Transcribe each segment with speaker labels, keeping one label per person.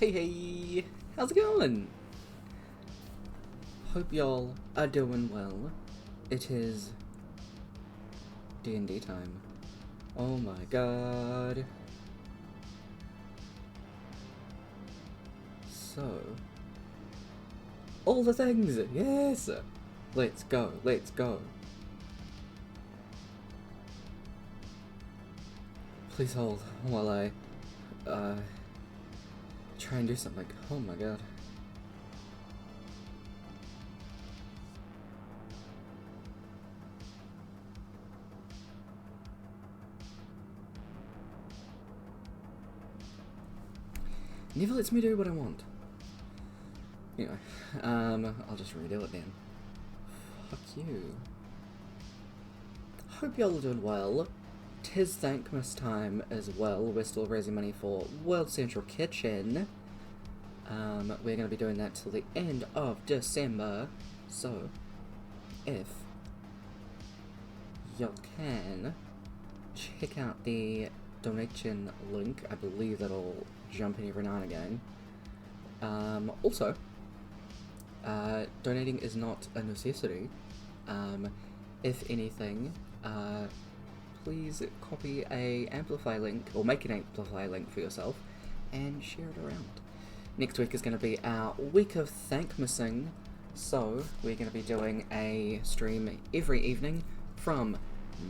Speaker 1: Hey, how's it going? Hope y'all are doing well. It is D&D time. Oh my god. So, all the things, yes! Let's go, let's go. Please hold while I, try and do something. Oh my god. Never lets me do what I want. Anyway, I'll just redo it then. Fuck you. Hope y'all are doing well. 'Tis Thankmas time as well. We're still raising money for World Central Kitchen. We're going to be doing that till the end of December. So, if y'all can, check out the donation link. I believe that'll jump in every now and again. Also, donating is not a necessity. If anything, please copy a Amplify link, or make an Amplify link for yourself, and share it around. Next week is going to be our week of Thankmasing, so we're going to be doing a stream every evening from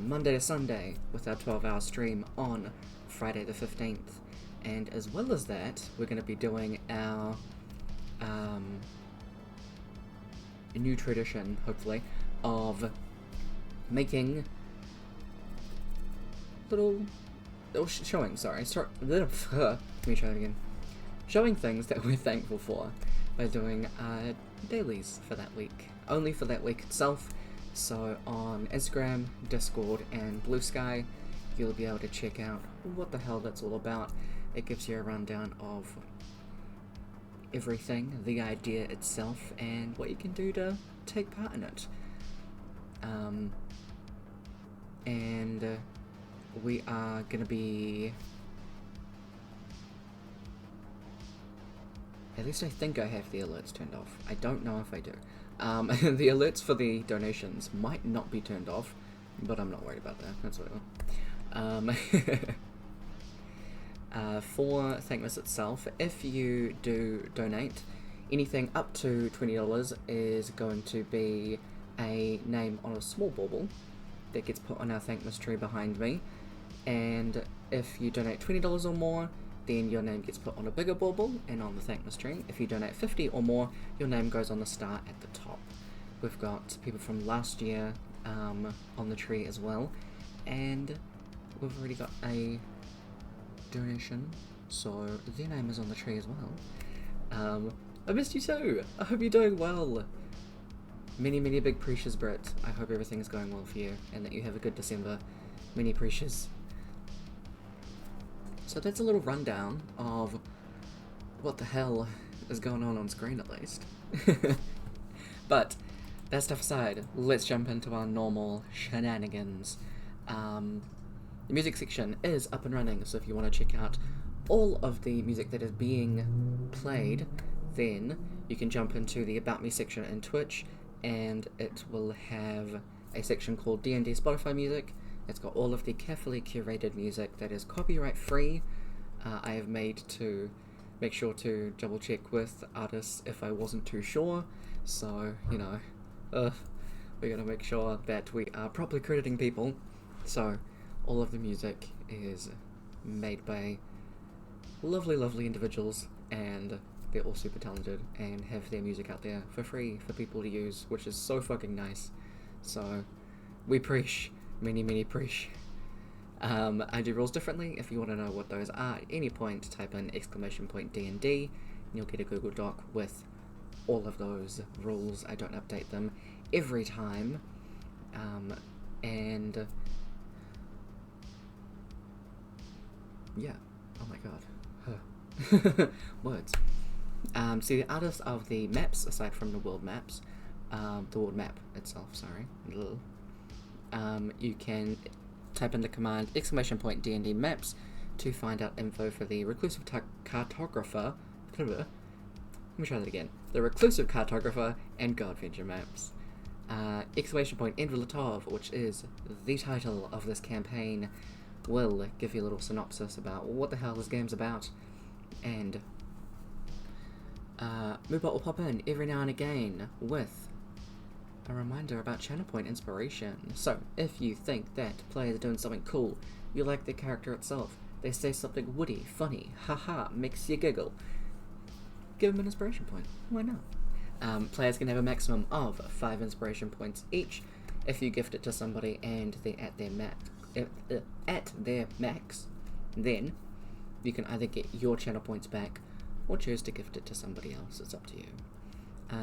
Speaker 1: Monday to Sunday, with our 12-hour stream on Friday the 15th. And as well as that, we're going to be doing our new tradition, hopefully, of making showing things that we're thankful for by doing dailies for that week, only for that week itself. So on Instagram, Discord, and Blue Sky, you'll be able to check out what the hell that's all about. It gives you a rundown of everything, the idea itself, and what you can do to take part in it. And we are going to be... At least I think I have the alerts turned off. I don't know if I do. The alerts for the donations might not be turned off, but I'm not worried about that. That's whatever. For Thankmas itself, if you do donate, anything up to $20 is going to be a name on a small bauble that gets put on our Thankmas tree behind me. And if you donate $20 or more, then your name gets put on a bigger bauble and on the Thankmas tree. If you donate $50 or more, your name goes on the star at the top. We've got people from last year on the tree as well, and we've already got a donation, so their name is on the tree as well. I missed you too. I hope you're doing well. Many big precious Brit. I hope everything's going well for you and that you have a good December. Many precious. So that's a little rundown of what the hell is going on screen, at least. But that stuff aside, let's jump into our normal shenanigans. The music section is up and running, so if you want to check out all of the music that is being played, then you can jump into the About Me section in Twitch, and it will have a section called DND Spotify Music. It's got all of the carefully curated music that is copyright free. I have made to make sure to double check with artists if I wasn't too sure, so, you know, we're going to make sure that we are properly crediting people. So all of the music is made by lovely individuals, and they're all super talented and have their music out there for free for people to use, which is so fucking nice. So we preach, many preach. I do rules differently. If you want to know what those are at any point, type in !DND and you'll get a Google Doc with all of those rules. I don't update them every time. And yeah, oh my god. Words. So the artists of the maps, aside from the world maps, the world map itself, sorry, you can type in the command !DND maps to find out info for the reclusive cartographer Let me try that again. The Reclusive Cartographer and Go Adventure Maps. Exclamation point End of Latov, which is the title of this campaign, will give you a little synopsis about what the hell this game's about. And Moobot will pop in every now and again with a reminder about channel point inspiration. So, if you think that players are doing something cool, you like the character itself, they say something witty, funny, haha, makes you giggle, give them an inspiration point. Why not? Players can have a maximum of 5 inspiration points each. If you gift it to somebody and they're at their max, then you can either get your channel points back or choose to gift it to somebody else. It's up to you.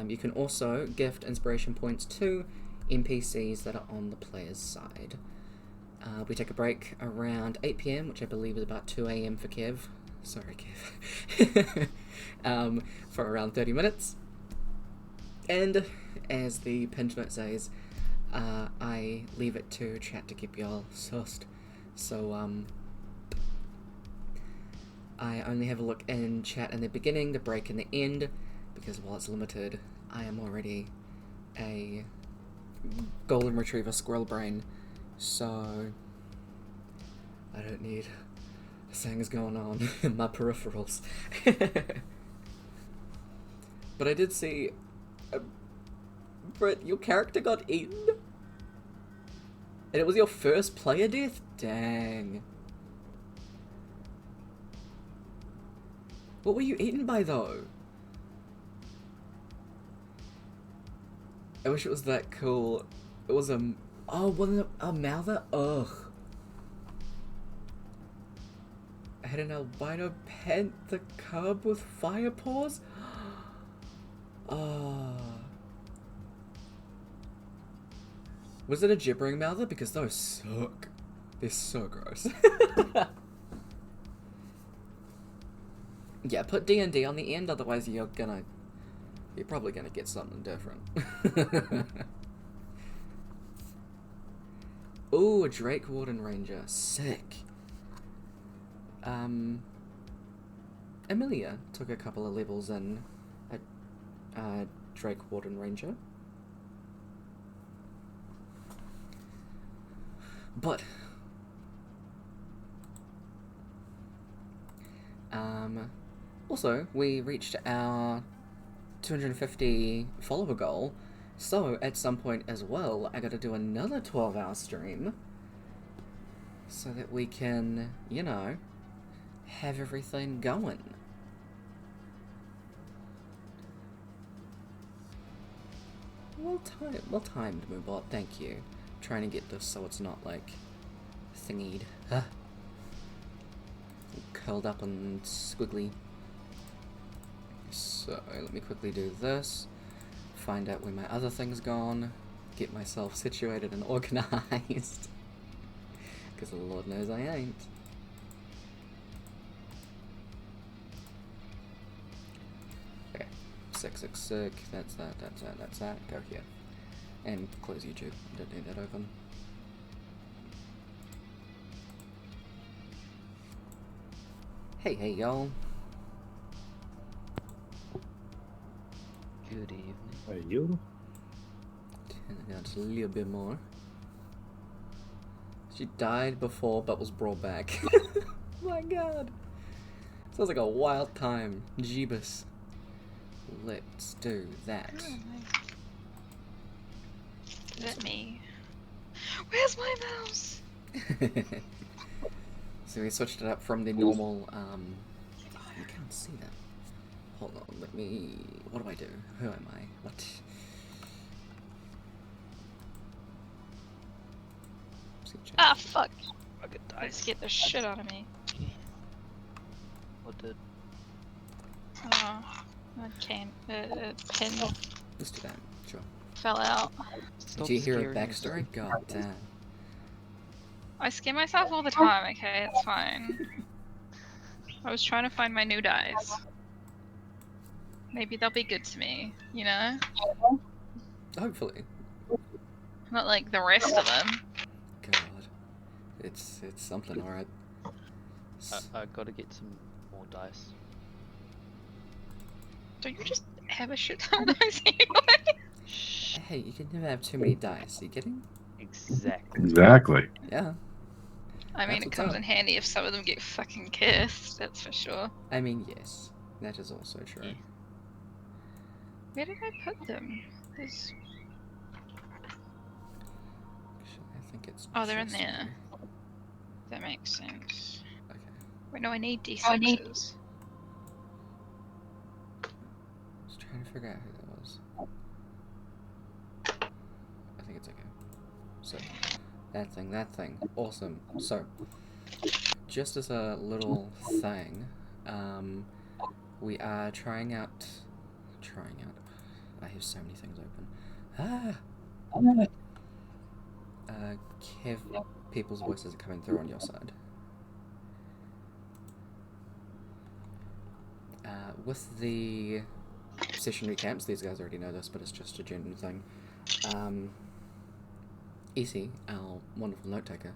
Speaker 1: You can also gift inspiration points to NPCs that are on the player's side. We take a break around 8 PM, which I believe is about 2 AM for Kev. Sorry, Kev. For around 30 minutes. And as the pinned note says, I leave it to chat to keep y'all sussed. So, I only have a look in chat in the beginning, the break, and the end, because while it's limited, I am already a golden retriever squirrel brain, so I don't need things going on in my peripherals. But I did see, Britt, your character got eaten? And it was your first player death? Dang. What were you eaten by, though? I wish it was that cool. It was a... Oh, wasn't it a mouther? Ugh. I had an albino panther cub with fire paws? Oh. Was it a gibbering mouther? Because those suck. They're so gross. Yeah, put D&D on the end, otherwise you're probably gonna get something different. Ooh, a Drake Warden Ranger. Sick. Amelia took a couple of levels in a Drake Warden Ranger. But also, we reached our 250 follower goal, so at some point as well, I gotta do another 12-hour stream, so that we can, you know, have everything going. Well timed, Moobot, thank you. Trying to get this so it's not, like, thingied. Curled up and squiggly. So, let me quickly do this. Find out where my other thing's gone. Get myself situated and organized. Because Lord knows I ain't. Okay. Sick. That's that. Go here. And close YouTube. Don't need that open. Hey y'all.
Speaker 2: Good evening.
Speaker 3: Are you?
Speaker 1: Turn it down just a little bit more. She died before but was brought back. My god. Sounds like a wild time. Jeebus. Let's do that.
Speaker 4: Is it me? Where's my mouse?
Speaker 1: So we switched it up from the normal, I can't see that. Hold on, let me... What do I do? Who am I? What?
Speaker 4: Ah, fuck. Fucking dice scared the shit out of me.
Speaker 2: What did?
Speaker 4: Oh, a pin
Speaker 1: Let's do that, sure.
Speaker 4: fell out.
Speaker 2: Stop
Speaker 1: Do you hear a
Speaker 2: scaring
Speaker 1: backstory? God damn.
Speaker 4: I scare myself all the time, okay? It's fine. I was trying to find my new dice. Maybe they'll be good to me, you know?
Speaker 1: Hopefully.
Speaker 4: Not like the rest of them.
Speaker 1: God. It's something, alright.
Speaker 2: I gotta get some more dice.
Speaker 4: Don't you just have a shit ton of dice anyway?
Speaker 1: Hey, you can never have too many dice. Are you kidding?
Speaker 2: Exactly.
Speaker 1: Yeah.
Speaker 4: I mean,
Speaker 1: That's
Speaker 4: it
Speaker 1: what's
Speaker 4: comes
Speaker 1: up.
Speaker 4: in handy if some of them get fucking kissed, that's for sure.
Speaker 1: I mean, yes. That is also true.
Speaker 4: Yeah. Where did I put them? There's...
Speaker 1: Actually, I think it's
Speaker 4: Oh, they're in
Speaker 1: just
Speaker 4: there.
Speaker 1: me.
Speaker 4: That makes sense.
Speaker 1: Okay.
Speaker 4: Wait, no, I need D6s.
Speaker 1: I was trying to figure out who that was. I think it's okay. So, that thing. Awesome. So, just as a little thing, we are trying out. I have so many things open. Kev, people's voices are coming through on your side. With the session recamps, these guys already know this, but it's just a general thing. Essie, our wonderful note taker,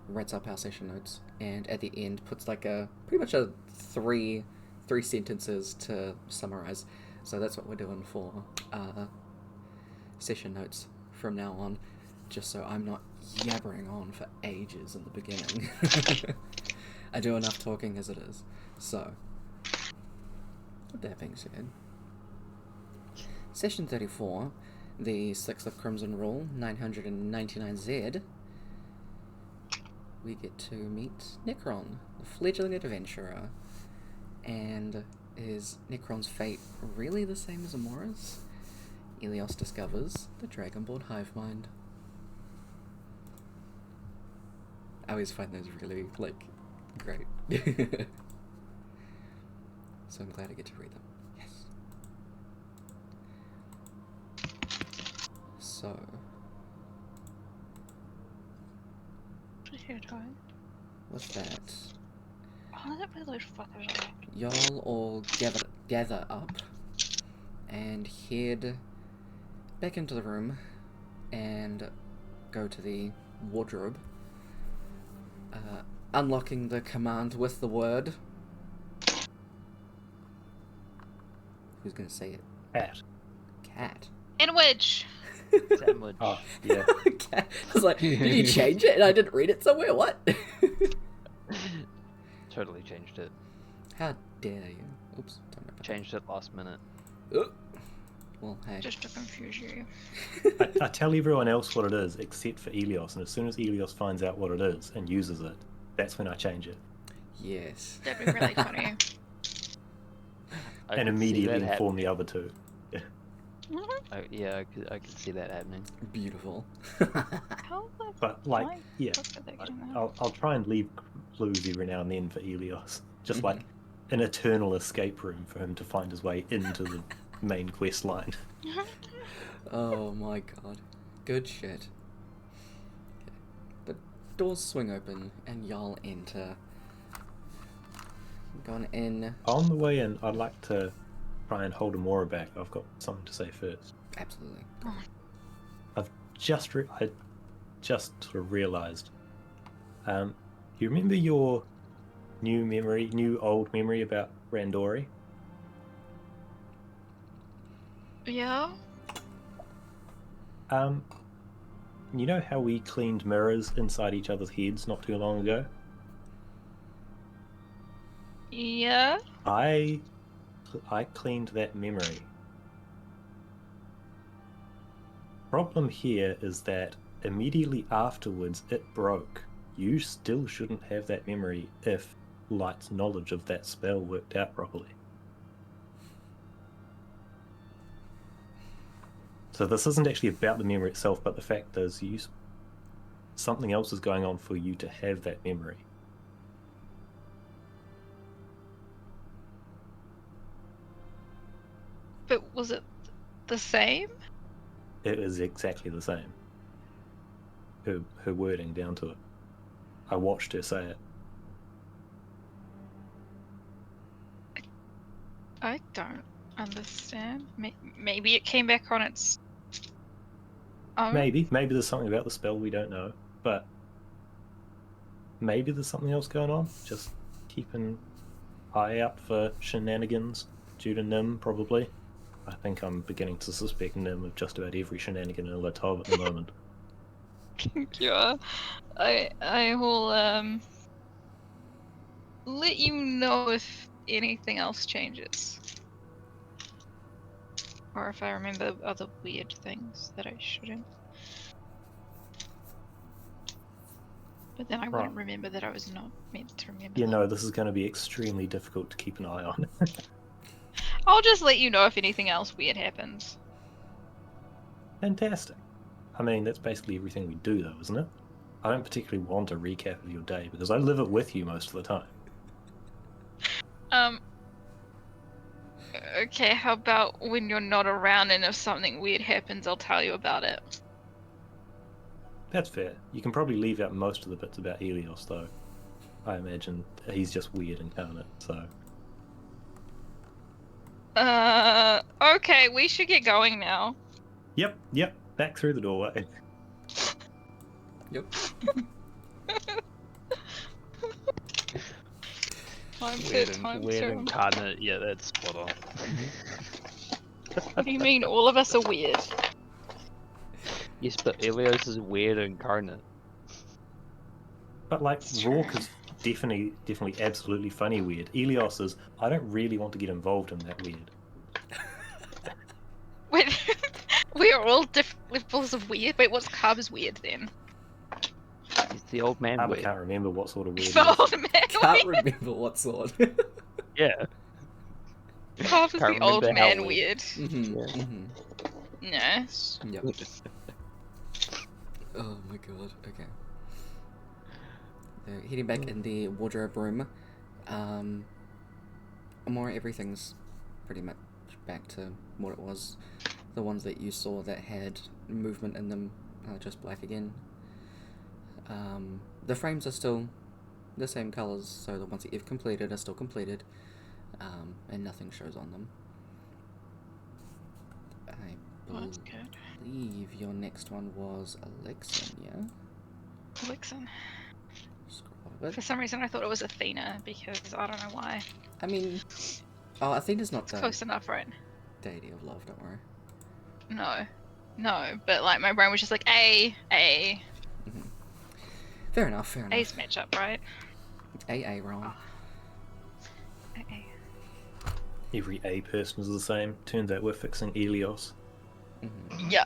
Speaker 1: writes up our session notes, and at the end puts like pretty much a three sentences to summarize. So that's what we're doing for session notes from now on, just so I'm not yabbering on for ages in the beginning. I do enough talking as it is. So, with that being said, Session 34, the 6th of Crimson Rule, 999Z, we get to meet Necron, the fledgling adventurer. And is Necron's fate really the same as Amora's? Elios discovers the Dragonborn hive mind. I always find those really, great. So I'm glad I get to read them. Yes. So, what's that?
Speaker 4: Oh, that way those fuckers are.
Speaker 1: Y'all all gather up and head back into the room and go to the wardrobe, unlocking the command with the word. Who's gonna say it?
Speaker 2: Cat.
Speaker 1: Cat.
Speaker 4: Sandwich!
Speaker 3: Sandwich.
Speaker 2: Oh, yeah.
Speaker 1: Cat. I was like, did you change it? And I didn't read it somewhere? What?
Speaker 3: Totally changed it.
Speaker 1: How dare you? Oops. Don't know about
Speaker 3: Changed it last minute.
Speaker 1: that. Well, hey.
Speaker 4: Just to confuse you.
Speaker 2: I tell everyone else what it is except for Elios, and as soon as Elios finds out what it is and uses it, that's when I change it.
Speaker 1: Yes.
Speaker 4: That'd be really funny.
Speaker 2: And immediately inform the other two.
Speaker 3: Yeah, I could see that happening.
Speaker 1: Beautiful.
Speaker 4: How the
Speaker 2: But, yeah,
Speaker 4: fuck are they getting that?
Speaker 2: I'll try and leave clues every now and then for Elios. Just like an eternal escape room for him to find his way into the main quest line.
Speaker 1: Oh my god. Good shit. Okay. The doors swing open and y'all enter. Gone in.
Speaker 2: On the way in, I'd like to try and hold Amora back. I've got something to say first.
Speaker 1: Absolutely.
Speaker 2: I just sort of realised. You remember your new old memory about Randori?
Speaker 4: Yeah?
Speaker 2: You know how we cleaned mirrors inside each other's heads not too long ago?
Speaker 4: Yeah?
Speaker 2: I cleaned that memory. Problem here is that immediately afterwards it broke. You still shouldn't have that memory if Light's knowledge of that spell worked out properly. So this isn't actually about the memory itself, but the fact is something else is going on for you to have that memory.
Speaker 4: But was it the same?
Speaker 2: It is exactly the same. Her wording down to it. I watched her say it.
Speaker 4: I don't understand. Maybe it came back on its own?
Speaker 2: Maybe there's something about the spell we don't know, but maybe there's something else going on. Just keep an eye out for shenanigans. due to Nim, probably. I think I'm beginning to suspect Nim of just about every shenanigan in Latov at the moment.
Speaker 4: Yeah. I will let you know if anything else changes. Or if I remember other weird things that I shouldn't. But then I wouldn't
Speaker 2: Right.
Speaker 4: remember that I was not meant to remember
Speaker 2: You
Speaker 4: them.
Speaker 2: know, this is going to be extremely difficult to keep an eye on.
Speaker 4: I'll just let you know if anything else weird happens.
Speaker 2: Fantastic. I mean, that's basically everything we do, though, isn't it? I don't particularly want a recap of your day because I live it with you most of the time.
Speaker 4: Okay, how about when you're not around and if something weird happens, I'll tell you about it.
Speaker 2: That's fair. You can probably leave out most of the bits about Helios, though. I imagine he's just weird incarnate, so...
Speaker 4: Okay, we should get going now.
Speaker 2: Yep, back through the doorway.
Speaker 1: Yep.
Speaker 3: Weird incarnate. Yeah, that's spot on.
Speaker 4: What do you mean? All of us are weird.
Speaker 3: Yes, but Elios is weird incarnate.
Speaker 2: But, like,
Speaker 4: It's true.
Speaker 2: Rourke is definitely absolutely funny weird. Helios is, I don't really want to get involved in that weird.
Speaker 4: Wait, we are all different levels of weird. Wait, what's Carver's weird then?
Speaker 3: He's the old man
Speaker 2: I
Speaker 3: weird.
Speaker 2: can't remember what sort of weird
Speaker 4: The
Speaker 2: he is.
Speaker 4: old man
Speaker 1: Can't
Speaker 4: weird.
Speaker 1: remember what sort.
Speaker 3: Yeah.
Speaker 4: Carver's
Speaker 3: Can't
Speaker 4: the old
Speaker 3: remember
Speaker 4: man
Speaker 3: howling.
Speaker 4: weird.
Speaker 1: Mm-hmm.
Speaker 3: Yeah.
Speaker 1: Mm-hmm.
Speaker 4: Yes.
Speaker 1: Yep. Oh my god. Okay. So heading back in the wardrobe room, more everything's pretty much back to what it was. The ones that you saw that had movement in them are just black again. The frames are still the same colours, so the ones that you've completed are still completed, and nothing shows on them. I
Speaker 4: Oh, that's good.
Speaker 1: believe your next one was Alexin, yeah?
Speaker 4: Elixir.
Speaker 1: Scroll a bit.
Speaker 4: For some reason, I thought it was Athena because I don't know why.
Speaker 1: I mean, oh, Athena's not
Speaker 4: It's
Speaker 1: the
Speaker 4: close enough, right?
Speaker 1: deity of love, don't worry.
Speaker 4: No, but like my brain was just like A.
Speaker 1: Mm-hmm. Fair enough, fair enough.
Speaker 4: A's matchup, right?
Speaker 1: AA wrong.
Speaker 4: A.
Speaker 2: Every A person is the same. Turns out we're fixing Helios.
Speaker 1: Mm-hmm.
Speaker 4: Yeah.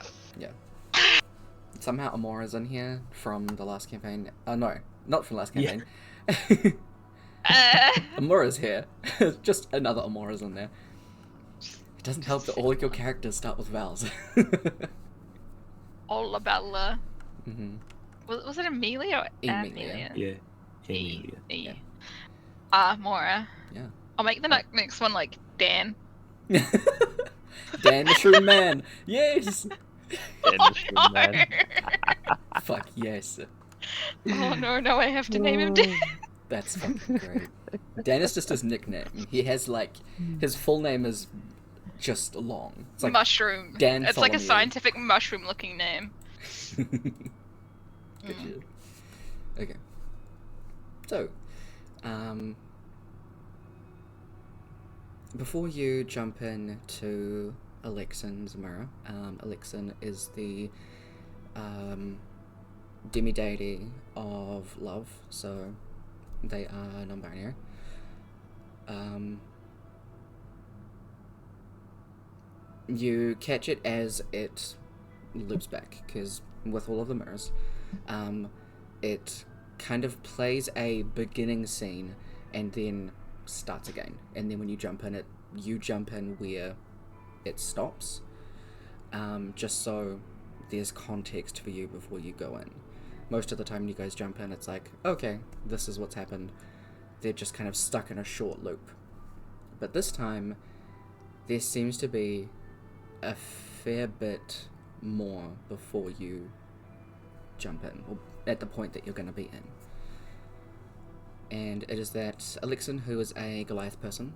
Speaker 1: Somehow Amora's in here from the last campaign. No, not from the last
Speaker 2: Yeah.
Speaker 1: campaign. Amora's here. Just another Amora's in there. It doesn't help that all of your characters start with vowels.
Speaker 4: Olabella.
Speaker 1: Mm-hmm.
Speaker 4: Was it Amelia or
Speaker 1: Emilia.
Speaker 4: Amelia?
Speaker 2: Yeah. Amelia.
Speaker 4: E.
Speaker 1: Yeah.
Speaker 4: Mora.
Speaker 1: Yeah.
Speaker 4: I'll make the next one like Dan.
Speaker 1: Dan the Shroom Man! Yes!
Speaker 4: Oh, no.
Speaker 1: Fuck yes.
Speaker 4: Oh no, I have to name him Dan.
Speaker 1: That's fucking great. Dan is just his nickname. He has like, his full name is just long. It's like
Speaker 4: Mushroom.
Speaker 1: Dan
Speaker 4: It's like a
Speaker 1: Tholomew.
Speaker 4: scientific mushroom looking name.
Speaker 1: Good shit. Okay. So, before you jump in to Alexin's mirror, Alexin is the demi-deity of love, so they are non-binary. You catch it as it loops back, because with all of the mirrors, it kind of plays a beginning scene and then starts again. And then when you jump in, you jump in where it stops, just so there's context for you before you go in. Most of the time when you guys jump in, it's like, okay, this is what's happened. They're just kind of stuck in a short loop. But this time, there seems to be a fair bit more before you jump in, or at the point that you're going to be in. And it is that Alexin, who is a Goliath person,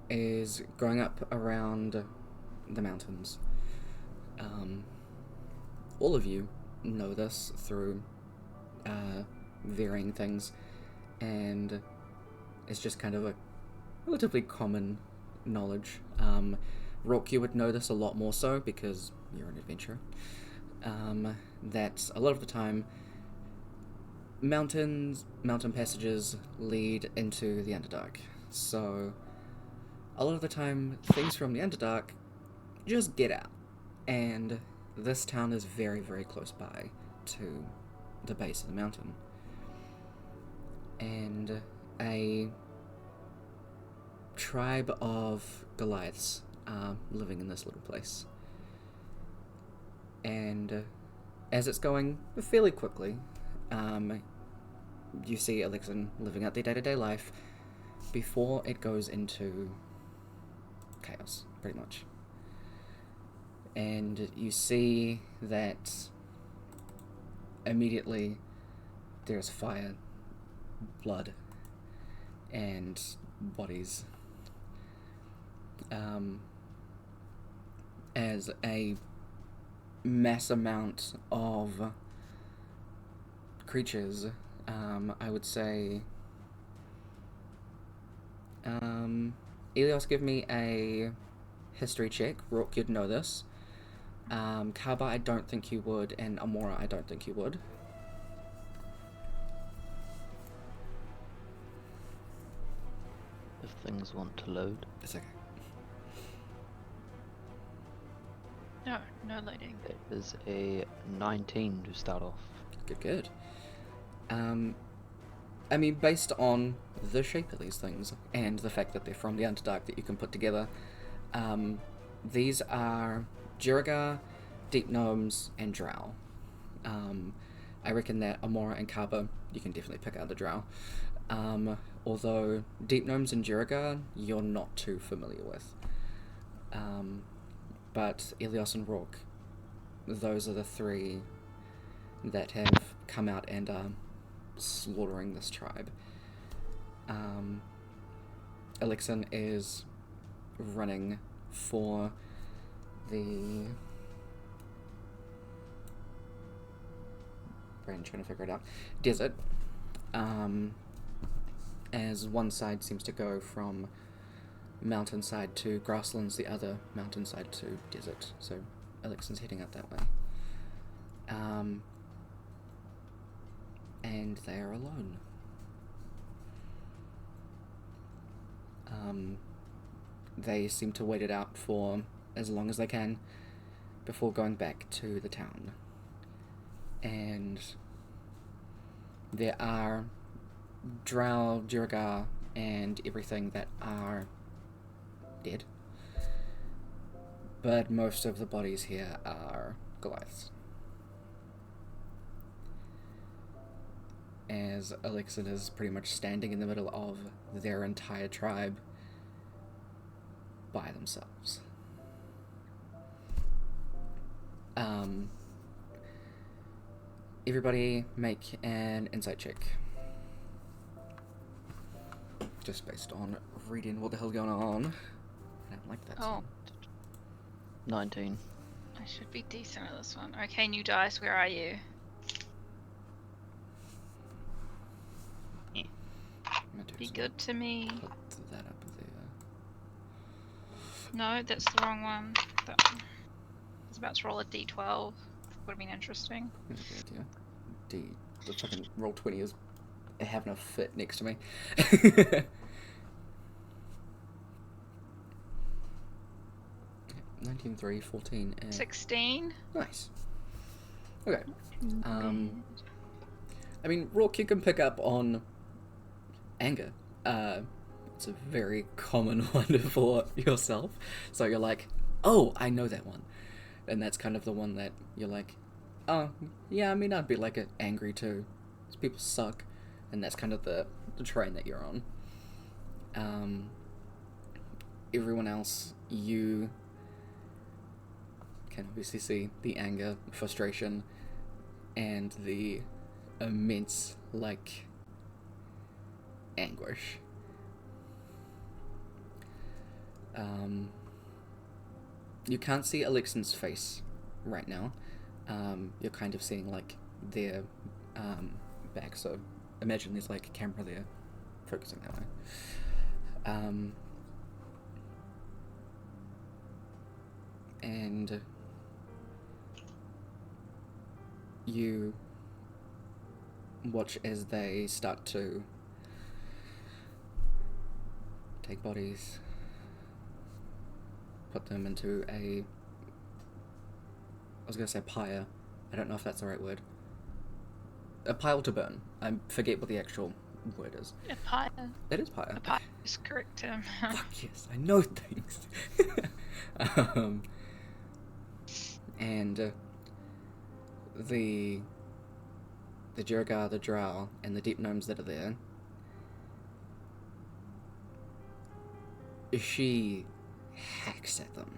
Speaker 1: is growing up around the mountains. All of you know this through varying things, and is just kind of a relatively common knowledge. Rook, you would know this a lot more so because you're an adventurer. That a lot of the time, mountain passages lead into the Underdark. So, a lot of the time, things from the Underdark just get out. And this town is very, very close by to the base of the mountain. And a tribe of Goliaths are living in this little place. And as it's going fairly quickly, you see Elixir living out their day-to-day life before it goes into chaos, pretty much. And you see that immediately there's fire, blood, and bodies. As a mass amount of creatures, I would say, Elios, give me a history check. Rook, you'd know this. Kaba, I don't think you would, and Amora, I don't think you would.
Speaker 3: If things want to load.
Speaker 1: It's okay.
Speaker 4: No loading.
Speaker 3: It is a 19 to start off.
Speaker 1: Good. I mean, based on the shape of these things and the fact that they're from the Underdark that you can put together, these are Jiragar, Deep Gnomes, and Drow. I reckon that Amora and Kaba, you can definitely pick out the Drow. Although Deep Gnomes and Jiragar, you're not too familiar with. But Elios and Rourke, those are the three that have come out and are slaughtering this tribe. Elixir is running for the... Brain trying to figure it out. Desert. As one side seems to go from mountainside to grasslands, the other mountainside to desert. So Elixir's heading out that way. And they are alone. They seem to wait it out for as long as they can before going back to the town. And there are Drow, Jiragar, and everything that are dead. But most of the bodies here are Goliaths. As Elixir is pretty much standing in the middle of their entire tribe by themselves. Everybody make an insight check. Just based on reading what the hell's going on. I don't like that.
Speaker 4: Oh,
Speaker 3: 19.
Speaker 4: I should be decent at this one. Okay, new dice, where are you? Be good to me.
Speaker 1: Put that up there.
Speaker 4: No, that's the wrong one. That one. I was about to roll a d12. Would have been interesting.
Speaker 1: That's a good idea. The fucking roll 20 is having a fit next to me. 19, 3, 14, and
Speaker 4: 16.
Speaker 1: Nice. Okay. I mean, Rourke, you can pick up on anger. It's a very common one for yourself. So you're like, oh, I know that one. And that's kind of the one that you're like, oh, yeah, I mean, I'd be like angry too. These people suck. And that's kind of the train that you're on. Everyone else, you can obviously see the anger, frustration, and the immense, anguish. You can't see Elixir's face right now. You're kind of seeing, their back, so imagine there's, a camera there focusing that way. And you watch as they start to take bodies, put them into I was going to say pyre. I don't know if that's the right word. A pile to burn. I forget what the actual word is.
Speaker 4: A pyre.
Speaker 1: It is pyre.
Speaker 4: A pyre is correct term.
Speaker 1: Fuck yes, I know things. And the Jurgar, the Drow, and the deep gnomes that are there, she hacks at them.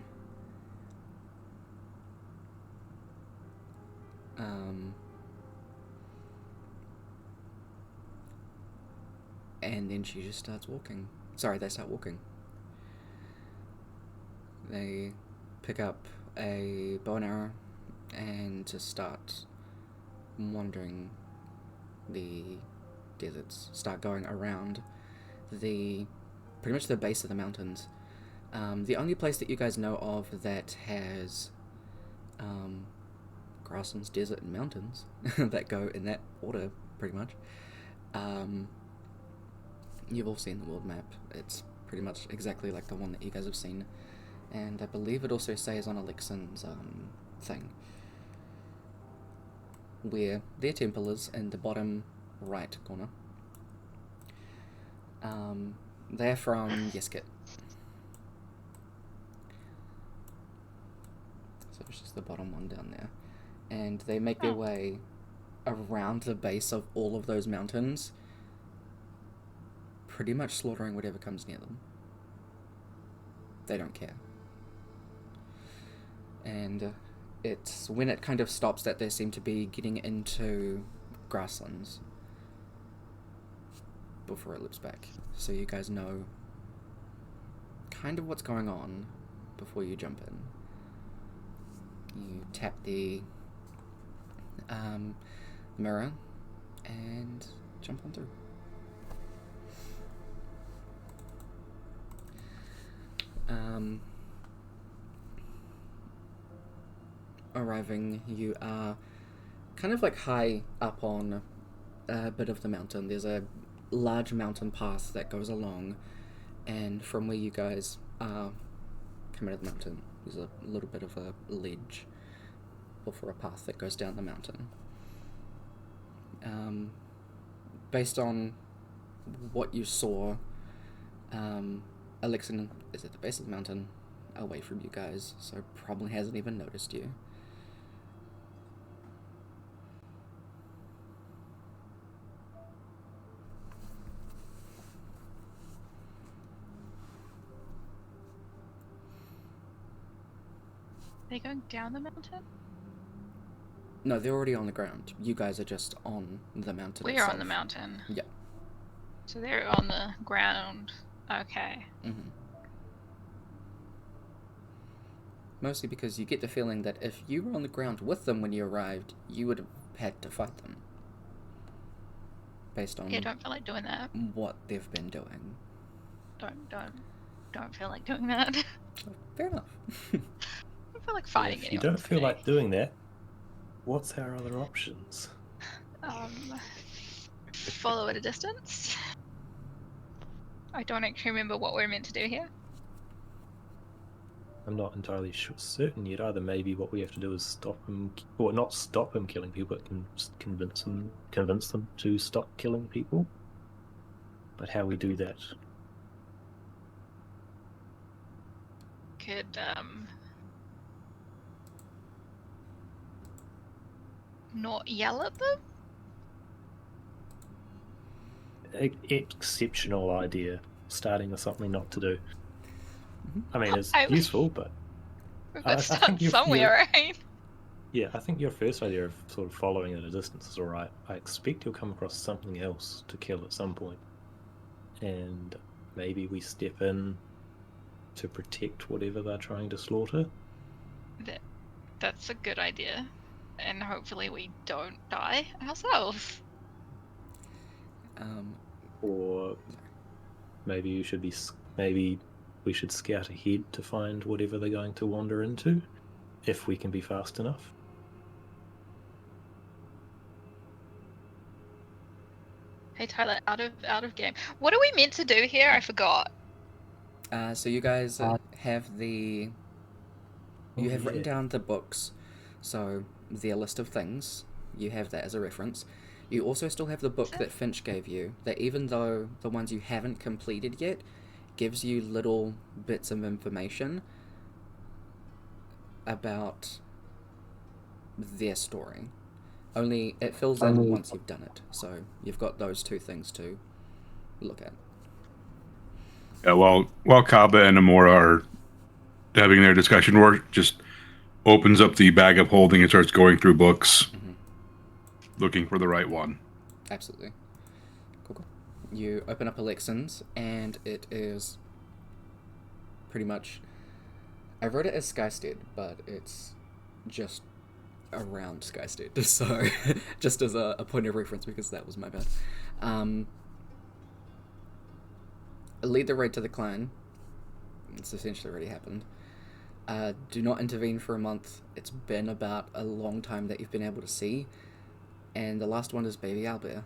Speaker 1: And then she just starts walking. Sorry, they start walking. They pick up a bow and arrow and just start wandering the deserts, start going around pretty much the base of the mountains. The only place that you guys know of that has grasslands, desert, and mountains that go in that order, pretty much. You've all seen the world map. It's pretty much exactly like the one that you guys have seen. And I believe it also says on Alexan's thing where their temple is in the bottom right corner. They're from Yesket. So it's just the bottom one down there. And they make their way around the base of all of those mountains, pretty much slaughtering whatever comes near them. They don't care. And it's when it kind of stops that they seem to be getting into grasslands before it loops back. So you guys know kind of what's going on before you jump in. You tap the mirror and jump on through. Arriving, you are kind of like high up on a bit of the mountain. There's a large mountain path that goes along, and from where you guys are coming out of the mountain, there's a little bit of a ledge before a path that goes down the mountain. Based on what you saw, Alexan is at the base of the mountain, away from you guys, so probably hasn't even noticed you.
Speaker 4: Are they going down the mountain?
Speaker 1: No, they're already on the ground. You guys are just on the mountain
Speaker 4: We're
Speaker 1: itself.
Speaker 4: on the mountain.
Speaker 1: Yeah.
Speaker 4: So they're on the ground. Okay.
Speaker 1: Mm-hmm. Mostly because you get the feeling that if you were on the ground with them when you arrived, you would have had to fight them. Based on
Speaker 4: Yeah, don't feel like doing that.
Speaker 1: what they've been doing.
Speaker 4: Don't feel like doing that.
Speaker 1: Fair enough.
Speaker 4: I feel like fighting
Speaker 2: If you
Speaker 4: anyone
Speaker 2: don't feel
Speaker 4: today.
Speaker 2: like doing that, what's our other options?
Speaker 4: Follow at a distance. I don't actually remember what we're meant to do here.
Speaker 2: I'm not entirely certain yet either. Maybe what we have to do is stop him, or not stop him killing people, but just convince them to stop killing people. But how we do that?
Speaker 4: Could not yell at them?
Speaker 2: Exceptional idea. Starting with something not to do. I mean, it's
Speaker 4: I-
Speaker 2: useful, but
Speaker 4: We've
Speaker 2: I
Speaker 4: got to
Speaker 2: think
Speaker 4: start
Speaker 2: you're-
Speaker 4: somewhere, right?
Speaker 2: yeah, I think your first idea of sort of following at a distance is alright. I expect you'll come across something else to kill at some point. And maybe we step in to protect whatever they're trying to slaughter.
Speaker 4: That's a good idea. And hopefully we don't die ourselves.
Speaker 2: Or Maybe maybe we should scout ahead to find whatever they're going to wander into, if we can be fast enough.
Speaker 4: Hey Tyler, out of game. What are we meant to do here? I forgot.
Speaker 1: So you guys have the... You have written
Speaker 2: yeah.
Speaker 1: down the books, so their list of things. You have that as a reference. You also still have the book that Finch gave you, that even though the ones you haven't completed yet, gives you little bits of information about their story. Only it fills in once you've done it, so you've got those two things to look at.
Speaker 5: Yeah, while Kaba and Amora are having their discussion, Rourke just opens up the bag of holding and starts going through books, looking for the right one.
Speaker 1: Absolutely. Cool. You open up Alexin's, and it is pretty much... I wrote it as Skystead, but it's just around Skystead, so just as a point of reference, because that was my bad. Lead the raid to the clan. It's essentially already happened. Do not intervene for a month. It's been about a long time that you've been able to see. And the last one is Baby Owlbear.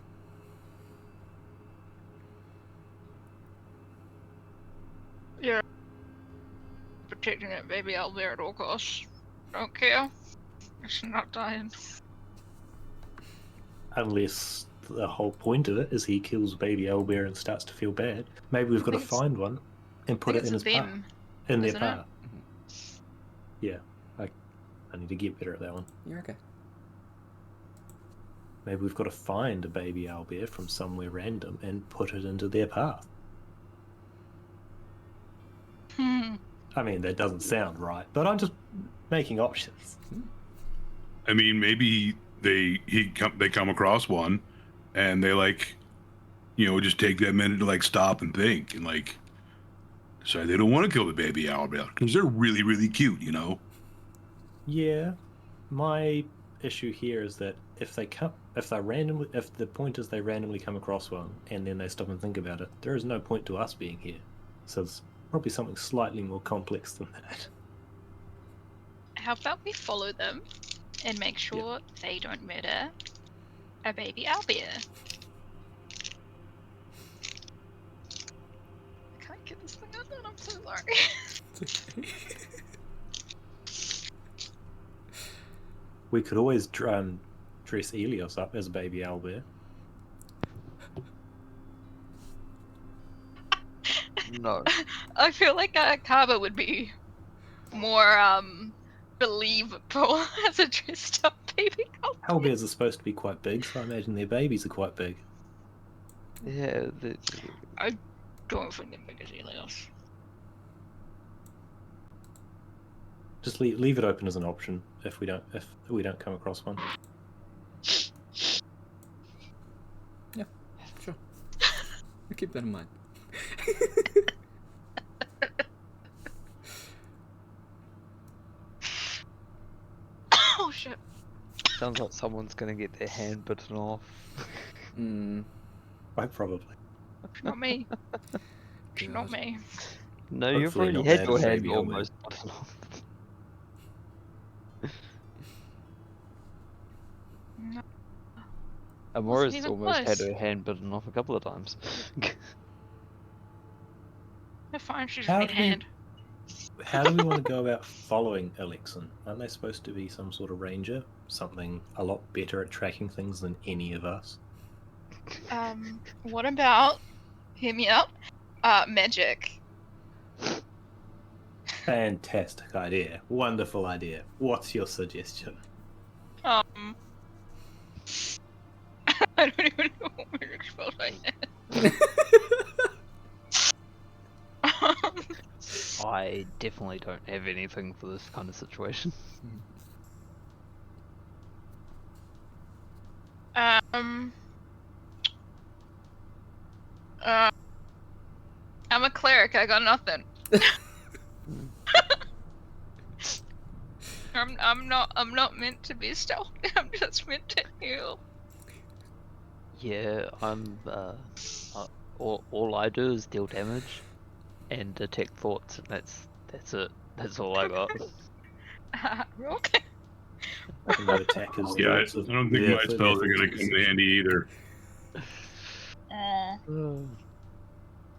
Speaker 4: Yeah. Protecting that baby owlbear at all costs. Don't care. It's not dying.
Speaker 2: Unless the whole point of it is he kills baby owlbear and starts to feel bad. Maybe we've got to find one and put it in his path. In their path. Yeah, I need to get better at that one.
Speaker 1: You're okay.
Speaker 2: Maybe we've got to find a baby owlbear from somewhere random and put it into their path. I mean, that doesn't sound right, but I'm just making options.
Speaker 5: I mean, maybe they come across one, and they just take that minute to stop and think and decide they don't want to kill the baby owlbear because they're really, really cute, you know.
Speaker 2: Yeah, my issue here is that if the point is they randomly come across one and then they stop and think about it, there is no point to us being here. So it's probably something slightly more complex than that.
Speaker 4: How about we follow them and make sure they don't murder a baby owlbear? I can't get this thing undone, I'm so sorry.
Speaker 2: We could always dress Elios up as a baby owlbear.
Speaker 3: No.
Speaker 4: I feel like Kaba would be more believable as a dressed up baby owlbear.
Speaker 2: Owlbears are supposed to be quite big, so I imagine their babies are quite big.
Speaker 3: Yeah.
Speaker 4: I don't think they're big as Elios.
Speaker 2: Just leave it open as an option if we don't come across one.
Speaker 1: Yeah, sure. I'll keep that in mind.
Speaker 4: Oh shit.
Speaker 3: Sounds like someone's gonna get their hand bitten off.
Speaker 2: Quite probably.
Speaker 4: Not me. Not me.
Speaker 3: No, you've
Speaker 2: Hopefully
Speaker 3: already
Speaker 2: not
Speaker 3: had
Speaker 2: that
Speaker 3: your
Speaker 2: as
Speaker 3: hand
Speaker 2: baby owlbear.
Speaker 3: almost bitten off.
Speaker 4: No.
Speaker 3: Amora's
Speaker 4: even
Speaker 3: almost had
Speaker 4: close.
Speaker 3: her hand bitten off a couple of times.
Speaker 4: They're fine, she's
Speaker 2: How
Speaker 4: red
Speaker 2: do we-
Speaker 4: hand.
Speaker 2: How do we want to go about following Alexin? Aren't they supposed to be some sort of ranger? Something a lot better at tracking things than any of us?
Speaker 4: What about, hear me out, magic?
Speaker 2: Fantastic idea. Wonderful idea. What's your suggestion?
Speaker 4: I don't even know what magic spells I have.
Speaker 3: I definitely don't have anything for this kind of situation.
Speaker 4: I'm a cleric, I got nothing. I'm not meant to be stealthy, I'm just meant to heal.
Speaker 3: Yeah, all I do is deal damage and detect thoughts, and that's it. That's all I got.
Speaker 4: Rook?
Speaker 2: And the attackers.
Speaker 5: Yeah, I
Speaker 2: thoughts of
Speaker 5: don't think
Speaker 2: their-
Speaker 5: my
Speaker 2: their
Speaker 5: spells are
Speaker 2: thoughts
Speaker 5: gonna
Speaker 2: of
Speaker 5: come in handy either.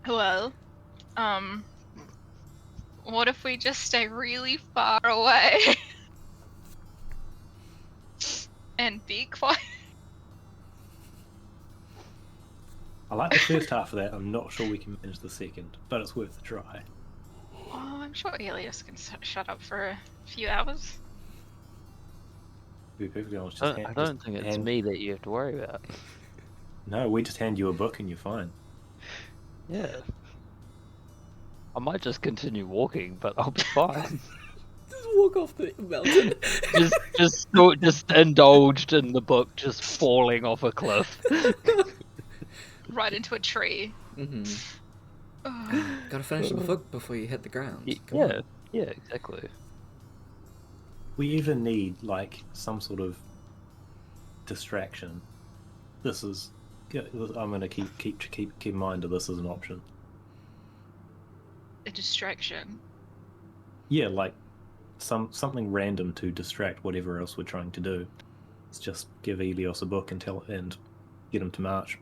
Speaker 4: Well, what if we just stay really far away and be quiet?
Speaker 2: I like the first half of that. I'm not sure we can manage the second, but it's worth a try.
Speaker 4: Oh, I'm sure Elias can shut up for a few hours.
Speaker 2: To be perfectly honest,
Speaker 3: I don't think it's me that you have to worry about.
Speaker 2: No, we just hand you a book and you're fine.
Speaker 3: Yeah. I might just continue walking, but I'll be fine.
Speaker 1: Just walk off the mountain.
Speaker 3: just indulged in the book just falling off a cliff.
Speaker 4: Right into a tree.
Speaker 1: Mm-hmm.
Speaker 4: Ugh.
Speaker 1: Gotta finish the book before you hit the ground. Come
Speaker 3: Yeah,
Speaker 1: on.
Speaker 3: yeah, exactly.
Speaker 2: We even need like some sort of distraction. This is. I'm gonna keep in mind that this is an option.
Speaker 4: A distraction.
Speaker 2: Yeah, like something random to distract whatever else we're trying to do. Let's just give Elios a book and get him to march.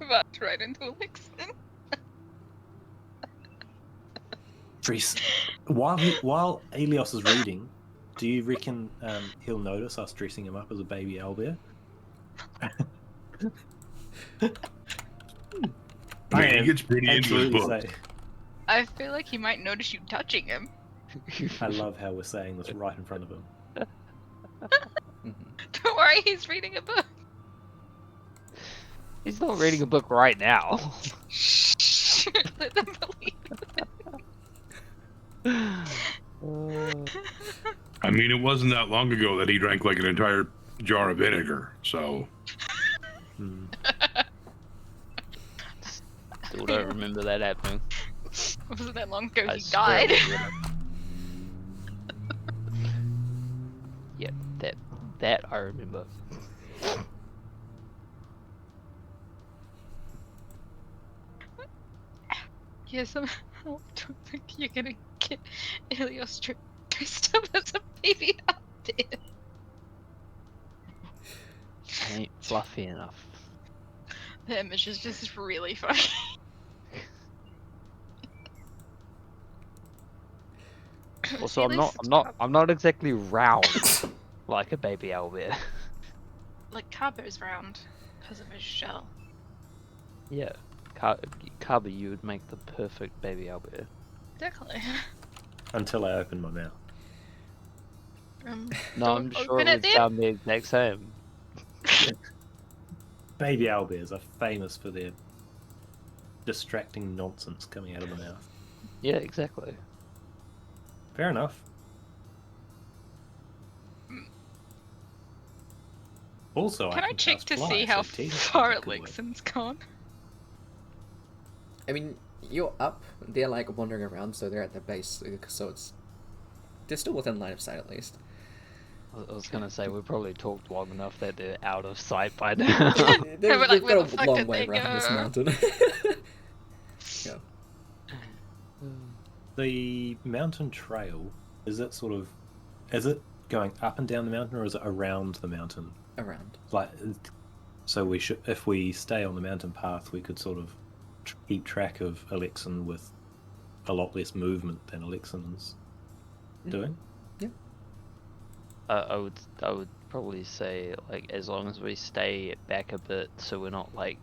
Speaker 4: March right into Elixir.
Speaker 2: Trees. While Elios is reading, do you reckon he'll notice us dressing him up as a baby owlbear?
Speaker 5: I mean, he gets pretty into his
Speaker 2: absolutely
Speaker 5: book.
Speaker 2: say-
Speaker 4: I feel like he might notice you touching him.
Speaker 2: I love how we're saying this right in front of him.
Speaker 1: Mhm.
Speaker 4: Don't worry, he's reading a book.
Speaker 3: He's not reading a book right now.
Speaker 4: Shh. Let them believe.
Speaker 5: I mean, it wasn't that long ago that he drank like an entire jar of vinegar. So
Speaker 2: Hmm.
Speaker 3: Still don't remember that happening.
Speaker 4: Wasn't that long ago
Speaker 3: I
Speaker 4: he
Speaker 3: swear
Speaker 4: died?
Speaker 3: it wasn't. Yep, that I remember.
Speaker 4: Yeah, somehow I don't think you're gonna get Elios dressed up as a baby out there.
Speaker 3: I ain't fluffy enough.
Speaker 4: The image is just really funny.
Speaker 3: Also,
Speaker 4: See,
Speaker 3: I'm not exactly round like a baby owlbear.
Speaker 4: Like Cabo's round because of his shell.
Speaker 3: Yeah, Carver, you would make the perfect baby owlbear.
Speaker 4: Exactly.
Speaker 2: Until I open my mouth.
Speaker 3: No,
Speaker 4: Don't
Speaker 3: I'm sure
Speaker 4: open
Speaker 3: it
Speaker 4: it
Speaker 3: would
Speaker 4: then.
Speaker 3: sound the exact same.
Speaker 2: Baby owlbears are famous for their distracting nonsense coming out of the mouth.
Speaker 3: Yeah, exactly.
Speaker 2: Fair enough. Also,
Speaker 4: Can I
Speaker 2: can
Speaker 4: check
Speaker 2: cast
Speaker 4: to
Speaker 2: fly,
Speaker 4: see
Speaker 2: so
Speaker 4: how
Speaker 2: technically
Speaker 4: far
Speaker 2: that could work.
Speaker 4: Elixir's gone?
Speaker 1: I mean, you're up. They're like wandering around, so they're at the base. So they're still within line of sight at least.
Speaker 3: I was gonna say we probably talked long enough that they're out of sight by now.
Speaker 1: They've
Speaker 4: like, where the
Speaker 1: got
Speaker 4: fuck
Speaker 1: a long
Speaker 4: did
Speaker 1: way
Speaker 4: they
Speaker 1: around this
Speaker 4: go?
Speaker 1: mountain. Yeah.
Speaker 2: The mountain trail, is it going up and down the mountain, or is it around the mountain?
Speaker 1: Around.
Speaker 2: Like, so we should, if we stay on the mountain path, we could sort of keep track of Alexin with a lot less movement than Alexin's doing.
Speaker 3: I would probably say, like, as long as we stay back a bit so we're not like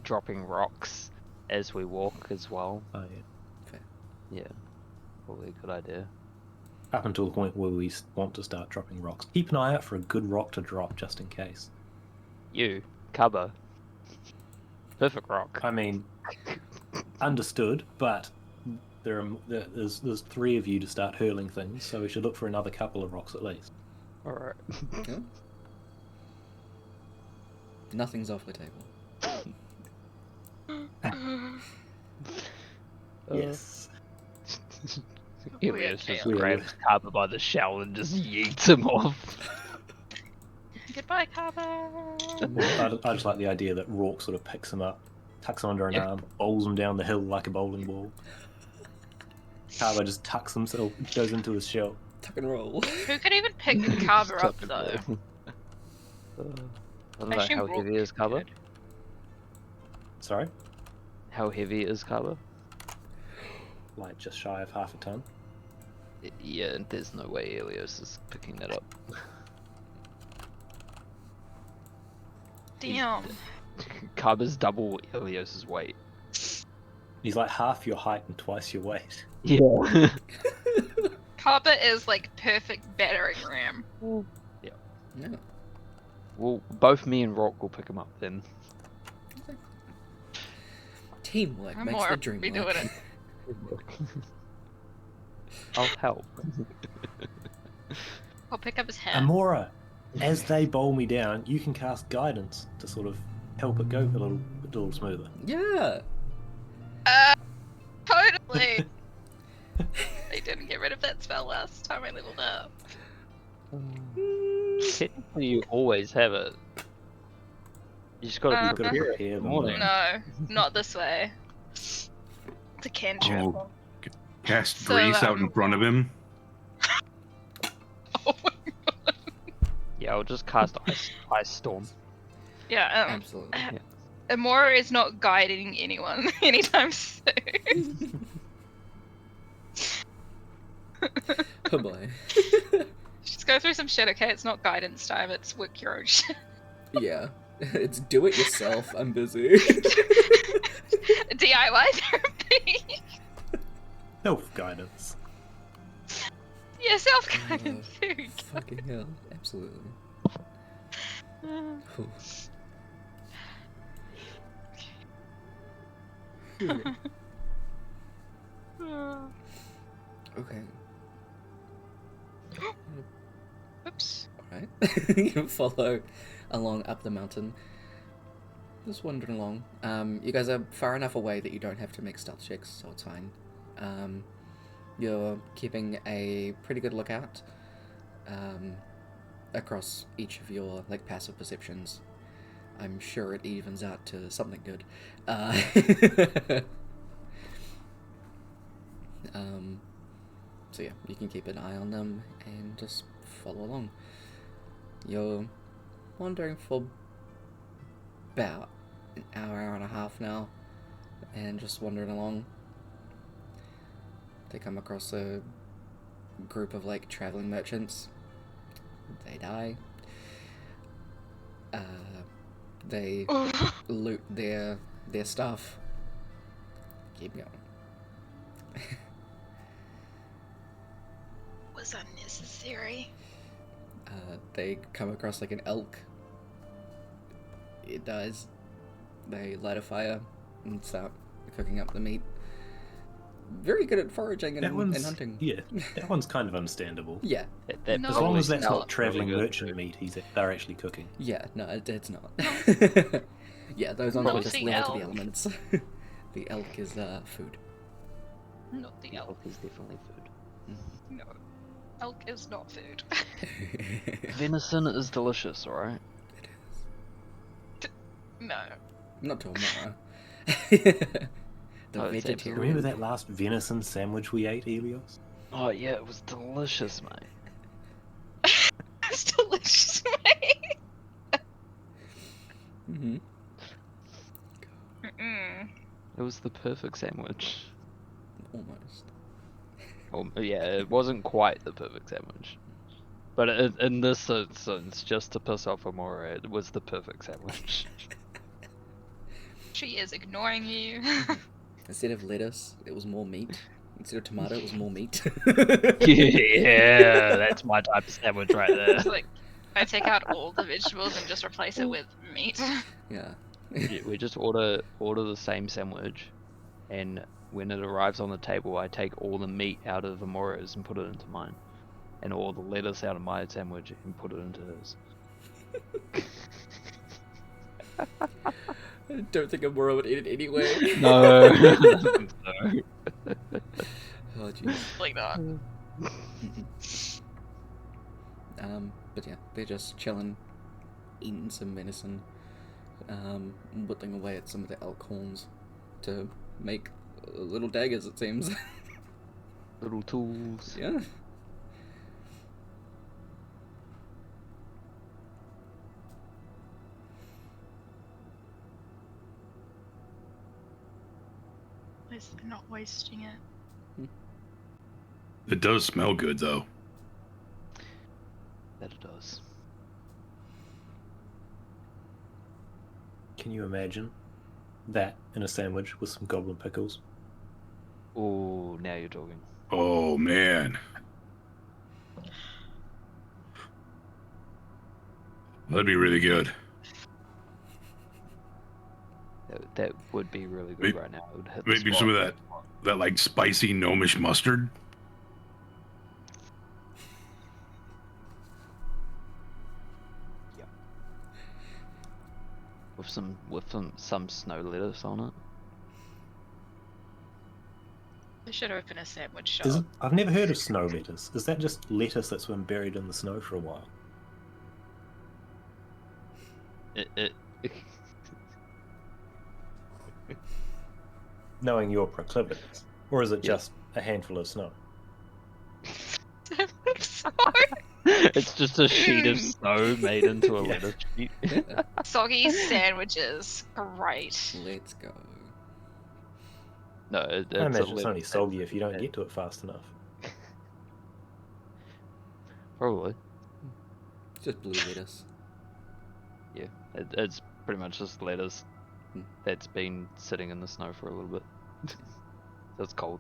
Speaker 3: dropping rocks as we walk as well.
Speaker 2: Oh yeah.
Speaker 3: Yeah, probably a good idea.
Speaker 2: Up until the point where we want to start dropping rocks. Keep an eye out for a good rock to drop just in case.
Speaker 3: You, Cubba. Perfect rock.
Speaker 2: I mean, understood, but there's three of you to start hurling things, so we should look for another couple of rocks at least.
Speaker 3: Alright.
Speaker 1: Yeah. Nothing's off the table.
Speaker 2: Yes.
Speaker 3: Elias just
Speaker 2: Weird.
Speaker 3: grabs Cubba by the shell and just yeets him off.
Speaker 4: Goodbye, Kaba.
Speaker 2: I just like the idea that Rourke sort of picks him up, tucks him under an arm, bowls him down the hill like a bowling ball. Kaba just tucks himself, goes into his shell.
Speaker 1: Tuck and roll.
Speaker 4: Who could even pick Kaba up though?
Speaker 3: I don't know,
Speaker 4: assume
Speaker 3: how
Speaker 4: Brooke
Speaker 3: heavy is Kaba?
Speaker 4: could.
Speaker 2: Sorry?
Speaker 3: How heavy is Kaba?
Speaker 2: Like just shy of half a ton.
Speaker 3: Yeah, there's no way Helios is picking that up.
Speaker 4: Damn.
Speaker 3: Kaba's double Helios's weight.
Speaker 2: He's like half your height and twice your weight.
Speaker 3: Yeah.
Speaker 4: Kaba is like perfect battering ram.
Speaker 1: Yeah.
Speaker 3: Well, both me and Rock will pick him up then.
Speaker 1: Teamwork
Speaker 4: I'm
Speaker 1: makes
Speaker 4: more
Speaker 1: the dream
Speaker 4: be
Speaker 1: work.
Speaker 4: doing it.
Speaker 3: I'll help.
Speaker 4: I'll pick up his head.
Speaker 2: Amora, as they bowl me down, you can cast guidance to sort of help it go a little smoother.
Speaker 1: Yeah.
Speaker 4: Totally. They didn't get rid of that spell last time I leveled up.
Speaker 3: Technically, you always have it. You just gotta be
Speaker 2: You've got to
Speaker 3: prepared.
Speaker 2: prepare them.
Speaker 3: Morning.
Speaker 4: No, not this way. It's a cantrip.
Speaker 5: Oh, cast
Speaker 4: So,
Speaker 5: grease out in front of him.
Speaker 4: Oh,
Speaker 3: Yeah, I'll just cast ice storm.
Speaker 4: yeah,
Speaker 1: Absolutely.
Speaker 4: Amora is not guiding anyone anytime soon.
Speaker 1: Oh boy.
Speaker 4: Just go through some shit, okay? It's not guidance time, it's work your own shit.
Speaker 1: Yeah. It's do it yourself. I'm busy.
Speaker 4: DIY therapy.
Speaker 2: Self guidance.
Speaker 4: Yeah, self-guidance. There we go.
Speaker 1: Fucking hell. Absolutely. Whew. Okay.
Speaker 4: Oops.
Speaker 1: Alright. You follow along up the mountain. Just wandering along. You guys are far enough away that you don't have to make stealth checks, so it's fine. You're keeping a pretty good lookout across each of your like passive perceptions. I'm sure it evens out to something good. So yeah, you can keep an eye on them and just follow along. You're wandering for about an hour and a half now, and just wandering along. They come across a group of like traveling merchants. They die. They loot their stuff. Keep going.
Speaker 4: Was unnecessary.
Speaker 1: They come across like an elk. It dies. They light a fire and start cooking up the meat. Very good at foraging and hunting.
Speaker 2: Yeah, that one's kind of understandable.
Speaker 1: Yeah.
Speaker 3: That
Speaker 4: No.
Speaker 2: As long as
Speaker 3: probably
Speaker 2: that's not
Speaker 3: smells
Speaker 2: traveling
Speaker 3: really good.
Speaker 2: merchant meat, they're actually cooking.
Speaker 1: Yeah, no, it's not. Yeah, those ones are
Speaker 4: Not
Speaker 1: just
Speaker 4: the
Speaker 1: left to
Speaker 4: elk.
Speaker 1: the elements. The elk is food.
Speaker 4: Not the elk.
Speaker 3: Elk is definitely food.
Speaker 4: No. Elk is not food.
Speaker 3: Venison is delicious, alright?
Speaker 4: No.
Speaker 1: Not to Amara. The
Speaker 3: Oh, it's
Speaker 1: vegetarian.
Speaker 2: Remember that last venison sandwich we ate, Helios?
Speaker 3: Oh yeah, it was delicious, mate.
Speaker 4: It's delicious, mate.
Speaker 1: Mm-hmm.
Speaker 4: Mm-mm.
Speaker 3: It was the perfect sandwich.
Speaker 1: Almost.
Speaker 3: Oh yeah, it wasn't quite the perfect sandwich. But in this instance, just to piss off Amora, it was the perfect sandwich.
Speaker 4: She is ignoring you.
Speaker 1: Instead of lettuce, it was more meat. Instead of tomato, it was more meat.
Speaker 3: Yeah, that's my type of sandwich right there.
Speaker 4: It's like, I take out all the vegetables and just replace it with meat.
Speaker 1: Yeah.
Speaker 3: Yeah, we just order the same sandwich, and when it arrives on the table, I take all the meat out of Amora's and put it into mine, and all the lettuce out of my sandwich and put it into hers.
Speaker 1: I don't think Amora would eat it anyway.
Speaker 3: No.
Speaker 1: Oh, jeez.
Speaker 4: Like that.
Speaker 1: But yeah, they're just chilling eaten some venison, whittling away at some of the elk horns to make little daggers, it seems.
Speaker 3: Little tools.
Speaker 1: Yeah.
Speaker 4: At least they're not wasting it.
Speaker 5: It does smell good, though.
Speaker 3: That it does.
Speaker 2: Can you imagine that in a sandwich with some goblin pickles?
Speaker 3: Oh, now you're talking.
Speaker 5: Oh, man. That'd be really good.
Speaker 3: That would be really good right now. It would hit the
Speaker 5: Maybe
Speaker 3: spot.
Speaker 5: some of that like spicy gnomish mustard.
Speaker 3: With some snow lettuce on it.
Speaker 4: They should open a sandwich shop.
Speaker 2: Is it, I've never heard of snow lettuce. Is that just lettuce that's been buried in the snow for a while? Knowing your proclivities. Or is it just a handful of snow?
Speaker 3: It's just a sheet of snow made into a
Speaker 2: Yeah.
Speaker 3: lettuce sheet.
Speaker 4: Soggy sandwiches. Great.
Speaker 1: Let's go.
Speaker 3: No, it's
Speaker 2: I imagine it's
Speaker 3: lettuce
Speaker 2: only soggy
Speaker 3: that's-
Speaker 2: if you don't get to it fast enough.
Speaker 3: Probably.
Speaker 1: Just blue lettuce.
Speaker 3: Yeah, it's pretty much just lettuce
Speaker 1: Hmm.
Speaker 3: that's been sitting in the snow for a little bit. So it's cold.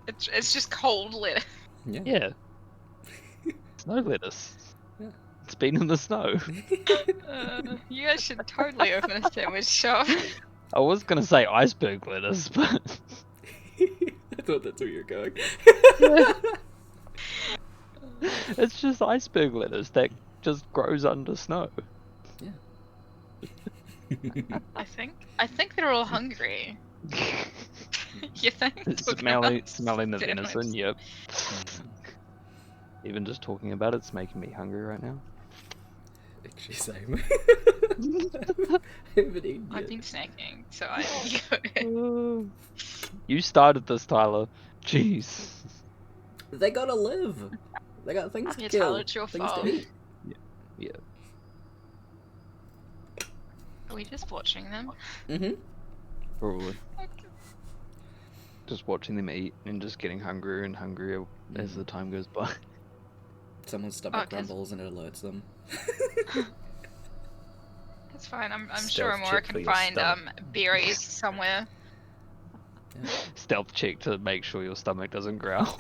Speaker 4: It's just cold lettuce.
Speaker 1: Yeah.
Speaker 3: Yeah. Snow lettuce.
Speaker 1: Yeah.
Speaker 3: It's been in the snow.
Speaker 4: You guys should totally open a sandwich shop.
Speaker 3: I was gonna say iceberg lettuce, but
Speaker 1: I thought that's where you were going.
Speaker 3: it's just iceberg lettuce that just grows under snow.
Speaker 4: I think they're all hungry. You think?
Speaker 3: Smelling the
Speaker 4: Damn it.
Speaker 3: venison, yep. Even just talking about it's making me hungry right now.
Speaker 1: Actually, same. I haven't eaten
Speaker 4: I've
Speaker 1: yet.
Speaker 4: been snacking, so I go.
Speaker 3: You started this, Tyler. Jeez.
Speaker 1: They gotta live. They got things to
Speaker 4: Yeah,
Speaker 1: kill.
Speaker 4: Tyler, it's your
Speaker 1: things
Speaker 4: fault.
Speaker 1: to eat.
Speaker 3: Yeah.
Speaker 4: Are we just watching them?
Speaker 1: Mm-hmm.
Speaker 3: Probably. Just watching them eat and just getting hungrier and hungrier as the time goes by.
Speaker 1: Someone's stomach
Speaker 4: 'cause-
Speaker 1: rumbles and it alerts them.
Speaker 4: It's fine. I'm
Speaker 2: Stealth
Speaker 4: sure Amora
Speaker 2: check for
Speaker 4: can
Speaker 2: your
Speaker 4: find
Speaker 2: stomach.
Speaker 4: berries somewhere.
Speaker 3: Stealth check to make sure your stomach doesn't growl.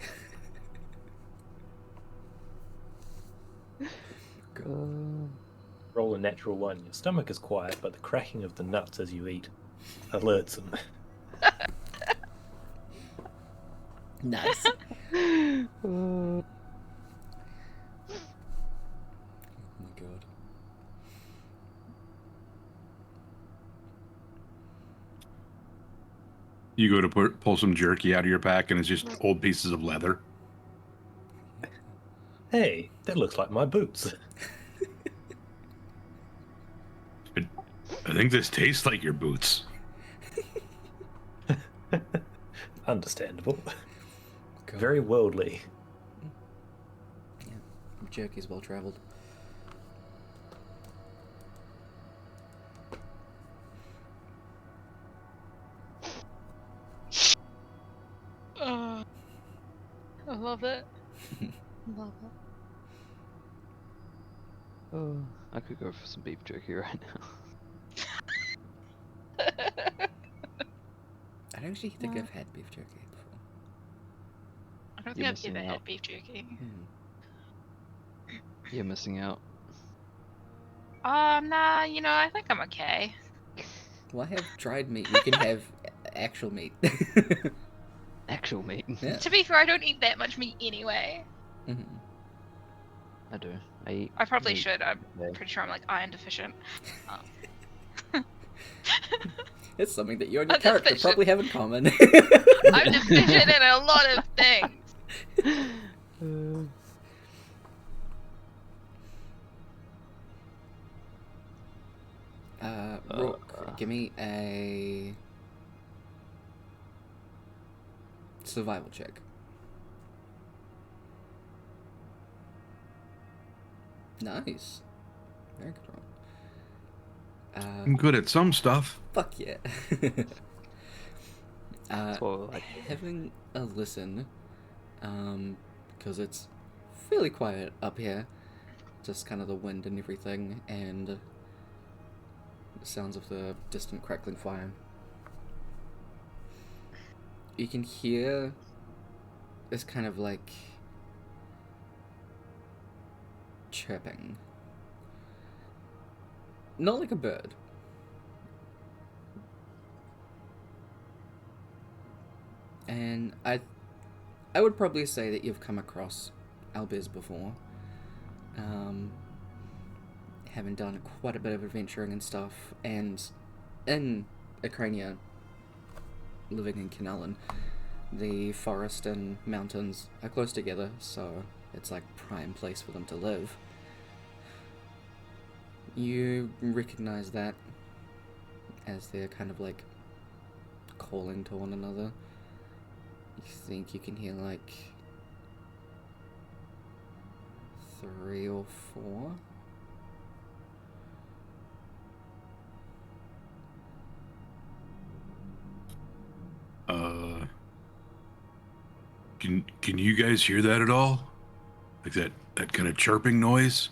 Speaker 2: Roll a natural one. Your stomach is quiet, but the cracking of the nuts as you eat alerts them.
Speaker 1: Nice. Oh my god.
Speaker 5: You go to pull some jerky out of your pack, and it's just old pieces of leather.
Speaker 2: Hey, that looks like my boots.
Speaker 5: I think this tastes like your boots.
Speaker 2: Understandable.
Speaker 1: God.
Speaker 2: Very worldly.
Speaker 1: Yeah. Jerky's well traveled.
Speaker 4: I love it. Love it.
Speaker 3: Oh, I could go for some beef jerky right now.
Speaker 1: I don't actually think I've had beef jerky before.
Speaker 4: I don't
Speaker 3: You're
Speaker 4: think I've
Speaker 3: missing
Speaker 4: ever
Speaker 3: out.
Speaker 4: had beef jerky.
Speaker 3: You're missing out.
Speaker 4: Nah, I think I'm okay.
Speaker 1: Well, I have dried meat. You can have actual meat.
Speaker 3: Actual meat.
Speaker 1: Yeah.
Speaker 4: To be fair, I don't eat that much meat anyway.
Speaker 1: Mhm.
Speaker 3: I do. I eat.
Speaker 4: I probably
Speaker 3: meat
Speaker 4: should. I'm
Speaker 3: every day.
Speaker 4: pretty sure I'm like iron deficient.
Speaker 1: It's something that you and your
Speaker 4: I'm
Speaker 1: character
Speaker 4: deficient.
Speaker 1: probably have in common.
Speaker 4: I'm deficient in a lot of things.
Speaker 1: Rook, give me a survival check. Nice. Very good roll.
Speaker 5: I'm good at some stuff.
Speaker 1: Fuck yeah.
Speaker 3: So, like,
Speaker 1: Having a listen, because it's fairly quiet up here, just kind of the wind and everything, and the sounds of the distant crackling fire. You can hear this kind of like chirping. Not like a bird. And I would probably say that you've come across Albiz before. Having done quite a bit of adventuring and stuff, and in Ukraine, living in Kinellan, the forest and mountains are close together, so it's like prime place for them to live. You recognize that as they're kind of like calling to one another. You think you can hear like 3 or 4.
Speaker 5: Can you guys hear that at all? Like that kind of chirping noise?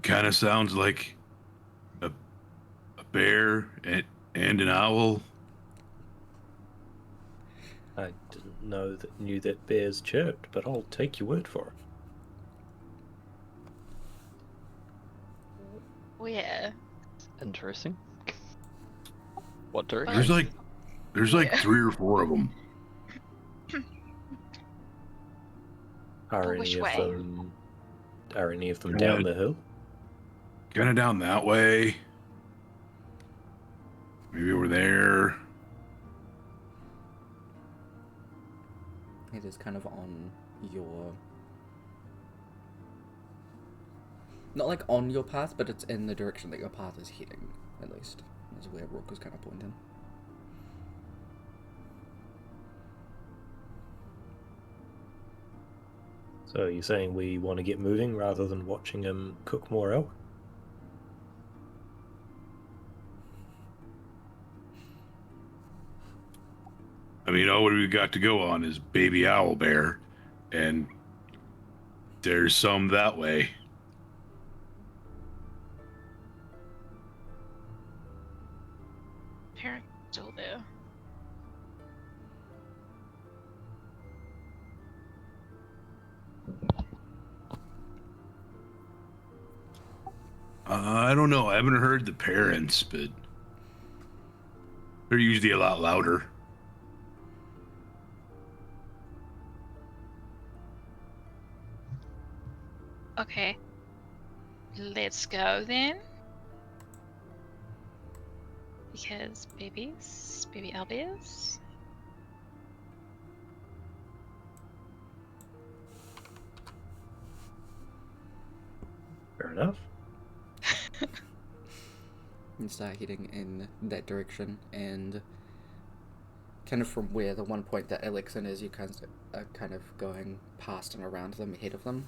Speaker 5: Kind of sounds like a bear and an owl.
Speaker 2: I didn't knew that bears chirped, but I'll take your word for it.
Speaker 4: Where?
Speaker 3: interesting. What direction?
Speaker 5: There's like 3 or 4 of them.
Speaker 2: Are
Speaker 4: Which
Speaker 2: any
Speaker 4: way?
Speaker 2: of them down the hill?
Speaker 5: Kind of down that way. Maybe over there.
Speaker 1: It is kind of on your... Not like on your path, but it's in the direction that your path is heading, at least. That's where Rook was kind of pointing.
Speaker 2: So you're saying we want to get moving rather than watching him cook more elk?
Speaker 5: I mean, all we got to go on is baby owl bear, and there's some that way.
Speaker 4: Parent still there.
Speaker 5: I don't know. I haven't heard the parents, but they're usually a lot louder.
Speaker 4: Okay. Let's go then. Because baby Albies.
Speaker 2: Fair enough.
Speaker 1: You start heading in that direction, and kind of from where the one point that Alexin is, you are kind of going past and around them, ahead of them.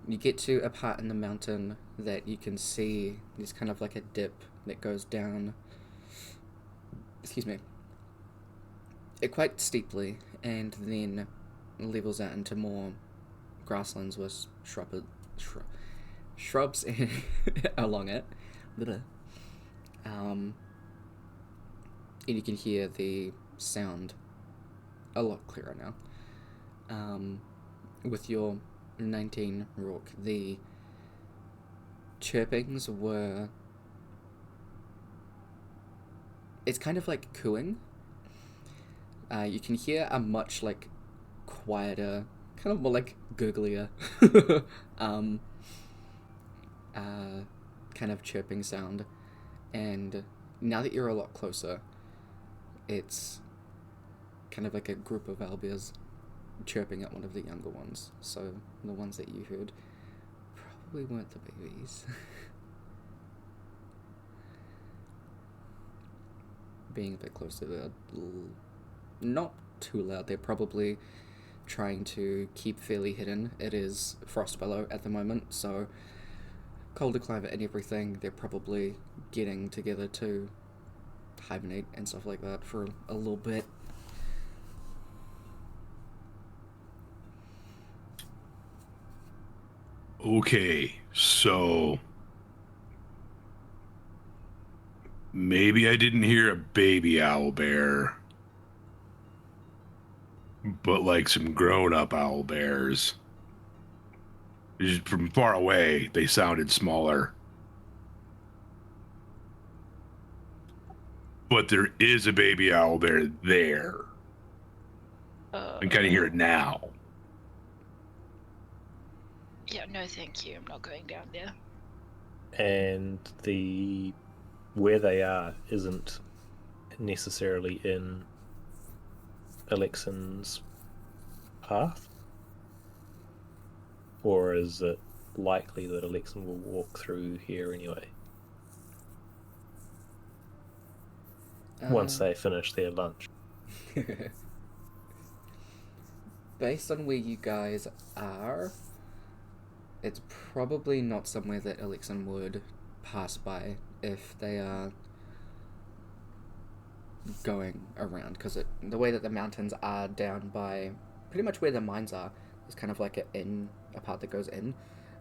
Speaker 1: You get to a part in the mountain that you can see there's kind of like a dip that goes down, excuse me, it quite steeply, and then levels out into more grasslands with shrubs along it. And you can hear the sound a lot clearer now. With your 19 Rook, the chirpings were... It's kind of like cooing. You can hear a much like quieter, kind of more like gurglier kind of chirping sound. And now that you're a lot closer, it's kind of like a group of albiers chirping at one of the younger ones. So the ones that you heard probably weren't the babies. Being a bit closer, they're not too loud. They're probably trying to keep fairly hidden. It is Frostbillow at the moment, so colder climate and everything, they're probably getting together to hibernate and stuff like that for a little bit.
Speaker 5: Okay, so maybe I didn't hear a baby owlbear, but like some grown-up owlbears. Just from far away, they sounded smaller. But there is a baby owlbear there. I can kind of hear it now.
Speaker 6: Yeah, no thank you. I'm not going down there.
Speaker 2: And where they are isn't necessarily in Alexan's path? Or is it likely that Alexan will walk through here anyway? Once they finish their lunch.
Speaker 1: Based on where you guys are, it's probably not somewhere that Alexan would pass by if they are going around, because the way that the mountains are down by pretty much where the mines are, there's kind of like a part that goes in,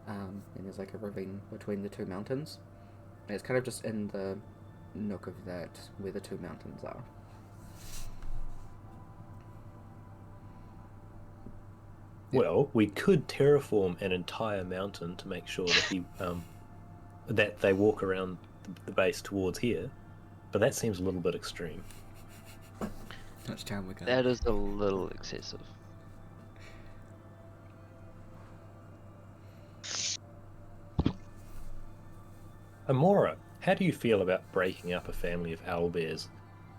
Speaker 1: and there's like a ravine between the two mountains, and it's kind of just in the nook of that where the two mountains are.
Speaker 2: Well, we could terraform an entire mountain to make sure that that they walk around the base towards here, but that seems a little bit extreme.
Speaker 1: Much time we got.
Speaker 3: That is a little excessive.
Speaker 2: Amora, how do you feel about breaking up a family of owlbears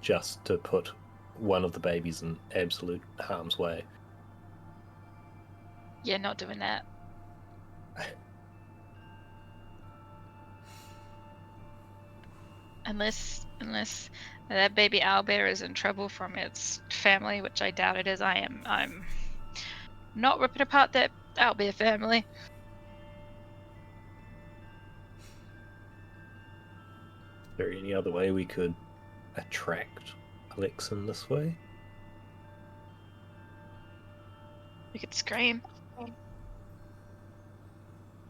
Speaker 2: just to put one of the babies in absolute harm's way?
Speaker 6: Yeah, not doing that. Unless that baby owlbear is in trouble from its family, which I doubt it is. I'm not ripping apart that owlbear family.
Speaker 2: Is there any other way we could attract Alexan this way?
Speaker 6: We could scream.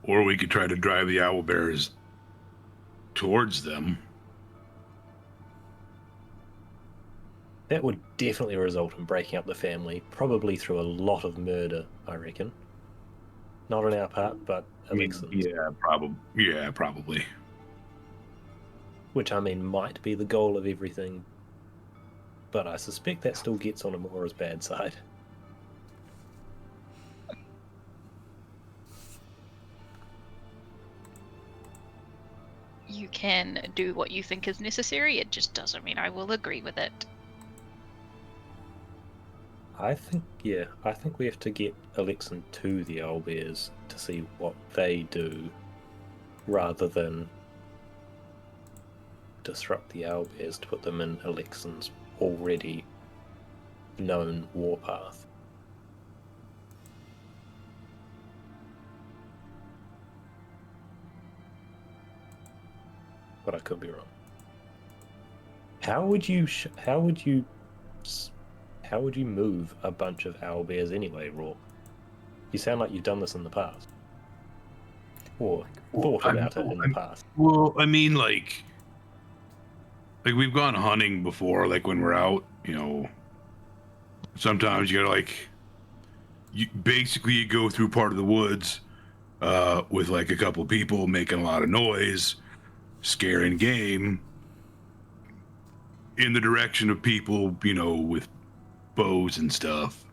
Speaker 5: Or we could try to drive the owlbears towards them.
Speaker 2: That would definitely result in breaking up the family, probably through a lot of murder, I reckon. Not on our part, but Alexan's.
Speaker 5: Yeah, probably.
Speaker 2: Which, I mean, might be the goal of everything, but I suspect that still gets on Amora's bad side.
Speaker 6: You can do what you think is necessary. It just doesn't mean I will agree with it.
Speaker 2: I think we have to get Alexan to the owlbears to see what they do, rather than disrupt the owlbears to put them in Alexan's already known warpath. But I could be wrong. How would you move a bunch of owlbears anyway, Raw? You sound like you've done this in the past. Or thought about it in the past.
Speaker 5: Well, I mean, like we've gone hunting before, like when we're out, sometimes you gotta you go through part of the woods with like a couple people making a lot of noise, scaring game in the direction of people, with bows and stuff.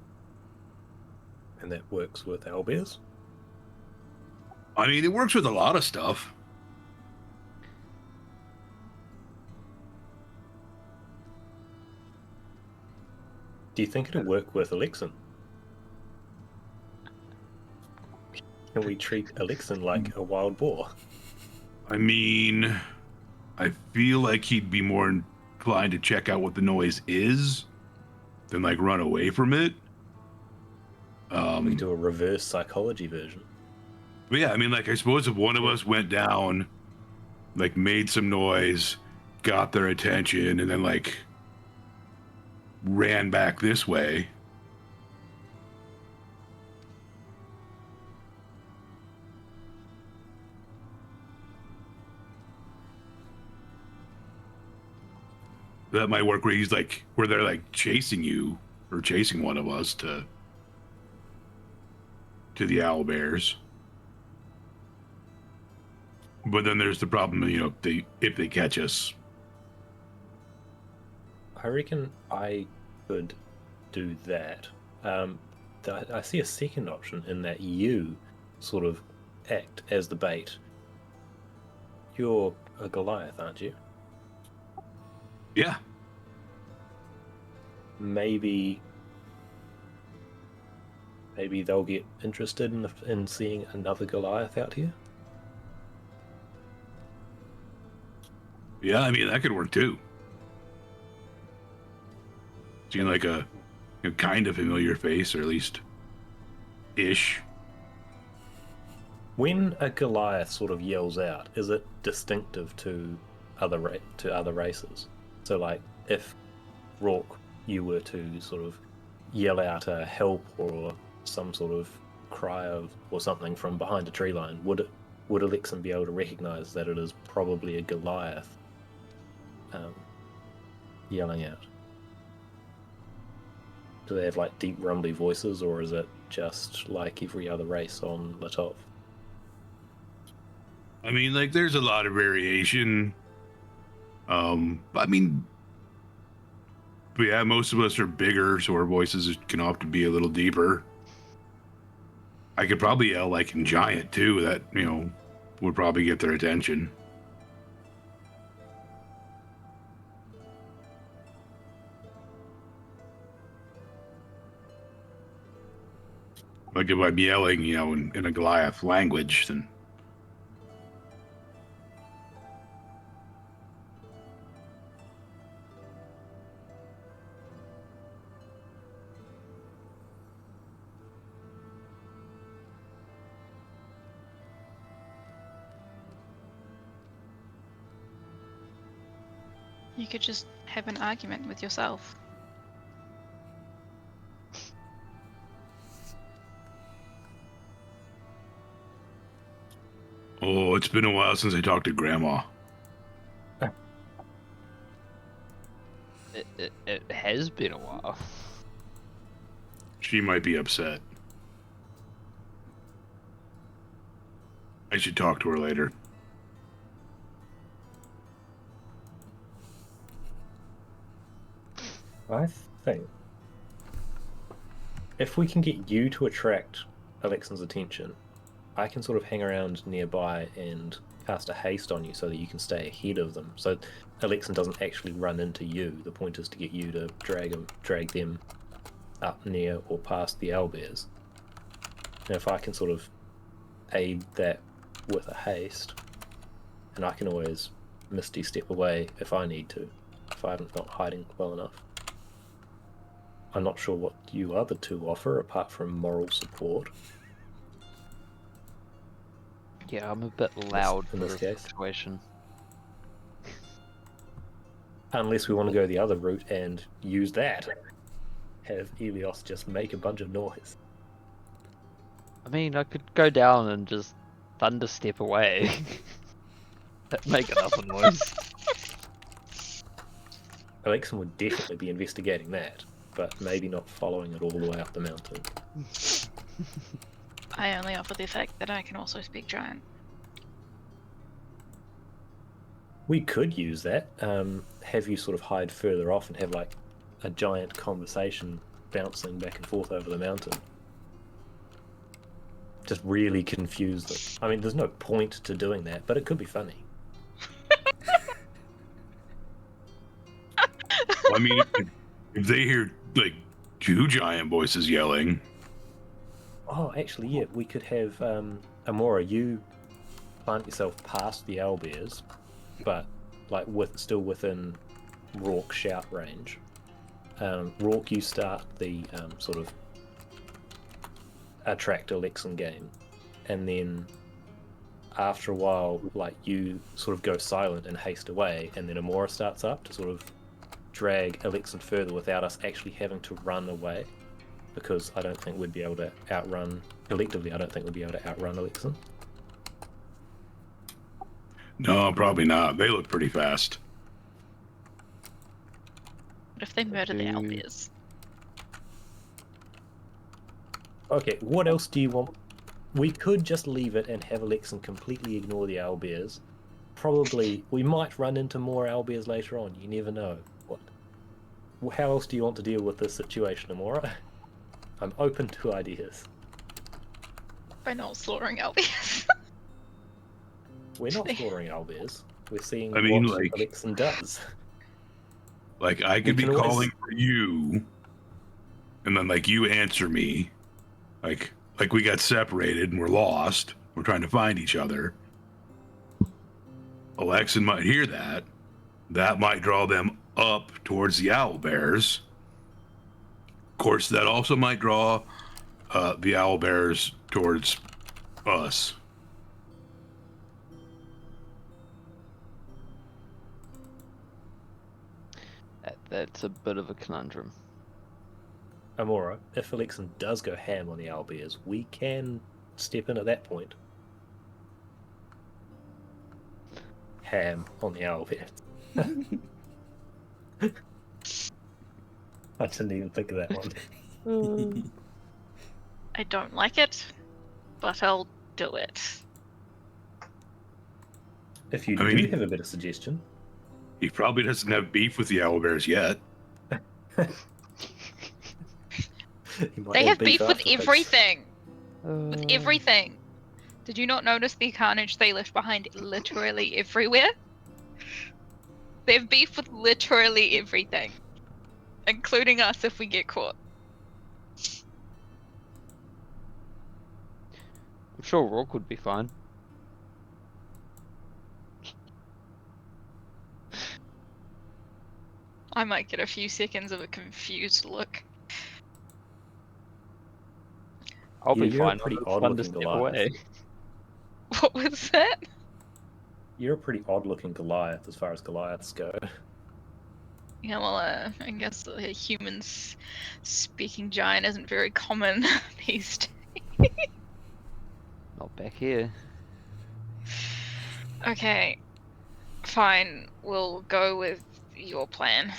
Speaker 2: And that works with owlbears?
Speaker 5: I mean, it works with a lot of stuff.
Speaker 2: Do you think it'll work with Alexan? Can we treat Alexin like a wild boar?
Speaker 5: I mean, I feel like he'd be more inclined to check out what the noise is than like run away from it.
Speaker 2: We do a reverse psychology version.
Speaker 5: But yeah, I mean, like, I suppose if one of us went down, like, made some noise, got their attention, and then, like, ran back this way. That might work where he's like, where they're like chasing you or chasing one of us to the owl bears. But then there's the problem, you know, if they catch us.
Speaker 2: I reckon I could do that. I see a second option in that you sort of act as the bait. You're a Goliath, aren't you?
Speaker 5: Yeah.
Speaker 2: Maybe they'll get interested in seeing another Goliath out here.
Speaker 5: Yeah, I mean, that could work too. Seeing like a kind of familiar face, or at least ish.
Speaker 2: When a Goliath sort of yells out, is it distinctive to other races? So, like, if Rourke, you were to sort of yell out a help or some sort of cry or something from behind a tree line, would Alexin be able to recognize that it is probably a Goliath yelling out? Do they have like deep rumbly voices, or is it just like every other race on Latov?
Speaker 5: I mean, like, there's a lot of variation. I mean, but yeah, most of us are bigger, so our voices can often be a little deeper. I could probably yell like in giant too. That, you know, would probably get their attention. Like if I'm yelling, you know, in a Goliath language, then
Speaker 6: You could just have an argument with yourself.
Speaker 5: oh, it's been a while since I talked to Grandma.
Speaker 3: It has been a while.
Speaker 5: She might be upset. I should talk to her later.
Speaker 2: I think if we can get you to attract Alexin's attention, I can sort of hang around nearby and cast a haste on you so that you can stay ahead of them. So Alexin doesn't actually run into you. The point is to get you to drag them up near or past the owlbears. And if I can sort of aid that with a haste, and I can always misty step away if I need to, if I'm not hiding well enough. I'm not sure what you other two offer apart from moral support.
Speaker 3: Yeah, I'm a bit loud
Speaker 2: in
Speaker 3: for
Speaker 2: this
Speaker 3: the
Speaker 2: case.
Speaker 3: situation.
Speaker 2: Unless we want to go the other route and use that. Have Elios just make a bunch of noise.
Speaker 3: I mean, I could go down and just thunder step away. That'd make enough noise.
Speaker 2: Alexin would definitely be investigating that, but maybe not following it all the way up the mountain.
Speaker 6: I only offer the fact that I can also speak giant.
Speaker 2: We could use that. Have you sort of hide further off and have like a giant conversation bouncing back and forth over the mountain. Just really confuse them. I mean, there's no point to doing that, but it could be funny.
Speaker 5: Well, I mean, if they hear like two giant voices yelling,
Speaker 2: Oh, actually, yeah, we could have Amora. You plant yourself past the owlbears, but like still within Rourke shout range. Rourke, you start the sort of attract Alexan game, and then after a while, like you sort of go silent and haste away, and then Amora starts up to sort of drag Alexan further without us actually having to run away, because I don't think we'd be able to outrun collectively. I don't think we'd be able to outrun Alexan.
Speaker 5: No, probably not. They look pretty fast.
Speaker 6: What if they murder the owlbears?
Speaker 2: Okay, what else do you want? We could just leave it and have Alexan completely ignore the owlbears. Probably, we might run into more owlbears later on. You never know. How else do you want to deal with this situation, Amora? I'm open to ideas.
Speaker 6: By not slaughtering owlbears.
Speaker 2: We're not slaughtering owlbears. We're seeing
Speaker 5: I mean,
Speaker 2: what
Speaker 5: like-
Speaker 2: Alexan does.
Speaker 5: Like, I could
Speaker 2: We
Speaker 5: be
Speaker 2: can always-
Speaker 5: calling for you, and then, like, you answer me. Like we got separated and we're lost. We're trying to find each other. Alexan might hear that. That might draw them up towards the owlbears. Of course, that also might draw the owlbears towards us.
Speaker 3: That's a bit of a conundrum.
Speaker 2: Amora, if Alexan does go ham on the owlbears, we can step in at that point. Ham on the owlbears. I didn't even think of that one.
Speaker 6: I don't like it, but I'll do it.
Speaker 2: If you
Speaker 5: I mean,
Speaker 2: do have a better suggestion.
Speaker 5: He probably doesn't have beef with the owlbears yet.
Speaker 2: He might
Speaker 6: They have beef with
Speaker 2: afterwards.
Speaker 6: everything. With everything. Did you not notice the carnage they left behind literally everywhere? They have beef with literally everything. Including us if we get caught.
Speaker 3: I'm sure Rourke would be fine.
Speaker 6: I might get a few seconds of a confused look.
Speaker 3: I'll
Speaker 2: Yeah,
Speaker 3: be
Speaker 2: you're a
Speaker 3: fine.
Speaker 2: pretty
Speaker 3: It's
Speaker 2: odd
Speaker 3: fun to
Speaker 2: looking
Speaker 3: step
Speaker 2: Goliath.
Speaker 3: away.
Speaker 6: What was that?
Speaker 2: You're a pretty odd-looking Goliath as far as Goliaths go.
Speaker 6: Yeah, well, I guess the humans speaking giant isn't very common these days.
Speaker 3: Not back here.
Speaker 6: Okay, fine. We'll go with your plan.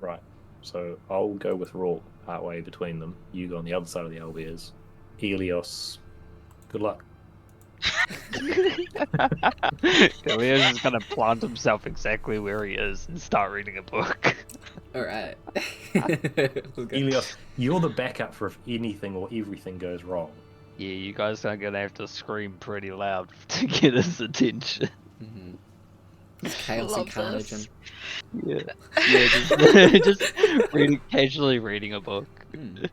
Speaker 2: Right. So I'll go with Rourke partway between them. You go on the other side of the owlbears. Helios, good luck.
Speaker 3: Leo's just gonna plant himself exactly where he is and start reading a book.
Speaker 1: Alright. We'll go.
Speaker 2: Helios, you're the backup for if anything or everything goes wrong.
Speaker 3: Yeah, you guys are gonna have to scream pretty loud to get his attention.
Speaker 1: Mhm. It's chaos and
Speaker 6: Love
Speaker 1: carnage
Speaker 6: this.
Speaker 1: and
Speaker 3: Yeah, yeah, just casually reading a book.
Speaker 1: mm.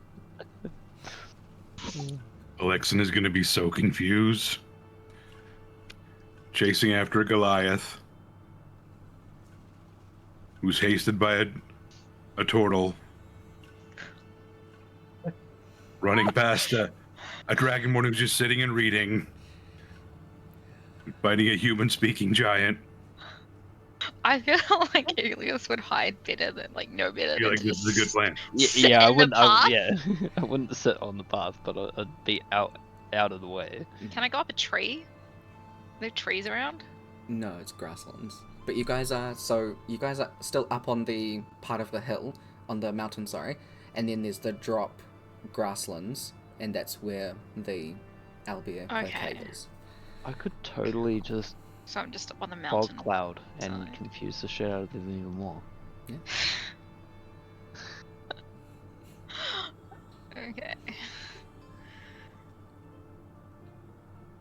Speaker 5: Alexan is going to be so confused. Chasing after a Goliath who's hasted by a turtle. Running past a dragonborn who's just sitting and reading. Fighting a human-speaking giant.
Speaker 6: I feel like Helios would hide better than, no better
Speaker 5: I feel
Speaker 6: than
Speaker 5: like
Speaker 6: to
Speaker 5: this is a good plan.
Speaker 6: sit
Speaker 3: Yeah, I
Speaker 6: in the
Speaker 3: wouldn't.
Speaker 6: path.
Speaker 3: I wouldn't sit on the path, but I'd be out of the way.
Speaker 6: Can I go up a tree? Are there trees around?
Speaker 1: No, it's grasslands. But you guys are still up on the part of the hill, on the mountain, sorry, and then there's the drop grasslands, and that's where the Albia
Speaker 6: Okay.
Speaker 1: cave is.
Speaker 3: I could totally just
Speaker 6: So I'm just up on the
Speaker 3: fog
Speaker 6: mountain.
Speaker 3: cloud and
Speaker 6: side.
Speaker 3: confuse the shit out of them even more.
Speaker 6: Okay.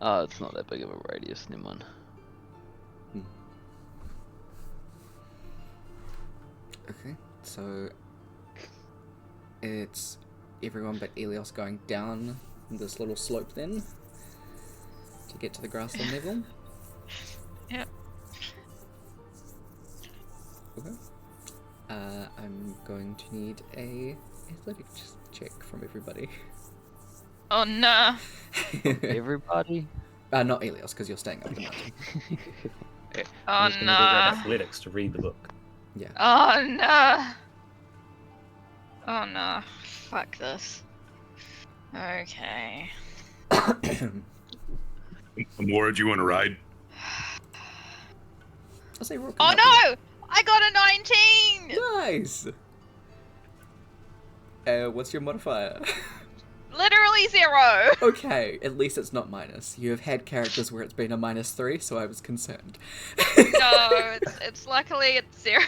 Speaker 3: Oh, it's not that big of a radius, never mind.
Speaker 1: Okay, so it's everyone but Elios going down this little slope then to get to the grassland level.
Speaker 6: Yep.
Speaker 1: Okay. I'm going to need a athletics check from everybody.
Speaker 6: Oh no.
Speaker 3: Everybody.
Speaker 1: Not Elios, because you're staying up the mountain.
Speaker 6: Oh
Speaker 2: I'm just gonna grab
Speaker 6: no.
Speaker 2: athletics to read the book.
Speaker 1: Yeah.
Speaker 6: Oh no. Oh no. Fuck this. Okay.
Speaker 5: Amora, do you want to ride?
Speaker 1: I'll say Rook.
Speaker 6: Oh no! I got a 19!
Speaker 1: Nice! What's your modifier?
Speaker 6: Literally 0!
Speaker 1: Okay, at least it's not minus. You have had characters where it's been a -3, so I was concerned.
Speaker 6: No, it's luckily it's 0.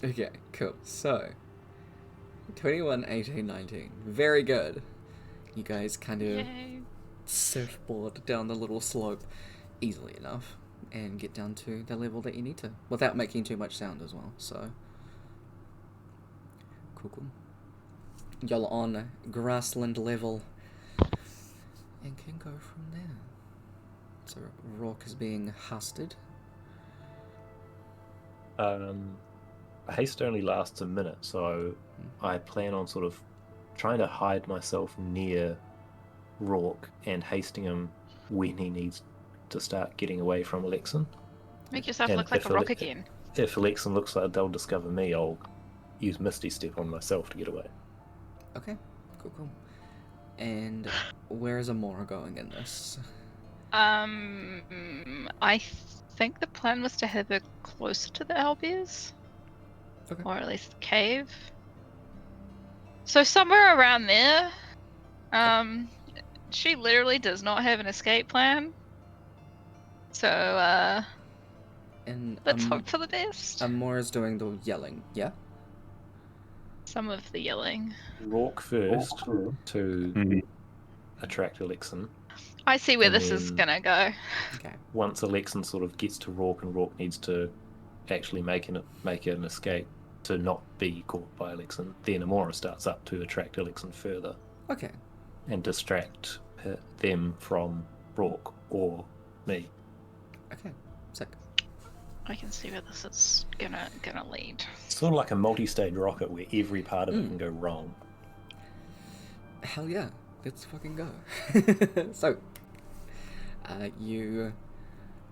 Speaker 1: Okay, cool. So, 21, 18, 19. Very good. You guys kind of
Speaker 6: Yay.
Speaker 1: surfboard down the little slope easily enough and get down to the level that you need to without making too much sound as well, so cool. Y'all on grassland level and can go from there. So Rock is being husted.
Speaker 2: Haste only lasts a minute, so I plan on sort of trying to hide myself near Rourke and hasting him when he needs to start getting away from Alexin.
Speaker 6: Make yourself
Speaker 2: And
Speaker 6: look like
Speaker 2: if
Speaker 6: a rock again.
Speaker 2: If Alexin looks like they'll discover me, I'll use Misty Step on myself to get away.
Speaker 1: Okay, cool. And where is Amora going in this?
Speaker 6: I think the plan was to have her closer to the Albiers.
Speaker 1: Okay.
Speaker 6: Or at least the cave. So somewhere around there. She literally does not have an escape plan. So,
Speaker 1: And
Speaker 6: let's hope for the best.
Speaker 1: Amora's doing the yelling, yeah?
Speaker 6: Some of the yelling.
Speaker 2: Rourke first to attract Alexin.
Speaker 6: I see where
Speaker 2: And
Speaker 6: this is
Speaker 2: then-
Speaker 6: gonna go.
Speaker 1: Okay.
Speaker 2: Once Alexin sort of gets to Rourke and Rourke needs to actually make an escape to not be caught by Alexin, then Amora starts up to attract Alexin further
Speaker 1: Okay.
Speaker 2: and distract them from Rourke or me.
Speaker 1: Okay. Sick.
Speaker 6: I can see where this is gonna lead.
Speaker 2: It's sort of like a multi-stage rocket where every part of it can go wrong.
Speaker 1: Hell yeah. Let's fucking go. So, you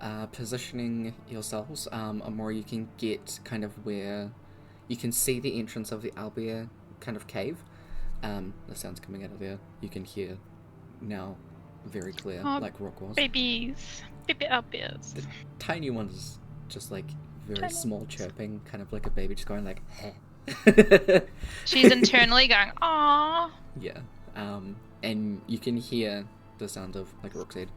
Speaker 1: are positioning yourselves. Amora, you can get kind of where you can see the entrance of the Albier kind of cave. The sound's coming out of there. You can hear now very clear,
Speaker 6: Oh,
Speaker 1: like Rock was.
Speaker 6: Babies. Baby Albiers.
Speaker 1: The tiny one's just like very
Speaker 6: Tiny
Speaker 1: small chirping, kind of like a baby just going like, heh.
Speaker 6: She's internally going, aww.
Speaker 1: Yeah. And you can hear the sound of, like Rook said,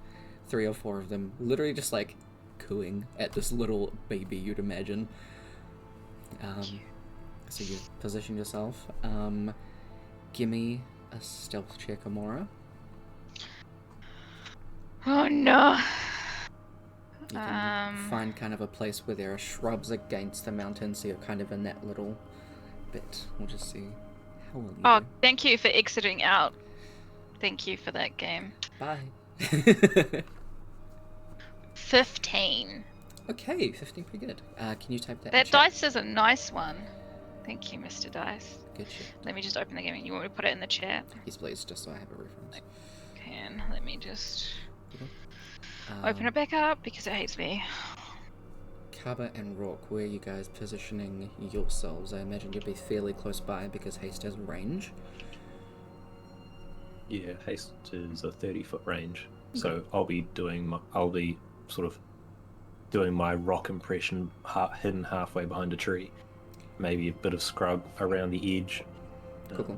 Speaker 1: 3 or 4 of them literally just like cooing at this little baby, you'd imagine. So you position yourself. Give me a stealth check, Amora.
Speaker 6: Oh no.
Speaker 1: You can find kind of a place where there are shrubs against the mountain, so you're kind of in that little bit. We'll just see how well you
Speaker 6: Oh,
Speaker 1: do.
Speaker 6: thank you for exiting out. Thank you for that game.
Speaker 1: Bye.
Speaker 6: 15.
Speaker 1: Okay, 15, pretty good. Can you type that?
Speaker 6: That
Speaker 1: in chat?
Speaker 6: dice is a nice one. Thank you, Mr. Dice.
Speaker 1: Good shit.
Speaker 6: Let me just open the game. You want me to put it in the chat?
Speaker 1: Yes, please, just so I have a reference.
Speaker 6: Can. Let me just
Speaker 1: Um,
Speaker 6: open it back up because it hates me.
Speaker 1: Kaba and Rourke, where are you guys positioning yourselves? I imagine you'd be fairly close by because Haste has range.
Speaker 2: Yeah, haste is a 30-foot range, so I'll be sort of doing my rock impression hidden halfway behind a tree, maybe a bit of scrub around the edge.
Speaker 1: Cool.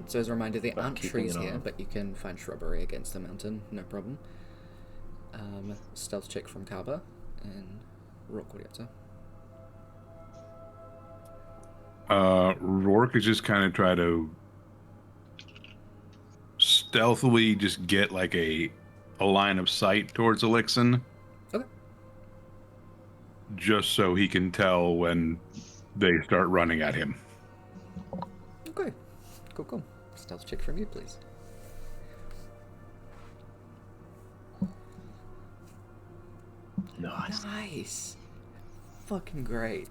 Speaker 1: So as a reminder, there
Speaker 2: But
Speaker 1: aren't
Speaker 2: keeping
Speaker 1: trees
Speaker 2: it
Speaker 1: here,
Speaker 2: on.
Speaker 1: but you can find shrubbery against the mountain, no problem. Stealth check from Kaba, and Rourke, what do you have to?
Speaker 5: Rourke is just kind of try to stealthily just get like a line of sight towards Elixin.
Speaker 1: Okay.
Speaker 5: Just so he can tell when they start running at him.
Speaker 1: Okay. Cool. Stealth check from you, please. Nice. Fucking great.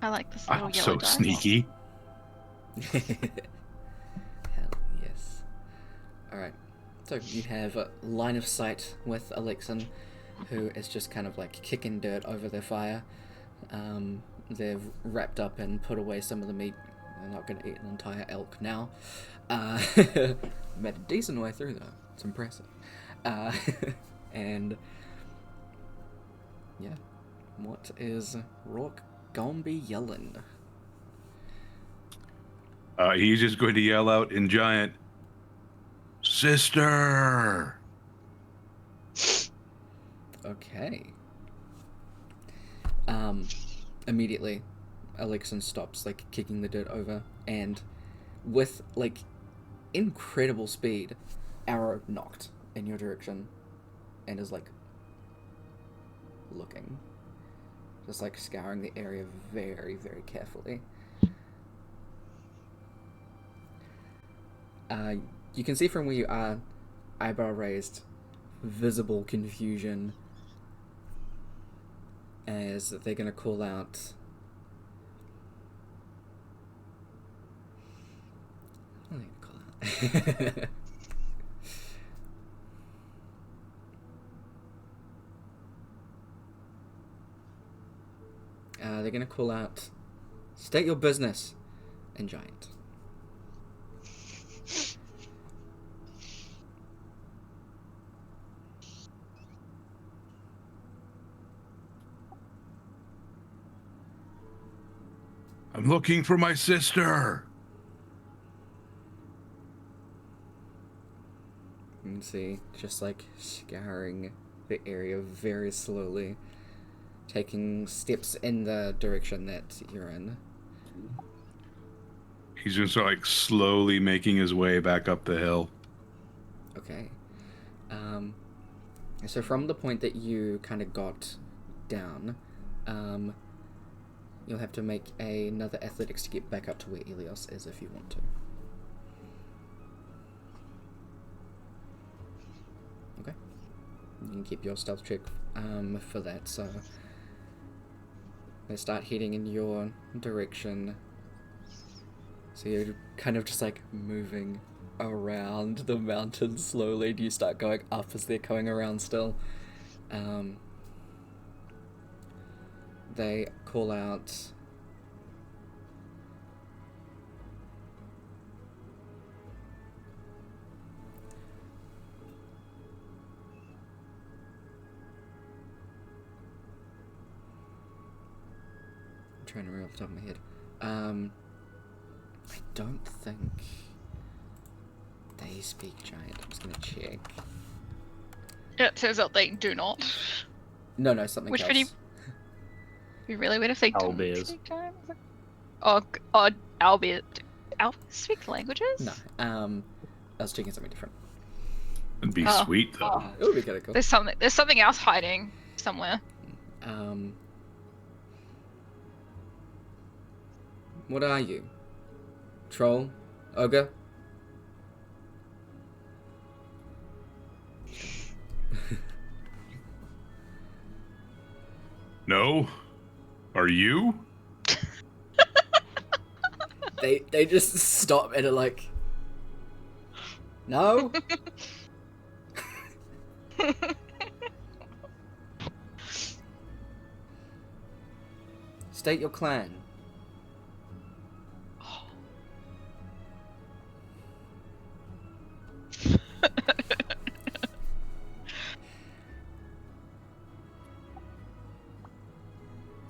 Speaker 6: I like this
Speaker 5: I'm
Speaker 6: little yellow
Speaker 5: so
Speaker 6: dice.
Speaker 5: sneaky.
Speaker 1: Hell yes. Alright. So you have a line of sight with Alexin, who is just kind of like kicking dirt over their fire. They've wrapped up and put away some of the meat. They're not going to eat an entire elk now. Made a decent way through though. It's impressive. And yeah, what is Rourke gonna be yelling?
Speaker 5: He's just going to yell out in giant, "Sister!"
Speaker 1: Okay. Immediately, Alexin stops, like, kicking the dirt over, and with, like, incredible speed, arrow knocked in your direction, and is, like, looking. Just, like, scouring the area very, very carefully. You can see from where you are, eyebrow raised, visible confusion, as they're gonna call out. What are they gonna call out? They're gonna call out, "State your business," in giant.
Speaker 5: I'm looking for my sister.
Speaker 1: You can see, just like scouring the area very slowly, taking steps in the direction that you're in.
Speaker 5: He's just like slowly making his way back up the hill.
Speaker 1: Okay. So from the point that you kind of got down, you'll have to make another athletics to get back up to where Elios is if you want to. Okay. You can keep your stealth check for that, so they start heading in your direction. So you're kind of just like moving around the mountain slowly. Do you start going up as they're coming around still? They call out, I'm trying to remember off the top of my head. I don't think they speak giant. I'm just gonna check.
Speaker 6: It says that they do not.
Speaker 1: No, something
Speaker 6: Which
Speaker 1: else.
Speaker 6: pretty- You really would if they don't
Speaker 2: Owlbears.
Speaker 6: speak giant? Oh, owlbears. Owlbears speak languages?
Speaker 1: No, I was checking something different.
Speaker 5: It'd be
Speaker 6: Oh.
Speaker 5: sweet though.
Speaker 1: It would be kind of cool.
Speaker 6: There's something else hiding somewhere.
Speaker 1: What are you? Troll? Ogre?
Speaker 5: No? Are you?
Speaker 1: They just stop and are like, no? State your clan.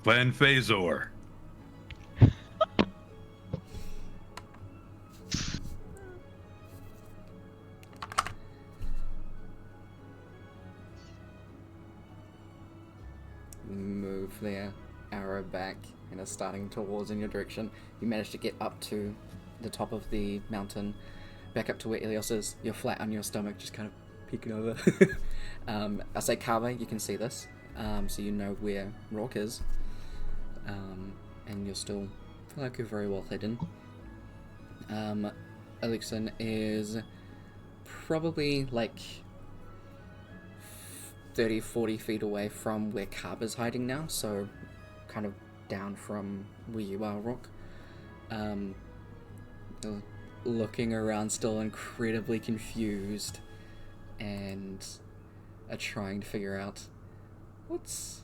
Speaker 5: Clan Phasor.
Speaker 1: Move their arrow back and are starting towards in your direction. You manage to get up to the top of the mountain, back up to where Elios is. You're flat on your stomach, just kind of peeking over. I'll say Kabe, you can see this, so you know where Rourke is. and you're still feel like you're very well hidden. Elixon is probably like 30-40 feet away from where Carver's hiding now, so kind of down from where you are, Rook. Looking around, still incredibly confused, and are trying to figure out what's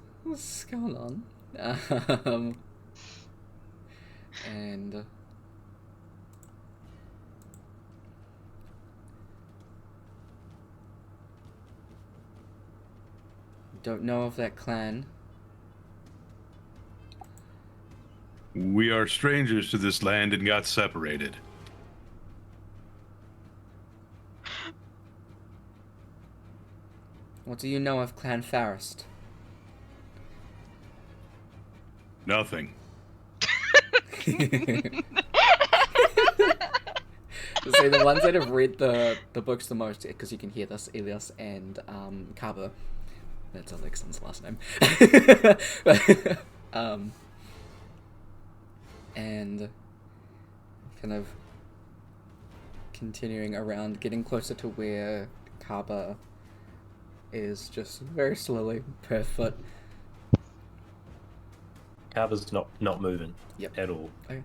Speaker 1: going on. And don't know of that clan.
Speaker 5: We are strangers to this land and got separated.
Speaker 1: What do you know of Clan Forest?
Speaker 5: Nothing.
Speaker 1: So the ones that have read the books the most, because you can hear this, Elias and Kaba. That's Alexan's last name. And kind of continuing around, getting closer to where Kaba is, just very slowly, per foot.
Speaker 2: Carver's not moving at all.
Speaker 1: Okay.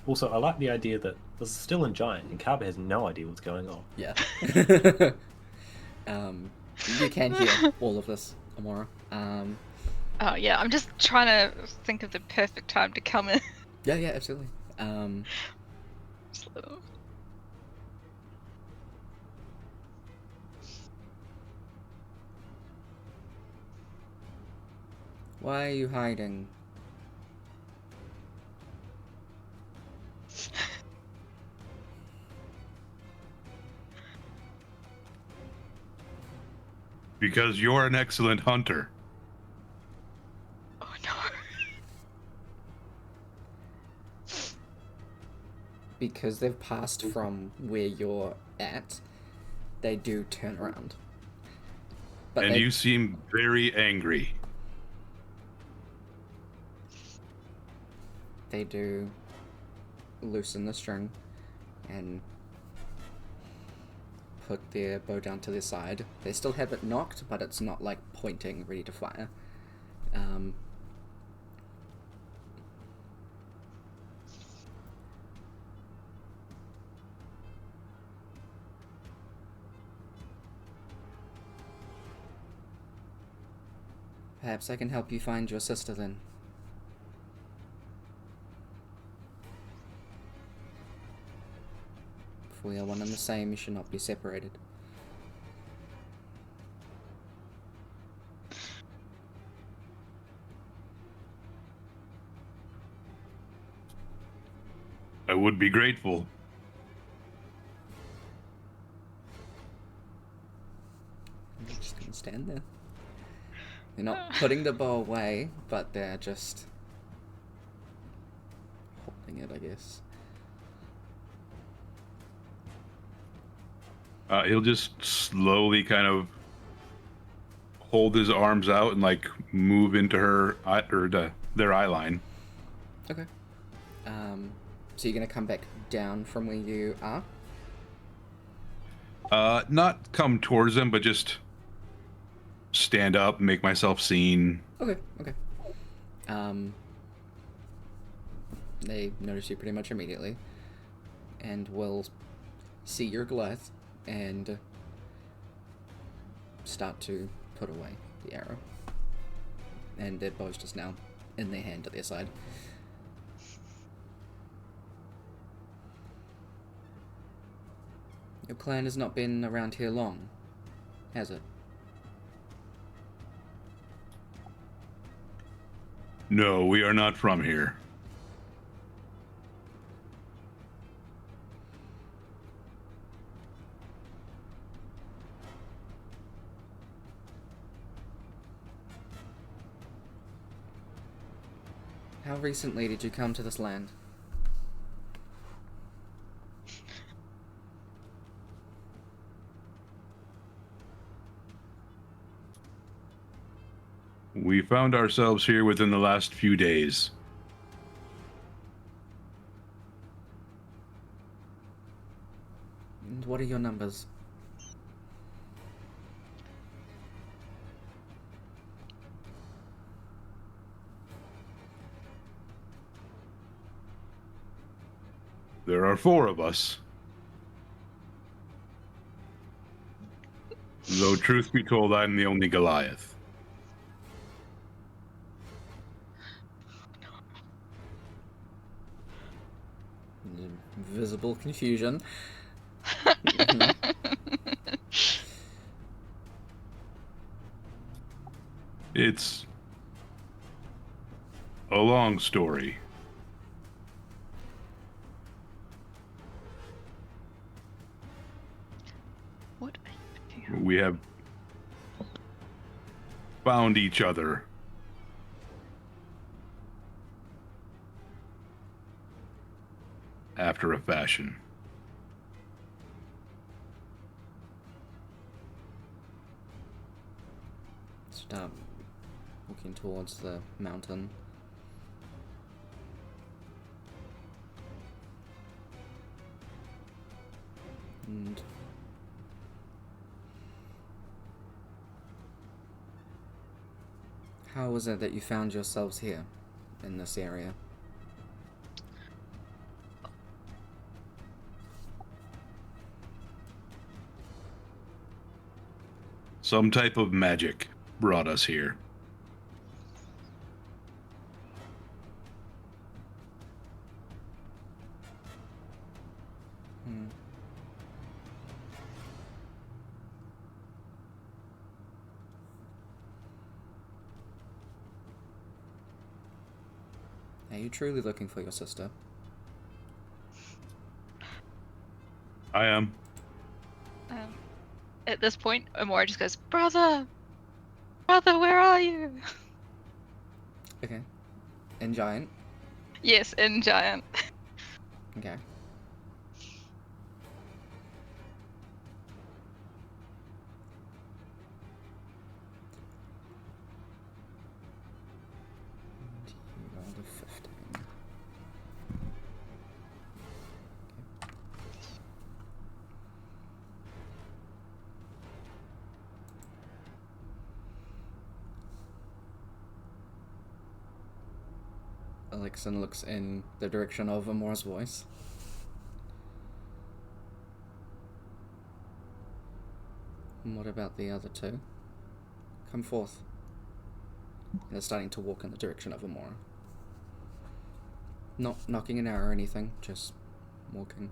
Speaker 2: Also, I like the idea that this is still in giant, and Carver has no idea what's going on.
Speaker 1: Yeah. You can hear all of this, Amora.
Speaker 6: Oh yeah, I'm just trying to think of the perfect time to come in.
Speaker 1: Yeah, absolutely.
Speaker 6: So...
Speaker 1: Why are you hiding?
Speaker 5: Because you're an excellent hunter.
Speaker 6: Oh no.
Speaker 1: Because they've passed from where you're at, they do turn around. But
Speaker 5: And
Speaker 1: they...
Speaker 5: you seem very angry.
Speaker 1: They do loosen the string and put their bow down to their side. They still have it knocked, but it's not like pointing, ready to fire. Perhaps I can help you find your sister then. If we are one and the same, you should not be separated.
Speaker 5: I would be grateful.
Speaker 1: I'm just gonna stand there. They're not putting the bow away, but they're just holding it, I guess.
Speaker 5: He'll just slowly kind of hold his arms out and like move into her their eye line.
Speaker 1: Okay. So you're gonna come back down from where you are?
Speaker 5: Not come towards them, but just stand up, make myself seen.
Speaker 1: Okay. They notice you pretty much immediately, and will see your Goliath and start to put away the arrow. And their bow's just now in their hand at their side. Your clan has not been around here long, has it?
Speaker 5: No, we are not from here.
Speaker 1: How recently did you come to this land?
Speaker 5: We found ourselves here within the last few days.
Speaker 1: what are your numbers?
Speaker 5: There are 4 of us. Though, truth be told, I'm the only Goliath.
Speaker 1: Visible confusion.
Speaker 5: It's a long story.
Speaker 6: What?
Speaker 5: We have found each other. After a fashion.
Speaker 1: Start walking towards the mountain. And how was it that you found yourselves here in this area?
Speaker 5: Some type of magic brought us here.
Speaker 1: Are you truly looking for your sister?
Speaker 5: I am.
Speaker 6: At this point, Amora just goes, "Brother! Brother, where are you?"
Speaker 1: Okay. In giant?
Speaker 6: Yes, in giant.
Speaker 1: Okay. And you rolled a 15. Alexan looks in the direction of Amora's voice. And what about the other 2? Come forth. They're starting to walk in the direction of Amora. Not knocking an arrow or anything, just walking.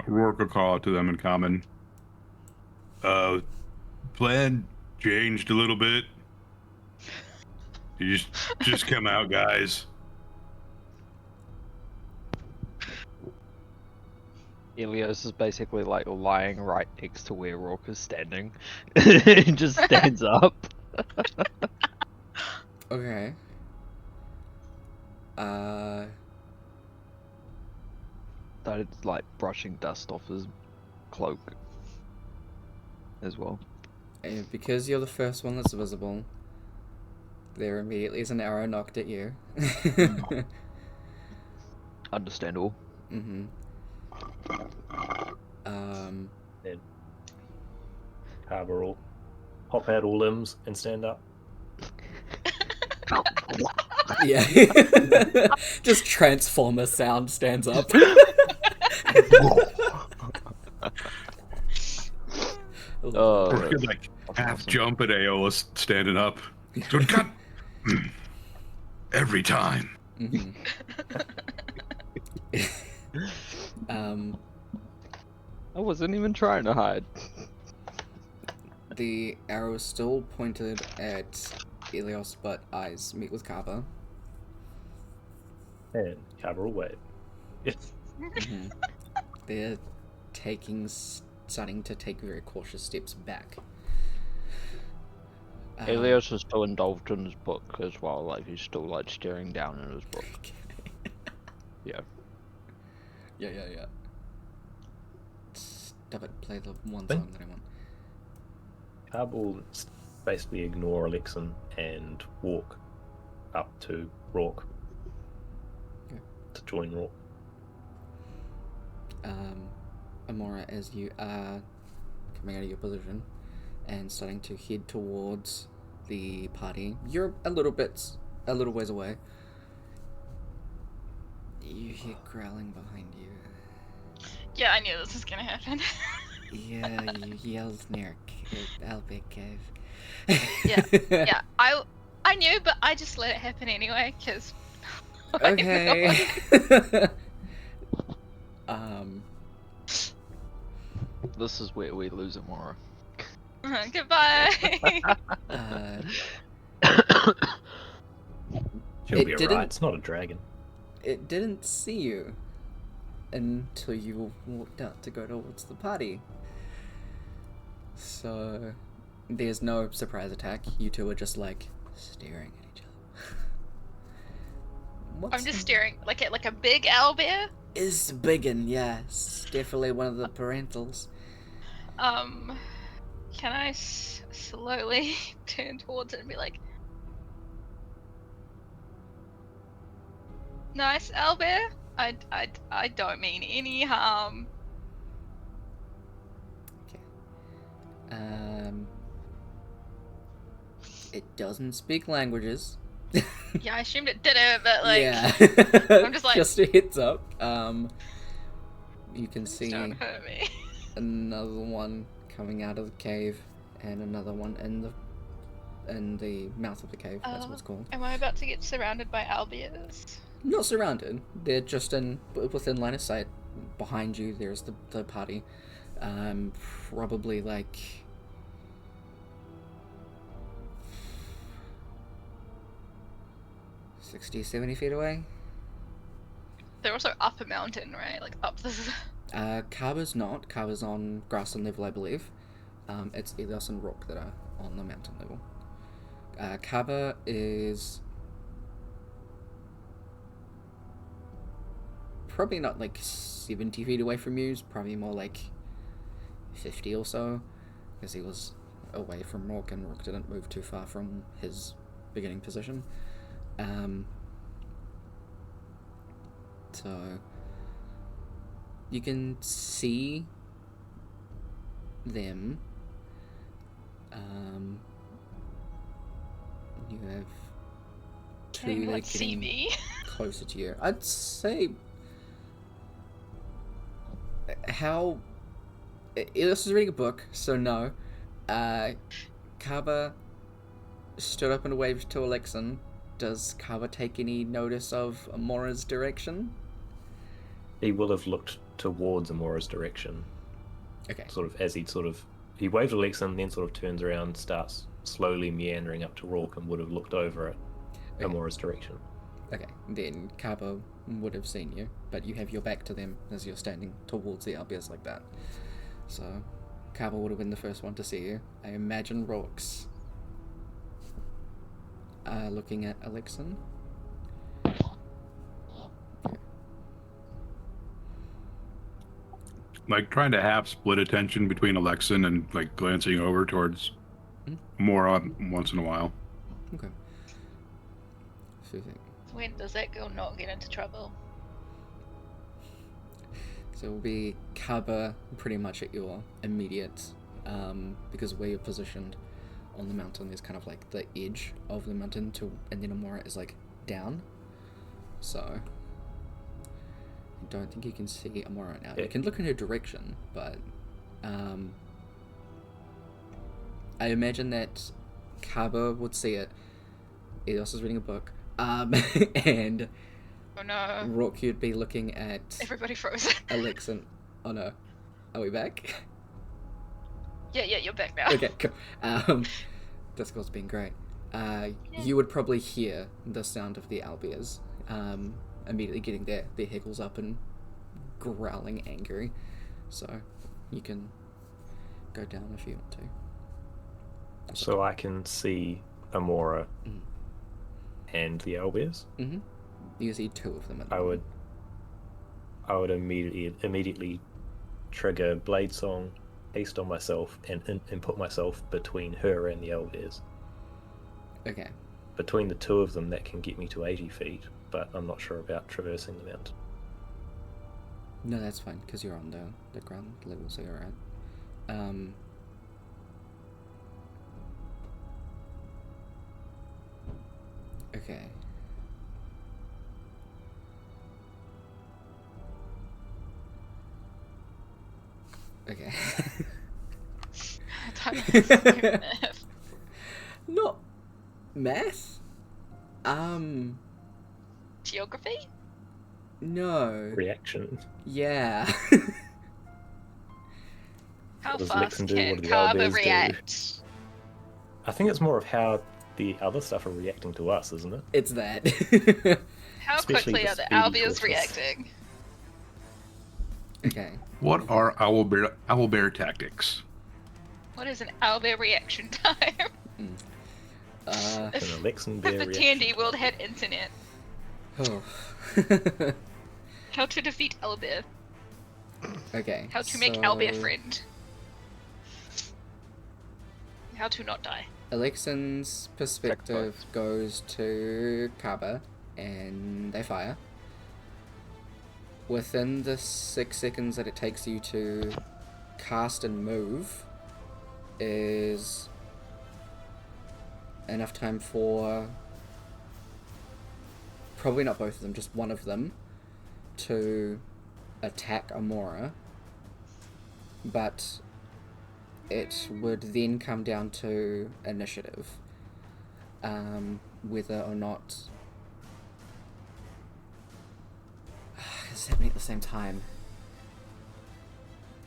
Speaker 5: Rourke will call out to them in common. Plan changed a little bit. You just come out, guys.
Speaker 3: Ilios is basically like lying right next to where Rourke is standing. He just stands up.
Speaker 1: Okay.
Speaker 3: Started like brushing dust off his cloak as well.
Speaker 1: Because you're the first one that's visible, there immediately is an arrow knocked at you.
Speaker 3: Understandable.
Speaker 1: Mm-hmm.
Speaker 2: Then Carver will hop out all limbs and stand up.
Speaker 1: Yeah. Just Transformer sound stands up.
Speaker 3: Oh,
Speaker 5: Rourke could like half jump at Aeolus standing up. So it got every time.
Speaker 1: Mm-hmm.
Speaker 3: I wasn't even trying to hide.
Speaker 1: The arrow is still pointed at Ilios, but eyes meet with Kaba.
Speaker 2: And Carver will wait.
Speaker 1: Mm-hmm. They're starting to take very cautious steps back.
Speaker 3: Ilios is still indulged in his book as well, like he's still like staring down at his book. Yeah.
Speaker 1: Yeah. Stop it, play the one
Speaker 2: Hey.
Speaker 1: song that I want.
Speaker 2: Carver will basically ignore Alexan and walk up to Rourke
Speaker 1: Okay.
Speaker 2: to join Rourke.
Speaker 1: Amora, as you are coming out of your position and starting to head towards the party. You're a little ways away. You hear growling behind you.
Speaker 6: Yeah, I knew this was gonna happen.
Speaker 1: Yeah, you yelled near Albert Cave.
Speaker 6: Yeah. I knew, but I just let it happen anyway, because.
Speaker 1: Okay.
Speaker 3: This is where we lose Amora.
Speaker 6: Goodbye.
Speaker 2: She'll
Speaker 1: It
Speaker 2: be
Speaker 1: didn't-
Speaker 2: alright. It's not a dragon.
Speaker 1: It didn't see you until you walked out to go towards the party. So there's no surprise attack. You two are just like staring at each other.
Speaker 6: I'm just staring like at a big owlbear.
Speaker 1: Is biggin, yes. Definitely one of the parentals.
Speaker 6: Can I slowly turn towards it and be like, "Nice owlbear. I don't mean any harm."
Speaker 1: It doesn't speak languages.
Speaker 6: Yeah, I assumed it didn't, but like,
Speaker 1: yeah.
Speaker 6: I'm just like,
Speaker 1: just a heads up. You can see
Speaker 6: don't hurt me.
Speaker 1: another one coming out of the cave, and another one in the mouth of the cave. That's what it's called.
Speaker 6: Am I about to get surrounded by owlbears?
Speaker 1: Not surrounded. They're just within line of sight. Behind you, there's the party. Probably like 60, 70 feet away.
Speaker 6: They're also up a mountain, right? Like up this.
Speaker 1: Kaba's not. Kaba's on grassland level, I believe. It's Elios and Rook that are on the mountain level. Kaba is probably not like 70 feet away from you. It's probably more like 50 or so, because he was away from Rook, and Rook didn't move too far from his beginning position. So you can see them. You have two
Speaker 6: Can
Speaker 1: that are
Speaker 6: anyone see
Speaker 1: getting
Speaker 6: me?
Speaker 1: closer to you. I'd say how Elias is reading a book, so no. Kaba stood up and waved to Alexan. Does Kaba take any notice of Amora's direction?
Speaker 2: He will have looked towards Amora's direction.
Speaker 1: Okay.
Speaker 2: Sort of as he waved to Alexan, then sort of turns around, starts slowly meandering up to Rourke, and would have looked over at Amora's direction.
Speaker 1: Okay, then Kaba would have seen you, but you have your back to them as you're standing towards the owlbears like that. So Kaba would have been the first one to see you. I imagine Rourke's looking at Alexan.
Speaker 5: Like trying to half split attention between Alexan and like glancing over towards Mora once in a while.
Speaker 1: Okay. So you think.
Speaker 6: When does that girl not get into trouble?
Speaker 1: So it will be Kaba pretty much at your immediate, because where you're positioned on the mountain, there's kind of like the edge of the mountain and then Amora is like down. So I don't think you can see Amora now. You can look in her direction, but I imagine that Kaba would see it. Elios is reading a book. And
Speaker 6: Oh no.
Speaker 1: Rook, you'd be looking at
Speaker 6: Everybody froze.
Speaker 1: Alexan. Oh no. Are we back?
Speaker 6: Yeah, you're back now.
Speaker 1: Okay, cool. Discord's been great. You would probably hear the sound of the owlbears immediately getting their hackles up and growling angry. So you can go down if you want to.
Speaker 2: So I can see Amora and the owlbears.
Speaker 1: Mm-hmm. You see two of them.
Speaker 2: I would immediately trigger Blade Song, haste on myself, and put myself between her and the owlbears.
Speaker 1: Okay.
Speaker 2: Between the two of them, that can get me to 80 feet, but I'm not sure about traversing the mountain.
Speaker 1: No, that's fine, because you're on the ground level, so you're alright. Okay. Okay.
Speaker 6: I don't know if it's doing math.
Speaker 1: Not math?
Speaker 6: Geography?
Speaker 1: No.
Speaker 2: Reaction.
Speaker 1: Yeah.
Speaker 6: How
Speaker 2: What does
Speaker 6: fast
Speaker 2: Lixen do?
Speaker 6: can
Speaker 2: What do the
Speaker 6: Carver
Speaker 2: owlbears do?
Speaker 6: react?
Speaker 2: I think it's more of how the other stuff are reacting to us, isn't it?
Speaker 1: It's that.
Speaker 6: How
Speaker 2: Especially
Speaker 6: quickly
Speaker 2: the
Speaker 6: are the
Speaker 2: speedy
Speaker 6: albiers
Speaker 2: tortoise.
Speaker 6: reacting?
Speaker 1: Okay.
Speaker 5: What are owlbear tactics?
Speaker 6: What is an owlbear reaction time?
Speaker 1: Uh,
Speaker 2: An Alexan
Speaker 6: If
Speaker 2: bear
Speaker 6: the
Speaker 2: reaction.
Speaker 6: D&D world had internet.
Speaker 1: oh.
Speaker 6: How to defeat owlbear.
Speaker 1: Okay.
Speaker 6: How to make
Speaker 1: so
Speaker 6: owlbear friend. How to not die.
Speaker 1: Alexan's perspective goes to Kaba, and they fire. Within the 6 seconds that it takes you to cast and move is enough time for probably not both of them, just one of them to attack Amora, but it would then come down to initiative, whether or not it's happening at the same time,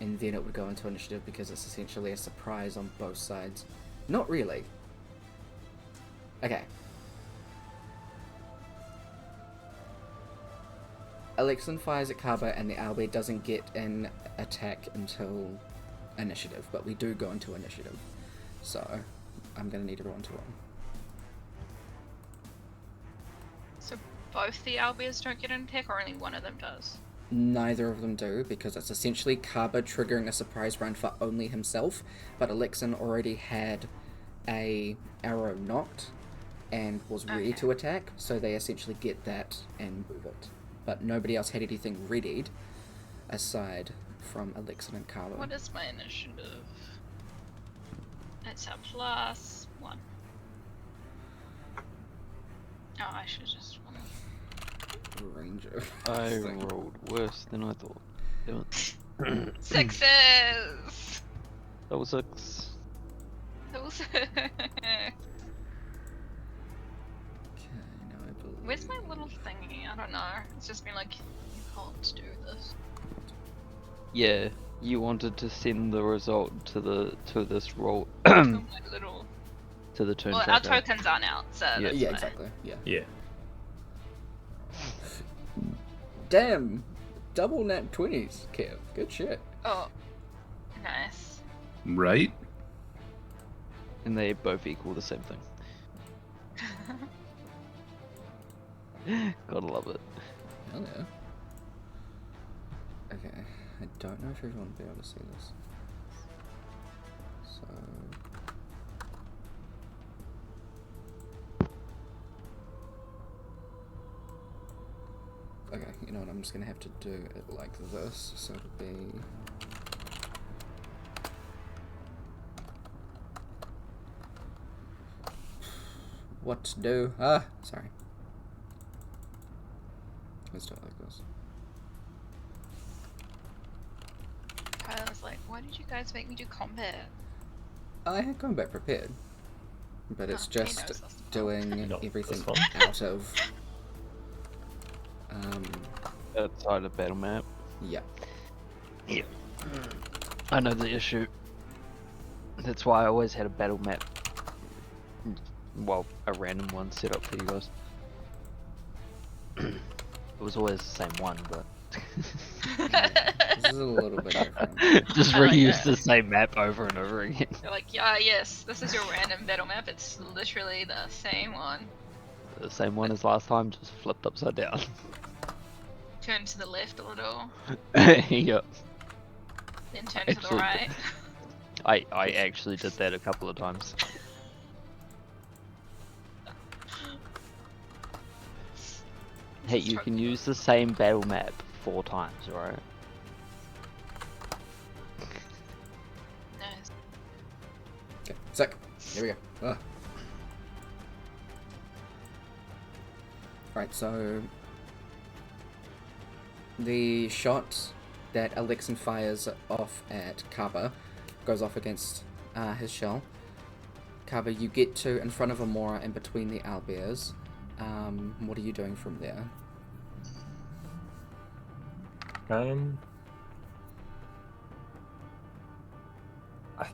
Speaker 1: and then it would go into initiative because it's essentially a surprise on both sides. Not really. Okay. Alexan fires at Kaba, and the owlbear doesn't get an attack until initiative, but we do go into initiative. So, I'm gonna need to roll into one.
Speaker 6: So both the owlbears don't get an attack, or only one of them does?
Speaker 1: Neither of them do, because it's essentially Kaba triggering a surprise round for only himself, but Alexan already had a arrow knocked and was ready to attack, so they essentially get that and move it. But nobody else had anything readied aside from Alexan and Kaba.
Speaker 6: What is my initiative? It's a +1. Oh, I should just
Speaker 1: Ranger.
Speaker 3: I rolled worse than I thought. Damn it.
Speaker 6: Success!
Speaker 3: That was 6.
Speaker 6: That was
Speaker 1: Okay, now I believe...
Speaker 6: Where's my little thingy? I don't know. It's just been like, you can't do this.
Speaker 3: Yeah, you wanted to send the result to this roll
Speaker 6: Oh, my little...
Speaker 3: to the turn
Speaker 6: Well, our
Speaker 3: tracker.
Speaker 6: tokens aren't out, so
Speaker 3: Yeah.
Speaker 6: that's
Speaker 1: Yeah,
Speaker 6: fine.
Speaker 1: exactly. Yeah.
Speaker 2: Yeah.
Speaker 1: Damn! Double nat 20s, Kev. Good shit.
Speaker 6: Oh, nice.
Speaker 5: Right?
Speaker 3: And they both equal the same thing. Gotta love it.
Speaker 1: Hell yeah. Okay, I don't know if everyone will be able to see this. So... Okay, you know what, I'm just gonna have to do it like this, so it'll be... What to do? Ah, sorry. Let's do it like this.
Speaker 6: I was like, why did you guys make me do combat?
Speaker 1: I had combat prepared, but it's
Speaker 6: Oh, he knows
Speaker 1: just
Speaker 6: us well.
Speaker 1: doing
Speaker 2: No,
Speaker 1: everything
Speaker 2: that's fine.
Speaker 1: out of...
Speaker 3: Outside of battle map.
Speaker 1: yeah.
Speaker 3: Yeah. I know the issue. That's why I always had a battle map. Well, a random one set up for you guys. It was always the same one, but
Speaker 1: This is a little bit different.
Speaker 3: just
Speaker 6: I like
Speaker 3: reuse
Speaker 6: that.
Speaker 3: the same map over and over again.
Speaker 6: They're like, yeah, yes, this is your random battle map. It's literally the same one.
Speaker 3: The same one as last time, just flipped upside down.
Speaker 6: Turn to the left a little,
Speaker 3: Yep.
Speaker 6: then turn to the
Speaker 3: Actually-
Speaker 6: right.
Speaker 3: I actually did that a couple of times. Hey, you can use the same battle map 4 times, right?
Speaker 1: Here we go. Ugh. Right, so the shot that Alexin fires off at Kaba goes off against his shell. Kaba, you get to in front of Amora and between the owlbears. What are you doing from there?
Speaker 2: I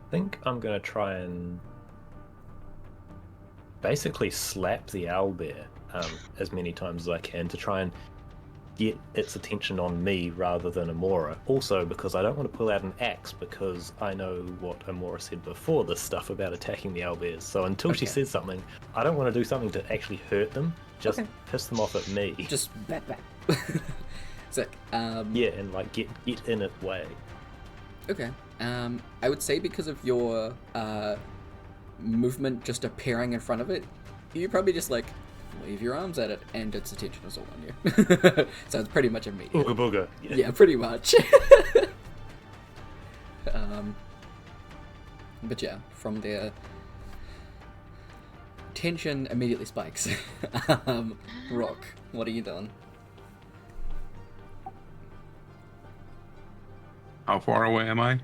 Speaker 2: think I'm gonna try and basically slap the owlbear as many times as I can to try and get its attention on me rather than Amora. Also, because I don't want to pull out an axe because I know what Amora said before this stuff about attacking the owlbears. So until she says something, I don't want to do something to actually hurt them. Just piss them off at me.
Speaker 1: Just bat. Sick.
Speaker 2: Yeah, and like get in its way.
Speaker 1: Okay. I would say because of your movement just appearing in front of it, you probably just like wave your arms at it and its attention is all on you. So it's pretty much immediate.
Speaker 2: Ooga booga.
Speaker 1: Yeah, pretty much. But yeah, from there, tension immediately spikes. Rock, what are you doing?
Speaker 5: How far away am I?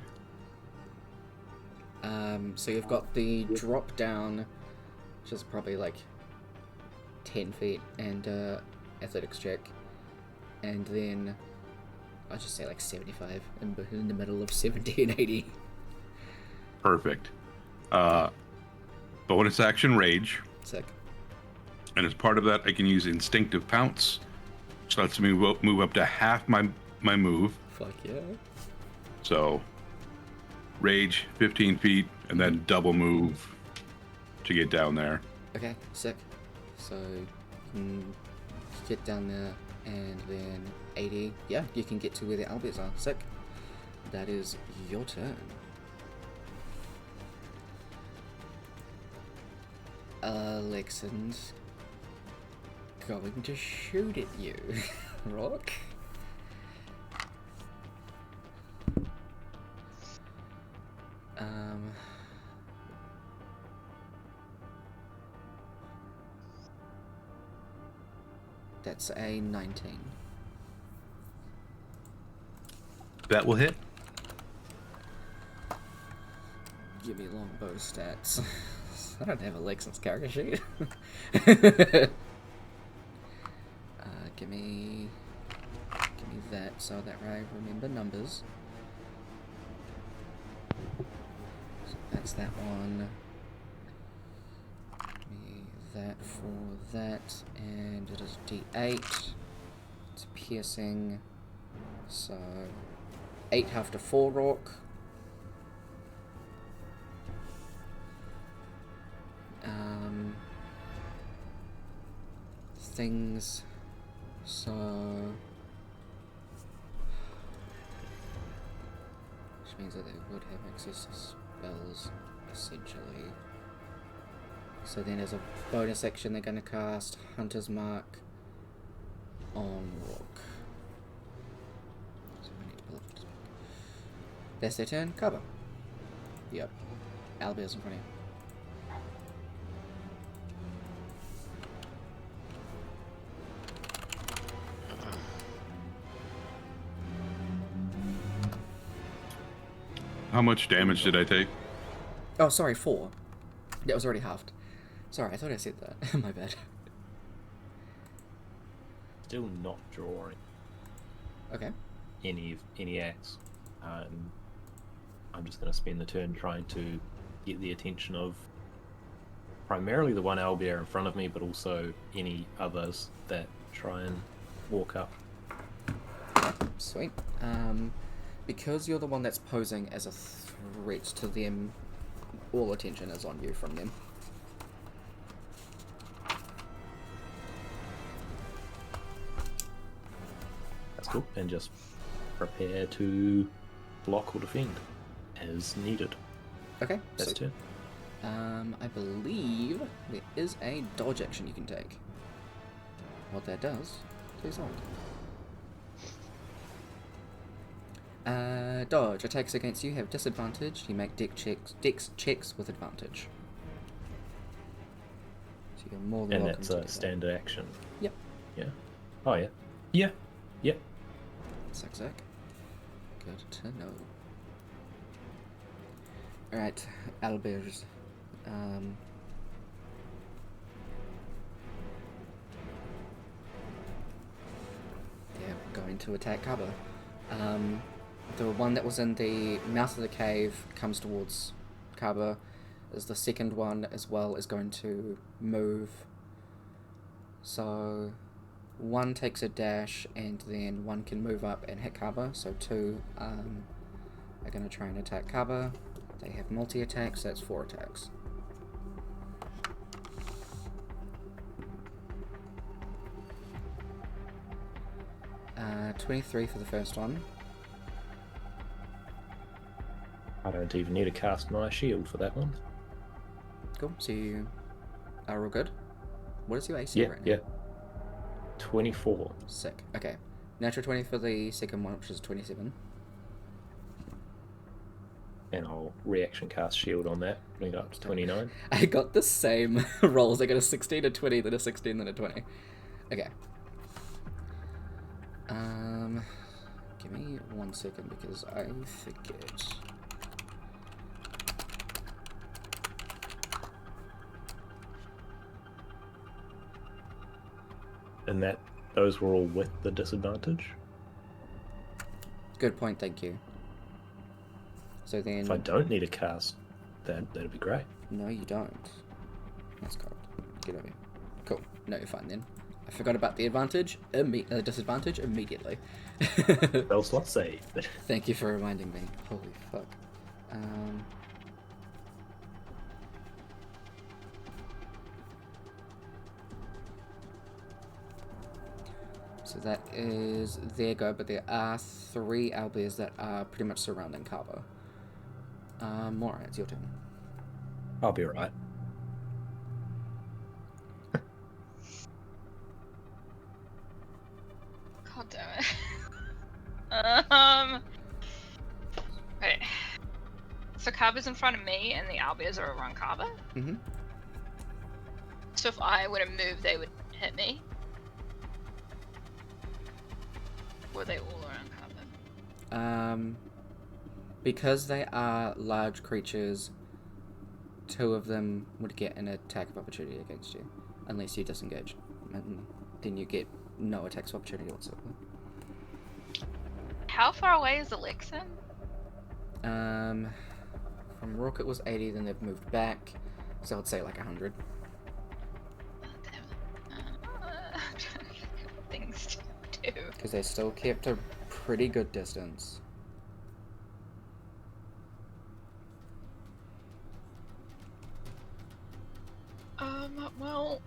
Speaker 1: So you've got the drop down, which is probably like 10 feet, and athletics check, and then I'll just say like 75 in the middle of 70 and 80.
Speaker 5: Perfect. Bonus action rage.
Speaker 1: Sick.
Speaker 5: And as part of that, I can use instinctive pounce, which lets me move up to half my move.
Speaker 1: Fuck yeah.
Speaker 5: So, rage 15 feet, and then double move to get down there.
Speaker 1: Okay, sick. So you can get down there, and then 80. Yeah, you can get to where the owlbears are. Sick. That is your turn. Alexin's going to shoot at you. Rock. That's a 19.
Speaker 5: That will hit.
Speaker 1: Give me longbow stats. I don't have Alexin's character sheet. Give me that so that I remember numbers. So that's that one. Give me that for that, and it is D8. It's piercing. So 8 half to 4 rock. Things, so which means that they would have access to spells essentially. So then as a bonus action they're going to cast Hunter's Mark on Rook. So I need to pull up Hunter's Mark. That's their turn. Cover. Yep. Owlbear's in front of you.
Speaker 5: How much damage did I take?
Speaker 1: Oh, sorry, 4. That was already halved. Sorry, I thought I said that. My bad.
Speaker 2: Still not drawing
Speaker 1: Okay.
Speaker 2: any axe. I'm just going to spend the turn trying to get the attention of primarily the one owlbear in front of me, but also any others that try and walk up.
Speaker 1: Sweet. Because you're the one that's posing as a threat to them, all attention is on you from them.
Speaker 2: That's cool. And just prepare to block or defend as needed.
Speaker 1: Okay.
Speaker 2: That's
Speaker 1: so,
Speaker 2: turn.
Speaker 1: I believe there is a dodge action you can take. What that does, please hold. Dodge attacks against you have disadvantage. You make dex checks with advantage. So you're more than
Speaker 2: And
Speaker 1: welcome
Speaker 2: that's
Speaker 1: to
Speaker 2: a
Speaker 1: do that.
Speaker 2: standard action.
Speaker 1: Yep.
Speaker 2: Yeah. Oh yeah. Yeah. Yep.
Speaker 1: Zack. Good to know. Alright, Albers. They're going to attack Kaba. The one that was in the mouth of the cave comes towards Kaba. As the second one as well is going to move. So one takes a dash and then one can move up and hit Kaba. So two are going to try and attack Kaba. They have multi-attacks, that's 4 attacks. Uh, 23 for the first one.
Speaker 2: I don't even need to cast my shield for that one.
Speaker 1: Cool, so you are all good. What is your AC
Speaker 2: Yeah,
Speaker 1: right now?
Speaker 2: yeah. 24.
Speaker 1: Sick. Okay. Natural 20 for the second one, which is 27.
Speaker 2: And I'll reaction cast shield on that, bring it up to 29.
Speaker 1: I got the same rolls. I got a 16, a 20, then a 16, then a 20. Okay. Give me 1 second because I forget.
Speaker 2: And those were all with the disadvantage?
Speaker 1: Good point, thank you. So then...
Speaker 2: If I don't need to cast that'd be great.
Speaker 1: No, you don't. That's correct. Get over here. Cool. No, you're fine then. I forgot about the advantage, disadvantage immediately.
Speaker 2: Spell slot save.
Speaker 1: Thank you for reminding me. Holy fuck. So that is their go, but there are 3 owlbears that are pretty much surrounding Kaba. Mora, it's your turn.
Speaker 2: I'll be alright.
Speaker 6: God damn it. Wait. So Kaba's in front of me and the owlbears are around Kaba?
Speaker 1: Mm-hmm.
Speaker 6: So if I were to move, they would hit me? Were they all around Kaba?
Speaker 1: Because they are large creatures, 2 of them would get an attack of opportunity against you, unless you disengage. And then you get no attacks of opportunity whatsoever.
Speaker 6: How far away is Alexin?
Speaker 1: From Rook it was 80, then they've moved back, so I'd say like 100.
Speaker 6: Oh, damn it. I'm trying to think of things to do.
Speaker 1: Because they still kept a pretty good distance.
Speaker 6: Well...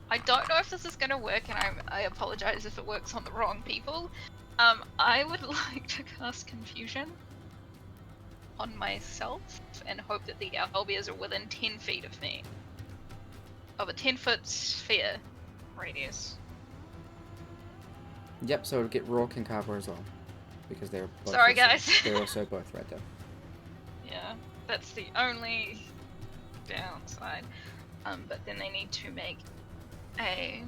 Speaker 6: I don't know if this is gonna work, and I apologize if it works on the wrong people. I would like to cast Confusion on myself and hope that the owlbears are within 10 feet of me. Of a 10-foot sphere radius.
Speaker 1: Yep, so it'll get Rourke and Carver as well. Because they're both
Speaker 6: Sorry,
Speaker 1: also,
Speaker 6: guys.
Speaker 1: They're also both right there.
Speaker 6: Yeah, that's the only downside. But then they need to make a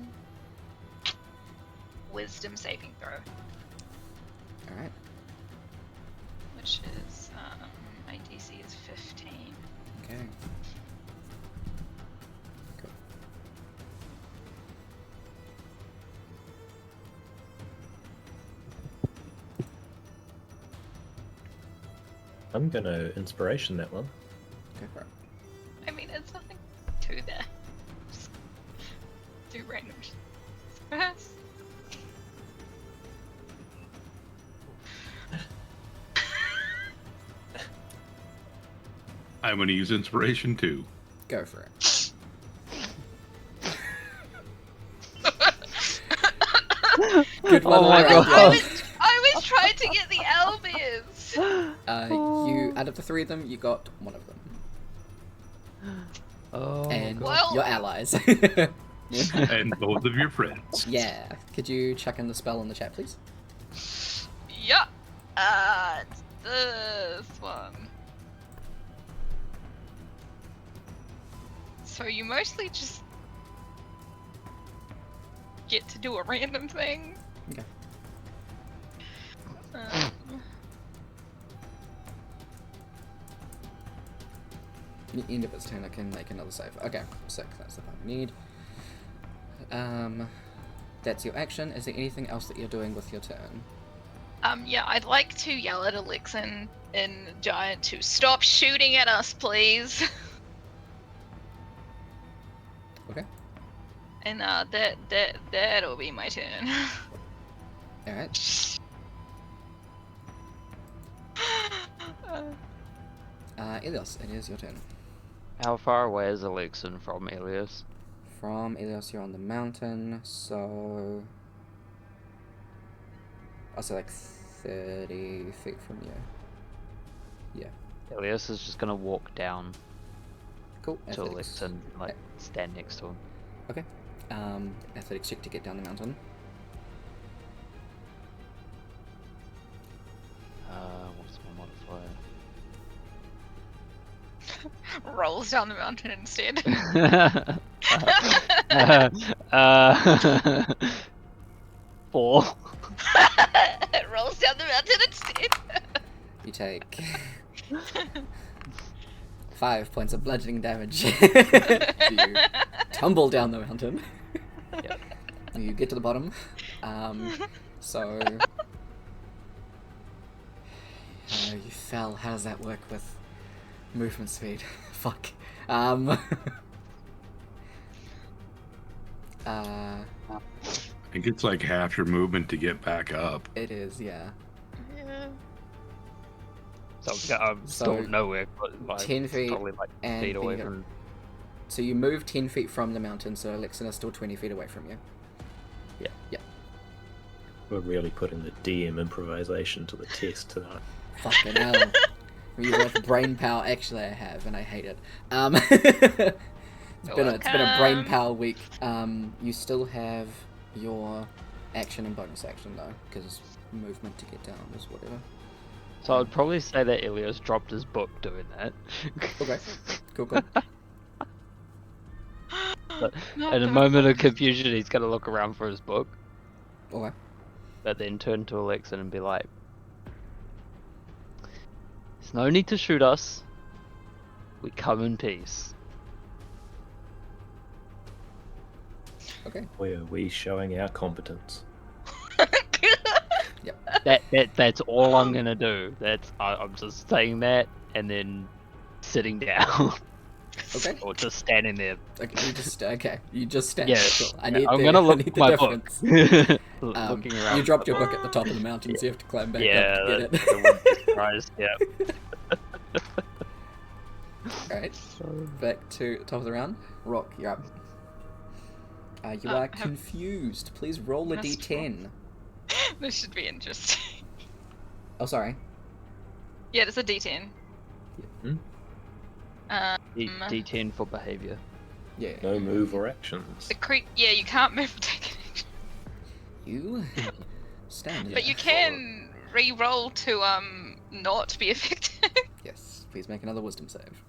Speaker 6: wisdom saving throw.
Speaker 1: Alright.
Speaker 6: Which is, my DC is 15.
Speaker 1: Okay. Cool.
Speaker 6: I'm
Speaker 2: gonna inspiration that one.
Speaker 1: Go for it.
Speaker 6: I mean, it's nothing to that. Just do random shit first.
Speaker 5: I'm going to use inspiration too.
Speaker 1: Go for it. Good one.
Speaker 3: Oh my
Speaker 1: Laura.
Speaker 3: God.
Speaker 6: I was trying to get the Elvirs.
Speaker 1: You out of the 3 of them, you got 1 of them,
Speaker 3: Oh,
Speaker 1: and
Speaker 3: God.
Speaker 6: Well-
Speaker 1: your allies.
Speaker 5: And both of your friends.
Speaker 1: Yeah. Could you chuck in the spell in the chat, please?
Speaker 6: Yeah. this one. So you mostly just get to do a random thing.
Speaker 1: Okay. The end of its turn, I can make another save. Okay, sick. That's the part we need. That's your action. Is there anything else that you're doing with your turn?
Speaker 6: Yeah, I'd like to yell at Elixir in Giant to stop shooting at us, please.
Speaker 1: Okay.
Speaker 6: And that'll be my turn.
Speaker 1: All right. Elios, it is your turn.
Speaker 3: How far away is Elixir from Elias?
Speaker 1: From Elios, you're on the mountain, so I'll say like 30 feet from you. Yeah.
Speaker 3: Elias is just gonna walk down
Speaker 1: Cool.
Speaker 3: to
Speaker 1: Athletics.
Speaker 3: Elixir and like stand next to him.
Speaker 1: Okay. Athletics check to get down the mountain.
Speaker 3: What's my modifier?
Speaker 6: Rolls down the mountain instead.
Speaker 3: 4.
Speaker 6: It rolls down the mountain instead.
Speaker 1: You take 5 points of bludgeoning damage. You tumble down the mountain.
Speaker 3: Yep.
Speaker 1: You get to the bottom. So you fell. How does that work with movement speed? Fuck.
Speaker 5: I think it's like half your movement to get back up.
Speaker 1: It is, yeah.
Speaker 6: Yeah.
Speaker 3: So I'm still
Speaker 1: So,
Speaker 3: nowhere, but like
Speaker 1: 10 feet
Speaker 3: probably like
Speaker 1: and
Speaker 3: feet away
Speaker 1: being
Speaker 3: from.
Speaker 1: So you move 10 feet from the mountain, so Elixir is still 20 feet away from you.
Speaker 2: We're really putting the DM improvisation to the test tonight.
Speaker 1: Fucking hell. You like brain power. Actually, I have, and I hate it. It's been a brain
Speaker 6: Welcome.
Speaker 1: power week. You still have your action and bonus action though, because movement to get down is whatever.
Speaker 3: So I'd probably say that Elias dropped his book doing that.
Speaker 1: Okay. Cool.
Speaker 3: But in a moment of confusion, he's gonna look around for his book,
Speaker 1: Okay.
Speaker 3: but then turn to Elixir and be like, "There's no need to shoot us. We come in peace."
Speaker 1: Okay.
Speaker 2: Where are we showing our competence?
Speaker 3: That's all I'm gonna do. I'm just saying that and then sitting down.
Speaker 1: Okay.
Speaker 3: Or just standing there.
Speaker 1: Okay. You just stand.
Speaker 3: Yeah,
Speaker 1: Cool.
Speaker 3: I'm gonna look
Speaker 1: I need
Speaker 3: at
Speaker 1: the
Speaker 3: my
Speaker 1: difference.
Speaker 3: book. Looking around.
Speaker 1: You dropped your book at the top of the mountain, so you have to climb back
Speaker 3: Yeah,
Speaker 1: up to get
Speaker 3: that
Speaker 1: it.
Speaker 3: would be surprised. Yeah.
Speaker 1: Alright. Back to top of the round. Rock, you're up. You are confused. Please roll a
Speaker 6: Must
Speaker 1: d10.
Speaker 6: This should be interesting.
Speaker 1: Oh, sorry.
Speaker 6: Yeah, it's a D10.
Speaker 2: Hmm?
Speaker 3: D10 for behavior.
Speaker 1: Yeah.
Speaker 2: No move or actions.
Speaker 6: Yeah, you can't move or take an action.
Speaker 1: You stand here.
Speaker 6: But you can re-roll to not be affected.
Speaker 1: Yes. Please make another wisdom save.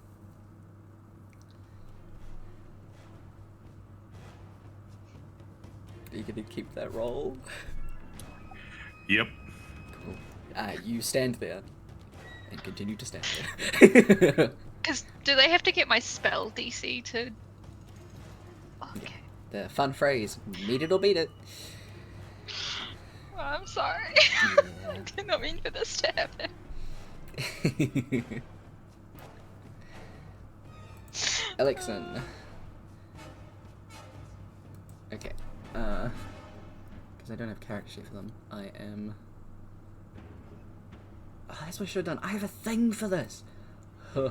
Speaker 1: Are you gonna keep that roll?
Speaker 5: Yep.
Speaker 1: Cool. You stand there. And continue to stand there.
Speaker 6: Because do they have to get my spell DC to? Okay.
Speaker 1: The fun phrase, meet it or beat it.
Speaker 6: Well, I'm sorry.
Speaker 1: Yeah.
Speaker 6: I did not mean for this to happen.
Speaker 1: Elixir. Okay. Because I don't have character sheet for them. I am... Oh, that's what I should have done. I have a thing for this! Huh.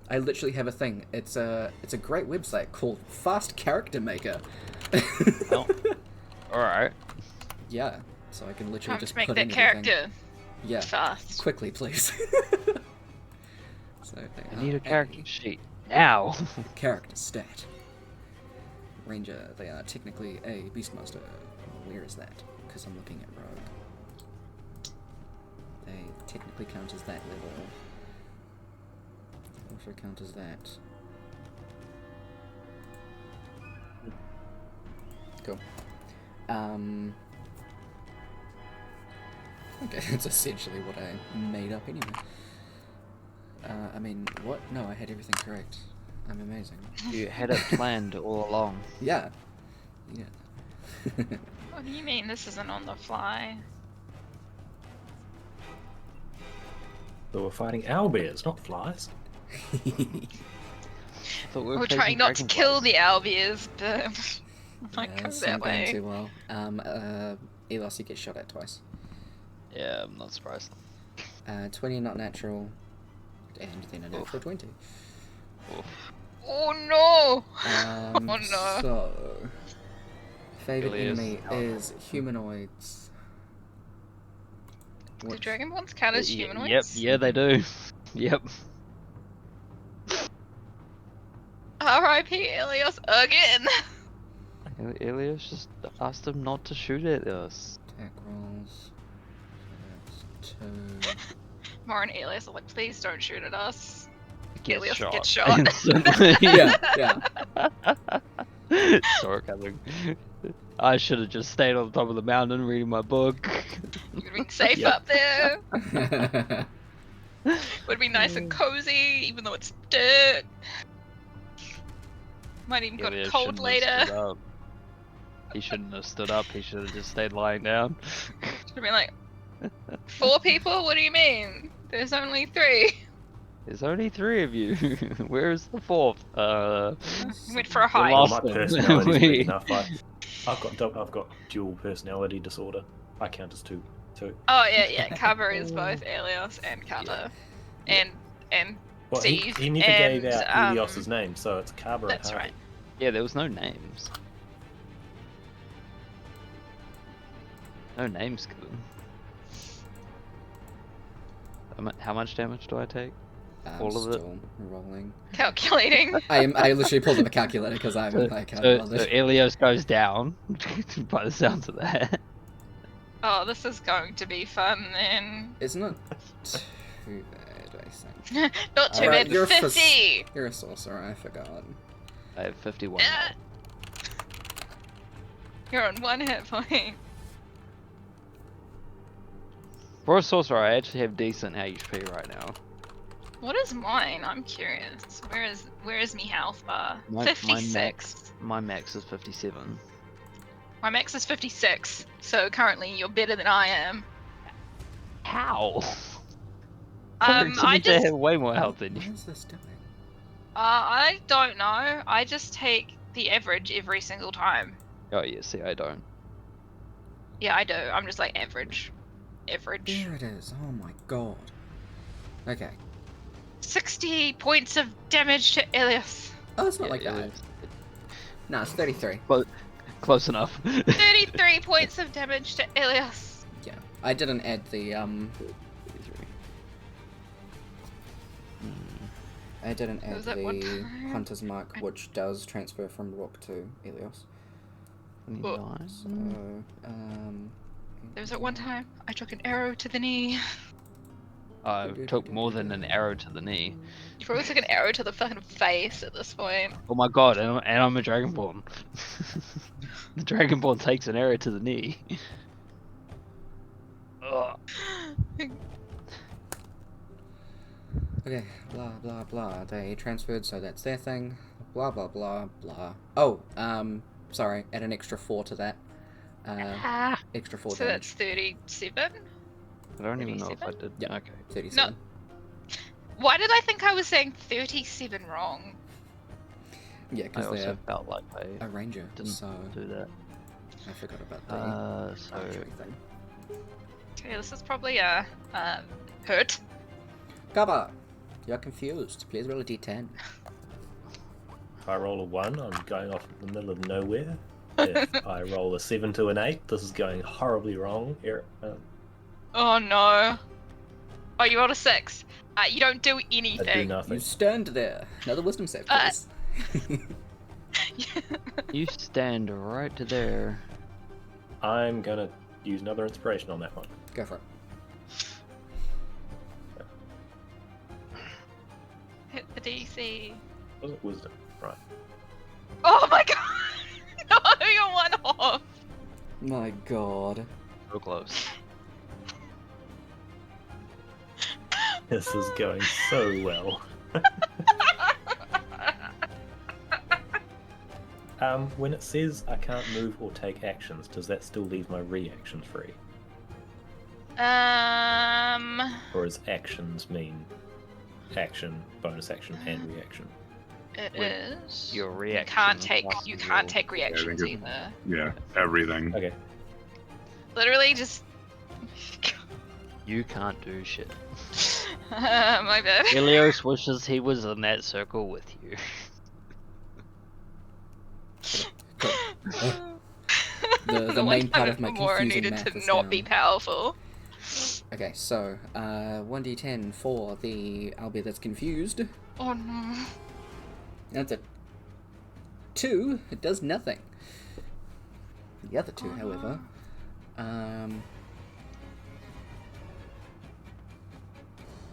Speaker 1: I literally have a thing. It's a great website called Fast Character Maker.
Speaker 3: Oh. Alright.
Speaker 1: Yeah, so I can literally
Speaker 6: Time
Speaker 1: just
Speaker 6: to make
Speaker 1: put
Speaker 6: that
Speaker 1: in
Speaker 6: character
Speaker 1: everything. Yeah,
Speaker 6: fast.
Speaker 1: quickly, please. So
Speaker 3: I need a character sheet. Now!
Speaker 1: Character stat. Ranger, they are technically a Beastmaster. Where is that? Because I'm looking at Rogue. they technically count as that level. Also count as that. Cool. Okay, that's essentially what I made up anyway. I mean, what? No, I had everything correct. I'm amazing.
Speaker 3: You had it planned all along.
Speaker 1: Yeah. Yeah.
Speaker 6: What do you mean this isn't on the fly?
Speaker 2: So we're fighting owlbears, not flies.
Speaker 3: Thought we
Speaker 6: We're
Speaker 3: facing
Speaker 6: trying not to kill
Speaker 3: dragonflies.
Speaker 6: the albiers, but it might
Speaker 1: Yeah,
Speaker 6: go
Speaker 1: it's
Speaker 6: that
Speaker 1: not going
Speaker 6: way.
Speaker 1: too well. Elos, you get shot at twice.
Speaker 3: Yeah, I'm not surprised.
Speaker 1: 20 not natural, and then a natural 20.
Speaker 3: Oof.
Speaker 6: Oh no!
Speaker 1: Oh
Speaker 6: no.
Speaker 1: So, favorite
Speaker 3: Really is.
Speaker 1: enemy is humanoids.
Speaker 6: Do
Speaker 1: Which-
Speaker 6: dragonborns count as
Speaker 3: Yep,
Speaker 6: humanoids?
Speaker 3: yeah, they do. Yep.
Speaker 6: R.I.P. Elios again!
Speaker 3: Elias just asked him not to shoot at us.
Speaker 1: Attack rolls. So that's 2.
Speaker 6: Mara and Elios are like, please don't shoot at us.
Speaker 3: Gets
Speaker 6: Elios
Speaker 3: shot.
Speaker 6: gets shot.
Speaker 3: Instantly.
Speaker 1: Yeah.
Speaker 3: Saw it coming. I should have just stayed on top of the mountain reading my book.
Speaker 6: You'd have been safe
Speaker 3: Yep.
Speaker 6: up there. Would be nice and cozy, even though it's dirt. Might even got a
Speaker 3: Elias
Speaker 6: cold
Speaker 3: shouldn't have stood
Speaker 6: later.
Speaker 3: up. He shouldn't have stood up. He should have just stayed lying down.
Speaker 6: Should have been like, 4 people? What do you mean? There's only 3.
Speaker 3: There's only 3 of you. Where's the 4th?
Speaker 6: You went for a
Speaker 3: The
Speaker 6: hike.
Speaker 2: Well,
Speaker 3: last
Speaker 2: my
Speaker 3: one.
Speaker 2: personality's big
Speaker 3: We-
Speaker 2: enough. I've got dual personality disorder. I count as 2.
Speaker 6: Oh yeah. Cover is both Elios and Kata. And
Speaker 2: Well,
Speaker 6: Steve
Speaker 2: he never
Speaker 6: and,
Speaker 2: gave out
Speaker 6: um,
Speaker 2: Helios's name, so it's Carver and
Speaker 6: that's
Speaker 2: Harvey.
Speaker 6: right.
Speaker 3: Yeah, there was no names. No names given. How much damage do I take?
Speaker 1: I'm
Speaker 3: All of it?
Speaker 1: still rolling.
Speaker 6: Calculating.
Speaker 1: I literally pulled up a calculator because I'm like,
Speaker 3: So Elios goes down, by the sounds of that.
Speaker 6: Oh, this is going to be fun then.
Speaker 1: It's not too bad, I think.
Speaker 6: Not too
Speaker 1: Alright,
Speaker 6: bad.
Speaker 1: you're
Speaker 6: 50!
Speaker 1: You're a sorcerer, I forgot.
Speaker 3: I have 51
Speaker 6: Uh,
Speaker 3: health.
Speaker 6: You're on 1 hit point.
Speaker 3: For a sorcerer, I actually have decent HP right now.
Speaker 6: What is mine? I'm curious. Where is me health bar?
Speaker 3: My
Speaker 6: 56.
Speaker 3: My max is 57.
Speaker 6: My max is 56. So currently you're better than I am.
Speaker 3: How?
Speaker 6: I just
Speaker 3: have way more health than
Speaker 1: What
Speaker 3: you.
Speaker 1: is this doing?
Speaker 6: I don't know. I just take the average every single time.
Speaker 3: Oh yeah, see, I don't.
Speaker 6: Yeah, I do. I'm just like average. Average.
Speaker 1: There it is. Oh my god. Okay.
Speaker 6: 60 points of damage to Elias.
Speaker 1: Oh, it's not
Speaker 3: Yeah,
Speaker 1: like that.
Speaker 3: Elias-
Speaker 1: No, it's 33.
Speaker 3: Close enough.
Speaker 6: 33 points of damage to Elias.
Speaker 1: Yeah. I didn't add the,
Speaker 3: 33.
Speaker 1: I didn't add
Speaker 6: Was that one
Speaker 1: the
Speaker 6: time?
Speaker 1: Hunter's Mark, which does transfer from Brooke to Elios.
Speaker 3: 29.
Speaker 1: So,
Speaker 6: There was at one time I took an arrow to the knee.
Speaker 3: I took more than an arrow to the knee.
Speaker 6: You probably took an arrow to the fucking face at this point.
Speaker 3: Oh my god, and I'm a Dragonborn. The Dragonborn takes an arrow to the knee. Ugh.
Speaker 1: Okay, blah blah blah. They transferred, so that's their thing. Blah blah blah blah. Oh, sorry, add an extra 4 to that. Extra 4
Speaker 6: So
Speaker 1: damage.
Speaker 6: that's 37?
Speaker 3: I don't even know if I did.
Speaker 1: Yeah.
Speaker 3: Okay.
Speaker 1: 37.
Speaker 6: Why did I think I was saying 37 wrong?
Speaker 1: Yeah,
Speaker 3: I
Speaker 1: because
Speaker 3: also
Speaker 1: they're
Speaker 3: felt like I
Speaker 1: a ranger,
Speaker 3: didn't
Speaker 1: so
Speaker 3: do that.
Speaker 1: I forgot about the
Speaker 3: So
Speaker 1: archery thing.
Speaker 6: Okay, this is probably a hurt.
Speaker 1: Cover! You're confused. Please roll a d10.
Speaker 2: If I roll a 1, I'm going off in the middle of nowhere. If I roll a 7 to an 8, this is going horribly wrong. Here,
Speaker 6: Oh no. Oh, you rolled a 6. You don't do
Speaker 2: I do
Speaker 6: anything.
Speaker 2: nothing.
Speaker 1: You stand there. Another wisdom save,
Speaker 6: Uh,
Speaker 1: please.
Speaker 3: you stand right there.
Speaker 2: I'm gonna use another inspiration on that one.
Speaker 1: Go for it.
Speaker 4: DC?
Speaker 2: Was it wisdom? Right.
Speaker 4: Oh my god! No, you're one off.
Speaker 1: My god.
Speaker 3: So close.
Speaker 2: This is going so well. When it says I can't move or take actions, does that still leave my reactions free? Or does actions mean action, bonus action, and reaction?
Speaker 4: It
Speaker 3: Wait,
Speaker 4: is.
Speaker 3: Your
Speaker 4: You
Speaker 3: reaction.
Speaker 4: can't take.
Speaker 3: plus
Speaker 4: You
Speaker 3: your-
Speaker 4: can't take reactions
Speaker 5: it's-
Speaker 4: either.
Speaker 5: Yeah, everything.
Speaker 2: Okay.
Speaker 4: Literally, just.
Speaker 3: You can't do shit.
Speaker 4: My bad.
Speaker 3: Ilios wishes he was in that circle with you.
Speaker 1: The
Speaker 4: one
Speaker 1: main part
Speaker 4: time
Speaker 1: of my
Speaker 4: Gamora
Speaker 1: confusing
Speaker 4: needed
Speaker 1: math
Speaker 4: to
Speaker 1: is
Speaker 4: not be
Speaker 1: down.
Speaker 4: powerful.
Speaker 1: Okay, so 1d10 for the albeit that's confused.
Speaker 4: Oh no.
Speaker 1: That's a 2. It does nothing. The other 2, however,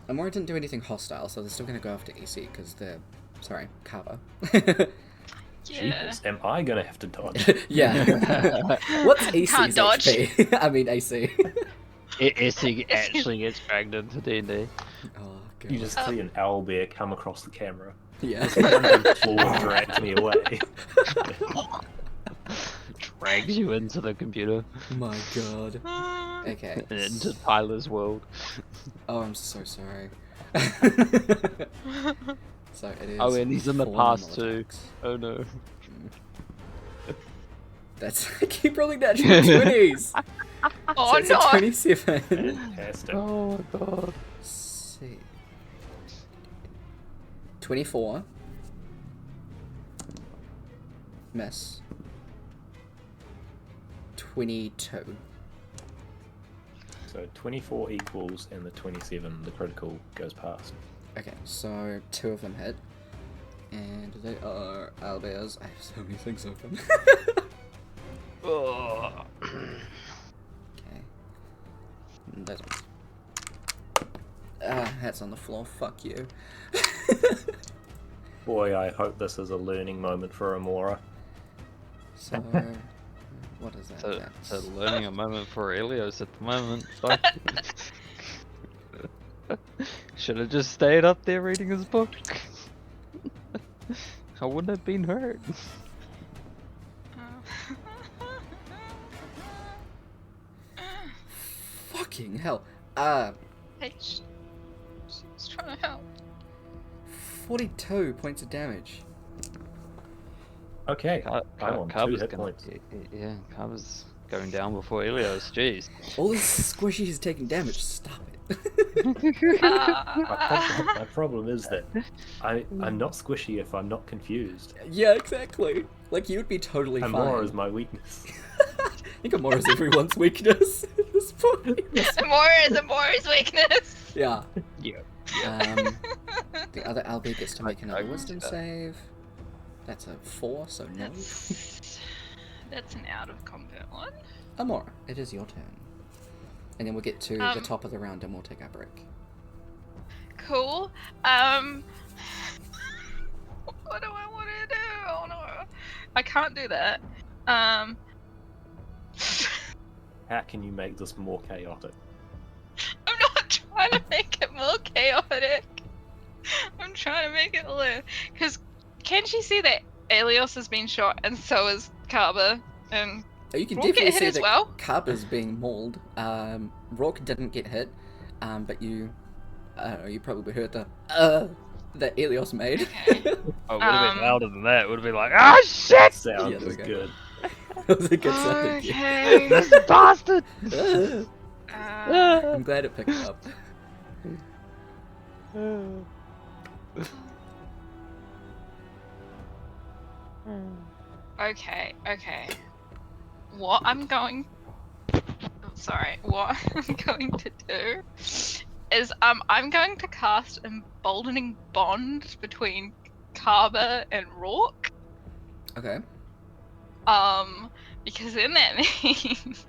Speaker 1: Amora didn't do anything hostile, so they're still gonna go after EC because they're Kava.
Speaker 4: Yeah.
Speaker 2: Jeepers, am I gonna have to dodge?
Speaker 1: Yeah. What's AC's
Speaker 4: Can't dodge.
Speaker 1: HP? I mean AC.
Speaker 3: Essie actually gets dragged into D&D.
Speaker 1: Oh god.
Speaker 2: You just see an owlbear come across the camera.
Speaker 1: Yeah.
Speaker 2: One big claw drags me away.
Speaker 3: Drags you into the computer.
Speaker 1: My god. Okay.
Speaker 3: And into Tyler's world.
Speaker 1: Oh, I'm so sorry. So it is.
Speaker 3: Oh, and he's in the
Speaker 1: 4
Speaker 3: past
Speaker 1: normal
Speaker 3: too.
Speaker 1: attacks.
Speaker 3: Oh no.
Speaker 1: That's. I keep rolling natural 20s.
Speaker 4: Oh
Speaker 1: So it's
Speaker 4: no.
Speaker 1: a 27.
Speaker 2: Fantastic.
Speaker 3: Oh my god.
Speaker 1: See. 24. Miss. 22.
Speaker 2: So 24 equals, and the 27, the critical, goes past.
Speaker 1: Okay, so 2 of them hit. And they are owlbears. I have so many things open.
Speaker 3: Oh.
Speaker 1: Okay. That one's. Hat's on the floor. Fuck you.
Speaker 2: Boy, I hope this is a learning moment for Amora.
Speaker 1: So, what is that?
Speaker 3: It's a
Speaker 1: That's-
Speaker 3: learning a moment for Ilios at the moment. Should have just stayed up there reading his book. I wouldn't have been hurt.
Speaker 1: Fucking hell.
Speaker 4: Hey, just trying to help.
Speaker 1: 42 points of damage.
Speaker 2: Okay, I'm on 2
Speaker 3: Carver's
Speaker 2: hit
Speaker 3: gonna,
Speaker 2: points.
Speaker 3: yeah, Carver's going down before Ilios. Jeez.
Speaker 1: All this squishy is taking damage. Stop it.
Speaker 2: My problem is that I'm not squishy if I'm not confused.
Speaker 1: Yeah, exactly. Like, you would be totally
Speaker 2: Amora
Speaker 1: fine.
Speaker 2: is my weakness.
Speaker 1: I think Amora's everyone's weakness at this point.
Speaker 4: Amora's weakness.
Speaker 1: Yeah.
Speaker 3: Yeah.
Speaker 1: The other Albie gets to make
Speaker 3: I
Speaker 1: another
Speaker 3: can
Speaker 1: wisdom
Speaker 3: see that.
Speaker 1: save. That's a 4, so no.
Speaker 4: That's an out of combat one.
Speaker 1: Amora, it is your turn. And then we'll get to the
Speaker 4: Um,
Speaker 1: top of the round and we'll take our break.
Speaker 4: Cool. What do I want to do? Oh no, I can't do that.
Speaker 2: How can you make this more chaotic?
Speaker 4: I'm not trying to make it more chaotic. I'm trying to make it live. Because can she see that Elios has been shot and so is Kaba? And
Speaker 1: Oh, you can
Speaker 4: Rourke
Speaker 1: definitely
Speaker 4: get hit
Speaker 1: see
Speaker 4: as
Speaker 1: that
Speaker 4: well?
Speaker 1: Kaba's being mauled. Rourke didn't get hit, but you, I don't know, you probably heard that Elios made.
Speaker 4: Okay.
Speaker 3: Oh, it would have been
Speaker 4: Um,
Speaker 3: louder than that. It would have been like, ah, shit!
Speaker 2: Sound
Speaker 1: Yeah, there
Speaker 2: is
Speaker 1: we go.
Speaker 2: good.
Speaker 1: That was a good sound.
Speaker 4: Okay.
Speaker 3: This bastard!
Speaker 1: I'm glad it picked up.
Speaker 4: Okay. What I'm going to do is I'm going to cast Emboldening Bond between Kaba and Rourke.
Speaker 1: Okay.
Speaker 4: Because then that means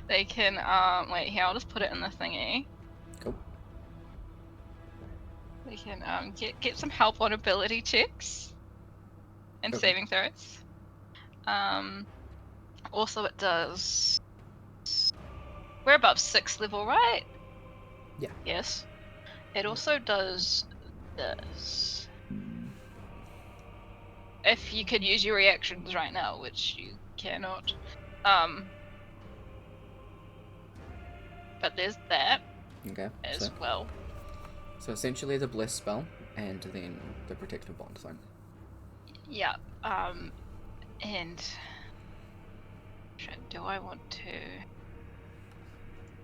Speaker 4: they can wait here, I'll just put it in the thingy.
Speaker 1: Cool.
Speaker 6: we can get some help on ability checks and
Speaker 1: Okay.
Speaker 6: saving throws. Also it does. We're above 6th level, right?
Speaker 1: Yeah.
Speaker 6: Yes. It also does this. If you could use your reactions right now, which you cannot. But there's that
Speaker 1: Okay.
Speaker 6: as well.
Speaker 1: So essentially the bliss spell, and then the protective bond thing.
Speaker 6: Yeah. And do I want to?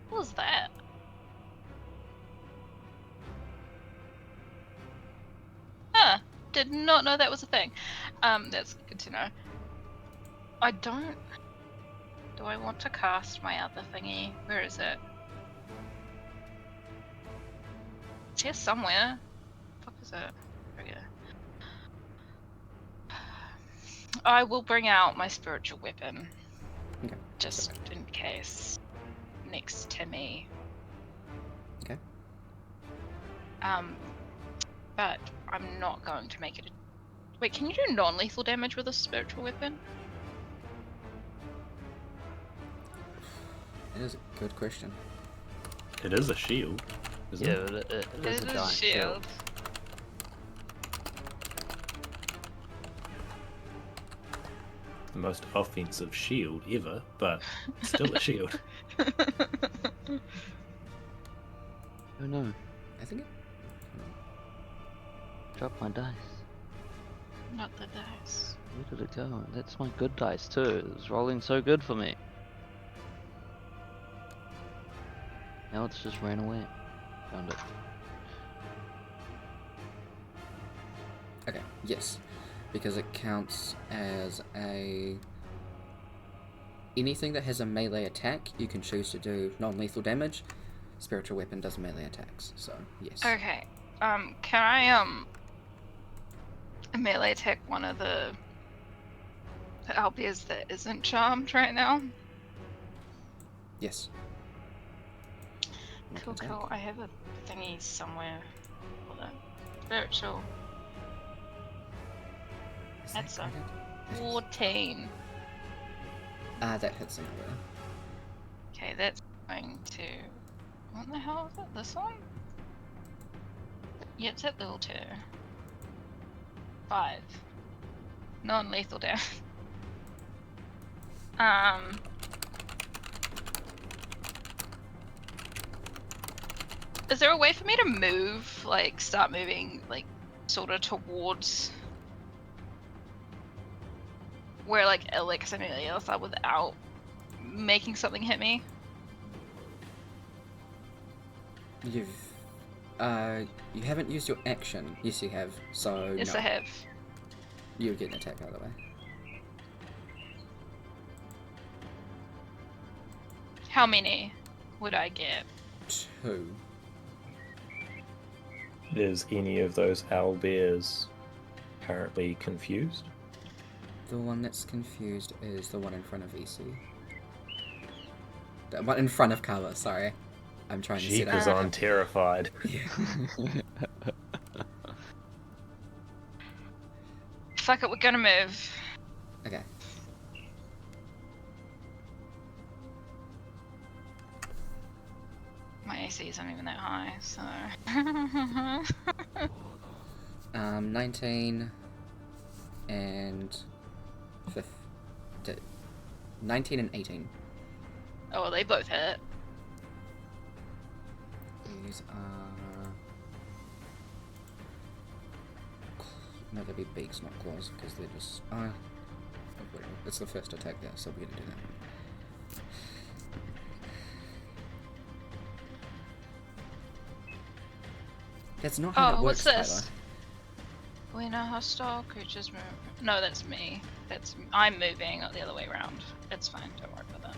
Speaker 6: What was that? Huh. Did not know that was a thing. That's good to know. I don't. Do I want to cast my other thingy? Where is it? It's here somewhere. Fuck is it? There we go. I will bring out my spiritual weapon.
Speaker 1: Okay.
Speaker 6: Just in case. Next to me.
Speaker 1: Okay.
Speaker 6: But I'm not going to make it a... Wait, can you do non-lethal damage with a spiritual weapon?
Speaker 1: That is a good question.
Speaker 2: It is a shield, isn't
Speaker 3: Yeah,
Speaker 2: it?
Speaker 3: it is a
Speaker 6: It is
Speaker 3: giant
Speaker 6: shield.
Speaker 2: The most offensive shield ever, but still a shield.
Speaker 3: Oh no,
Speaker 1: I think it...
Speaker 3: drop my dice.
Speaker 6: Not the dice.
Speaker 3: Where did it go? That's my good dice too. It was rolling so good for me. Now it's just ran away. Found it.
Speaker 1: Okay, yes. Because it counts as a... Anything that has a melee attack, you can choose to do non-lethal damage. Spiritual weapon does melee attacks, so yes.
Speaker 6: Okay. Can I melee attack one of the Albiers that isn't charmed right now?
Speaker 1: Yes. Make
Speaker 6: Cool,
Speaker 1: an attack.
Speaker 6: cool. I have a thingy somewhere. Hold on. Spiritual.
Speaker 1: Is
Speaker 6: That's
Speaker 1: that
Speaker 6: a
Speaker 1: graded? It is.
Speaker 6: 14.
Speaker 1: That hits another.
Speaker 6: Okay, that's going to... What the hell is it? This one? Yeah, it's at level 2. 5. Non-lethal damage. Is there a way for me to move, like, start moving, like, sort of towards where, like, Alex and Elias are without making something hit me?
Speaker 1: You haven't used your action. Yes, you have. So
Speaker 6: Yes,
Speaker 1: no.
Speaker 6: I have.
Speaker 1: You would get an attack either way.
Speaker 6: How many would I get?
Speaker 1: 2.
Speaker 2: Is any of those owlbears currently confused?
Speaker 1: The one that's confused is the one in front of EC. The one in front of Kava, sorry. I'm trying to
Speaker 2: Jeep
Speaker 1: set
Speaker 2: is
Speaker 1: up.
Speaker 2: on terrified.
Speaker 6: Fuck it, we're gonna move.
Speaker 1: Okay.
Speaker 6: My AC isn't even that high, so...
Speaker 1: 19 and 19 and 18.
Speaker 6: Oh, well, they both hit.
Speaker 1: These are... No, they'd be beaks, not claws, because they're just... whatever. It's the first attack there, so we're gonna do that. That's not how
Speaker 6: Oh,
Speaker 1: it
Speaker 6: what's
Speaker 1: works,
Speaker 6: this? When a hostile creatures move... No, that's me. I'm moving, not the other way around. It's fine, don't worry about that.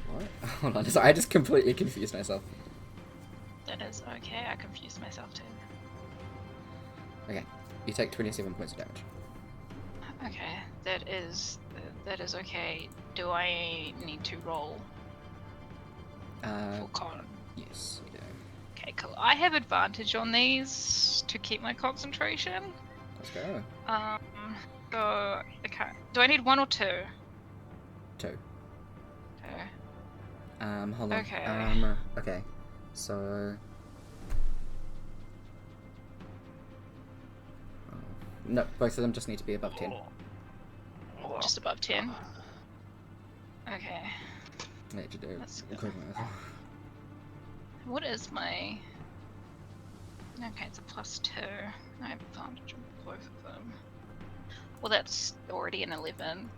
Speaker 1: Tyler. What? Hold on, sorry, I just completely confused myself.
Speaker 6: That is okay, I confused myself too.
Speaker 1: Okay, you take 27 points of damage.
Speaker 6: Okay, that is okay. Do I need to roll? Full con.
Speaker 1: Yes, you do.
Speaker 6: Okay, cool. I have advantage on these to keep my concentration.
Speaker 1: Let's go.
Speaker 6: So okay. Do I need 1 or 2?
Speaker 1: 2.
Speaker 6: 2.
Speaker 1: Hold on.
Speaker 6: Okay.
Speaker 1: Okay. So. No, both of them just need to be above 10.
Speaker 6: Just above 10. Okay.
Speaker 1: Need to do.
Speaker 6: That's good.
Speaker 1: Good.
Speaker 6: What is my? Okay, it's a +2. I have advantage on both of them. Well, that's already an 11.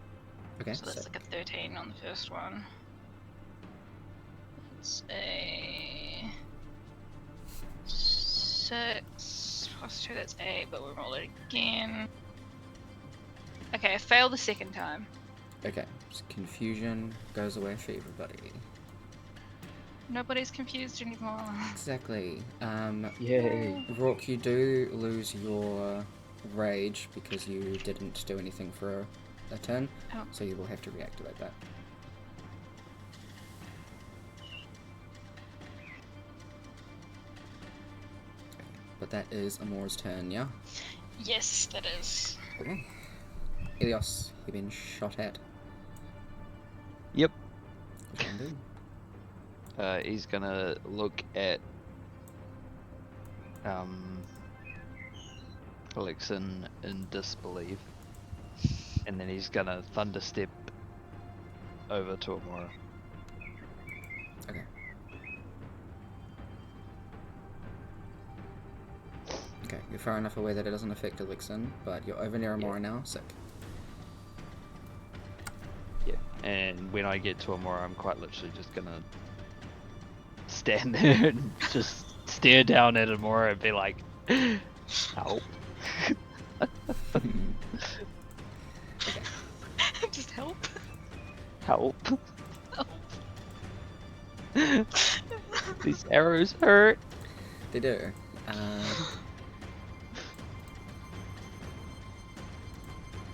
Speaker 1: Okay.
Speaker 6: So that's like a 13 on the first one. It's a 6 +2. That's 8, but we'll roll it again. Okay, I failed the second time.
Speaker 1: Okay. So confusion goes away for everybody.
Speaker 6: Nobody's confused anymore.
Speaker 1: Exactly.
Speaker 3: Yay.
Speaker 1: Rourke, you do lose your rage because you didn't do anything for a turn,
Speaker 6: Oh.
Speaker 1: so you will have to reactivate that. But that is Amora's turn, yeah?
Speaker 6: Yes, that is.
Speaker 1: Okay. Ilios, you've been shot at.
Speaker 3: Yep.
Speaker 1: What you gonna do?
Speaker 3: He's gonna look at Alexin in disbelief, and then he's gonna thunder step over to Amora.
Speaker 1: Okay. Okay, you're far enough away that it doesn't affect Elixin, but you're over near Amora now, sick.
Speaker 3: Yeah, and when I get to Amora, I'm quite literally just gonna stand there and just stare down at Amora and be like, help.
Speaker 1: Okay.
Speaker 6: Just help.
Speaker 3: Help.
Speaker 6: Help.
Speaker 3: These arrows hurt.
Speaker 1: They do.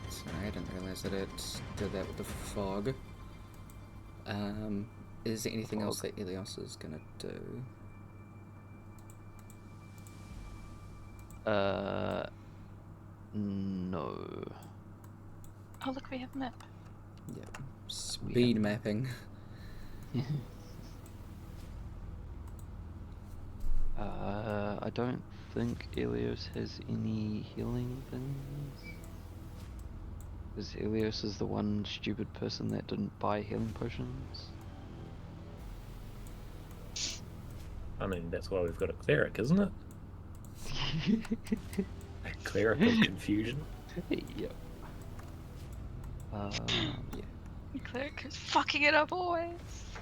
Speaker 1: Sorry, I didn't realize that it did that with the fog. Is there anything else that Ilios is gonna do?
Speaker 3: No.
Speaker 6: Oh, look, we have a map.
Speaker 1: Yeah. Speed mapping.
Speaker 3: I don't think Ilios has any healing things. Because Ilios is the one stupid person that didn't buy healing potions.
Speaker 2: I mean, that's why we've got a cleric, isn't it? A cleric of confusion.
Speaker 3: Yep.
Speaker 6: The cleric is fucking it up always.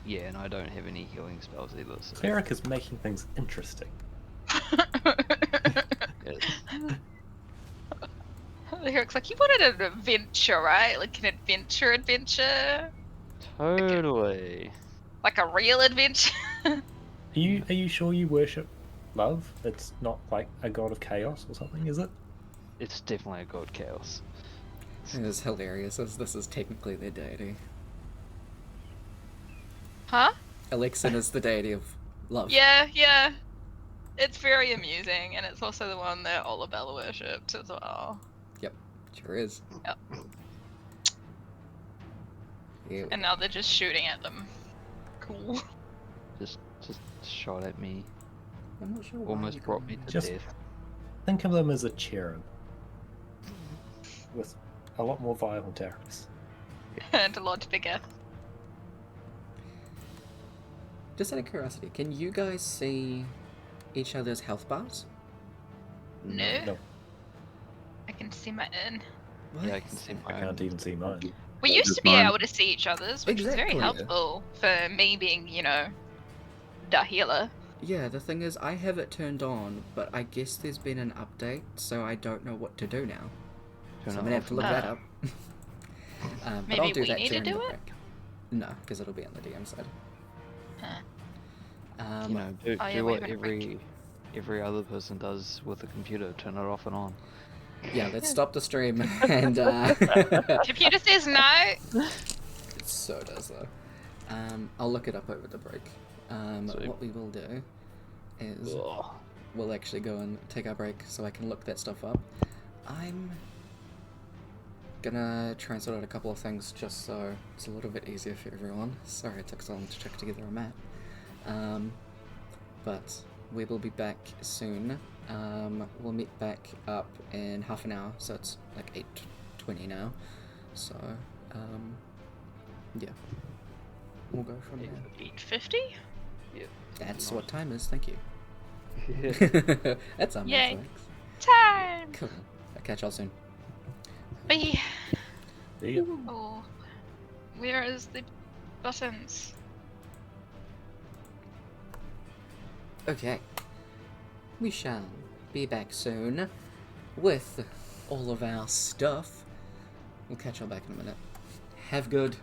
Speaker 3: Yeah, and I don't have any healing spells either. So
Speaker 2: Cleric is making things interesting.
Speaker 3: yes.
Speaker 6: The cleric's like, you wanted an adventure, right? Like an adventure?
Speaker 3: Totally.
Speaker 6: Like a real adventure?
Speaker 2: Are you sure you worship love? It's not like a god of chaos or something, is it?
Speaker 3: It's definitely a god chaos.
Speaker 1: It is hilarious, as this is technically their deity.
Speaker 6: Huh?
Speaker 1: Elixin is the deity of love.
Speaker 6: Yeah. It's very amusing, and it's also the one that Olabella worshipped as well.
Speaker 1: Yep, sure is.
Speaker 6: Yep.
Speaker 1: Here we
Speaker 6: And now they're just shooting at them. Cool.
Speaker 3: Just shot at me.
Speaker 1: I'm not sure why
Speaker 3: Almost
Speaker 1: you
Speaker 3: brought me
Speaker 1: couldn't-
Speaker 3: to
Speaker 2: Just-
Speaker 3: death.
Speaker 2: Think of them as a cherub. With a lot more violent arrows.
Speaker 6: And a lot bigger.
Speaker 1: Just out of curiosity, can you guys see each other's health bars?
Speaker 6: No.
Speaker 2: No,
Speaker 6: I can see my own.
Speaker 3: Yeah, I can see
Speaker 2: I
Speaker 3: my
Speaker 2: can't even see mine.
Speaker 6: We
Speaker 5: Yeah,
Speaker 6: used
Speaker 5: just
Speaker 6: to be
Speaker 5: mine.
Speaker 6: able to see each other's, which is very
Speaker 1: Exactly.
Speaker 6: helpful for me being, the healer.
Speaker 1: Yeah, the thing is, I have it turned on, but I guess there's been an update, so I don't know what to do now.
Speaker 3: Turn
Speaker 1: So
Speaker 3: it
Speaker 1: I'm gonna have
Speaker 3: off.
Speaker 1: to look that up. But I'll
Speaker 6: Maybe
Speaker 1: do
Speaker 6: we
Speaker 1: that
Speaker 6: need to
Speaker 1: during
Speaker 6: do
Speaker 1: the
Speaker 6: it?
Speaker 1: break. No, because it'll be on the DM side.
Speaker 6: Huh.
Speaker 3: You know, do,
Speaker 6: Oh, yeah,
Speaker 3: do
Speaker 6: we're
Speaker 3: what
Speaker 6: having a break.
Speaker 3: every other person does with a computer. Turn it off and on.
Speaker 1: Yeah, let's stop the stream and
Speaker 6: Computer says no.
Speaker 1: it so does though. I'll look it up over the break.
Speaker 3: So-
Speaker 1: What we will do is
Speaker 3: Ugh.
Speaker 1: we'll actually go and take our break so I can look that stuff up. I'm gonna try and sort out a couple of things just so it's a little bit easier for everyone. Sorry it took so long to check together a map. But we will be back soon. We'll meet back up in half an hour, so it's like 8:20 now. So, yeah. We'll go from there.
Speaker 6: 8:50?
Speaker 1: That's what time is, thank you.
Speaker 3: Yeah.
Speaker 1: That's on
Speaker 6: Yay.
Speaker 1: Netflix.
Speaker 6: Time!
Speaker 1: Cool. I'll catch y'all soon.
Speaker 6: Bye.
Speaker 2: See ya.
Speaker 6: Oh, where is the buttons?
Speaker 1: Okay. We shall be back soon with all of our stuff. We'll catch y'all back in a minute. Have good.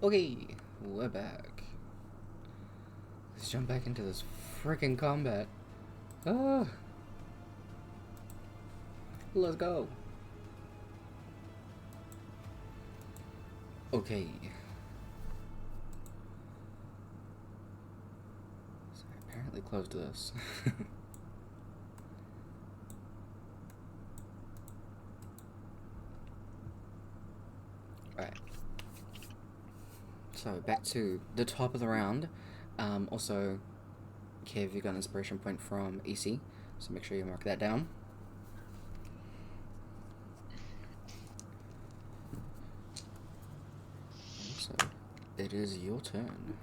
Speaker 1: Okay, we're back. Let's jump back into this freaking combat. Ah! Let's go. Okay. So I apparently closed this. Alright. So back to the top of the round. Also, Kev, you got an inspiration point from EC, so make sure you mark that down. So, it is your turn.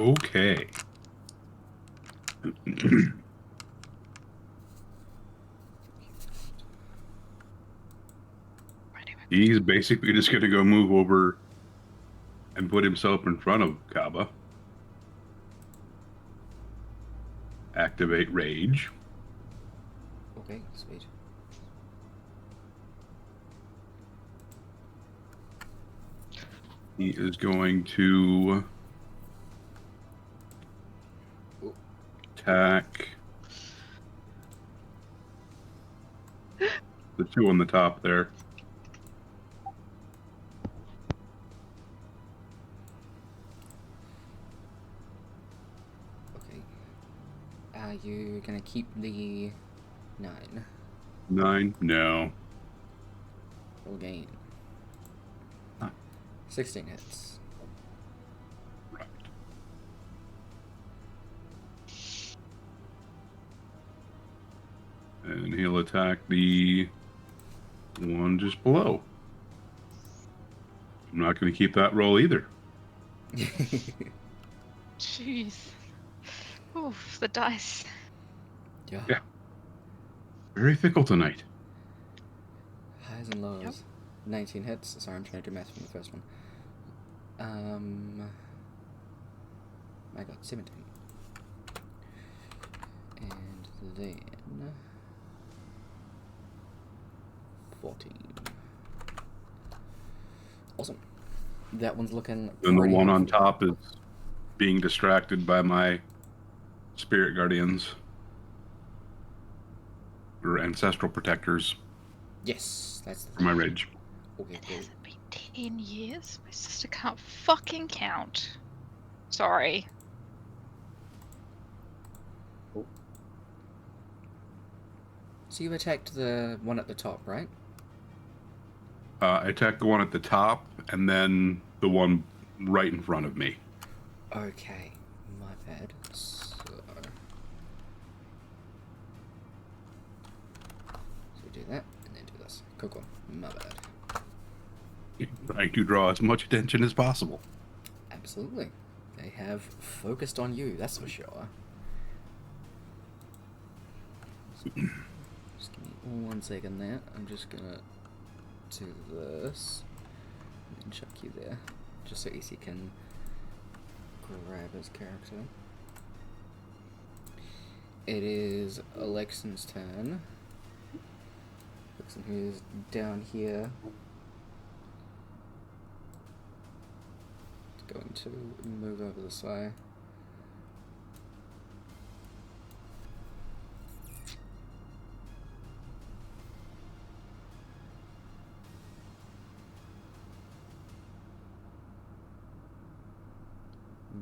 Speaker 5: Okay. He's basically just going to go move over and put himself in front of Kaba. Activate Rage.
Speaker 1: Okay, sweet.
Speaker 5: He is going to attack the two on the top there.
Speaker 1: Okay. Are you gonna keep the 9?
Speaker 5: 9? No.
Speaker 1: Full gain.
Speaker 5: Huh.
Speaker 1: 16 hits.
Speaker 5: Right. And he'll attack the one just below. I'm not going to keep that roll either.
Speaker 6: Jeez. Oof, the dice.
Speaker 1: Yeah.
Speaker 5: Yeah. Very fickle tonight.
Speaker 1: Highs and lows.
Speaker 6: Yep.
Speaker 1: 19 hits. Sorry, I'm trying to do math from the first one. I got 17. And then 14. Awesome. That one's looking
Speaker 5: And the
Speaker 1: pretty
Speaker 5: one on
Speaker 1: healthy.
Speaker 5: top is being distracted by my spirit guardians or ancestral protectors
Speaker 1: Yes, that's the
Speaker 5: for my rage.
Speaker 1: Okay,
Speaker 6: It
Speaker 1: cool.
Speaker 6: hasn't been 10 years. My sister can't fucking count. Sorry.
Speaker 1: So you attacked the one at the top, right?
Speaker 5: I attacked the one at the top and then the one right in front of me.
Speaker 1: Okay, my bad. So we do that and then do this. Cool. My bad.
Speaker 5: Trying to draw as much attention as possible.
Speaker 1: Absolutely. They have focused on you, that's for sure. So, just give me 1 second there. I'm just gonna do this. And chuck you there. Just so EC can grab his character. It is Alexin's turn. Alexin, who's down here, is going to move over this way.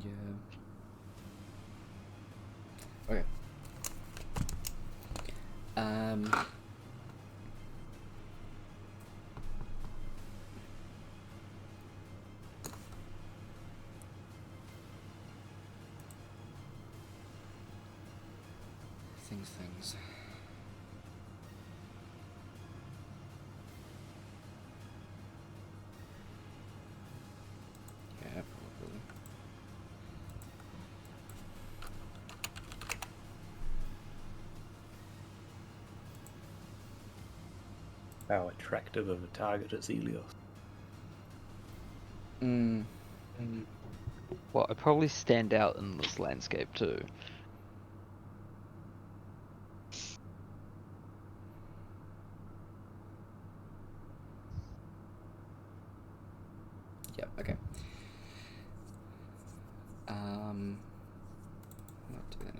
Speaker 1: Yeah. Okay. Things. Yeah, probably.
Speaker 2: How attractive of a target is Helios?
Speaker 3: Well, I probably stand out in this landscape too.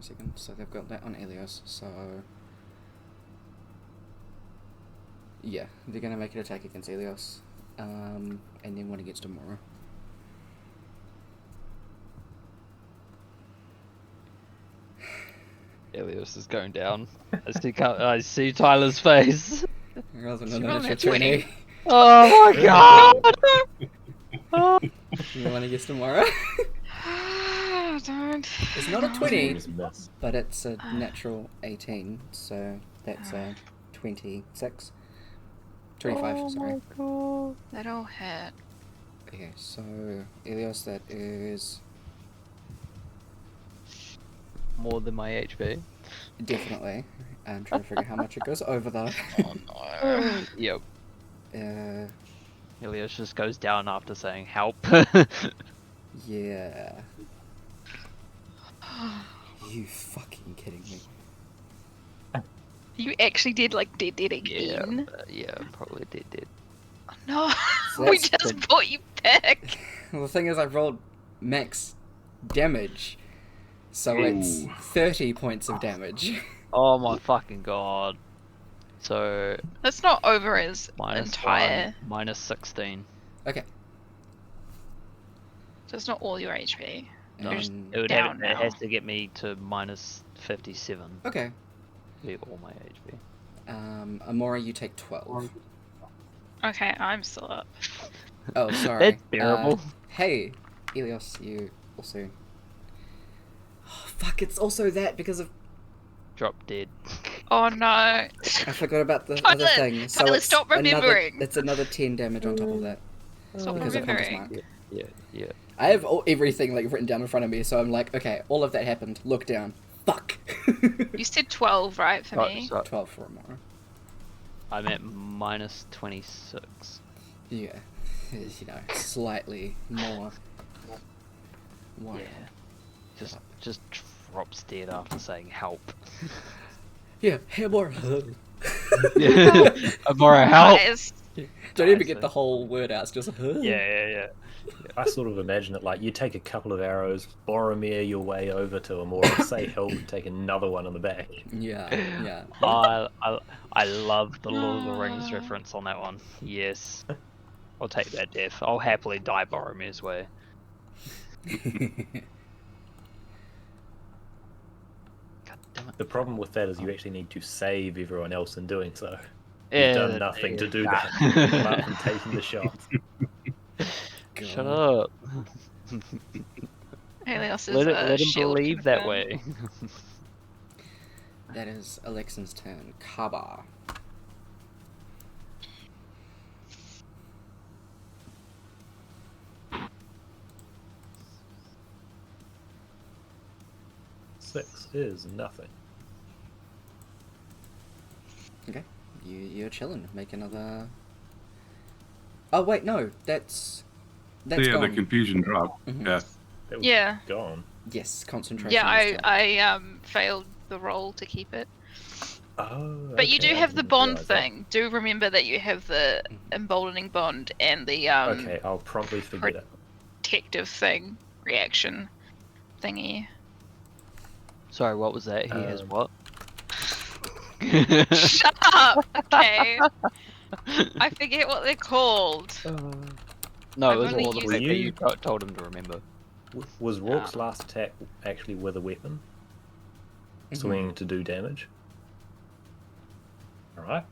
Speaker 1: second. So they've got that on Elios, so... Yeah, they're gonna make an attack against Elios. And then one against Amora.
Speaker 3: Elios is going down. I see Tyler's face.
Speaker 1: Rather
Speaker 6: She
Speaker 1: than
Speaker 6: rolled
Speaker 1: a
Speaker 6: a 20.
Speaker 1: 20.
Speaker 3: Oh my god!
Speaker 1: You want against Amora?
Speaker 6: Don't.
Speaker 1: It's not a 20,
Speaker 2: Just miss.
Speaker 1: but it's a natural 18, so that's a 26. 25, sorry.
Speaker 3: God.
Speaker 6: That'll hit.
Speaker 1: Okay, so Elios, that is
Speaker 3: More than my HP.
Speaker 1: definitely. I'm trying to figure out how much it goes over though.
Speaker 6: Oh no.
Speaker 3: Yep.
Speaker 1: Uh,
Speaker 3: Elios just goes down after saying help.
Speaker 1: yeah. You fucking kidding me?
Speaker 6: You actually did like dead
Speaker 3: yeah,
Speaker 6: again?
Speaker 3: yeah, probably did.
Speaker 6: No.
Speaker 1: So
Speaker 6: We
Speaker 1: that's
Speaker 6: just
Speaker 1: good.
Speaker 6: brought you back.
Speaker 1: Well, the thing is, I've rolled max damage, so it's
Speaker 5: Ooh.
Speaker 1: 30 points of damage.
Speaker 3: Oh my fucking god. So
Speaker 6: That's not over his
Speaker 3: minus
Speaker 6: entire.
Speaker 3: 1, minus 16.
Speaker 1: Okay.
Speaker 6: So it's not all your HP.
Speaker 3: No,
Speaker 6: You're just
Speaker 1: And,
Speaker 3: it would
Speaker 6: down
Speaker 3: it
Speaker 6: now.
Speaker 3: has to get me to minus 57
Speaker 1: okay.
Speaker 3: to be all my HP.
Speaker 1: Amora, you take 12.
Speaker 6: Okay, I'm still up.
Speaker 1: Oh, sorry.
Speaker 3: That's terrible.
Speaker 1: Hey, Elios, you also... Oh, fuck, it's also that because of...
Speaker 3: Drop dead.
Speaker 6: Oh no.
Speaker 1: I forgot about the
Speaker 6: Tyler,
Speaker 1: other thing. So
Speaker 6: Tyler,
Speaker 1: it's
Speaker 6: stop remembering.
Speaker 1: It's another 10 damage on top of that.
Speaker 6: Stop
Speaker 1: Because of Hunter's
Speaker 6: remembering.
Speaker 1: Mark.
Speaker 3: Yeah.
Speaker 1: I have everything like written down in front of me, so I'm like, okay, all of that happened. Look down. Fuck.
Speaker 6: You said 12, right, for me?
Speaker 3: So
Speaker 1: 12 for Amora.
Speaker 3: I'm at minus 26.
Speaker 1: Yeah. You know, slightly more. Why?
Speaker 3: Yeah. Just drops dead after saying help.
Speaker 1: Yeah, hey, Amora.
Speaker 3: Amora, help!
Speaker 6: Guys,
Speaker 1: Don't even get the whole word out, it's just...
Speaker 3: Yeah.
Speaker 2: I sort of imagine it like you take a couple of arrows, Boromir your way over to Amora, say help, take another one on the back.
Speaker 1: Yeah.
Speaker 3: I love the Lord of the Rings reference on that one. Yes. I'll take that death. I'll happily die Boromir's way. God damn it.
Speaker 2: The problem with that is you actually need to save everyone else in doing so.
Speaker 3: Yeah,
Speaker 2: You've done nothing to do that, apart from taking the shot.
Speaker 3: Shut up.
Speaker 6: Helios is
Speaker 3: Let him
Speaker 6: shield
Speaker 3: believe that
Speaker 6: confirmed.
Speaker 3: way.
Speaker 1: That is Alexin's turn. Kaba.
Speaker 2: Six is nothing.
Speaker 1: Okay. You're chilling. Make another... Oh, wait, no. That's
Speaker 5: Yeah, the
Speaker 1: gone.
Speaker 5: confusion dropped.
Speaker 1: Mhm.
Speaker 5: Yeah.
Speaker 2: That was
Speaker 6: Yeah.
Speaker 2: gone.
Speaker 1: Yes, concentration.
Speaker 6: Yeah,
Speaker 1: is gone.
Speaker 6: I failed the roll to keep it.
Speaker 2: Oh,
Speaker 6: But you
Speaker 2: okay,
Speaker 6: do
Speaker 2: I
Speaker 6: have the
Speaker 2: didn't
Speaker 6: bond
Speaker 2: realise that.
Speaker 6: thing. Do remember that you have the emboldening bond and the
Speaker 2: Okay, I'll promptly forget it.
Speaker 6: protective thing reaction thingy.
Speaker 3: Sorry, what was that? He has what?
Speaker 6: Shut up! Okay. I forget what they're called.
Speaker 3: No,
Speaker 6: I've
Speaker 3: it was
Speaker 6: only
Speaker 3: all the
Speaker 6: used-
Speaker 3: thing that
Speaker 2: You-
Speaker 3: you told him to remember.
Speaker 2: Was Rourke's last attack actually with a weapon?
Speaker 1: Mhm.
Speaker 2: Swinging to do damage? Alright.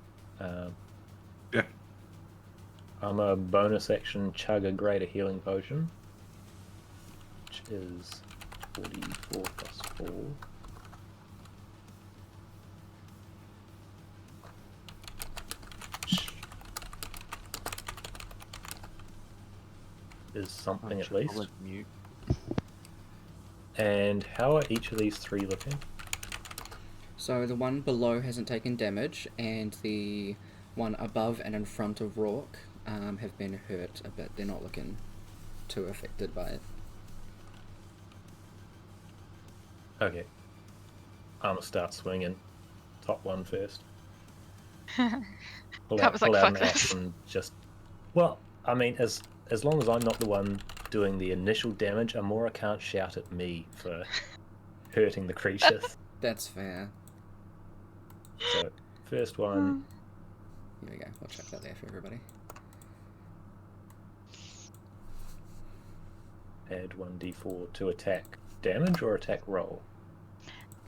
Speaker 5: Yeah.
Speaker 2: I'm a bonus action chug a greater healing potion. Which is 44 plus 4. Is something at least.
Speaker 3: Mute.
Speaker 2: And how are each of these three looking?
Speaker 1: So the one below hasn't taken damage, and the one above and in front of Rourke have been hurt a bit. They're not looking too affected by it.
Speaker 2: Okay. I'm gonna start swinging. Top one first.
Speaker 6: Cover's like,
Speaker 2: pull out
Speaker 6: "Fuck
Speaker 2: an axe
Speaker 6: this."
Speaker 2: and just... Well, I mean, as long as I'm not the one doing the initial damage, Amora can't shout at me for hurting the creatures.
Speaker 1: That's fair.
Speaker 2: So, first one,
Speaker 1: Here we go. We'll check that there for everybody.
Speaker 2: add 1d4 to attack damage or attack roll.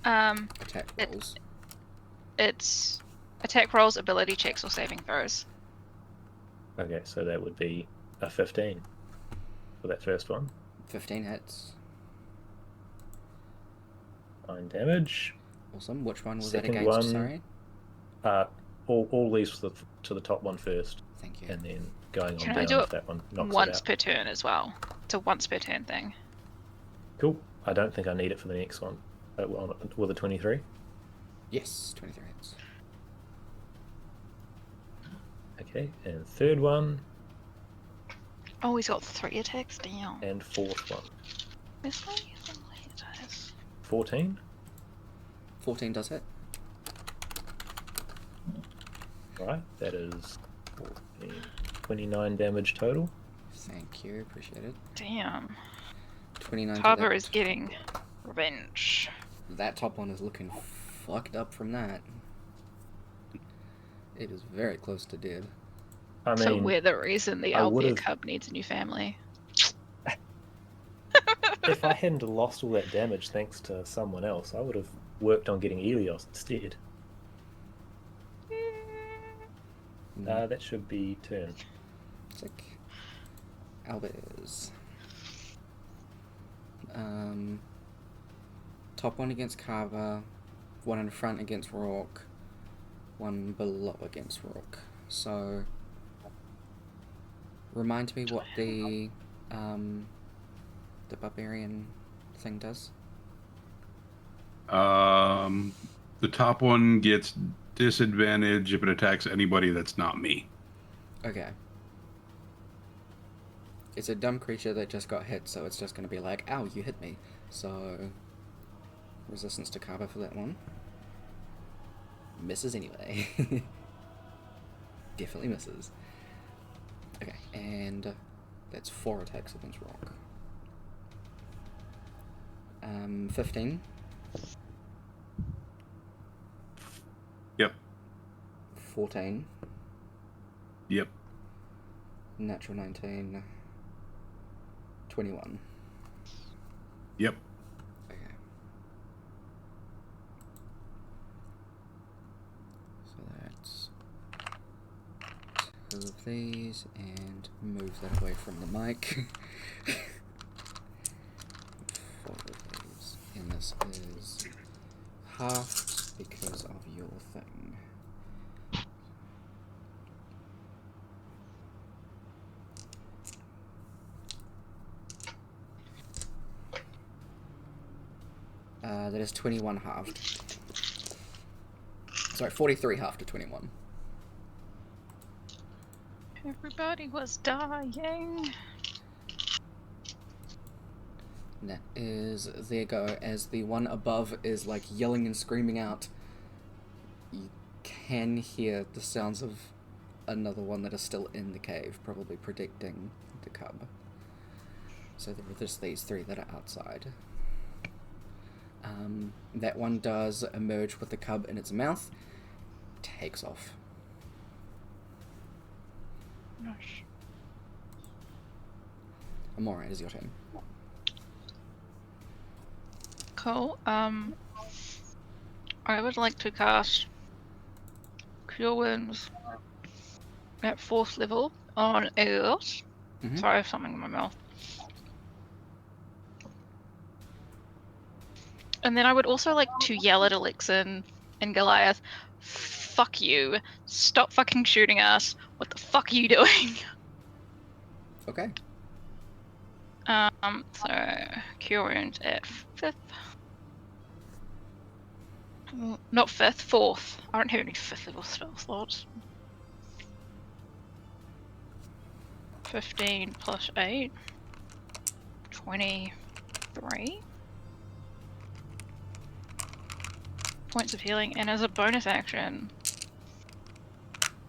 Speaker 1: Attack rolls.
Speaker 6: It's attack rolls, ability checks, or saving throws.
Speaker 2: Okay, so that would be a 15 for that first one.
Speaker 1: 15 hits.
Speaker 2: 9 damage.
Speaker 1: Awesome. Which one was
Speaker 2: Second
Speaker 1: that against?
Speaker 2: one.
Speaker 1: Sorry.
Speaker 2: All these to the top one first,
Speaker 1: Thank you.
Speaker 2: and then going
Speaker 6: Can
Speaker 2: on
Speaker 6: I
Speaker 2: down
Speaker 6: do
Speaker 2: if
Speaker 6: it
Speaker 2: that one knocks it
Speaker 6: Once
Speaker 2: out.
Speaker 6: per turn as well. It's a once per turn thing.
Speaker 2: Cool. I don't think I need it for the next one. With a 23.
Speaker 1: Yes, 23 hits.
Speaker 2: Okay, and third one
Speaker 6: Oh, he's got 3 attacks. Damn.
Speaker 2: and fourth one.
Speaker 6: This one is on my dice.
Speaker 2: 14.
Speaker 1: 14 does hit.
Speaker 2: Right, that is 14, 29 damage total.
Speaker 1: Thank you. Appreciate it.
Speaker 6: Damn.
Speaker 1: 29 to
Speaker 6: Tava
Speaker 1: that.
Speaker 6: is getting revenge.
Speaker 1: That top one is looking fucked up from that. It is very close to dead.
Speaker 2: I mean,
Speaker 6: So we're the reason the
Speaker 2: I
Speaker 6: Alpha
Speaker 2: would've-
Speaker 6: Cub needs a new family.
Speaker 2: if I hadn't lost all that damage thanks to someone else, I would have worked on getting Elios instead. That should be turn.
Speaker 1: Sick. Albers. Top one against Carver, one in front against Rourke, one below against Rourke. So, remind me what the barbarian thing does.
Speaker 5: The top one gets disadvantage if it attacks anybody that's not me.
Speaker 1: Okay. It's a dumb creature that just got hit, so it's just going to be like, ow, you hit me. So, resistance to Carver for that one. Misses anyway. Definitely misses. Okay, and that's 4 attacks against Rock. 15.
Speaker 5: Yep.
Speaker 1: 14.
Speaker 5: Yep.
Speaker 1: Natural 19. 21.
Speaker 5: Yep.
Speaker 1: Okay. So that's 2 of these, and move that away from the mic. 4 of these, and this is halved because of your thing. That is 21 halved. Sorry, 43 halved to 21.
Speaker 6: Everybody was dying.
Speaker 1: And that is there go, as the one above is like yelling and screaming out. You can hear the sounds of another one that is still in the cave, probably protecting the cub. So there are just these 3 that are outside. That one does emerge with the cub in its mouth, takes off.
Speaker 6: Gosh.
Speaker 1: Amora, it is your turn.
Speaker 6: Cool. I would like to cast Cure Wounds at 4th level on Elios.
Speaker 1: Mhm.
Speaker 6: Sorry, I have something in my mouth. And then I would also like to yell at Elixir and Goliath, fuck you, stop fucking shooting us, what the fuck are you doing?
Speaker 1: Okay.
Speaker 6: So, Cure Wounds at 5th. Not 5th, 4th. I don't have any 5th level spell slots. 15 plus 8. 23 points of healing, and as a bonus action,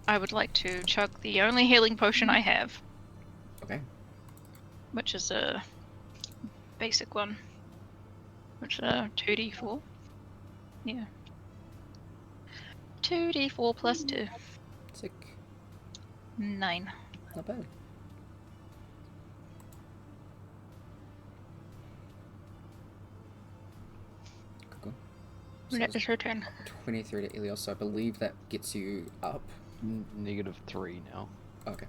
Speaker 6: I would like to chug the only healing potion I have,
Speaker 1: Okay.
Speaker 6: which is a basic one. Which 2d4. Yeah. 2d4 plus 2.
Speaker 1: Sick.
Speaker 6: 9.
Speaker 1: Not bad. Cool. So
Speaker 6: That
Speaker 1: it's
Speaker 6: is her turn.
Speaker 1: 23 to Ilios, so I believe that gets you up.
Speaker 3: -3 now.
Speaker 1: Okay.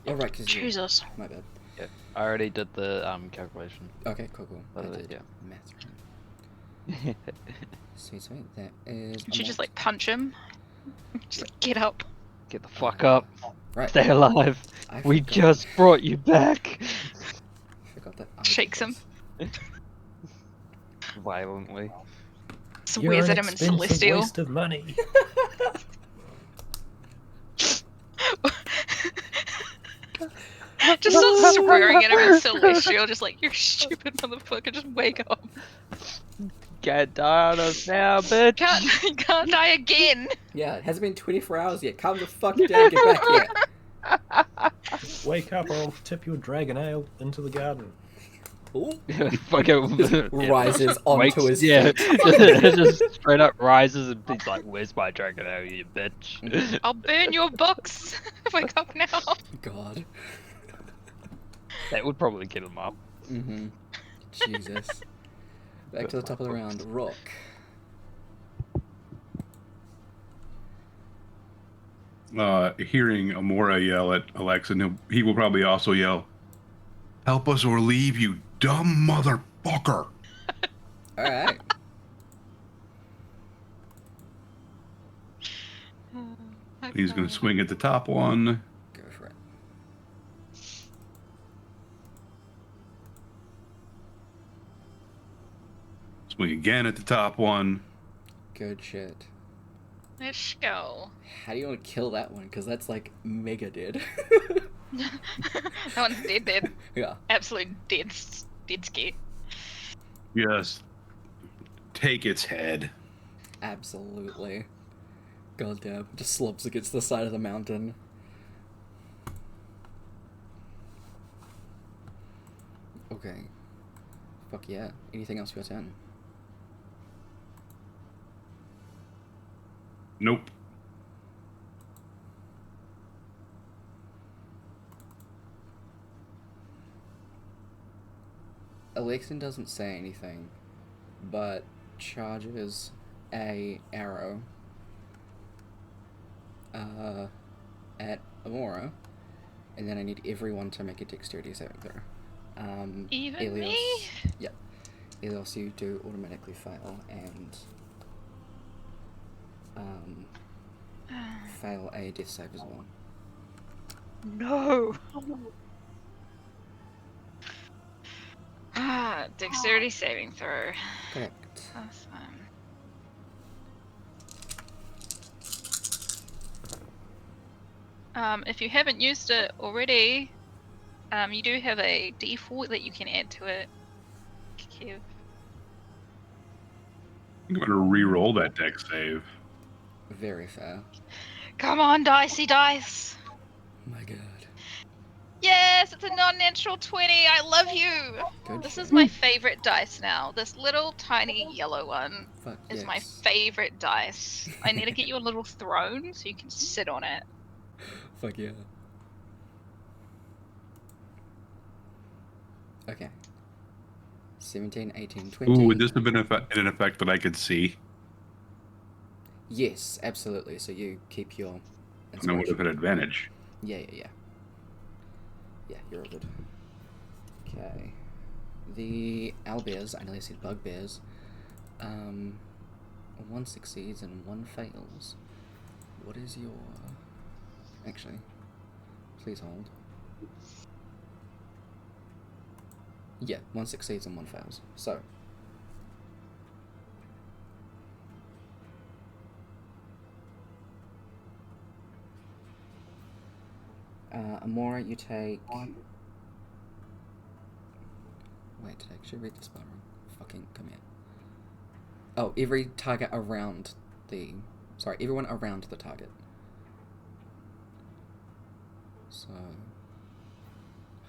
Speaker 1: Oh, right, because you...
Speaker 6: Jesus.
Speaker 1: My bad.
Speaker 3: Yeah, I already did the calculation.
Speaker 1: Okay, cool. I did
Speaker 3: yeah.
Speaker 1: math right. Sweet. That is...
Speaker 6: Should just like punch him. Just like, get up.
Speaker 3: Get the fuck up.
Speaker 1: Right.
Speaker 3: Stay alive.
Speaker 1: I
Speaker 3: We
Speaker 1: forgot-
Speaker 3: just brought you back.
Speaker 1: forgot that.
Speaker 6: Shakes him.
Speaker 3: Violently.
Speaker 6: Swears at him in Celestial.
Speaker 2: waste of money.
Speaker 6: Just starts swearing at him in Celestial, just like, you're stupid motherfucker, just wake up.
Speaker 3: Get die on us now, bitch.
Speaker 6: Can't die again.
Speaker 1: Yeah, it hasn't been 24 hours yet. Calm the fuck down, get back here.
Speaker 2: Wake up or I'll tip your dragon ale into the garden.
Speaker 1: Ooh.
Speaker 3: Fucking
Speaker 1: Rises onto his
Speaker 3: feet.
Speaker 1: feet.
Speaker 3: Just straight up rises and he's like, "Where's my dragon ale, you bitch?"
Speaker 6: I'll burn your books. Wake up now.
Speaker 1: God.
Speaker 3: That would probably kill him up.
Speaker 1: Mm-hmm. Jesus. Back to the top of the round. Rock.
Speaker 5: Hearing Amora yell at Alexa, and he will probably also yell, "Help us or leave, you dumb motherfucker!"
Speaker 1: Alright.
Speaker 5: He's gonna swing at the top one.
Speaker 1: Go for it.
Speaker 5: Swing again at the top one.
Speaker 1: Good shit.
Speaker 6: Let's go.
Speaker 1: How do you want to kill that one? Because that's like mega dead.
Speaker 6: That one's dead.
Speaker 1: Yeah.
Speaker 6: Absolute dead scared.
Speaker 5: Just take its head.
Speaker 1: Absolutely. God damn. Just slumps against the side of the mountain. Okay. Fuck yeah. Anything else for your turn?
Speaker 5: Nope.
Speaker 1: Alexin doesn't say anything, but charges a arrow at Amora, and then I need everyone to make a dexterity saving throw.
Speaker 6: Even
Speaker 1: Elios,
Speaker 6: me?
Speaker 1: Yep. Elios, you do automatically fail, and fail a death save as well.
Speaker 6: No. Dexterity saving throw.
Speaker 1: Correct.
Speaker 6: That's fine. If you haven't used it already, you do have a D4 that you can add to it. Kev.
Speaker 5: I'm gonna re-roll that deck save.
Speaker 1: Very fair.
Speaker 6: Come on, dicey dice.
Speaker 1: My god.
Speaker 6: Yes, it's a non-natural 20. I love you.
Speaker 1: Good
Speaker 6: This
Speaker 1: shit.
Speaker 6: is my favorite dice now. This little tiny yellow one
Speaker 1: Fuck
Speaker 6: is
Speaker 1: yes.
Speaker 6: my favorite dice. I need to get you a little throne so you can sit on it.
Speaker 1: Fuck yeah. Okay. 17, 18, 20.
Speaker 5: Ooh, would this have been an effect that I could see?
Speaker 1: Yes, absolutely. So you keep your
Speaker 5: And I would have had advantage.
Speaker 1: Yeah. Yeah, you're all good. Okay. The owlbears, I nearly said bugbears. One succeeds and one fails. What is your... Actually, please hold. Yeah, one succeeds and one fails. So... Amora, you take... Wait, did I actually read this part wrong? Fucking come here. Oh, every target around the... Sorry, everyone around the target. So...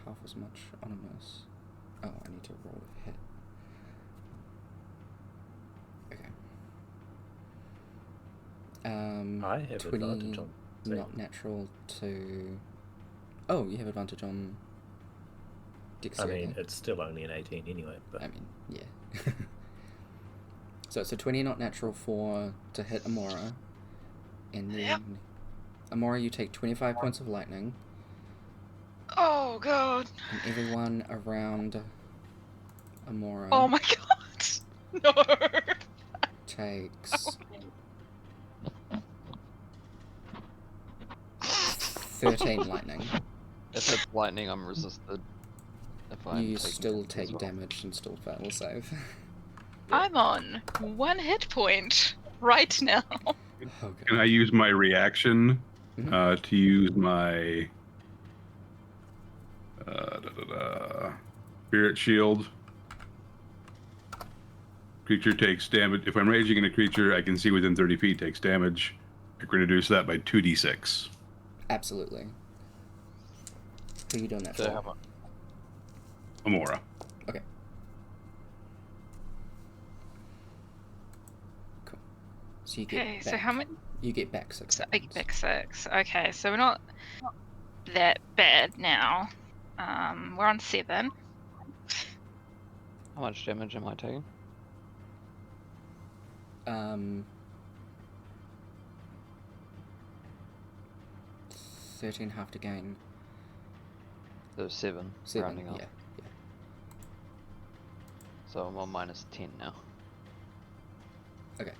Speaker 1: half as much on a miss. Oh, I need to roll a hit.
Speaker 2: I have
Speaker 1: 20
Speaker 2: advantage on saving.
Speaker 1: not natural to... Oh, you have advantage on
Speaker 2: I
Speaker 1: dexterity.
Speaker 2: mean, it's still only an 18 anyway, but
Speaker 1: I mean, yeah. So it's a 20 not natural to hit Amora. And then...
Speaker 6: Yep.
Speaker 1: Amora, you take 25 points of lightning.
Speaker 6: Oh god.
Speaker 1: And everyone around Amora
Speaker 6: Oh my god. No.
Speaker 1: takes 13 lightning.
Speaker 3: If it's lightning, I'm resisted. If I'm
Speaker 1: You
Speaker 3: taking
Speaker 1: still
Speaker 3: damage as
Speaker 1: take
Speaker 3: well.
Speaker 1: damage and still fail a save.
Speaker 6: I'm on 1 hit point right now.
Speaker 1: Okay.
Speaker 5: Can I use my reaction
Speaker 1: Mhm.
Speaker 5: to use my spirit shield? Creature takes damage. If I'm raging in a creature I can see within 30 feet takes damage, I can reduce that by 2d6.
Speaker 1: Absolutely. Who are you doing that
Speaker 3: So
Speaker 1: for?
Speaker 3: how much?
Speaker 5: Amora.
Speaker 1: Okay. Cool. So you get
Speaker 6: Okay,
Speaker 1: back.
Speaker 6: so how many?
Speaker 1: You get back 6
Speaker 6: So I
Speaker 1: points.
Speaker 6: get back 6. Okay, so we're not that bad now. We're on 7.
Speaker 3: How much damage am I taking?
Speaker 1: 13 half to gain.
Speaker 3: So 7,
Speaker 1: 7,
Speaker 3: rounding up.
Speaker 1: yeah.
Speaker 3: So I'm on minus 10 now.
Speaker 1: Okay.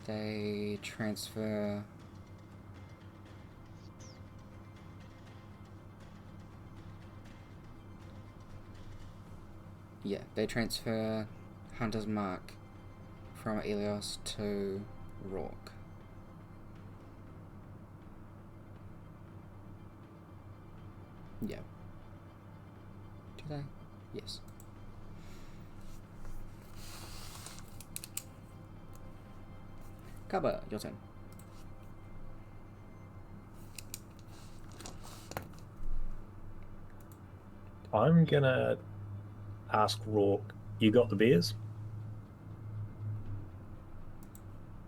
Speaker 1: They transfer... Yeah, they transfer Hunter's Mark from Elios to Rourke. Yeah. Do they? Yes. Kaba, your turn.
Speaker 2: I'm gonna ask Rourke, you got the beers?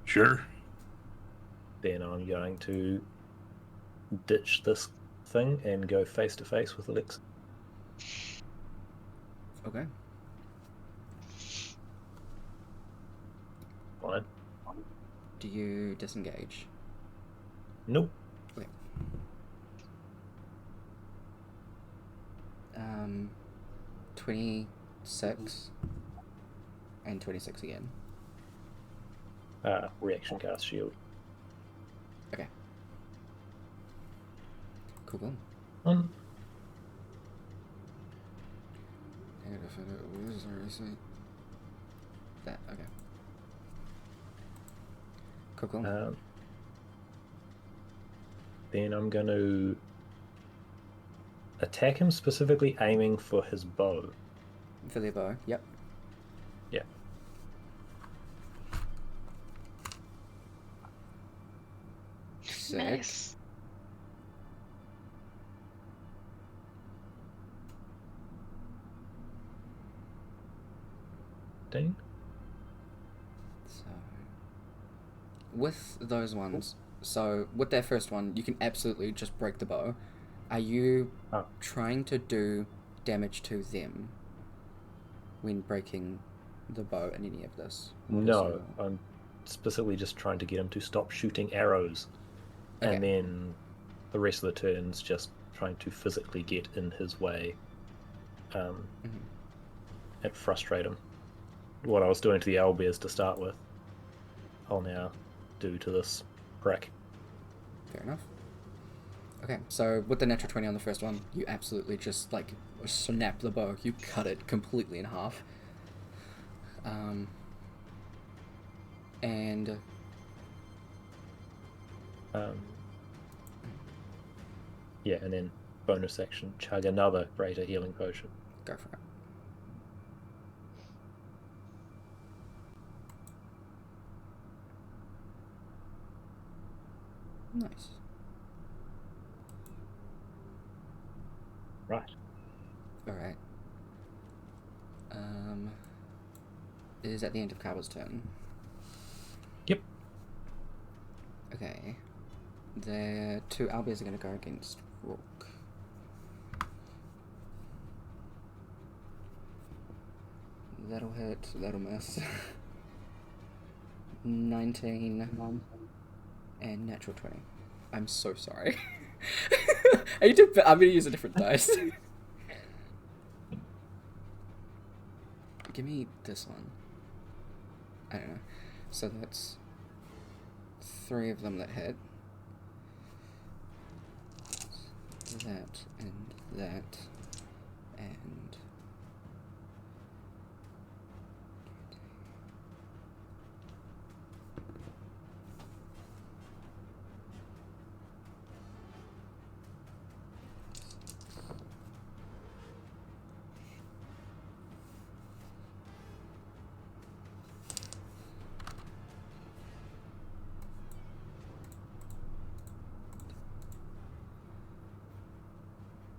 Speaker 5: Sure.
Speaker 2: Then I'm going to ditch this thing and go face to face with Alexa.
Speaker 1: Okay.
Speaker 2: Fine.
Speaker 1: Do you disengage?
Speaker 2: Nope.
Speaker 1: Okay. 26 and 26 again.
Speaker 2: Reaction cast shield.
Speaker 1: Okay. Cool. That, okay. Cool.
Speaker 2: Then I'm going to attack him, specifically aiming for his bow.
Speaker 1: For their bow, yep.
Speaker 2: Yeah.
Speaker 1: Sick.
Speaker 6: Nice.
Speaker 2: Dang.
Speaker 1: So, with those ones, so with that first one, you can absolutely just break the bow. Are you trying to do damage to them when breaking the bow in any of this?
Speaker 2: No, I'm specifically just trying to get him to stop shooting arrows.
Speaker 1: Okay.
Speaker 2: And then the rest of the turns just trying to physically get in his way and frustrate him. What I was doing to the owlbears to start with, I'll now do to this prick.
Speaker 1: Fair enough. Okay, so with the natural 20 on the first one, you absolutely just, like, snap the bow. You cut it completely in half. And...
Speaker 2: yeah, and then bonus action, chug another greater healing potion.
Speaker 1: Go for it. Nice.
Speaker 2: Right.
Speaker 1: Alright. is at the end of Kaba's turn.
Speaker 2: Yep.
Speaker 1: Okay. The 2 Albies are going to go against Rook. That'll hit, that'll miss. 19 and natural 20. I'm so sorry. I'm going to use a different dice. Give me this one. I don't know. So that's 3 of them that hit. That and that and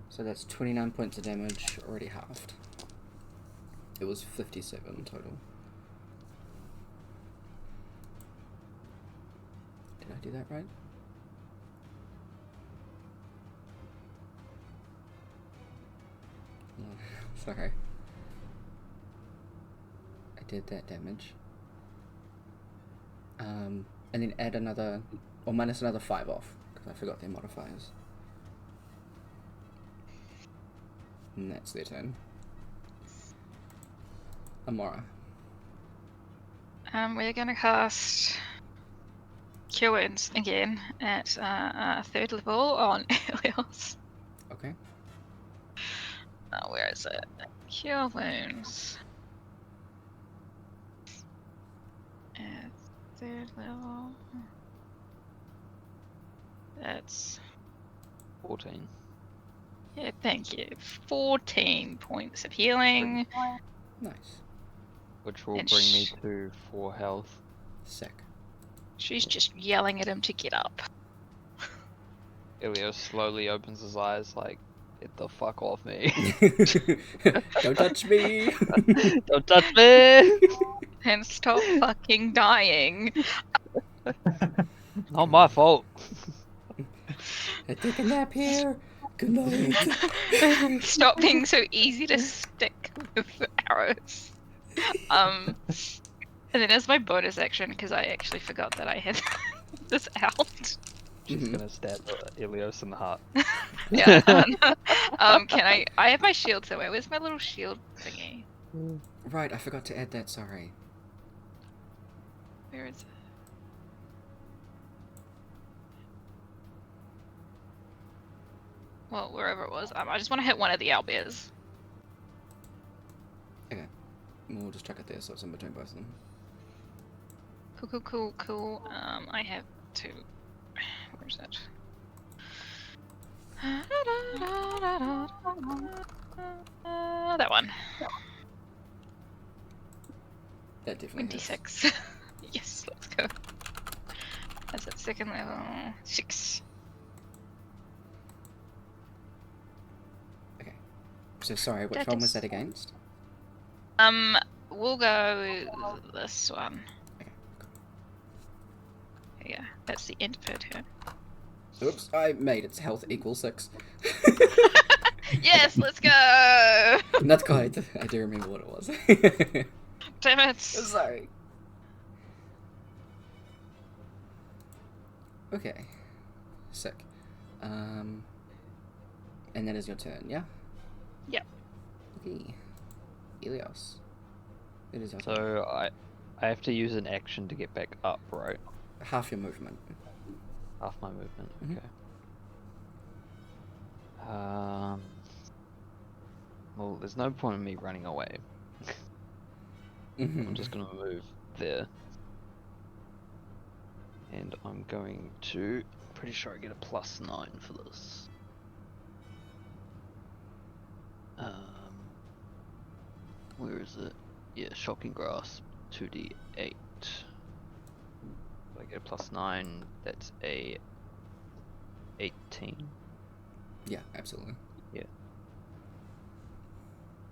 Speaker 1: so that's 29 points of damage, already halved. It was 57 total. Did I do that right? No, sorry. I did that damage. And then add another, or minus another 5 off, because I forgot their modifiers. And that's their turn. Amora.
Speaker 6: We're gonna cast Cure Wounds again at 3rd level on Helios.
Speaker 1: Okay.
Speaker 6: Where is it? Cure Wounds. At 3rd level. That's
Speaker 3: 14.
Speaker 6: yeah, thank you. 14 points of healing.
Speaker 1: Nice.
Speaker 3: Which will
Speaker 6: And
Speaker 3: bring me to 4 health.
Speaker 1: Sick.
Speaker 6: She's just yelling at him to get up.
Speaker 3: Ilios slowly opens his eyes like, get the fuck off me.
Speaker 1: Don't touch me!
Speaker 3: Don't touch me!
Speaker 6: And stop fucking dying.
Speaker 3: Not my fault.
Speaker 1: I take a nap here. Good night.
Speaker 6: Stop being so easy to stick with arrows. And then as my bonus action, because I actually forgot that I had this out.
Speaker 3: She's gonna stab Ilios in the heart.
Speaker 6: Yeah. Can I have my shield somewhere. Where's my little shield thingy?
Speaker 1: Right, I forgot to add that, sorry.
Speaker 6: Where is it? Well, wherever it was. I just want to hit one of the owlbears.
Speaker 1: Okay. We'll just chuck it there so it's in between both of them.
Speaker 6: Cool. I have 2. Where's that? That one.
Speaker 1: That definitely hits.
Speaker 6: 26. Yes, let's go. That's at 2nd level. 6.
Speaker 1: Okay. So sorry, which
Speaker 6: That
Speaker 1: one was
Speaker 6: is-
Speaker 1: that against?
Speaker 6: We'll go with this one.
Speaker 1: Okay,
Speaker 6: Yeah, that's the end of her turn.
Speaker 1: cool. Oops, I made its health equal 6.
Speaker 6: Yes, let's go!
Speaker 1: Not quite. I do remember what it was.
Speaker 6: Damn it!
Speaker 1: Sorry. Okay. Sick. And that is your turn, yeah?
Speaker 6: Yep.
Speaker 1: Okay. Ilios. It is your turn.
Speaker 3: So I have to use an action to get back up, right?
Speaker 1: Half your movement.
Speaker 3: Half my movement.
Speaker 1: Mhm.
Speaker 3: Okay. Well, there's no point in me running away. I'm just gonna move there. And I'm going to... Pretty sure I get a +9 for this. Where is it? Yeah, Shocking Grasp, 2d8. If I get a +9, that's a 18.
Speaker 1: Yeah, absolutely.
Speaker 3: Yeah.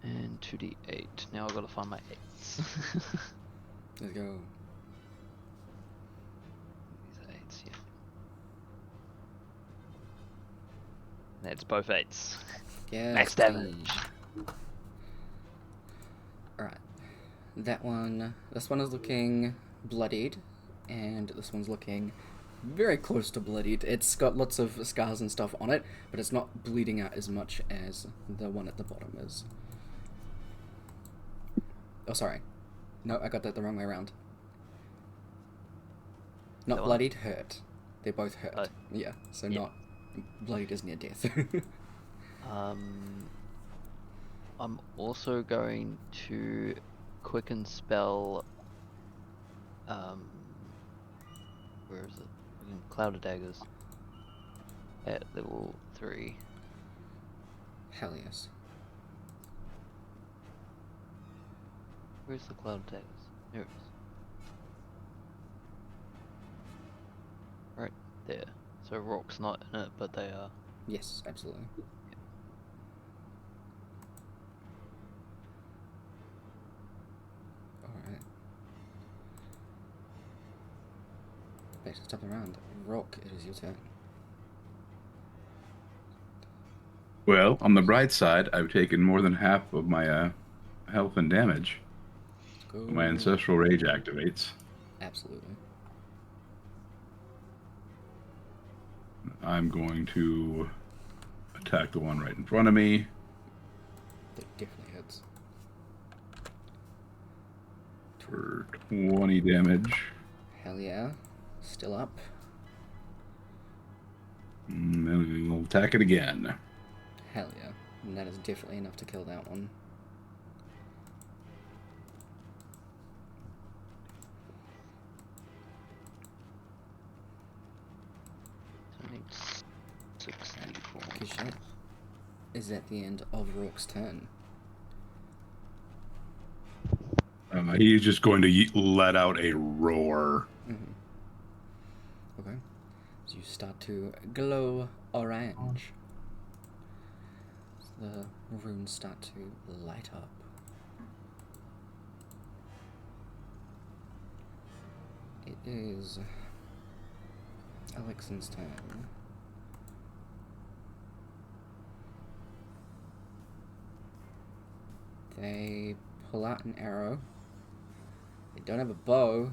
Speaker 3: And 2d8. Now I've got to find my 8s.
Speaker 1: Let's go.
Speaker 3: These are 8s, yeah. That's both 8s.
Speaker 1: Yeah.
Speaker 3: Max damage.
Speaker 1: Alright. That one. This one is looking bloodied, and this one's looking very close to bloodied. It's got lots of scars and stuff on it, but it's not bleeding out as much as the one at the bottom is. Oh, sorry. No, I got that the wrong way around. Not
Speaker 3: That one?
Speaker 1: bloodied, hurt. They both hurt.
Speaker 3: Oh.
Speaker 1: Yeah, so
Speaker 3: Yeah.
Speaker 1: not bloodied is near death.
Speaker 3: I'm also going to quicken spell. Where is it? Cloud of Daggers. At level 3.
Speaker 1: Hell yes.
Speaker 3: Where's the Cloud of Daggers? Here it is. Right there. So Rock's not in it, but they are.
Speaker 1: Yes, absolutely. Alright. Back to the top of the round. Rock, it is your turn.
Speaker 5: Well, on the bright side, I've taken more than half of my health and damage.
Speaker 1: Go.
Speaker 5: My ancestral rage activates.
Speaker 1: Absolutely.
Speaker 5: I'm going to attack the one right in front of me.
Speaker 1: That definitely hits.
Speaker 5: For 20 damage.
Speaker 1: Hell yeah. Still up.
Speaker 5: And then we'll attack it again.
Speaker 1: Hell yeah. And that is definitely enough to kill that one.
Speaker 3: So I need 64.
Speaker 1: Good shit. Is that the end of Rourke's turn?
Speaker 5: He's just going to let out a roar.
Speaker 1: Mm-hmm. Okay. So you start to glow orange. The runes start to light up. It is Alexan's turn. They pull out an arrow. They don't have a bow.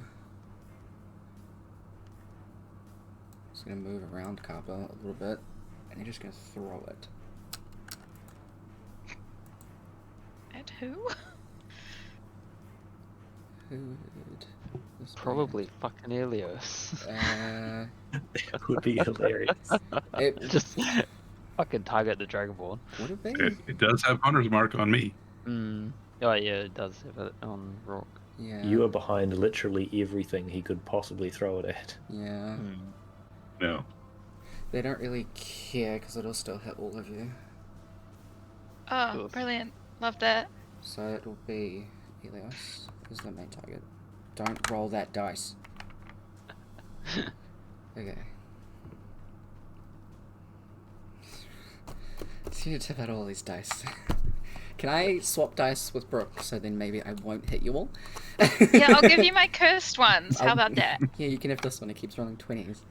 Speaker 1: Just gonna move around Kappa a little bit, and they're just gonna throw it.
Speaker 6: At who?
Speaker 1: Who would this be?
Speaker 3: Probably fucking Helios.
Speaker 1: Uh,
Speaker 2: That would be hilarious.
Speaker 1: it
Speaker 3: Just fucking target the Dragonborn.
Speaker 1: would have been.
Speaker 5: It does have Hunter's Mark on me.
Speaker 3: Mm. Oh yeah, it does have it on Rock.
Speaker 1: Yeah.
Speaker 2: You are behind literally everything he could possibly throw it at.
Speaker 1: Yeah.
Speaker 3: Mm.
Speaker 5: No.
Speaker 1: They don't really care because it'll still hit all of you.
Speaker 6: Oh,
Speaker 3: Cool.
Speaker 6: brilliant. Love that.
Speaker 1: So it'll be Helios is the main target. Don't roll that dice. Okay. Just need to tip out all these dice. Can I swap dice with Brooke so then maybe I won't hit you all?
Speaker 6: Yeah, I'll give you my cursed ones. How about that?
Speaker 1: Yeah, you can have this one. It keeps rolling 20s. It's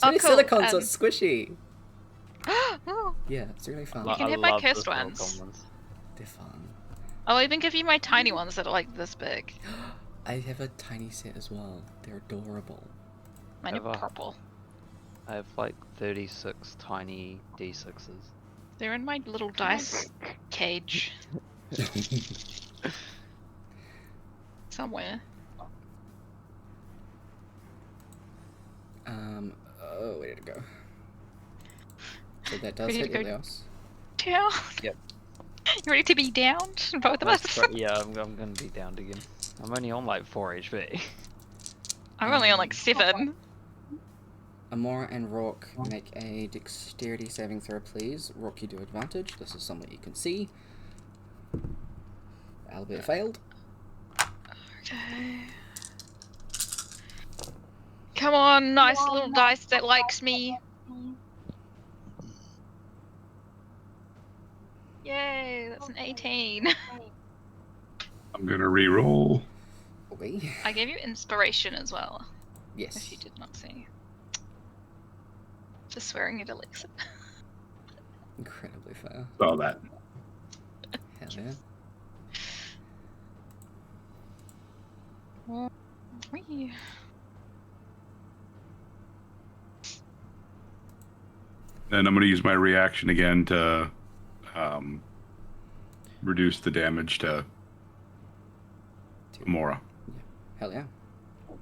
Speaker 6: Oh,
Speaker 1: really
Speaker 6: cool.
Speaker 1: silicone, so it's squishy.
Speaker 6: Oh,
Speaker 1: Yeah, it's really fun.
Speaker 6: You can have my
Speaker 3: love the
Speaker 6: cursed
Speaker 3: silicone
Speaker 6: ones.
Speaker 1: They're fun.
Speaker 6: I'll even give you my tiny ones that are like this big.
Speaker 1: I have a tiny set as well. They're adorable.
Speaker 6: Mine
Speaker 3: Have
Speaker 6: are
Speaker 3: a-
Speaker 6: purple.
Speaker 3: I have like 36 tiny D6s.
Speaker 6: They're in my little dice cage somewhere.
Speaker 1: Oh, where did it go? So that does
Speaker 6: Ready
Speaker 1: hit
Speaker 6: to go-
Speaker 1: Helios.
Speaker 6: Down.
Speaker 3: Yep.
Speaker 6: You ready to be downed? Both of us?
Speaker 3: Yeah, I'm gonna be downed again. I'm only on like 4 HP.
Speaker 6: I'm only on like 7.
Speaker 1: Amora and Rourke make a dexterity saving throw, please. Rourke, you do advantage. This is something you can see. Albert failed.
Speaker 6: Okay. Come on, nice little dice that likes me. Yay, that's an 18.
Speaker 5: I'm gonna re-roll.
Speaker 1: Okay.
Speaker 6: I gave you inspiration as well,
Speaker 1: Yes.
Speaker 6: if you did not see. For swearing at Alexa.
Speaker 1: Incredibly fair.
Speaker 5: Saw that.
Speaker 1: Hell yeah.
Speaker 6: Whee.
Speaker 5: Then I'm gonna use my reaction again to reduce the damage to Amora.
Speaker 1: Hell yeah.
Speaker 2: I'm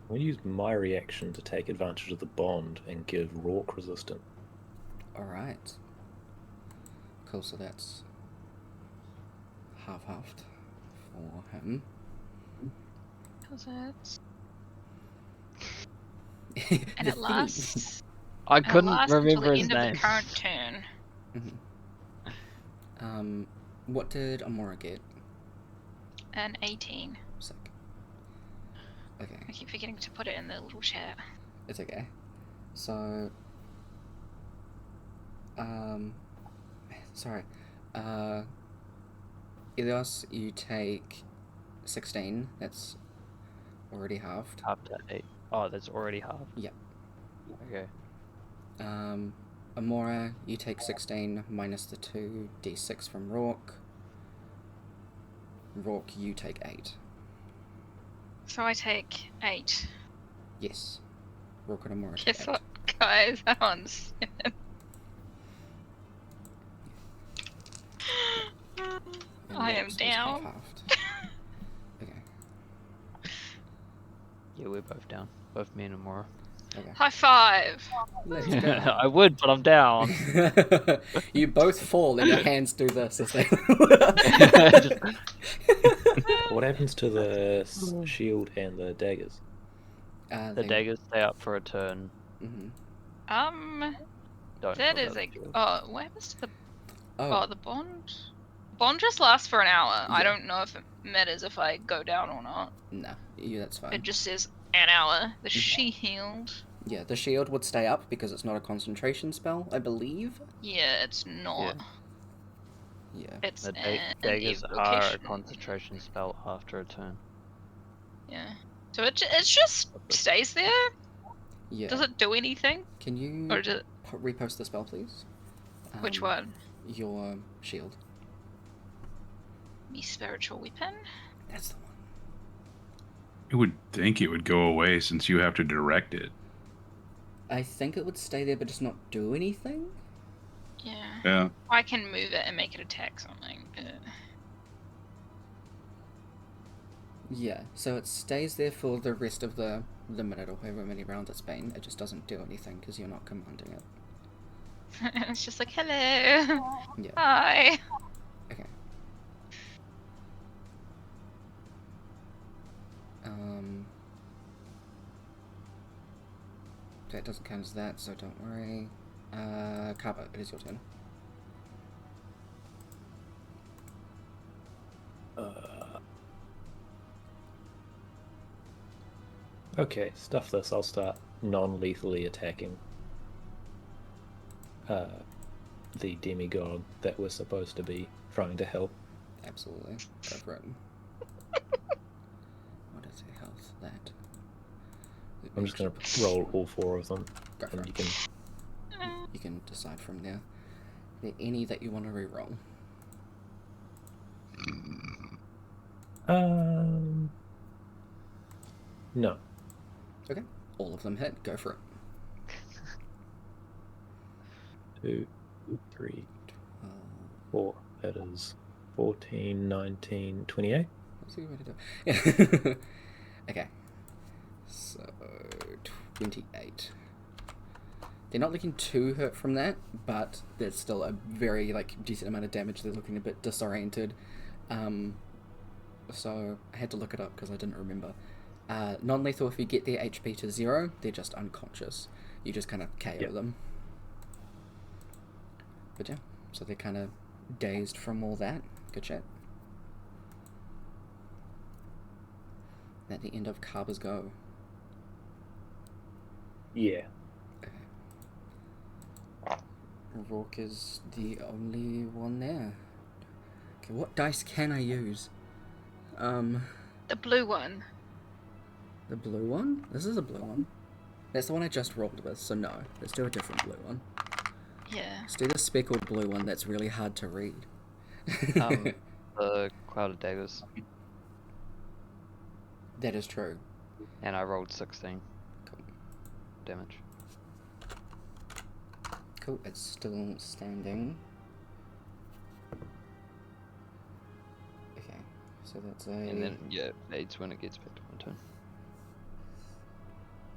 Speaker 2: going to use my reaction to take advantage of the bond and give Rourke resistant.
Speaker 1: Alright. Cool, so that's half-halved for him.
Speaker 6: How's that?
Speaker 1: The
Speaker 6: And it
Speaker 1: thing-
Speaker 6: lasts.
Speaker 3: I
Speaker 6: and it
Speaker 3: couldn't
Speaker 6: lasts until
Speaker 3: remember
Speaker 6: the
Speaker 3: his
Speaker 6: end of
Speaker 3: name.
Speaker 6: the current turn.
Speaker 1: What did Amora get?
Speaker 6: An 18.
Speaker 1: Sick. Okay,
Speaker 6: I keep forgetting to put it in the little chat.
Speaker 1: it's okay. So, sorry. Ilios, you take 16. That's already halved.
Speaker 3: Half to 8. Oh, that's already half.
Speaker 1: Yep.
Speaker 3: Okay.
Speaker 1: Amora, you take 16 minus the 2d6 from Rourke. Rourke, you take 8.
Speaker 6: So I take 8.
Speaker 1: Yes. Rourke and Amora take
Speaker 6: Guess
Speaker 1: 8.
Speaker 6: what, guys? That one's.
Speaker 1: And
Speaker 6: I am
Speaker 1: Rourke's was
Speaker 6: down.
Speaker 1: half-halved. Okay.
Speaker 3: Yeah, we're both down. Both me and Amora.
Speaker 1: Okay.
Speaker 6: High five!
Speaker 1: Let's go.
Speaker 3: I would, but I'm down.
Speaker 1: You both fall and your hands do this. As they...
Speaker 2: What happens to the shield and the daggers?
Speaker 3: The daggers stay up for a turn.
Speaker 1: Mm-hmm.
Speaker 3: Don't
Speaker 6: That
Speaker 3: hold
Speaker 6: is
Speaker 3: out
Speaker 6: a.
Speaker 3: the shield.
Speaker 6: Oh, what happens to the.
Speaker 1: Oh,
Speaker 6: Oh, the bond? Bond just lasts for an hour. I
Speaker 1: Yeah.
Speaker 6: don't know if it matters if I go down or not.
Speaker 1: no. Yeah, that's fine.
Speaker 6: It just says an hour. The shield.
Speaker 1: Yeah, the shield would stay up because it's not a concentration spell, I believe.
Speaker 6: Yeah, it's not.
Speaker 1: Yeah.
Speaker 6: It's
Speaker 3: The
Speaker 6: an
Speaker 3: daggers are a
Speaker 6: evocation.
Speaker 3: concentration spell after a turn.
Speaker 6: Yeah. So it just stays there?
Speaker 1: Yeah.
Speaker 6: Does it do anything?
Speaker 1: Can you
Speaker 6: Or does it...
Speaker 1: repost the spell, please?
Speaker 6: Which one?
Speaker 1: Your shield.
Speaker 6: Me spiritual weapon?
Speaker 1: That's the one.
Speaker 5: I would think it would go away since you have to direct it.
Speaker 1: I think it would stay there but just not do anything?
Speaker 6: Yeah.
Speaker 5: Yeah.
Speaker 6: I can move it and make it attack something.
Speaker 1: Yeah, so it stays there for the rest of the minute or however many rounds it's been. It just doesn't do anything because you're not commanding it.
Speaker 6: It's just like, hello.
Speaker 1: Yeah.
Speaker 6: Hi.
Speaker 1: Okay. That doesn't count as that, so don't worry. Kaba, it is your turn.
Speaker 2: Okay, stuff this. I'll start non-lethally attacking the demigod that we're supposed to be trying to help.
Speaker 1: Absolutely. Go for it. What is your health? That.
Speaker 2: I'm just going to roll all 4 of them,
Speaker 1: Go for
Speaker 2: and
Speaker 1: it. You can decide from there. Are there any that you want to re-roll?
Speaker 2: No.
Speaker 1: Okay. All of them hit. Go for it.
Speaker 2: 2, 3, 4. That is 14, 19, 28.
Speaker 1: That's a good way to do it. Okay. So, 28. They're not looking too hurt from that, but there's still a very, decent amount of damage. They're looking a bit disoriented. So, I had to look it up because I didn't remember. Non-lethal, if you get their HP to 0, they're just unconscious. You just kind of KO them. But yeah, so they're kind of dazed from all that. Good shit. At the end of Kaba's go.
Speaker 2: Yeah.
Speaker 1: Okay. Rourke is the only one there. Okay, what dice can I use?
Speaker 6: The blue one.
Speaker 1: The blue one? This is a blue one. That's the one I just rolled with, so no. Let's do a different blue one.
Speaker 6: Yeah.
Speaker 1: Let's do the speckled blue one that's really hard to read.
Speaker 3: The Cloud of Daggers.
Speaker 1: That is true.
Speaker 3: And I rolled 16
Speaker 1: Cool.
Speaker 3: damage.
Speaker 1: Cool, it's still standing. Okay, so that's a...
Speaker 3: And then, yeah, aids when it gets back to my turn.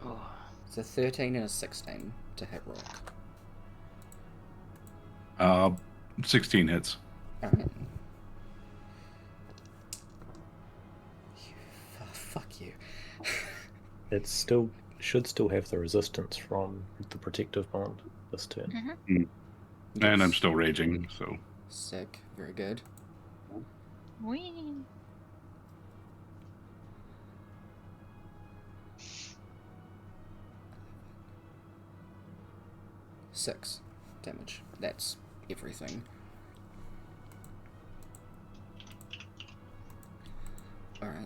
Speaker 3: Oh.
Speaker 1: It's a 13 and a 16 to hit Rourke.
Speaker 5: 16 hits.
Speaker 1: Alright. Fuck you.
Speaker 2: It should still have the resistance from the protective bond this turn.
Speaker 5: And I'm still raging, so.
Speaker 1: Sick, very good.
Speaker 6: Whee.
Speaker 1: Six damage. That's everything. Alright.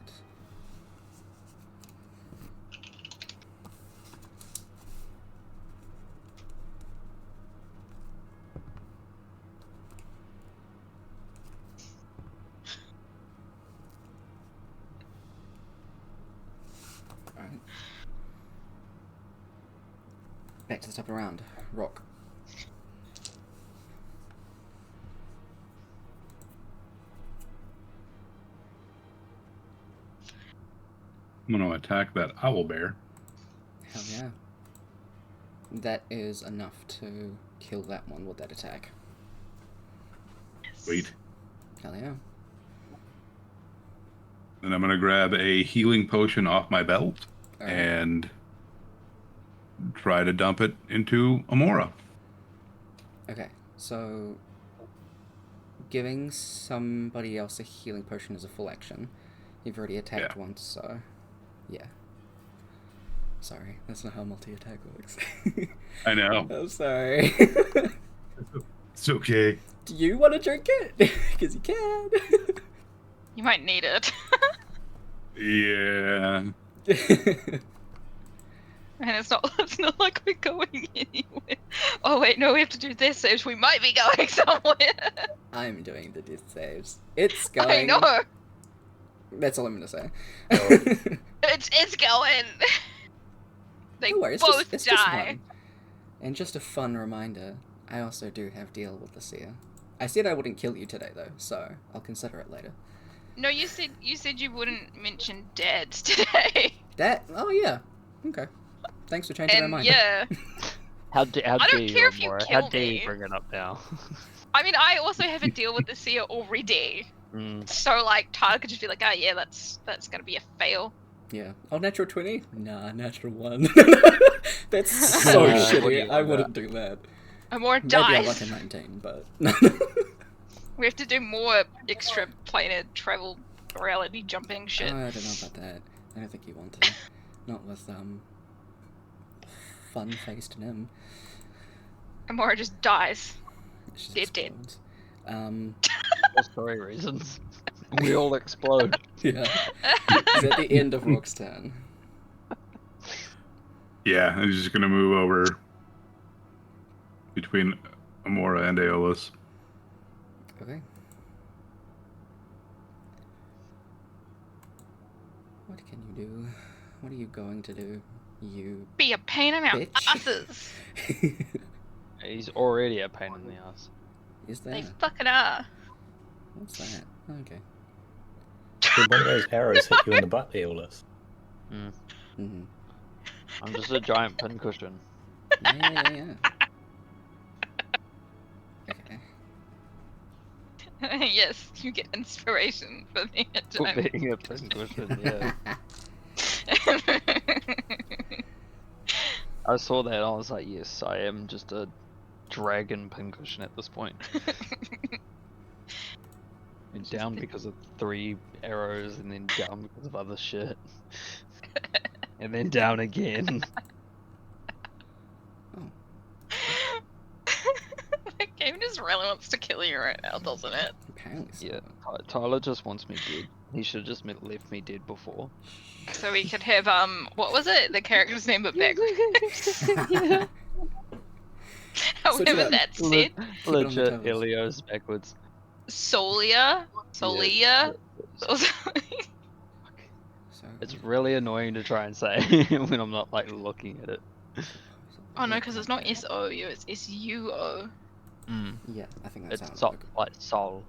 Speaker 1: Alright. Back to the top of the round. Rock.
Speaker 5: I'm going to attack that owl bear.
Speaker 1: Hell yeah. That is enough to kill that one with that attack.
Speaker 5: Sweet.
Speaker 1: Hell yeah.
Speaker 5: Then I'm going to grab a healing potion off my belt
Speaker 1: Alright.
Speaker 5: and try to dump it into Amora.
Speaker 1: Okay, so giving somebody else a healing potion is a full action. You've already attacked
Speaker 5: Yeah.
Speaker 1: once, so yeah. Sorry, that's not how multi-attack works.
Speaker 5: I know.
Speaker 1: I'm sorry.
Speaker 5: It's okay.
Speaker 1: Do you want to drink it? Because you can.
Speaker 6: You might need it.
Speaker 5: Yeah.
Speaker 6: And it's not like we're going anywhere. Oh wait, no, we have to do this saves. We might be going somewhere.
Speaker 1: I'm doing the death saves. It's going.
Speaker 6: I know.
Speaker 1: That's all I'm gonna say.
Speaker 6: It's going. They
Speaker 1: No worries,
Speaker 6: both
Speaker 1: it's just
Speaker 6: die.
Speaker 1: one. And just a fun reminder, I also do have deal with the seer. I said I wouldn't kill you today though, so I'll consider it later.
Speaker 6: No, you said you wouldn't mention dads today.
Speaker 1: That? Oh yeah. Okay. Thanks for changing my
Speaker 6: And
Speaker 1: mind.
Speaker 6: yeah,
Speaker 3: How dare
Speaker 6: don't
Speaker 3: you,
Speaker 6: care if you
Speaker 3: Amora?
Speaker 6: kill
Speaker 3: How dare
Speaker 6: me.
Speaker 3: you bring it up now?
Speaker 6: I mean, I also have a deal with the seer already. So like, Tyler could just be like, oh yeah, that's gonna be a fail.
Speaker 1: Yeah. Oh, natural 20? Nah, natural 1. That's so
Speaker 3: What do
Speaker 1: shitty.
Speaker 3: you
Speaker 1: I
Speaker 3: want
Speaker 1: wouldn't do that.
Speaker 6: Amor
Speaker 1: Maybe I
Speaker 6: dies.
Speaker 1: like a 19, but...
Speaker 6: We have to do more extra planar travel reality jumping shit.
Speaker 1: I don't know about that. I don't think you want to. Not with, fun-faced Nim.
Speaker 6: Amora just dies.
Speaker 1: She
Speaker 6: Dead, dead.
Speaker 1: explodes.
Speaker 3: For story reasons. We all explode.
Speaker 1: Yeah. It's at the end of Rook's turn.
Speaker 5: Yeah, I'm just going to move over between Amora and Aeolus.
Speaker 1: Okay. What can you do? What are you going to do? You
Speaker 6: Be a pain in our
Speaker 1: bitch.
Speaker 6: asses.
Speaker 3: He's already a pain in the ass.
Speaker 1: Is
Speaker 6: They
Speaker 1: that?
Speaker 6: fucking are.
Speaker 1: What's that? Okay.
Speaker 2: Did one of those arrows hit you in the butt, Aeolus?
Speaker 1: Mm-hmm.
Speaker 3: I'm just a giant pincushion.
Speaker 1: Yeah. Okay.
Speaker 6: Yes, you get inspiration for being a
Speaker 3: For
Speaker 6: giant.
Speaker 3: being a pincushion, yeah. I saw that and I was like, yes, I am just a dragon pincushion at this point. And down because of 3 arrows, and then down because of other shit. And then down again.
Speaker 6: just really wants to kill you right now, doesn't it?
Speaker 1: Apparently so.
Speaker 3: Yeah, Tyler just wants me dead. He should have just left me dead before.
Speaker 6: So we could have what was it? The character's name but back.
Speaker 3: Yeah.
Speaker 1: Switch it
Speaker 6: However
Speaker 1: up.
Speaker 6: that's
Speaker 3: Le-
Speaker 6: said.
Speaker 1: Keep it on the
Speaker 3: legit,
Speaker 1: toes.
Speaker 3: Helios backwards.
Speaker 6: Solia?
Speaker 3: Yeah.
Speaker 6: Or
Speaker 1: So,
Speaker 3: It's really annoying to try and say when I'm not like looking at it.
Speaker 6: oh no, because it's not S-O-U, it's S-U-O.
Speaker 1: Yeah, I think that's
Speaker 3: It's
Speaker 1: how it
Speaker 3: like soul.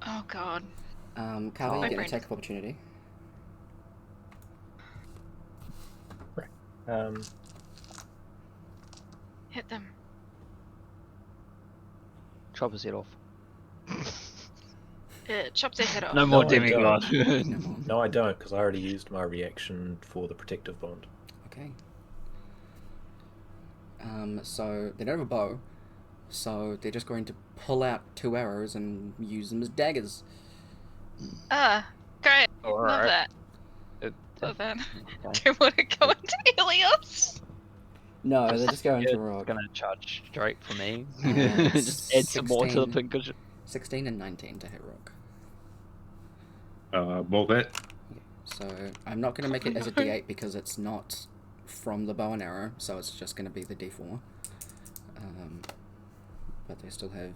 Speaker 6: Oh god.
Speaker 1: Carver,
Speaker 6: My
Speaker 1: you get an
Speaker 6: brain
Speaker 1: attack of opportunity.
Speaker 6: Hit them.
Speaker 3: Chop his head off.
Speaker 6: Chop their head off.
Speaker 3: No more
Speaker 2: No, I
Speaker 3: demigod.
Speaker 1: No more.
Speaker 2: No, I don't, because I already used my reaction for the protective bond.
Speaker 1: Okay. So they don't have a bow, so they're just going to pull out 2 arrows and use them as daggers.
Speaker 6: Great. Love
Speaker 3: Alright.
Speaker 6: that.
Speaker 3: It-
Speaker 6: Love that.
Speaker 3: Okay.
Speaker 6: Do you want to go into Helios?
Speaker 1: No, they're just going
Speaker 3: Yeah,
Speaker 1: to rock.
Speaker 3: Gonna charge straight for me.
Speaker 1: Uh,
Speaker 3: Just add some more to the
Speaker 1: 16.
Speaker 3: pincushion.
Speaker 1: 16 and 19 to hit rock.
Speaker 5: Both hit.
Speaker 1: So I'm not going to make it as a D8 because it's not from the bow and arrow, so it's just going to be the D4. But they still have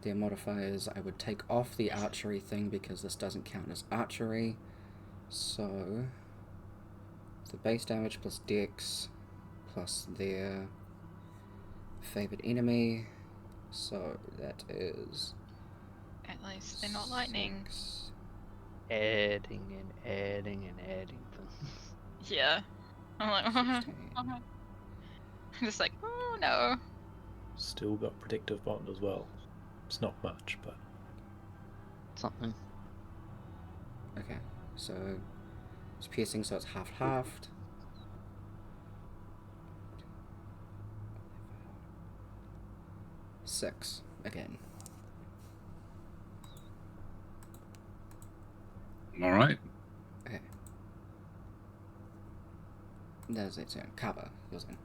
Speaker 1: their modifiers. I would take off the archery thing because this doesn't count as archery. So the base damage plus dex plus their favored enemy. So that is
Speaker 6: At least they're not lightning.
Speaker 1: 6.
Speaker 3: Adding and adding and adding things.
Speaker 6: Yeah. I'm like,
Speaker 1: 16.
Speaker 6: I'm just like, oh no.
Speaker 2: Still got protective bond as well. It's not much, but
Speaker 3: Something.
Speaker 1: Okay, so it's piercing, so it's half-halved. Six again.
Speaker 5: All right.
Speaker 1: Okay. There's it. Cover. Yours in.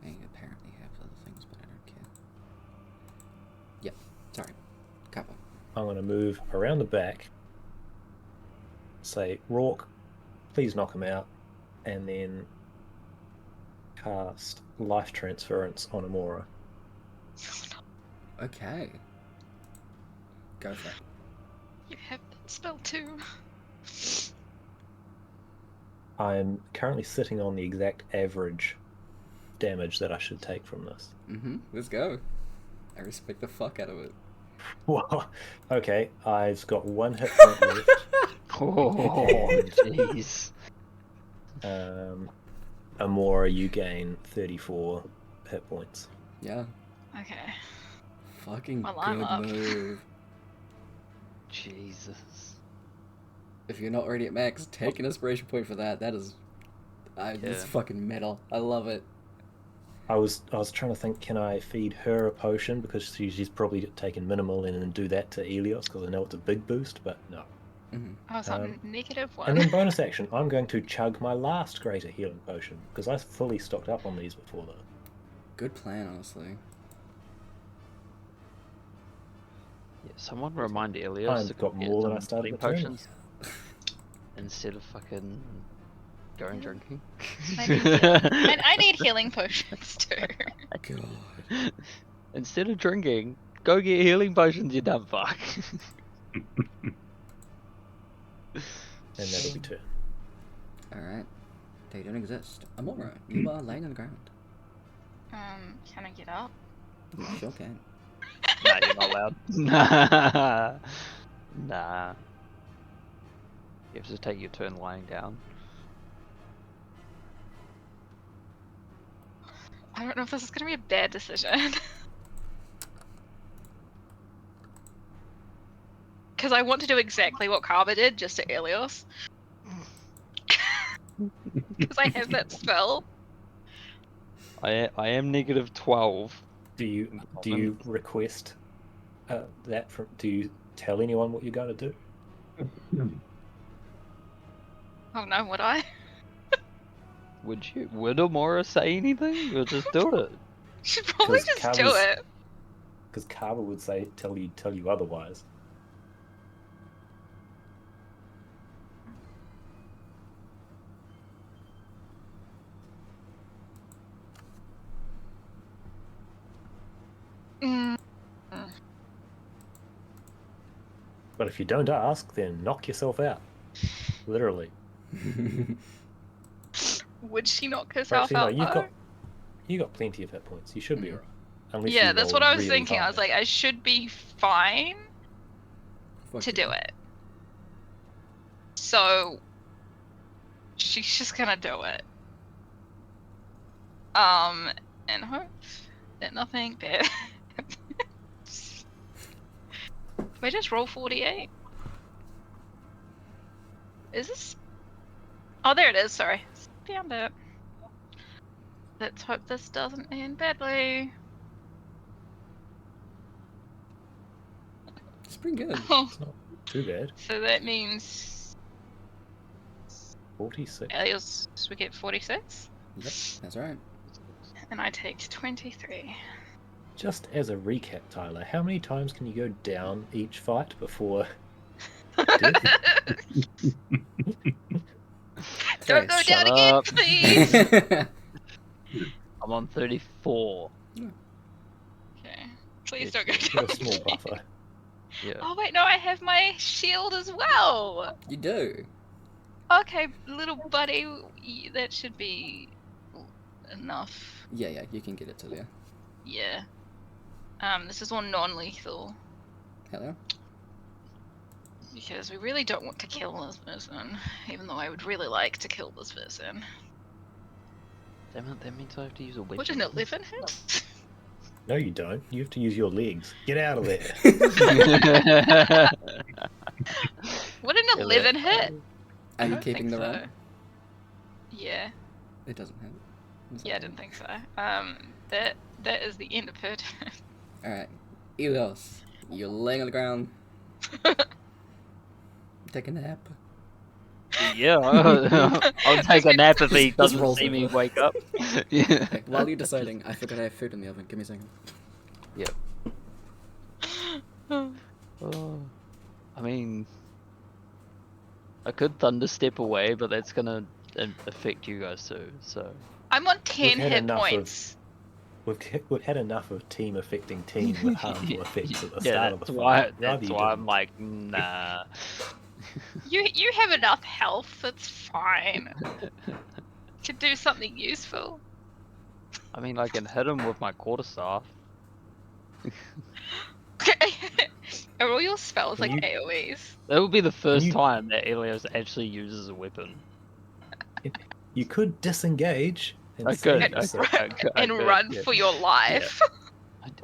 Speaker 1: They apparently have other things, but I don't care. Yep. Sorry. Cover.
Speaker 2: I'm going to move around the back, say, Rourke, please knock him out, and then cast Life Transference on Amora.
Speaker 1: Okay. Go for it.
Speaker 6: You have that spell too.
Speaker 2: I'm currently sitting on the exact average damage that I should take from this.
Speaker 1: Let's go. I respect the fuck out of it.
Speaker 2: Well, okay, I've got 1 hit point left.
Speaker 3: Oh, jeez.
Speaker 2: Amora, you gain 34 hit points.
Speaker 1: Yeah.
Speaker 6: Okay.
Speaker 1: Fucking
Speaker 6: Well, I'm
Speaker 1: good
Speaker 6: up.
Speaker 1: move.
Speaker 3: Jesus.
Speaker 1: If you're not already at max, take an inspiration point for that. That is... It's
Speaker 3: Yeah.
Speaker 1: fucking metal. I love it.
Speaker 2: I was trying to think, can I feed her a potion, because she's probably taken minimal, and then do that to Elios, because I know it's a big boost, but no.
Speaker 6: Oh, it's on -1.
Speaker 2: And then bonus action, I'm going to chug my last greater healing potion, because I fully stocked up on these before though.
Speaker 1: Good plan, honestly.
Speaker 3: Yeah, someone remind Elios
Speaker 2: I've
Speaker 3: to
Speaker 2: got
Speaker 3: get
Speaker 2: more than I
Speaker 3: some
Speaker 2: started
Speaker 3: healing
Speaker 2: the turn
Speaker 3: potions instead of fucking going drinking.
Speaker 6: I need healing potions too.
Speaker 1: God.
Speaker 3: Instead of drinking, go get healing potions, you dumb fuck.
Speaker 2: And that'll be turn.
Speaker 1: Alright. They don't exist. Amora, you are laying on the ground.
Speaker 6: Can I get up?
Speaker 1: You sure can.
Speaker 3: Nah, you're not allowed. Nah. Nah. You have to take your turn lying down.
Speaker 6: I don't know if this is gonna be a bad decision. Because I want to do exactly what Kaba did, just to Elios. Because I have that spell.
Speaker 3: I am -12,
Speaker 2: Do you request that from? Do you tell anyone what you're going to do?
Speaker 6: Oh no, would I?
Speaker 3: Would Amora say anything? Or just do it?
Speaker 6: Should probably
Speaker 2: 'Cause
Speaker 6: just do
Speaker 2: Carver's-
Speaker 6: it.
Speaker 2: Because Carver would say tell you otherwise.
Speaker 6: Mm.
Speaker 2: But if you don't ask, then knock yourself out. Literally.
Speaker 6: Would she knock
Speaker 2: Or
Speaker 6: herself
Speaker 2: actually, no,
Speaker 6: out?
Speaker 2: you got plenty of hit points. You should be
Speaker 1: Mhm.
Speaker 2: alright. Unless
Speaker 6: Yeah,
Speaker 2: you
Speaker 6: that's
Speaker 2: roll
Speaker 6: what I was
Speaker 2: really
Speaker 6: thinking. I was
Speaker 2: high.
Speaker 6: like, I should be fine
Speaker 1: Fuck
Speaker 6: to
Speaker 1: yeah.
Speaker 6: do it. So she's just gonna do it. And hope that nothing bad. Do I just roll 48? Is this? Oh, there it is. Sorry, found it. Let's hope this doesn't end badly.
Speaker 1: It's pretty good.
Speaker 2: It's not too bad.
Speaker 6: So that means
Speaker 2: 46.
Speaker 6: Elios, we get 46,
Speaker 1: Yep, that's right.
Speaker 6: and I take 23.
Speaker 2: Just as a recap, Tyler, how many times can you go down each fight before
Speaker 6: Don't
Speaker 1: Okay,
Speaker 6: go
Speaker 3: shut
Speaker 6: down again,
Speaker 3: up.
Speaker 6: please.
Speaker 3: I'm on 34.
Speaker 6: Okay, please don't go
Speaker 2: Got
Speaker 6: down
Speaker 2: a small
Speaker 6: again.
Speaker 2: buffer?
Speaker 3: Yeah.
Speaker 6: Oh wait, no, I have my shield as well.
Speaker 1: You do.
Speaker 6: Okay, little buddy, that should be enough.
Speaker 1: Yeah, you can get it to there.
Speaker 6: Yeah. This is all non-lethal
Speaker 1: Hello.
Speaker 6: because we really don't want to kill this person, even though I would really like to kill this person.
Speaker 3: Damn it, that means I have to use a weapon.
Speaker 6: Would an 11 hit?
Speaker 2: No, you don't. You have to use your legs. Get out of there.
Speaker 6: Would an 11 hit?
Speaker 1: Are
Speaker 6: I
Speaker 1: you
Speaker 6: don't
Speaker 1: keeping
Speaker 6: think
Speaker 1: the
Speaker 6: so.
Speaker 1: roll?
Speaker 6: Yeah.
Speaker 1: It doesn't have. It's
Speaker 6: Yeah, I
Speaker 1: okay.
Speaker 6: didn't think so. That is the end of it.
Speaker 1: Alright. Elios, you're laying on the ground. Take a nap.
Speaker 3: Yeah, I'll take a nap if he
Speaker 1: Just
Speaker 3: doesn't
Speaker 1: rolls
Speaker 3: see me
Speaker 1: over.
Speaker 3: wake up. Yeah.
Speaker 1: Okay, while you're deciding, I forgot I have food in the oven. Give me a second.
Speaker 3: Oh, I mean, I could thunder step away, but that's gonna affect you guys too. So
Speaker 6: I'm on 10
Speaker 2: had
Speaker 6: hit
Speaker 2: enough of-
Speaker 6: points.
Speaker 2: We've had enough of team affecting team with harmful effects at the
Speaker 3: yeah,
Speaker 2: start of the
Speaker 3: that's
Speaker 2: fight.
Speaker 3: why.
Speaker 2: Rather
Speaker 3: That's
Speaker 2: you
Speaker 3: why
Speaker 2: didn't.
Speaker 3: I'm like, nah.
Speaker 6: You have enough health. It's fine. Could do something useful.
Speaker 3: I mean, I can hit him with my quarterstaff.
Speaker 6: Are all your spells like
Speaker 2: You-
Speaker 6: AoEs?
Speaker 3: That would be the first
Speaker 2: you-
Speaker 3: time that Elios actually uses a weapon.
Speaker 2: You could disengage and
Speaker 3: I
Speaker 2: save
Speaker 3: could,
Speaker 2: yourself.
Speaker 6: And run
Speaker 3: yeah.
Speaker 6: for your life.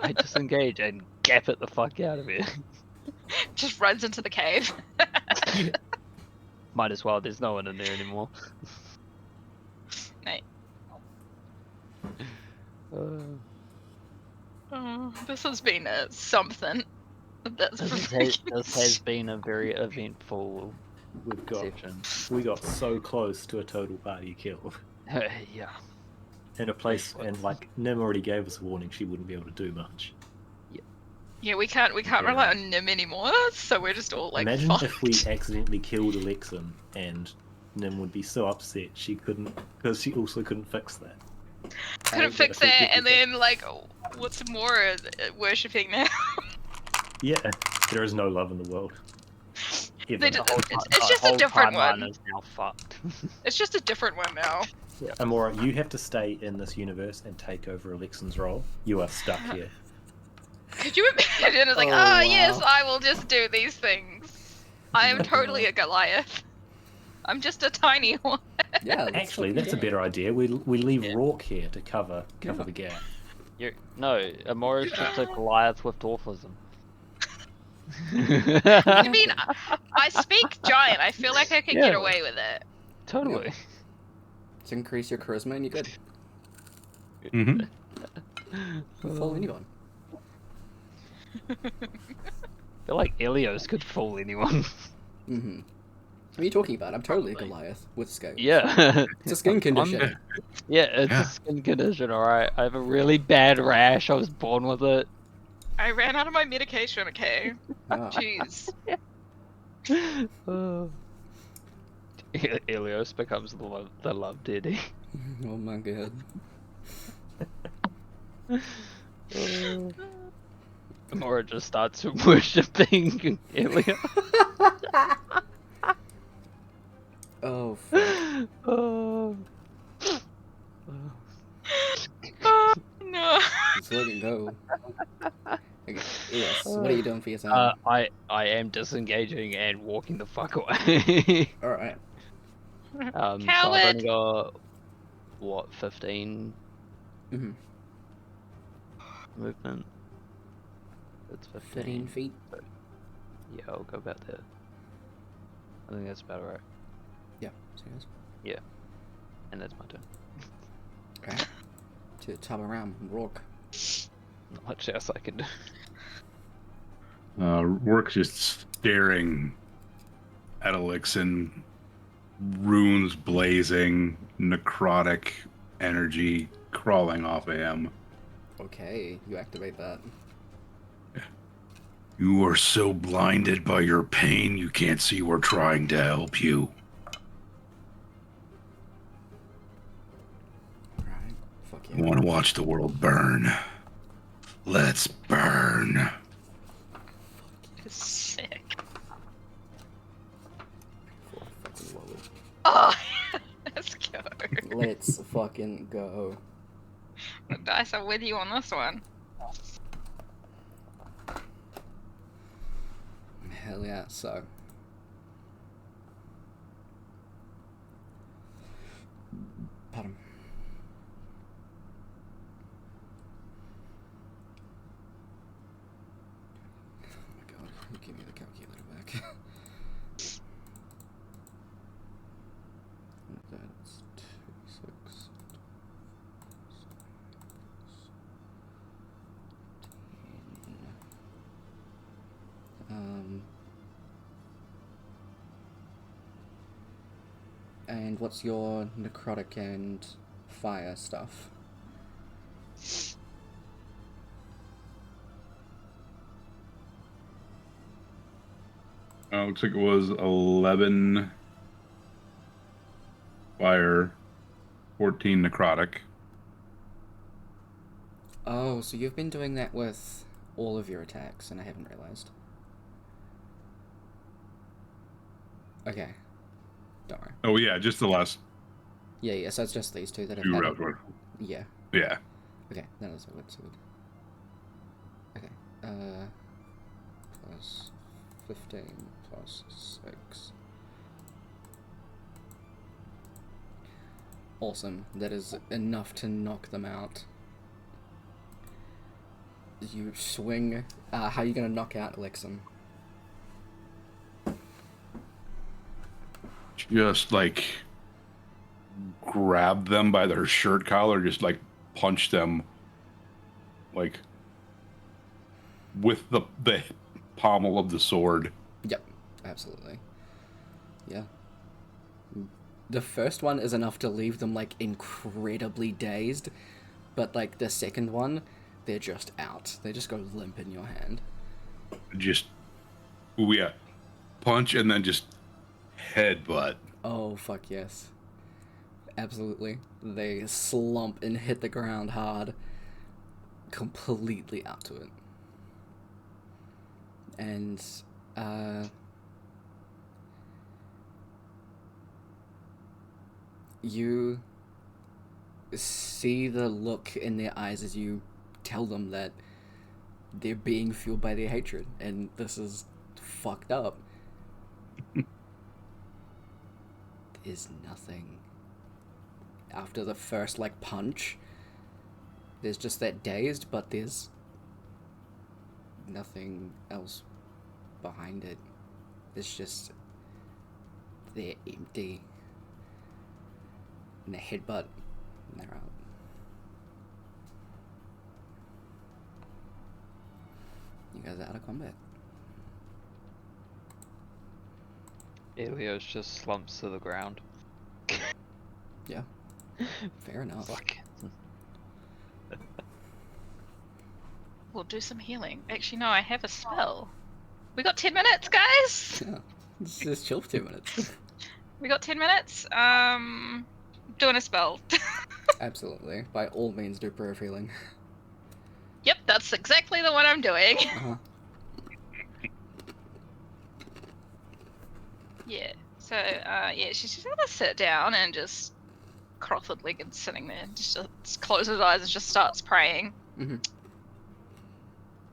Speaker 3: I disengage and gap it the fuck out of it.
Speaker 6: Just runs into the cave.
Speaker 3: Might as well. There's no one in there anymore.
Speaker 6: Mate.
Speaker 3: Uh,
Speaker 6: This has been something. That's
Speaker 3: this,
Speaker 6: for
Speaker 3: has,
Speaker 6: freaking
Speaker 3: this has been a very eventful
Speaker 2: We got so close to a total party kill.
Speaker 3: yeah.
Speaker 2: In a place, and like Nim already gave us a warning, she wouldn't be able to do much.
Speaker 6: Yeah, we can't rely on Nim anymore, so we're just all like
Speaker 2: Imagine
Speaker 6: fucked.
Speaker 2: if we accidentally killed Alexin, and Nim would be so upset she couldn't, because she also couldn't fix that.
Speaker 6: Couldn't fix that, and then like, what's more worshipping now?
Speaker 2: Yeah, there is no love in the world. Ever.
Speaker 6: They just-
Speaker 3: The whole
Speaker 6: It's
Speaker 3: the
Speaker 6: just a
Speaker 3: whole
Speaker 6: different
Speaker 3: timeline
Speaker 6: one.
Speaker 3: is now fucked.
Speaker 6: It's just a different one now.
Speaker 2: Amora, you have to stay in this universe and take over Alexin's role. You are stuck here.
Speaker 6: Could you imagine? It's like,
Speaker 1: Oh,
Speaker 6: oh
Speaker 1: wow.
Speaker 6: yes, I will just do these things. I am totally a Goliath. I'm just a tiny one.
Speaker 1: Yeah. let's
Speaker 2: Actually,
Speaker 1: fucking
Speaker 2: that's a
Speaker 1: go.
Speaker 2: better idea. We leave
Speaker 6: Yeah.
Speaker 2: Rourke here to cover
Speaker 1: Yeah.
Speaker 2: the gap.
Speaker 3: No, Amora's just a Goliath with dwarfism.
Speaker 6: I mean, I speak giant. I feel like I could get
Speaker 3: Yeah.
Speaker 6: away with it.
Speaker 3: Totally.
Speaker 1: To increase your charisma and you're good.
Speaker 5: Mm-hmm.
Speaker 1: Could fool anyone.
Speaker 3: I feel like Ilios could fool anyone.
Speaker 1: Mm-hmm. What are you talking about? I'm totally a
Speaker 3: Probably.
Speaker 1: Goliath with scales.
Speaker 3: Yeah.
Speaker 1: It's a skin condition.
Speaker 3: Yeah, it's
Speaker 5: Yeah.
Speaker 3: a skin condition, alright. I have a really bad rash. I was born with it.
Speaker 6: I ran out of my medication, okay?
Speaker 1: Ah.
Speaker 6: Jeez.
Speaker 3: Ilios becomes the love deity.
Speaker 1: Oh my god.
Speaker 3: Mora just starts worshipping Ilios.
Speaker 1: Oh fuck.
Speaker 3: Oh.
Speaker 6: Oh, no.
Speaker 1: Let's let it go. Okay, yes. What are you doing for your turn?
Speaker 3: I am disengaging and walking the fuck away.
Speaker 1: Alright.
Speaker 3: So I've
Speaker 6: Coward.
Speaker 3: only got what 15
Speaker 1: Mm-hmm.
Speaker 3: movement. That's
Speaker 1: 13
Speaker 3: 15.
Speaker 1: feet.
Speaker 3: Yeah, I'll go about there. I think that's about right.
Speaker 1: Yeah, serious.
Speaker 3: And that's my turn.
Speaker 1: Okay. To the top around, Rourke.
Speaker 3: Not much else I can do.
Speaker 5: Rourke's just staring at Elixir, runes blazing, necrotic energy crawling off of him.
Speaker 1: Okay, you activate that.
Speaker 5: You are so blinded by your pain, you can't see we're trying to help you.
Speaker 1: Alright. Fuck
Speaker 5: You
Speaker 1: yeah.
Speaker 5: want to watch the world burn? Let's burn.
Speaker 6: Sick.
Speaker 1: Fucking love it.
Speaker 6: Oh, let's go.
Speaker 1: Let's fucking go.
Speaker 6: The dice are with you on this one.
Speaker 1: Hell yeah, so. Pardon. Oh my god, give me the calculator back. That's 2, 6. And what's your necrotic and fire stuff?
Speaker 5: Looks like it was 11 fire, 14 necrotic.
Speaker 1: Oh, so you've been doing that with all of your attacks, and I haven't realized. Okay. Don't worry.
Speaker 5: Oh yeah, just the last
Speaker 1: Yeah, so it's just these two that have
Speaker 5: 2
Speaker 1: had
Speaker 5: rounds
Speaker 1: it.
Speaker 5: worth.
Speaker 1: Yeah.
Speaker 5: Yeah.
Speaker 1: Okay, that is so good. Okay, plus 15 plus 6. Awesome, that is enough to knock them out. You swing, how are you gonna knock out Elixir?
Speaker 5: Just like grab them by their shirt collar, just like punch them like with the pommel of the sword.
Speaker 1: Yep, absolutely. Yeah. The first one is enough to leave them, like, incredibly dazed, but, like, the second one, they're just out. They just go limp in your hand.
Speaker 5: Just, ooh, yeah, punch and then just headbutt.
Speaker 1: Oh, fuck yes. Absolutely. They slump and hit the ground hard, completely out to it. And, you see the look in their eyes as you tell them that they're being fueled by their hatred, and this is fucked up. There's nothing. After the first, like, punch, there's just that dazed, but there's nothing else behind it. It's just, they're empty. And they headbutt, and they're out. You guys are out of combat.
Speaker 3: Elios just slumps to the ground.
Speaker 1: Yeah. Fair enough.
Speaker 3: Fuck.
Speaker 6: We'll do some healing. Actually, no, I have a spell. We got 10 minutes, guys.
Speaker 1: Yeah. Just chill for 2 minutes.
Speaker 6: We got 10 minutes. Doing a spell.
Speaker 1: Absolutely. By all means, do prayer of healing.
Speaker 6: Yep, that's exactly the one I'm doing.
Speaker 1: Uh-huh.
Speaker 6: Yeah. So, yeah, she's just gonna sit down and just crossed-legged sitting there. Just closes her eyes and just starts praying.
Speaker 1: Mm-hmm.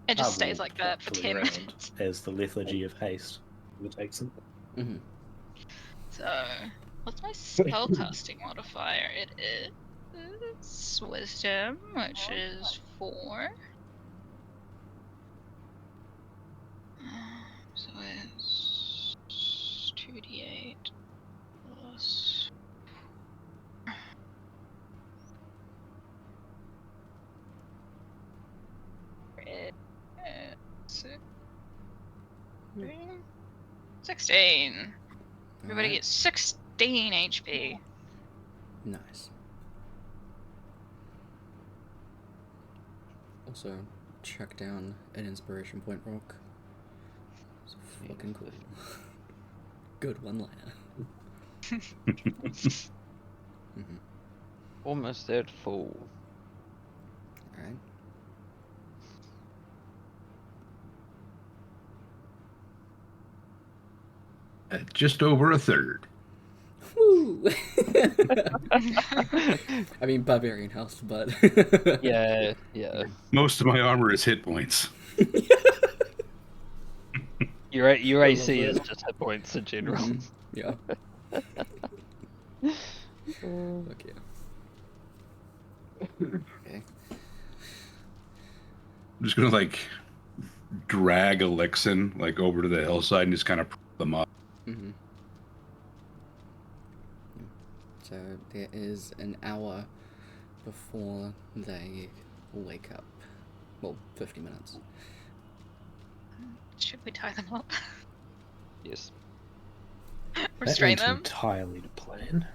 Speaker 6: It just
Speaker 2: I
Speaker 6: stays
Speaker 2: will
Speaker 6: like that for
Speaker 2: plot to the
Speaker 6: 10
Speaker 2: ground
Speaker 6: minutes.
Speaker 2: As the lethargy of haste overtakes him.
Speaker 1: Mm-hmm.
Speaker 6: So, what's my spellcasting modifier? It is Wisdom, which is 4. So it's 2d8 plus. Six. 16. Everybody
Speaker 1: Alright.
Speaker 6: gets 16 HP.
Speaker 1: Nice. Also, chuck down an inspiration point, Rock. It's fucking cool. Good one-liner. Mm-hmm.
Speaker 3: Almost at full.
Speaker 1: Alright.
Speaker 5: At just over a third.
Speaker 1: Woo! I mean, barbarian health, but...
Speaker 3: Yeah.
Speaker 5: Most of my armor is hit points.
Speaker 3: Your AC
Speaker 2: love
Speaker 3: is
Speaker 2: that.
Speaker 3: just hit points in general.
Speaker 1: Mhm. Yeah. Fuck yeah. Okay.
Speaker 5: I'm just gonna like drag Alexin like over to the hillside and just kind of prop them up.
Speaker 1: Mm-hmm. So there is an hour before they wake up. Well, 50 minutes.
Speaker 6: Should we tie them up?
Speaker 3: Yes.
Speaker 6: Restrain
Speaker 2: that went
Speaker 6: them?
Speaker 2: entirely to plan.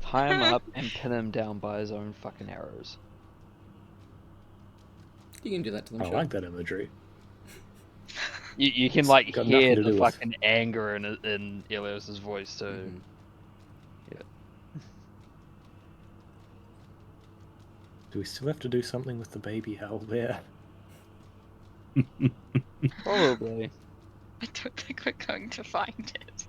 Speaker 3: Tie him up and pin him down by his own fucking arrows.
Speaker 1: You can do that to them,
Speaker 2: I
Speaker 1: sure.
Speaker 2: like that imagery.
Speaker 3: You can
Speaker 2: It's
Speaker 3: like
Speaker 2: got
Speaker 3: hear
Speaker 2: nothing to
Speaker 3: the
Speaker 2: do with-
Speaker 3: fucking anger in Elios's voice too.
Speaker 1: Mhm.
Speaker 2: Do we still have to do something with the baby howl there?
Speaker 3: Probably.
Speaker 6: I don't think we're going to find it.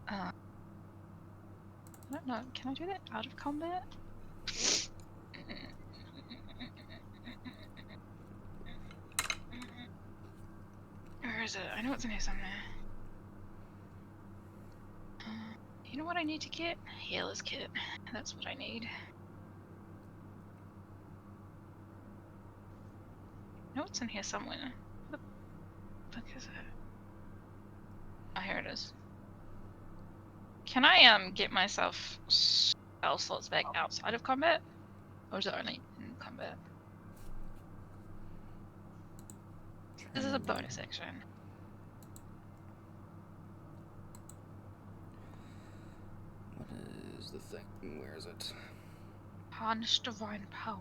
Speaker 6: I don't know. Can I do that out of combat? Where is it? I know it's in here somewhere. You know what I need to get? Healer's kit. That's what I need. I know it's in here somewhere. Where the fuck is it? Oh, here it is. Can I get myself spell slots back outside of combat? Or is it only in combat? This is a bonus action.
Speaker 1: What is the thing? Where is it?
Speaker 6: Harness divine power.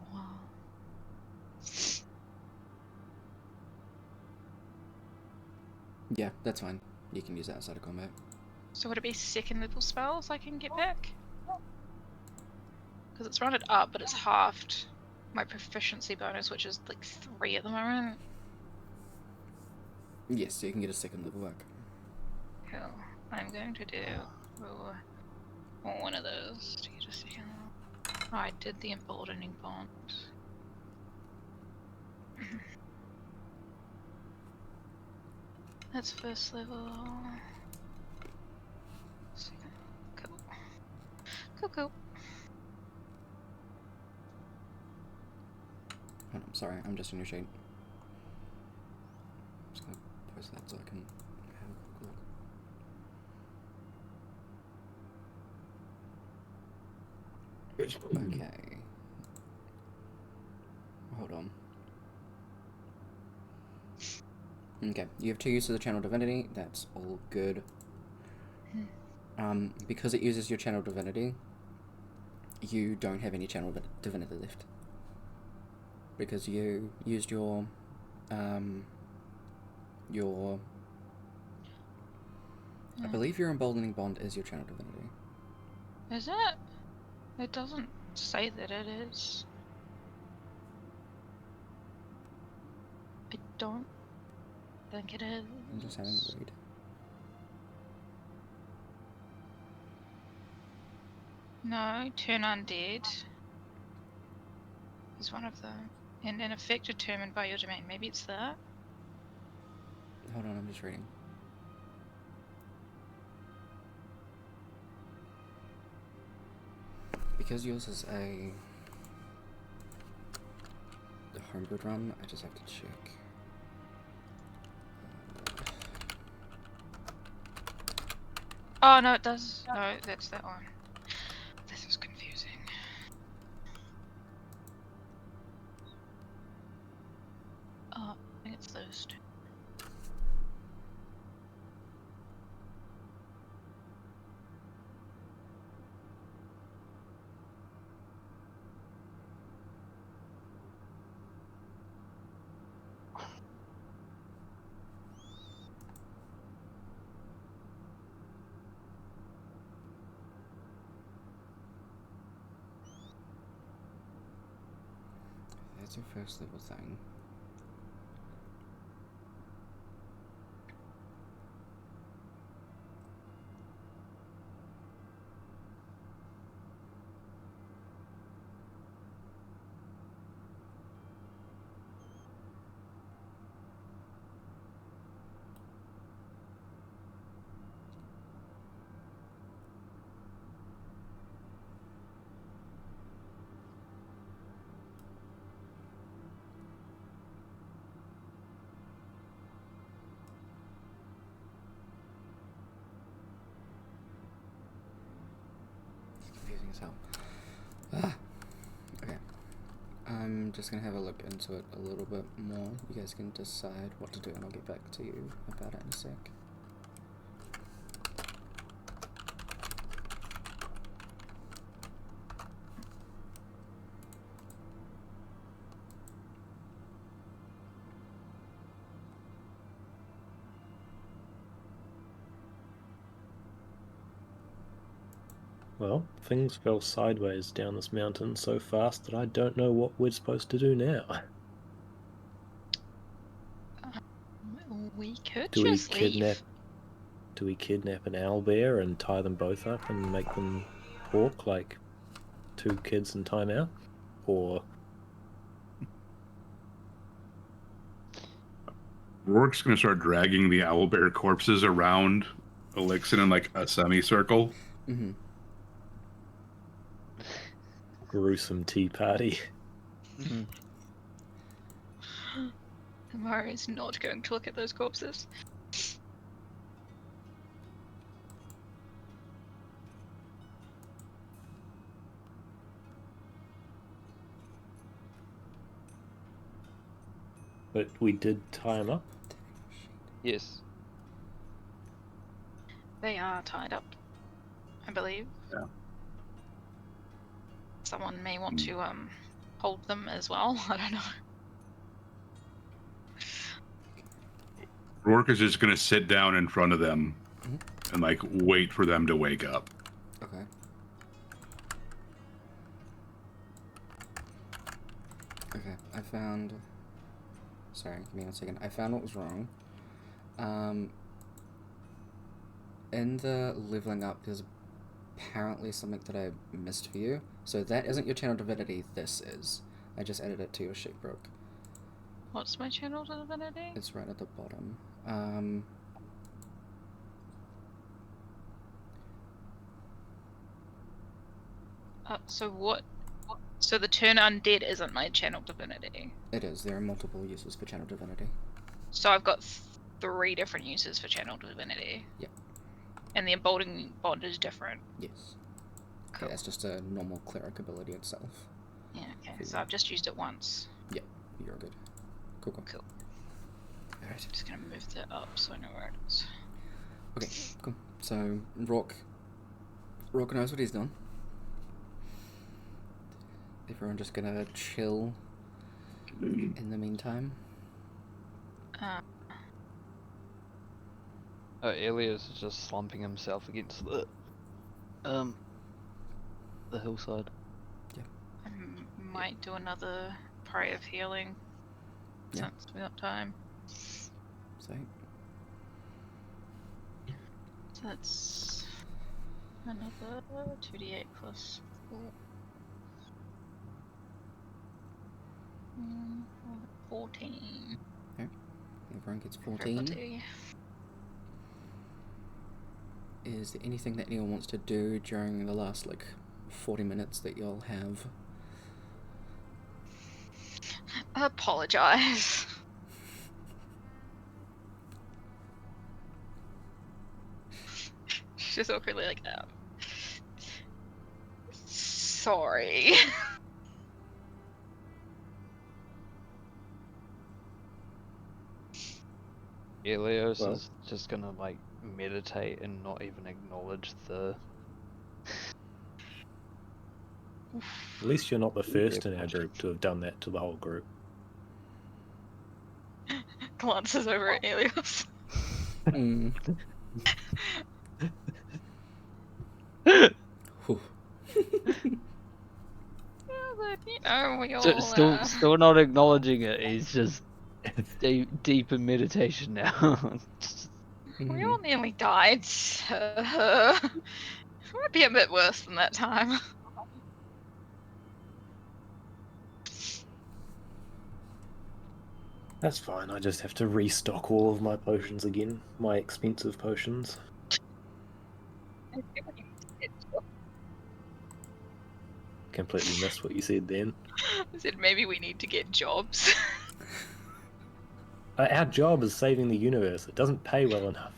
Speaker 1: Yeah, that's fine. You can use that outside of combat.
Speaker 6: So would it be second level spells I can get back? Because it's rounded up, but it's halved my proficiency bonus, which is like 3 at the moment.
Speaker 1: Yes, so you can get a second level back.
Speaker 6: Cool. I'm going to do one of those to get a second level. Oh, I did the emboldening bond. That's first level. Second. Cool. Cool.
Speaker 1: Oh, I'm sorry, I'm just in your shade. Just gonna post that so I can have a quick look. Okay. Hold on. Okay, you have 2 uses of Channel Divinity. That's all good. Because it uses your Channel Divinity, you don't have any Channel Divinity left. Because you used your I believe your Emboldening Bond is your Channel Divinity.
Speaker 6: Is it? It doesn't say that it is. I don't think it is.
Speaker 1: I'm just having a read.
Speaker 6: No, turn undead is one of them. And an effect determined by your domain. Maybe it's that?
Speaker 1: Hold on, I'm just reading. Because yours is a homebrewed run, I just have to check.
Speaker 6: Oh, no, it does. No, that's that one. This is confusing. Oh, I think it's those two.
Speaker 1: That's your first level thing. Confusing as hell. Okay. I'm just gonna have a look into it a little bit more. You guys can decide what to do and I'll get back to you about it in a sec.
Speaker 2: Well, things fell sideways down this mountain so fast that I don't know what we're supposed to do now.
Speaker 6: We could
Speaker 2: Do we
Speaker 6: just
Speaker 2: kidnap?
Speaker 6: leave.
Speaker 2: Do we kidnap an owlbear and tie them both up and make them walk like 2 kids in timeout? Or
Speaker 5: Rourke's gonna start dragging the owlbear corpses around Elixir in like a semicircle.
Speaker 1: Mm-hmm.
Speaker 2: gruesome tea party?
Speaker 1: Mm-hmm.
Speaker 6: Amari's not going to look at those corpses.
Speaker 2: But we did tie him up.
Speaker 3: Yes.
Speaker 6: They are tied up, I believe.
Speaker 5: Yeah.
Speaker 6: Someone may want to hold them as well. I don't know.
Speaker 5: Rourke is just gonna sit down in front of them and like wait for them to wake up.
Speaker 1: Okay. Okay, I found... Sorry, give me 1 second. I found what was wrong. In the leveling up, there's apparently something that I missed for you. So that isn't your channel divinity, this is. I just added it to your sheet, Brooke.
Speaker 6: What's my channel divinity?
Speaker 1: It's right at the bottom.
Speaker 6: So what? So the turn undead isn't my channel divinity.
Speaker 1: It is. There are multiple uses for channel divinity.
Speaker 6: So I've got 3 different uses for channel divinity.
Speaker 1: Yep.
Speaker 6: And the emboldening bond is different.
Speaker 1: Yes.
Speaker 6: Cool.
Speaker 1: That's just a normal cleric ability itself.
Speaker 6: Yeah, okay. So I've just used it once.
Speaker 1: You're good. Cool.
Speaker 6: Cool.
Speaker 1: Alright.
Speaker 6: Just gonna move that up so I know where it is.
Speaker 1: Okay, cool. So, Rourke knows what he's done. Everyone just gonna chill in the meantime.
Speaker 3: Elias is just slumping himself against the hillside.
Speaker 6: I might do another Prayer of Healing.
Speaker 1: Yeah.
Speaker 6: Since we got time.
Speaker 1: So,
Speaker 6: So that's another 2d8 plus 4. 14.
Speaker 1: everyone gets
Speaker 6: for
Speaker 1: 14.
Speaker 6: everybody.
Speaker 1: Is there anything that anyone wants to do during the last, 40 minutes that you'll have?
Speaker 6: Apologize. She's just awkwardly like, sorry.
Speaker 3: Elias
Speaker 2: Well.
Speaker 3: is just gonna meditate and not even acknowledge the.
Speaker 2: At least you're not the first in our group to have done that to the whole group.
Speaker 6: Glances over at Elios.
Speaker 1: Mm. Whew.
Speaker 6: We all,
Speaker 3: Still not acknowledging it. He's just deep in meditation now.
Speaker 6: we all nearly died. So it might be a bit worse than that time.
Speaker 2: That's fine, I just have to restock all of my potions again. My expensive potions. Completely missed what you said then.
Speaker 6: I said maybe we need to get jobs.
Speaker 2: Our job is saving the universe. It doesn't pay well enough.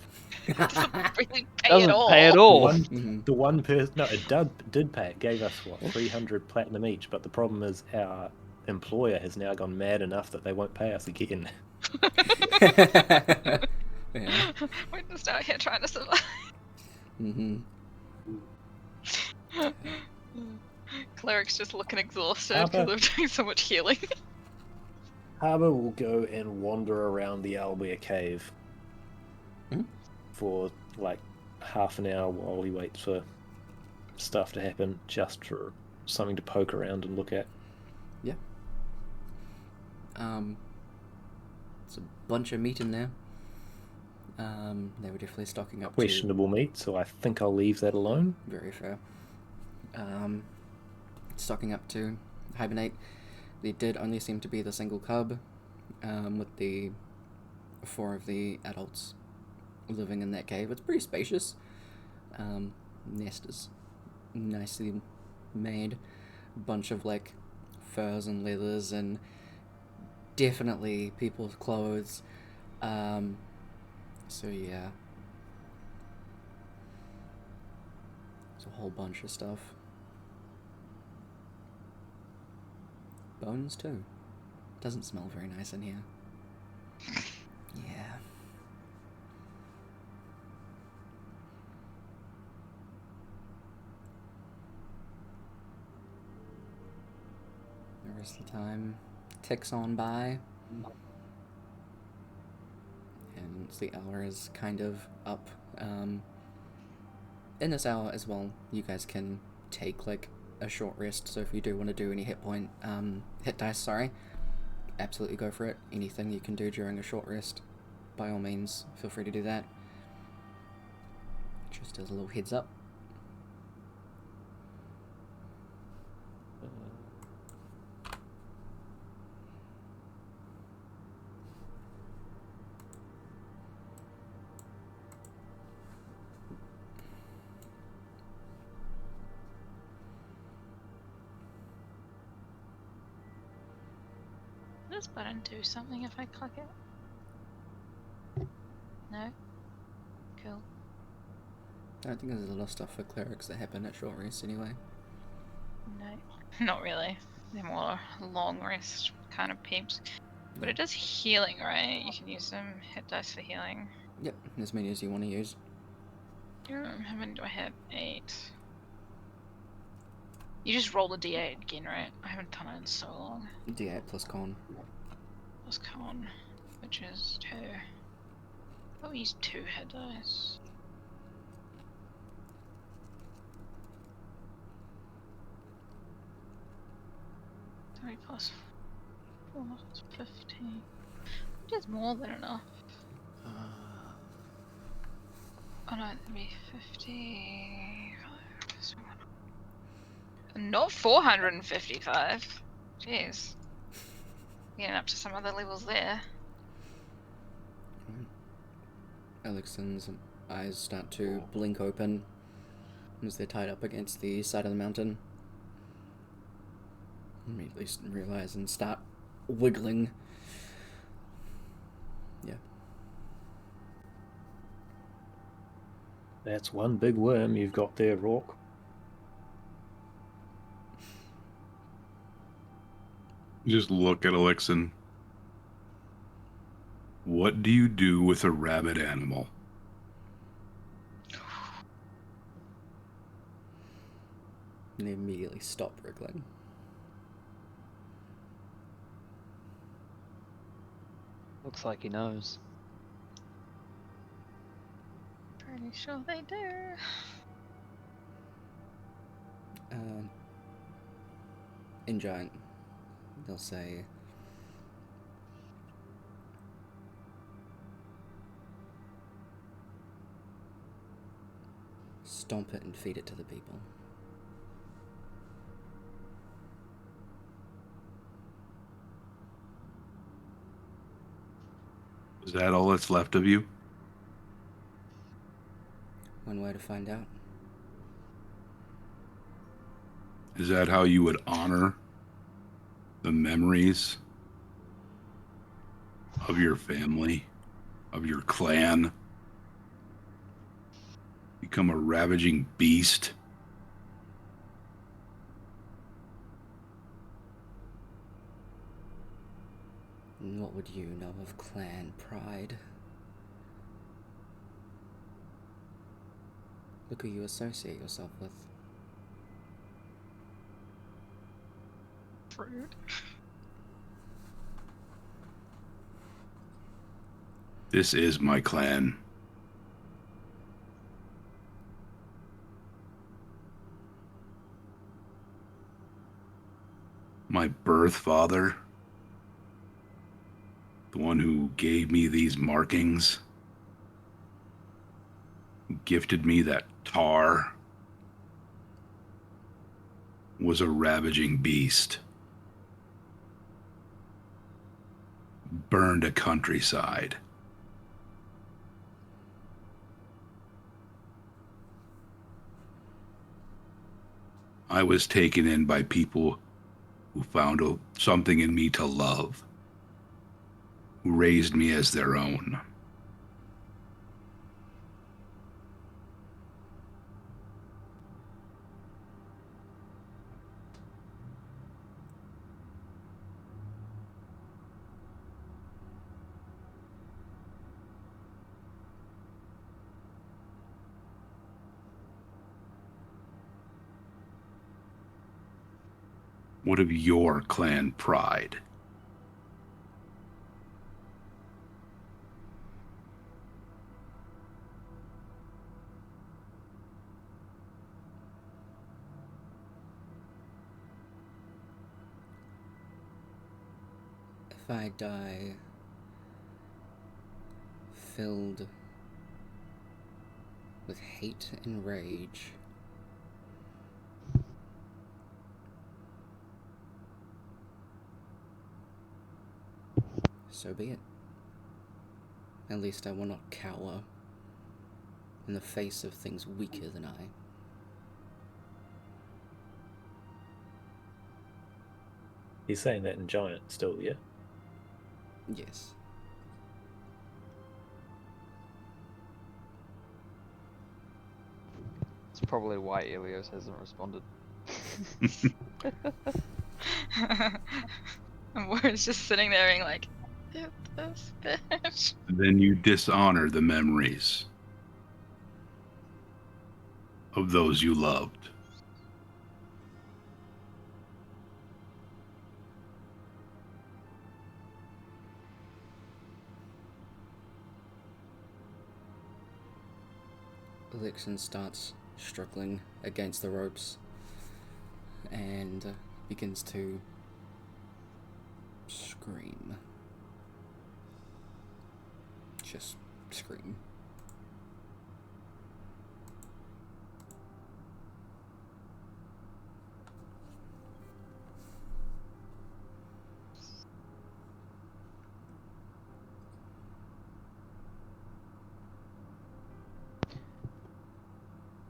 Speaker 6: It doesn't really pay
Speaker 3: Doesn't
Speaker 6: at all.
Speaker 3: pay at
Speaker 2: The
Speaker 3: all.
Speaker 2: one,
Speaker 1: Mhm.
Speaker 2: the one person, no, it did pay. It gave us 300 platinum each. But the problem is our employer has now gone mad enough that they won't pay us again.
Speaker 1: Yeah.
Speaker 6: We're just out here trying to survive.
Speaker 1: Mm-hmm.
Speaker 6: Cleric's just looking exhausted
Speaker 2: Harper?
Speaker 6: because I'm doing so much healing.
Speaker 2: Harbour will go and wander around the Owlbear cave for half an hour while he waits for stuff to happen, just for something to poke around and look at.
Speaker 1: Yeah. It's a bunch of meat in there. They were definitely stocking up
Speaker 2: Questionable meat, so I think I'll leave that alone.
Speaker 1: to... Very fair. Stocking up to hibernate. There did only seem to be the single cub, with the 4 of the adults living in that cave. It's pretty spacious. Nest is nicely made. Bunch of furs and leathers and definitely people's clothes. So yeah. There's a whole bunch of stuff. Bones too. Doesn't smell very nice in here. Yeah. The rest of the time ticks on by. And once the hour is kind of up, in this hour as well, you guys can take a short rest. So if you do want to do any hit dice, absolutely go for it. Anything you can do during a short rest, by all means, feel free to do that. Just as a little heads up.
Speaker 6: Does this button do something if I click it? No? Cool.
Speaker 1: don't think there's a lot of stuff for clerics that happen at short rest anyway.
Speaker 6: No, not really. They're more long rest kind of peeps. But it does healing, right? You can use some hit dice for healing.
Speaker 1: Yep, as many as you want to use.
Speaker 6: How many do I have? 8. You just roll the d8 again, right? I haven't done it in so long.
Speaker 1: D8 plus con.
Speaker 6: Plus con, which is 2. I'll use 2 hit dice. 3 plus 4 is 15. It is more than enough. Oh no, that'd be 50. Not 455. Jeez. Getting up to some other levels there.
Speaker 1: Alexan's eyes start to blink open as they're tied up against the side of the mountain. Immediately realize and start wiggling. Yeah.
Speaker 2: That's one big worm you've got there, Rourke.
Speaker 5: Just look at Elixon. What do you do with a rabid animal?
Speaker 1: And they immediately stop wriggling.
Speaker 3: Looks like he knows.
Speaker 6: Pretty sure they do.
Speaker 1: In Giant, they'll say, stomp it and feed it to the people.
Speaker 5: Is that all that's left of you?
Speaker 1: One way to find out.
Speaker 5: Is that how you would honor the memories of your family, of your clan? Become a ravaging beast?
Speaker 1: And what would you know of clan pride? Look who you associate yourself with.
Speaker 6: Rude.
Speaker 5: This is my clan. My birth father, the one who gave me these markings, who gifted me that tar, was a ravaging beast. Burned a countryside. I was taken in by people who found something in me to love, who raised me as their own. What of your clan pride?
Speaker 1: If I die filled with hate and rage, so be it. At least I will not cower in the face of things weaker than I.
Speaker 2: He's saying that in Giant still, yeah?
Speaker 1: Yes.
Speaker 3: It's probably why Ilios hasn't responded.
Speaker 6: And Warren's just sitting there being like, "Hit this bitch."
Speaker 5: Then you dishonor the memories of those you loved.
Speaker 1: Elixir starts struggling against the ropes and begins to scream. Just scream.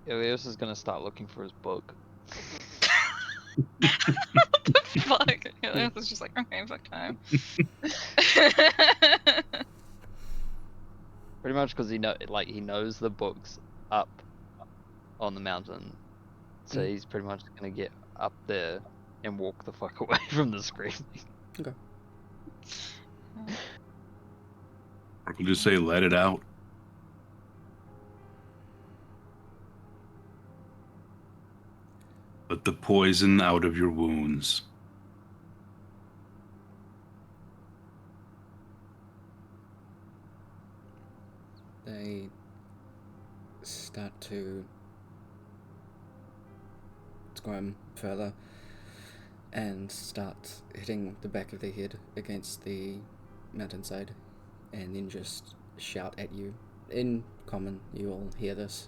Speaker 3: Ilios is gonna start looking for his book.
Speaker 6: What the fuck? Yeah, it's just like, okay, fuck time.
Speaker 3: Pretty much because he knows the book's up on the mountain, so he's pretty much gonna get up there and walk the fuck away from the screaming.
Speaker 1: Okay.
Speaker 5: Or we'll just say, let it out. Let the poison out of your wounds.
Speaker 1: They start to squirm further and start hitting the back of their head against the mountainside and then just shout at you. In common, you all hear this.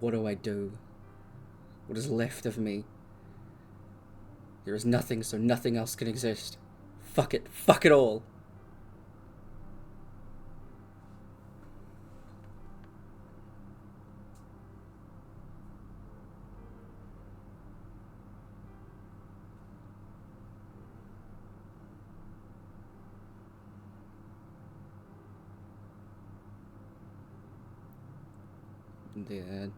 Speaker 1: What do I do? What is left of me? There is nothing, so nothing else can exist. Fuck it. Fuck it all. The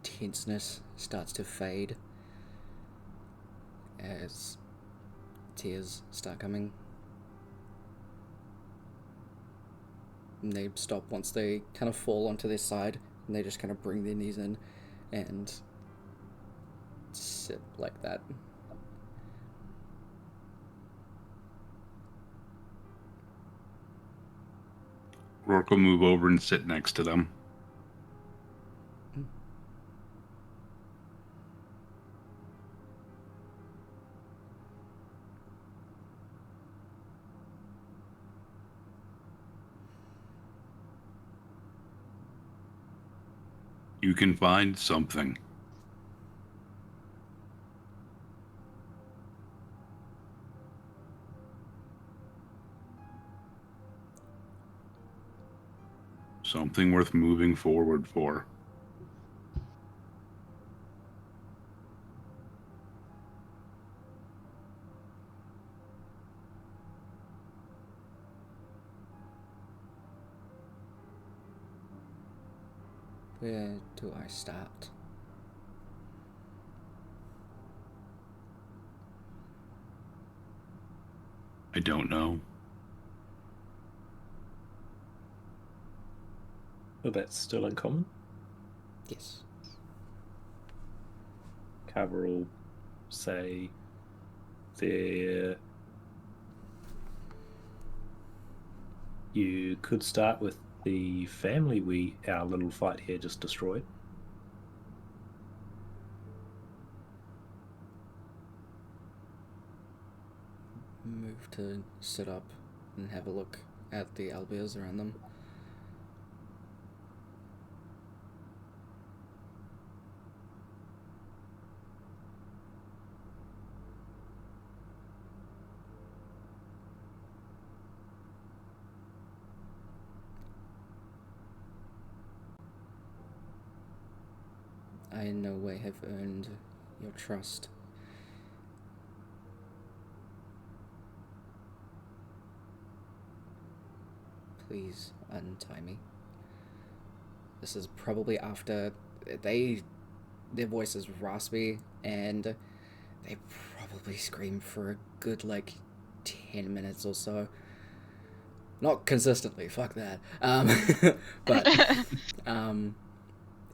Speaker 1: tenseness starts to fade as tears start coming. And they stop once they kind of fall onto their side, and they just kind of bring their knees in and sit like that.
Speaker 5: Rourke will move over and sit next to them. You can find something. Something worth moving forward for.
Speaker 1: Where do I start?
Speaker 5: I don't know.
Speaker 2: Well, that's still uncommon.
Speaker 1: Yes.
Speaker 2: Carver will say there. You could start with the family our little fight here just destroyed.
Speaker 1: Move to sit up and have a look at the owlbears around them. I in no way have earned your trust. Please untie me. This is probably after their voice is raspy, and they probably scream for a good, 10 minutes or so. Not consistently, fuck that. But, and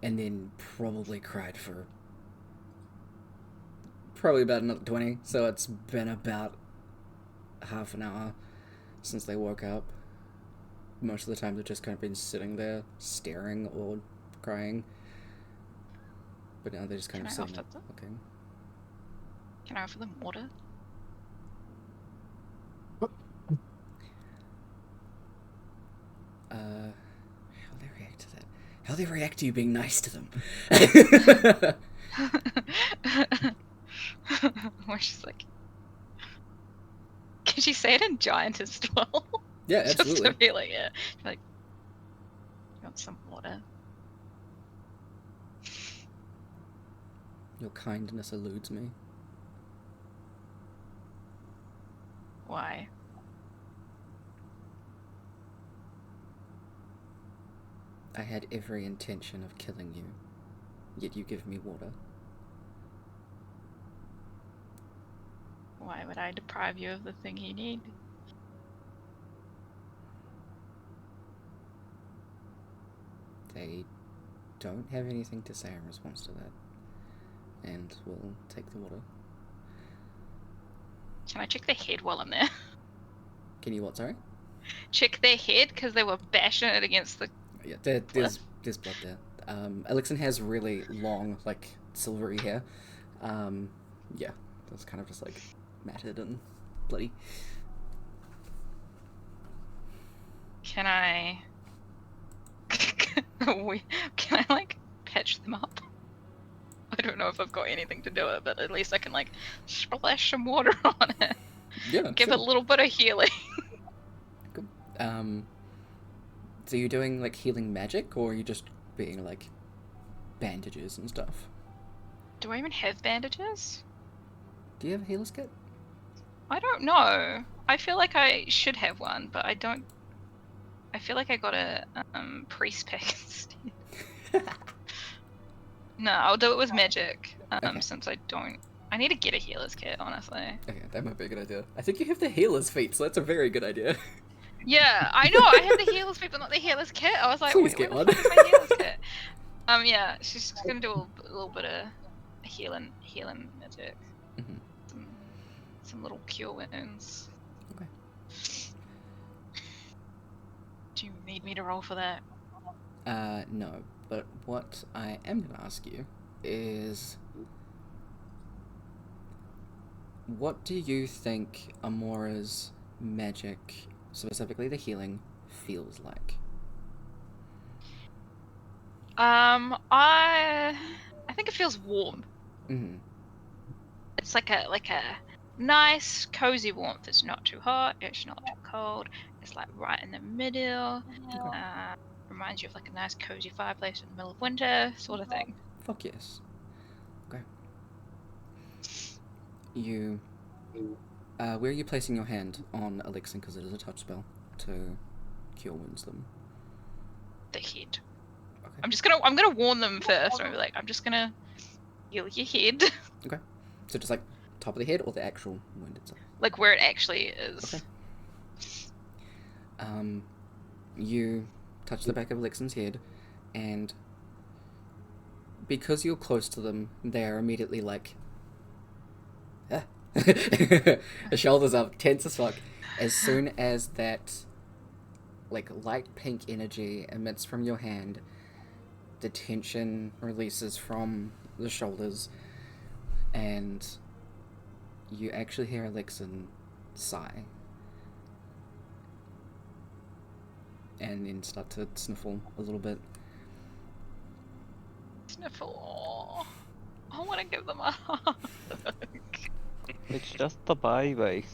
Speaker 1: then probably cried for probably about another 20, so it's been about half an hour since they woke up. Most of the time they've just kind of been sitting there staring or crying. But now they're just kind of sitting there looking.
Speaker 6: Can I offer them water?
Speaker 1: How they react to that? How they react to you being nice to them?
Speaker 6: Or she's like, can she say it in giant as well?
Speaker 1: Yeah,
Speaker 6: Just
Speaker 1: absolutely.
Speaker 6: to be like, yeah. She's like, you want some water?
Speaker 1: Your kindness eludes me.
Speaker 6: Why?
Speaker 1: I had every intention of killing you, yet you give me water.
Speaker 6: Why would I deprive you of the thing you need?
Speaker 1: They don't have anything to say in response to that, and will take the water.
Speaker 6: Can I check their head while I'm there?
Speaker 1: Can you what, sorry?
Speaker 6: Check their head, because they were bashing it against the...
Speaker 1: Yeah, there's blood there. Elixir has really long, silvery hair. Yeah, that's kind of just, matted and bloody.
Speaker 6: Can I... Can I, patch them up? I don't know if I've got anything to do it, but at least I can, splash some water on it.
Speaker 1: Yeah,
Speaker 6: Give
Speaker 1: sure.
Speaker 6: it a little bit of healing.
Speaker 1: Cool. So you're doing, healing magic, or are you just being, bandages and stuff?
Speaker 6: Do I even have bandages?
Speaker 1: Do you have a healer's kit?
Speaker 6: I don't know. I feel like I should have one, but I don't. I feel like I got a priest pack instead. No, I'll do it with magic.
Speaker 1: Okay.
Speaker 6: Since I don't. I need to get a healer's kit, honestly.
Speaker 1: Okay, that might be a good idea. I think you have the healer's feet, so that's a very good idea.
Speaker 6: Yeah, I know. I have the healer's feet, but not the healer's kit. I was like,
Speaker 1: Please
Speaker 6: where
Speaker 1: get
Speaker 6: the
Speaker 1: one.
Speaker 6: fuck is my healer's kit? Yeah, she's gonna do a little bit of healing magic.
Speaker 1: Mm-hmm.
Speaker 6: Some little cure wounds.
Speaker 1: Okay.
Speaker 6: Do you need me to roll for that?
Speaker 1: No, but what I am going to ask you is, what do you think Amora's magic, specifically the healing, feels like?
Speaker 6: I think it feels warm.
Speaker 1: Mm-hmm.
Speaker 6: It's like a nice, cozy warmth. It's not too hot. It's not too cold. It's right in the middle.
Speaker 1: Okay.
Speaker 6: Reminds you of a nice, cozy fireplace in the middle of winter, sort of thing.
Speaker 1: Fuck yes. Okay. You... where are you placing your hand on Elixir, because it is a touch spell, to cure wounds them?
Speaker 6: The head.
Speaker 1: Okay.
Speaker 6: I'm gonna warn them first. I'm like, I'm just gonna heal your head.
Speaker 1: Okay. So just top of the head or the actual wound itself?
Speaker 6: Where it actually is.
Speaker 1: Okay. You touch the back of Elixir's head, and because you're close to them, they are immediately ah. The shoulders up, tense as fuck. As soon as that light pink energy emits from your hand, the tension releases from the shoulders, and you actually hear Elixir sigh. And then start to sniffle a little bit.
Speaker 6: Sniffle. I want to give them a hug.
Speaker 3: It's just a baby.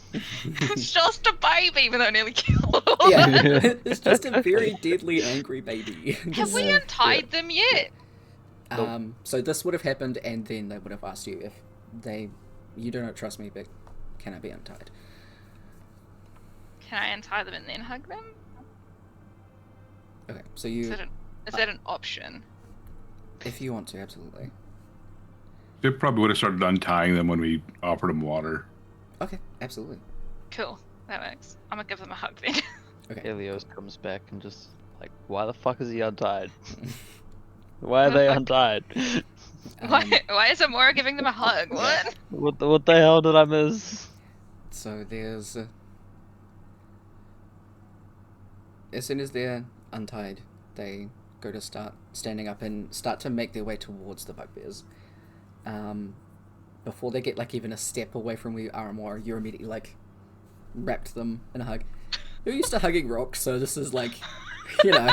Speaker 6: It's just a baby, even though I nearly killed them.
Speaker 1: Yeah, it's just a very deadly, angry baby.
Speaker 6: Have we untied them yet?
Speaker 1: So this would have happened, and then they would have asked you if you do not trust me, but can I be untied?
Speaker 6: Can I untie them and then hug them?
Speaker 1: Okay, so you
Speaker 6: Is that an option?
Speaker 1: If you want to, absolutely.
Speaker 5: They probably would have started untying them when we offered them water.
Speaker 1: Okay, absolutely.
Speaker 6: Cool. That works. I'm gonna give them a hug then.
Speaker 1: Okay.
Speaker 3: Helios comes back and just like, why the fuck is he untied? Why are they untied?
Speaker 6: Why is Amora giving them a hug?
Speaker 1: Yeah.
Speaker 6: What?
Speaker 3: What the hell did I miss?
Speaker 1: So there's... as soon as they're untied, they go to start standing up and start to make their way towards the bugbears. Before they get like even a step away from where you are, Amora, you're immediately like wrapped them in a hug. You're used to hugging rocks, so this is like, you know.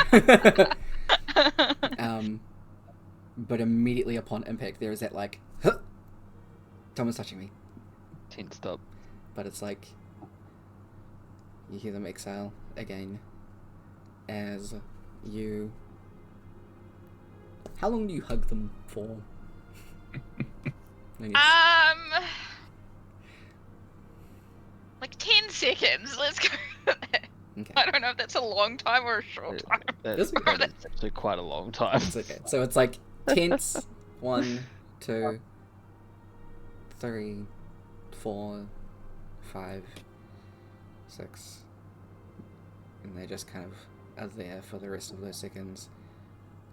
Speaker 1: But immediately upon impact, there is that like, huh! Someone's touching me.
Speaker 3: Tensed up.
Speaker 1: But it's like, you hear them exhale again as you... How long do you hug them for?
Speaker 6: Like 10 seconds. Let's go.
Speaker 1: Okay.
Speaker 6: I don't know if that's a long time or a short time.
Speaker 3: That's actually quite a long time.
Speaker 1: It's okay. So it's like tense. 1, 2, 3, 4, 5, 6. And they just kind of are there for the rest of those seconds.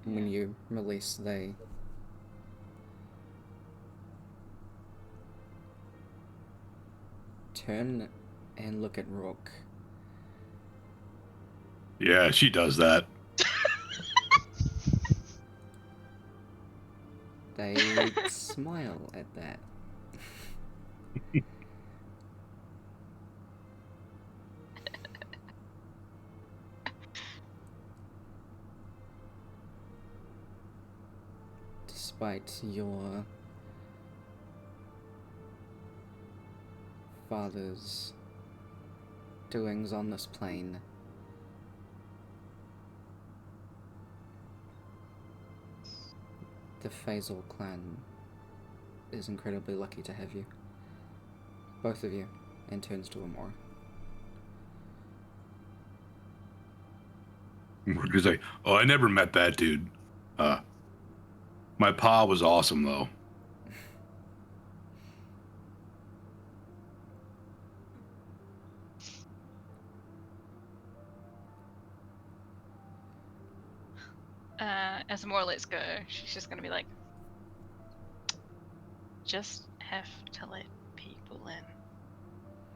Speaker 1: And when you release, they turn and look at Rook.
Speaker 5: Yeah, she does that.
Speaker 1: They smile at that. Despite your father's doings on this plane, the Faisal clan is incredibly lucky to have you. Both of you. And turns to Amora.
Speaker 5: We're just like, oh, I never met that dude. My pa was awesome, though.
Speaker 6: As Amora lets go, she's just gonna be like, just have to let people in.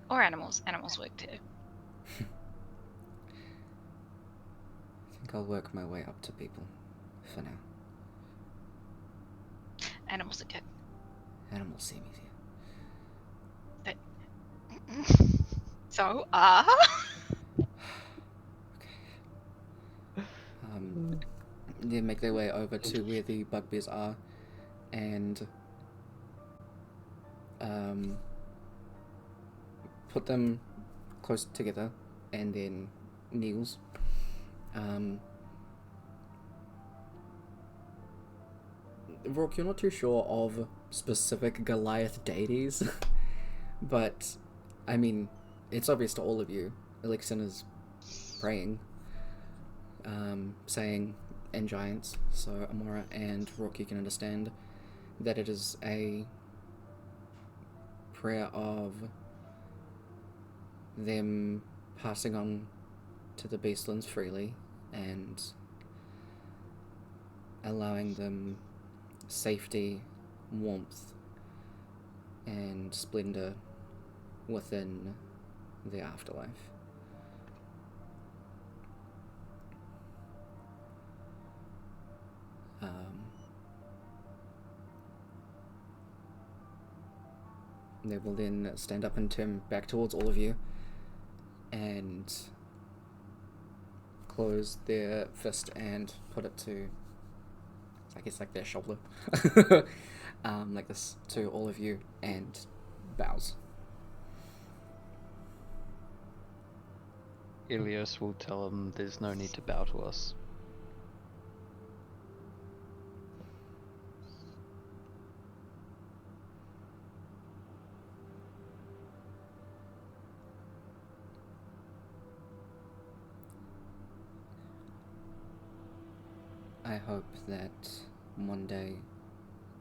Speaker 6: Or animals. Animals work too.
Speaker 1: I think I'll work my way up to people. For now.
Speaker 6: Animals are good.
Speaker 1: Animals see me here.
Speaker 6: So,
Speaker 1: They make their way over to where the bugbears are, and put them close together, and then kneels. Rourke, you're not too sure of specific Goliath deities, but I mean, it's obvious to all of you. Elixir is praying, saying in giants, so Amora and Rourke, you can understand that it is a prayer of them passing on to the beastlands freely and allowing them safety, warmth, and splendor within the afterlife. They will then stand up and turn back towards all of you and close their fist and put it to, I guess, like their shoulder, like this, to all of you, and bows.
Speaker 3: Ilios will tell him there's no need to bow to us.
Speaker 1: I hope that one day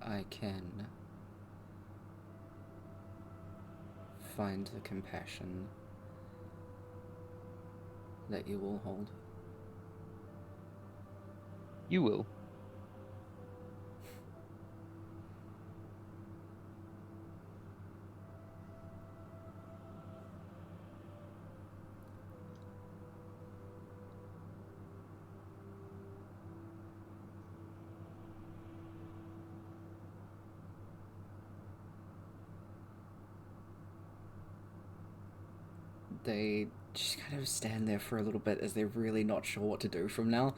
Speaker 1: I can find the compassion that you will hold.
Speaker 3: You will.
Speaker 1: They just kind of stand there for a little bit as they're really not sure what to do from now.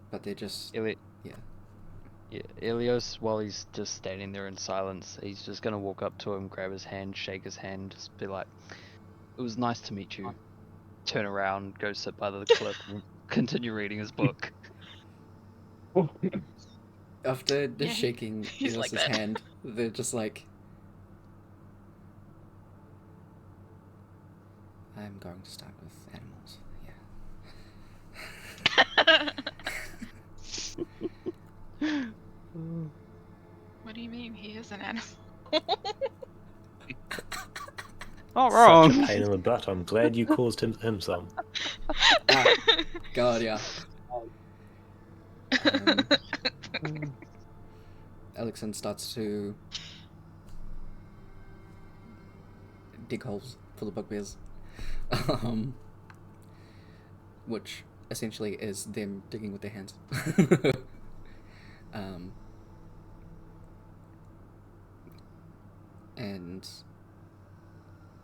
Speaker 1: But they're just...
Speaker 3: Yeah, Ilios, while he's just standing there in silence, he's just gonna walk up to him, grab his hand, shake his hand, just be like, "It was nice to meet you." Turn around, go sit by the cliff, and continue reading his book.
Speaker 1: After
Speaker 6: Yeah,
Speaker 1: shaking
Speaker 6: he's like
Speaker 1: Ilios's
Speaker 6: that.
Speaker 1: hand, they're just like... I'm going to start with animals. Yeah.
Speaker 6: What do you mean? He is an animal.
Speaker 3: Not
Speaker 2: Such
Speaker 3: wrong.
Speaker 2: a pain in the butt. I'm glad you caused him some.
Speaker 1: God, yeah. Alexon starts to dig holes for the bugbears. Which essentially is them digging with their hands. And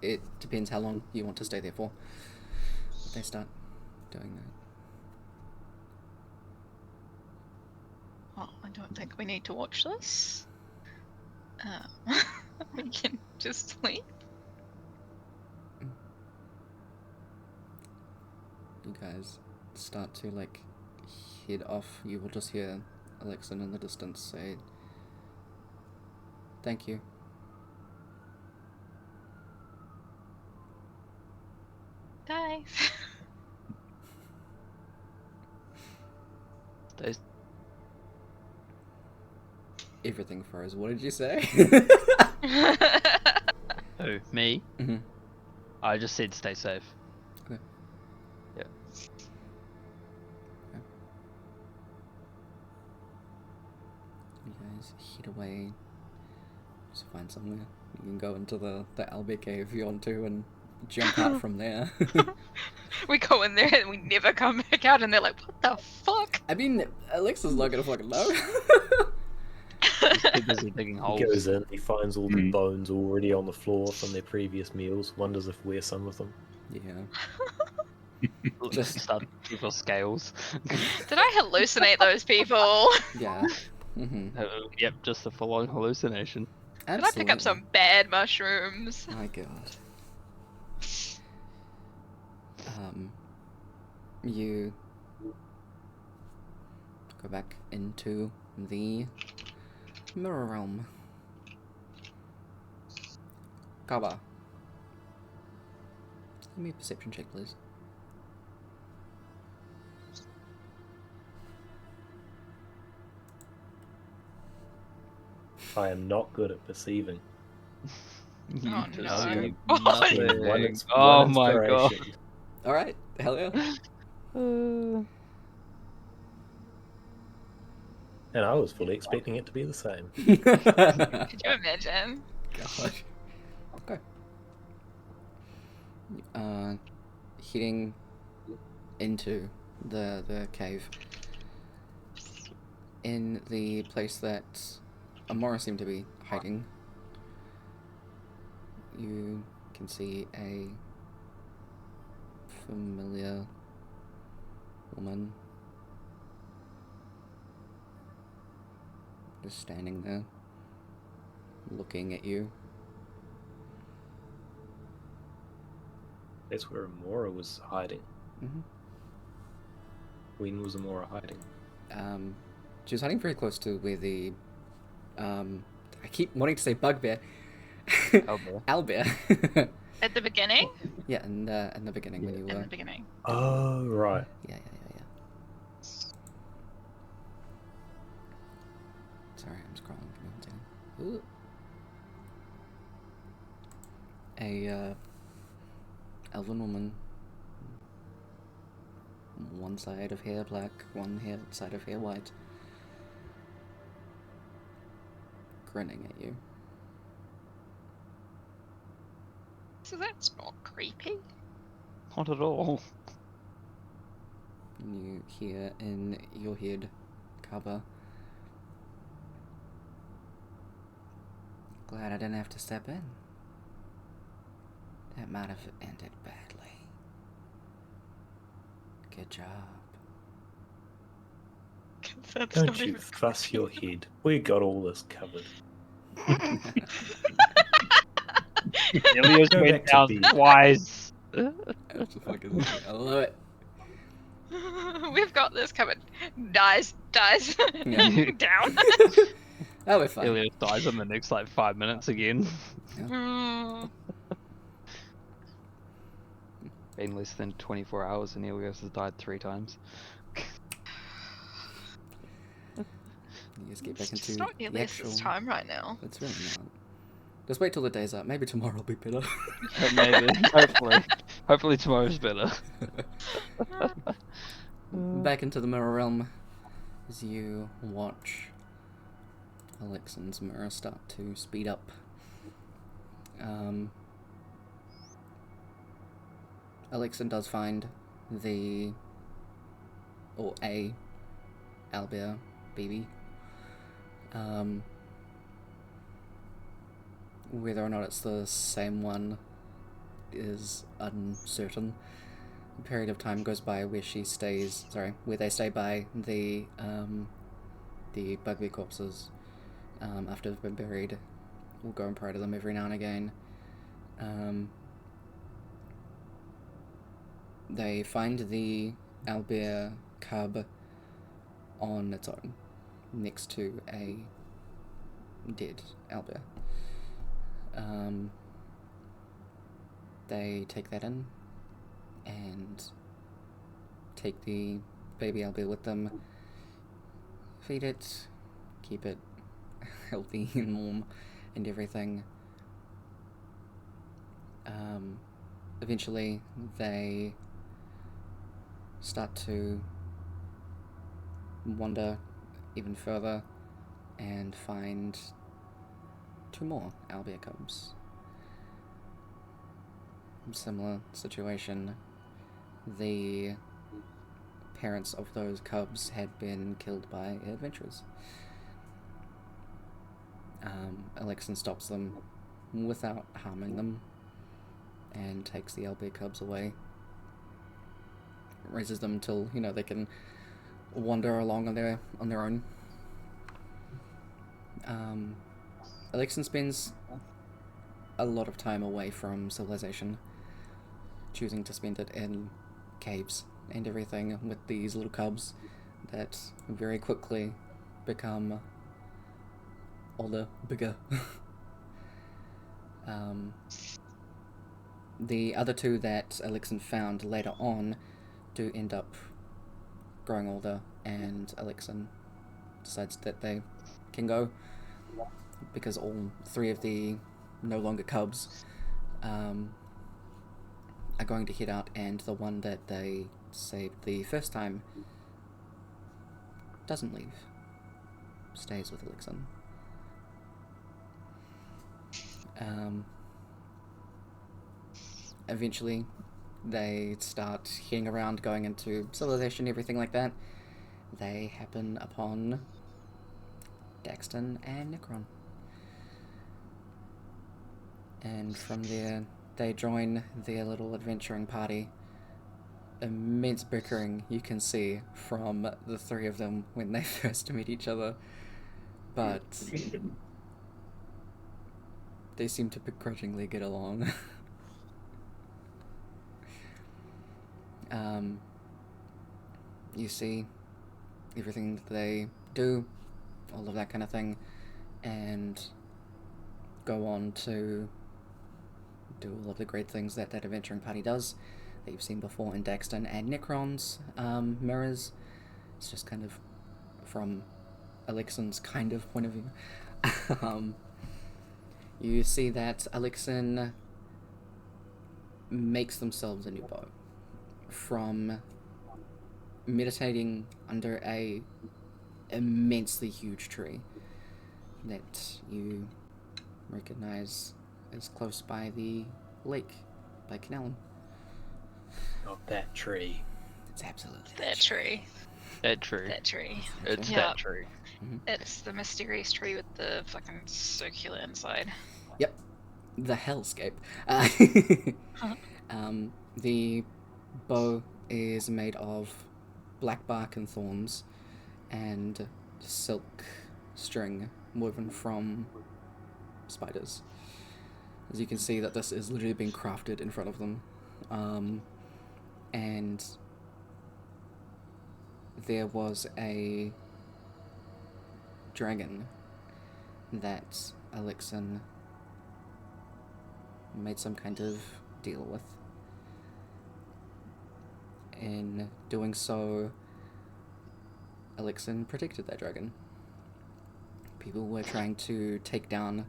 Speaker 1: it depends how long you want to stay there for. But they start doing that.
Speaker 6: Well, I don't think we need to watch this. We can just sleep.
Speaker 1: You guys start to like head off. You will just hear Alexon in the distance say, "Thank you."
Speaker 6: Guys.
Speaker 3: Stays.
Speaker 1: Everything froze. What did you say?
Speaker 3: Who? Me?
Speaker 1: Mm-hmm.
Speaker 3: I just said stay safe.
Speaker 1: Okay.
Speaker 3: Yeah.
Speaker 1: Okay. You guys head away. Just find somewhere. You can go into the Albert cave if you want to and jump out from there.
Speaker 6: We go in there and we never come back out, and they're like, "What the fuck?"
Speaker 1: I mean, Alexa's not gonna fucking know.
Speaker 3: He's too busy digging
Speaker 2: He
Speaker 3: holes.
Speaker 2: goes in, he finds all the
Speaker 5: Mm.
Speaker 2: bones already on the floor from their previous meals, wonders if we're some of them.
Speaker 1: Yeah.
Speaker 3: Just start people scales.
Speaker 6: Did I hallucinate those people?
Speaker 1: Yeah. Mm-hmm.
Speaker 3: Yep, just a full-on hallucination.
Speaker 6: Did I pick up some bad mushrooms?
Speaker 1: My God. You go back into the mirror realm. Kaba. Give me a perception check, please.
Speaker 2: I am not good at perceiving.
Speaker 3: You
Speaker 6: Oh,
Speaker 3: just
Speaker 6: no.
Speaker 3: see
Speaker 6: Oh,
Speaker 3: nothing.
Speaker 2: One
Speaker 3: Oh my god.
Speaker 2: inspiration.
Speaker 1: Alright, hell yeah.
Speaker 2: And I was fully expecting it to be the same.
Speaker 6: Could you imagine?
Speaker 1: God. Okay. Heading into the cave. In the place that Amora seemed to be hiding, you can see a familiar woman just standing there, looking at you.
Speaker 2: That's where Amora was hiding.
Speaker 1: Mm-hmm.
Speaker 2: When was Amora hiding?
Speaker 1: She was hiding very close to where the I keep wanting to say bugbear.
Speaker 3: Owlbear.
Speaker 1: Owlbear.
Speaker 6: At the beginning?
Speaker 1: Yeah, in the beginning when you
Speaker 6: In
Speaker 1: were.
Speaker 6: the beginning.
Speaker 2: Oh, right.
Speaker 1: Yeah. Sorry, I'm scrolling. Give me 1 second. Ooh. A elven woman. One side of hair black, side of hair white. Grinning at you.
Speaker 6: So that's not creepy.
Speaker 3: Not at all.
Speaker 1: And you hear in your head, Kaba. Glad I didn't have to step in. That might have ended badly. Good job.
Speaker 6: That's
Speaker 2: Don't
Speaker 6: not
Speaker 2: you
Speaker 6: even
Speaker 2: fuss your head. We got all this covered.
Speaker 3: Ilios
Speaker 2: Go
Speaker 3: went
Speaker 2: back to
Speaker 3: down
Speaker 2: bed.
Speaker 3: twice.
Speaker 1: That's fucking I love it.
Speaker 6: We've got this covered. Dies.
Speaker 1: Yeah.
Speaker 6: Down.
Speaker 1: Oh, we're fine.
Speaker 3: Ilios dies in the next like 5 minutes again.
Speaker 6: Mm.
Speaker 3: Been less than 24 hours and Ilios has died 3 times.
Speaker 1: You just get back
Speaker 6: It's
Speaker 1: into
Speaker 6: not
Speaker 1: the
Speaker 6: nearly
Speaker 1: actual...
Speaker 6: this time right now.
Speaker 1: It's really not. Just wait till the day's up. Maybe tomorrow will be better.
Speaker 3: Maybe. Hopefully tomorrow's better.
Speaker 1: Back into the mirror realm as you watch Alexan's mirror start to speed up. Alexan does find a owlbear baby. Whether or not it's the same one is uncertain. A period of time goes by where where they stay by the bugbear corpses after they've been buried. We'll go and pray to them every now and again. They find the owlbear cub on its own, next to a dead owlbear. They take that in and take the baby owlbear with them, feed it, keep it healthy and warm and everything. Eventually they start to wander even further and find 2 more owlbear cubs. Similar situation. The parents of those cubs had been killed by adventurers. Alexan stops them without harming them and takes the owlbear cubs away. Raises them till, they can wander along on their own. Alexan spends a lot of time away from civilization, choosing to spend it in caves and everything with these little cubs that very quickly become older, bigger. The other 2 that Alexan found later on do end up growing older, and Alexan decides that they can go, because all 3 of the no longer cubs are going to head out, and the one that they saved the first time doesn't leave, stays with Alexan. Eventually they start heading around, going into civilization, everything like that. They happen upon Daxton and Necron. And from there, they join their little adventuring party. Immense bickering you can see from the 3 of them when they first meet each other. But they seem to begrudgingly get along. You see everything that they do, all of that kind of thing, and go on to do all of the great things that adventuring party does that you've seen before in Daxton and Necron's mirrors. It's just kind of from Alexin's kind of point of view, you see that Alexin makes themselves a new bow from meditating under a immensely huge tree that you recognize is close by the lake by Canellan.
Speaker 2: Not that tree.
Speaker 1: It's absolutely
Speaker 6: That tree.
Speaker 3: That tree.
Speaker 6: That tree.
Speaker 3: It's
Speaker 6: Yep.
Speaker 3: that tree.
Speaker 6: It's the mysterious tree with the fucking circular inside.
Speaker 1: Yep, the hellscape. The bow is made of black bark and thorns and silk string woven from spiders. As you can see that this is literally being crafted in front of them. And there was a dragon that Alexin made some kind of deal with. In doing so, Alexin protected that dragon. People were trying to take down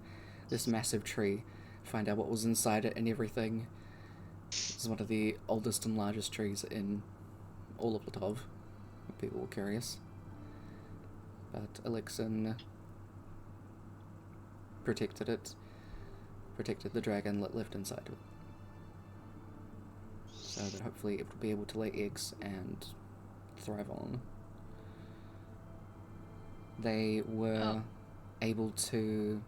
Speaker 1: this massive tree, find out what was inside it and everything. It's one of the oldest and largest trees in all of Latov. People were curious. But Alexin protected it, protected the dragon that lived inside it. So that hopefully it would be able to lay eggs and thrive on. They were able to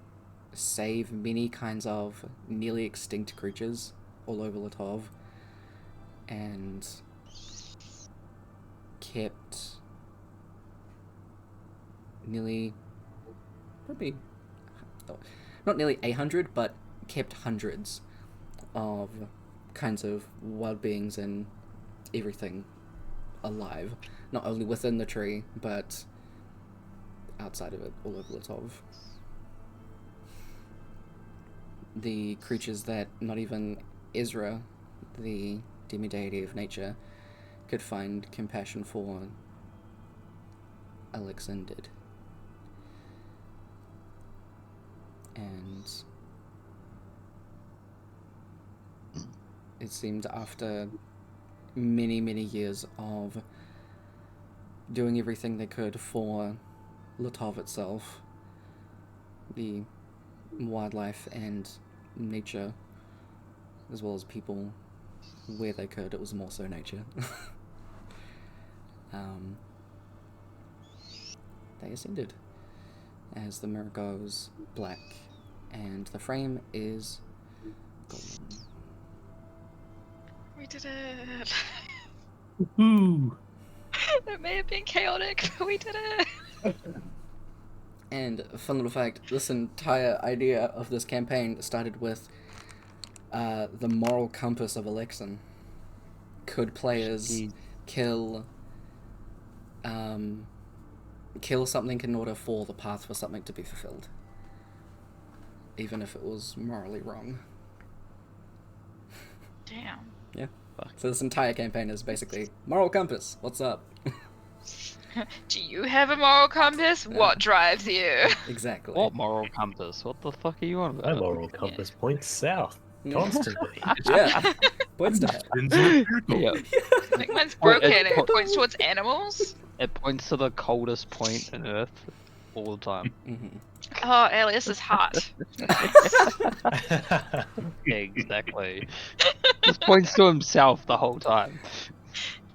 Speaker 1: save many kinds of nearly extinct creatures all over Latov, and kept nearly, probably, not nearly 800, but kept hundreds of kinds of wild beings and everything alive, not only within the tree, but outside of it, all over Latov. The creatures that not even Ezra, the demi-deity of nature, could find compassion for, Alexin did. And it seemed after many, many years of doing everything they could for Latov itself, the wildlife and nature, as well as people, where they could. It was more so nature. They ascended as the mirror goes black and the frame is golden.
Speaker 6: We did it.
Speaker 2: Woohoo!
Speaker 6: It may have been chaotic, but we did it.
Speaker 1: And a fun little fact, this entire idea of this campaign started with the moral compass of Alexin. Could players kill something in order for the path for something to be fulfilled, even if it was morally wrong?
Speaker 6: Damn.
Speaker 1: Yeah. So this entire campaign is basically moral compass. What's up?
Speaker 6: Do you have a moral compass? What drives you?
Speaker 1: Exactly.
Speaker 3: What moral compass? What the fuck are you on
Speaker 2: My
Speaker 3: about?
Speaker 2: moral compass points south constantly.
Speaker 1: Yeah. Points to it.
Speaker 5: Spins in a circle.
Speaker 3: Yeah.
Speaker 6: I think mine's broken. It points towards animals.
Speaker 3: It points to the coldest point on Earth all the time.
Speaker 1: Mm-hmm.
Speaker 6: Oh, Alias is hot.
Speaker 3: Exactly. Just points to himself the whole time.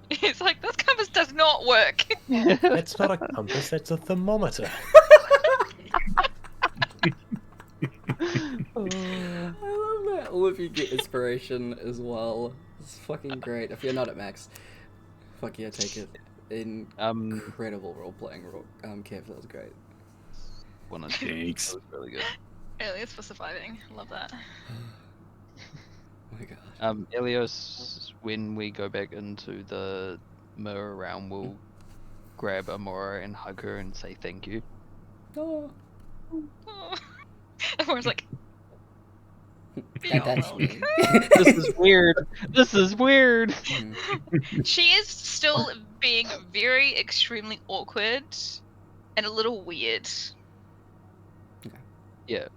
Speaker 6: It's like, this compass does not work.
Speaker 2: That's not a compass, that's a thermometer.
Speaker 1: I love that all of you get inspiration as well. It's fucking great. If you're not at max, fuck yeah, take it. Incredible role-playing, Kev, that was great.
Speaker 5: Thanks.
Speaker 3: That was really good.
Speaker 6: Alias for surviving. Love that.
Speaker 1: Oh my god.
Speaker 3: Elios, when we go back into the mirror realm, will grab Amora and hug her and say thank you.
Speaker 1: Oh.
Speaker 6: Oh. Everyone's like,
Speaker 1: That's me.
Speaker 3: This is weird. This is weird.
Speaker 6: she is still being very extremely awkward and a little weird.
Speaker 3: Yeah.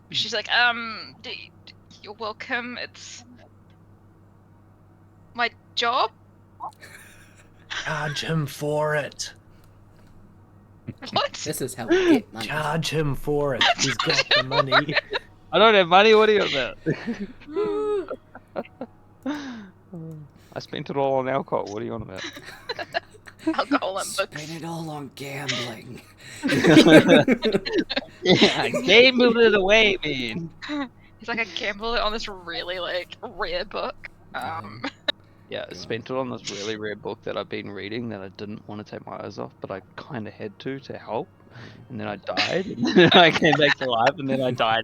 Speaker 6: She's like, you're welcome. It's my job.
Speaker 2: Charge him for it.
Speaker 6: What?
Speaker 1: This is how we get money.
Speaker 2: Charge him for it. He's got the money.
Speaker 3: I don't have money. What are you about? I spent it all on alcohol. What are you on about?
Speaker 6: Alcohol and books.
Speaker 1: Spend it all on gambling.
Speaker 3: Yeah, I gambled it away, man.
Speaker 6: He's like, I gambled on this really like rare book.
Speaker 3: Yeah, I spent it on this really rare book that I've been reading that I didn't want to take my eyes off, but I kind of had to help. And then I died, and then I came back to life, and then I died.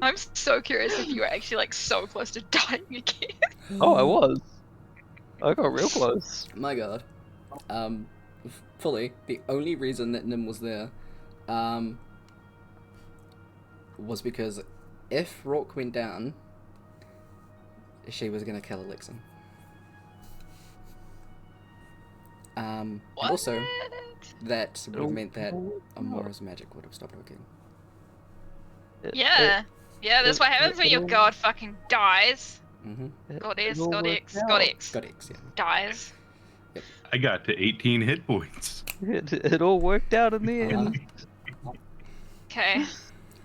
Speaker 6: I'm so curious if you were actually like so close to dying again.
Speaker 3: Oh, I was. I got real close.
Speaker 1: My god. Fully, the only reason that Nim was there, was because if Rourke went down, she was gonna kill Elixir. And
Speaker 6: What?
Speaker 1: also, that would have meant that Amora's magic would have stopped working.
Speaker 6: Yeah. Yeah, that's what happens when your god fucking dies.
Speaker 1: Mm-hmm.
Speaker 6: Goddess,
Speaker 3: It all
Speaker 6: god
Speaker 3: worked
Speaker 6: X,
Speaker 3: out.
Speaker 6: god X
Speaker 1: Got X, yeah.
Speaker 6: dies.
Speaker 5: I got to 18 hit points.
Speaker 3: It all worked out in the end.
Speaker 6: Okay.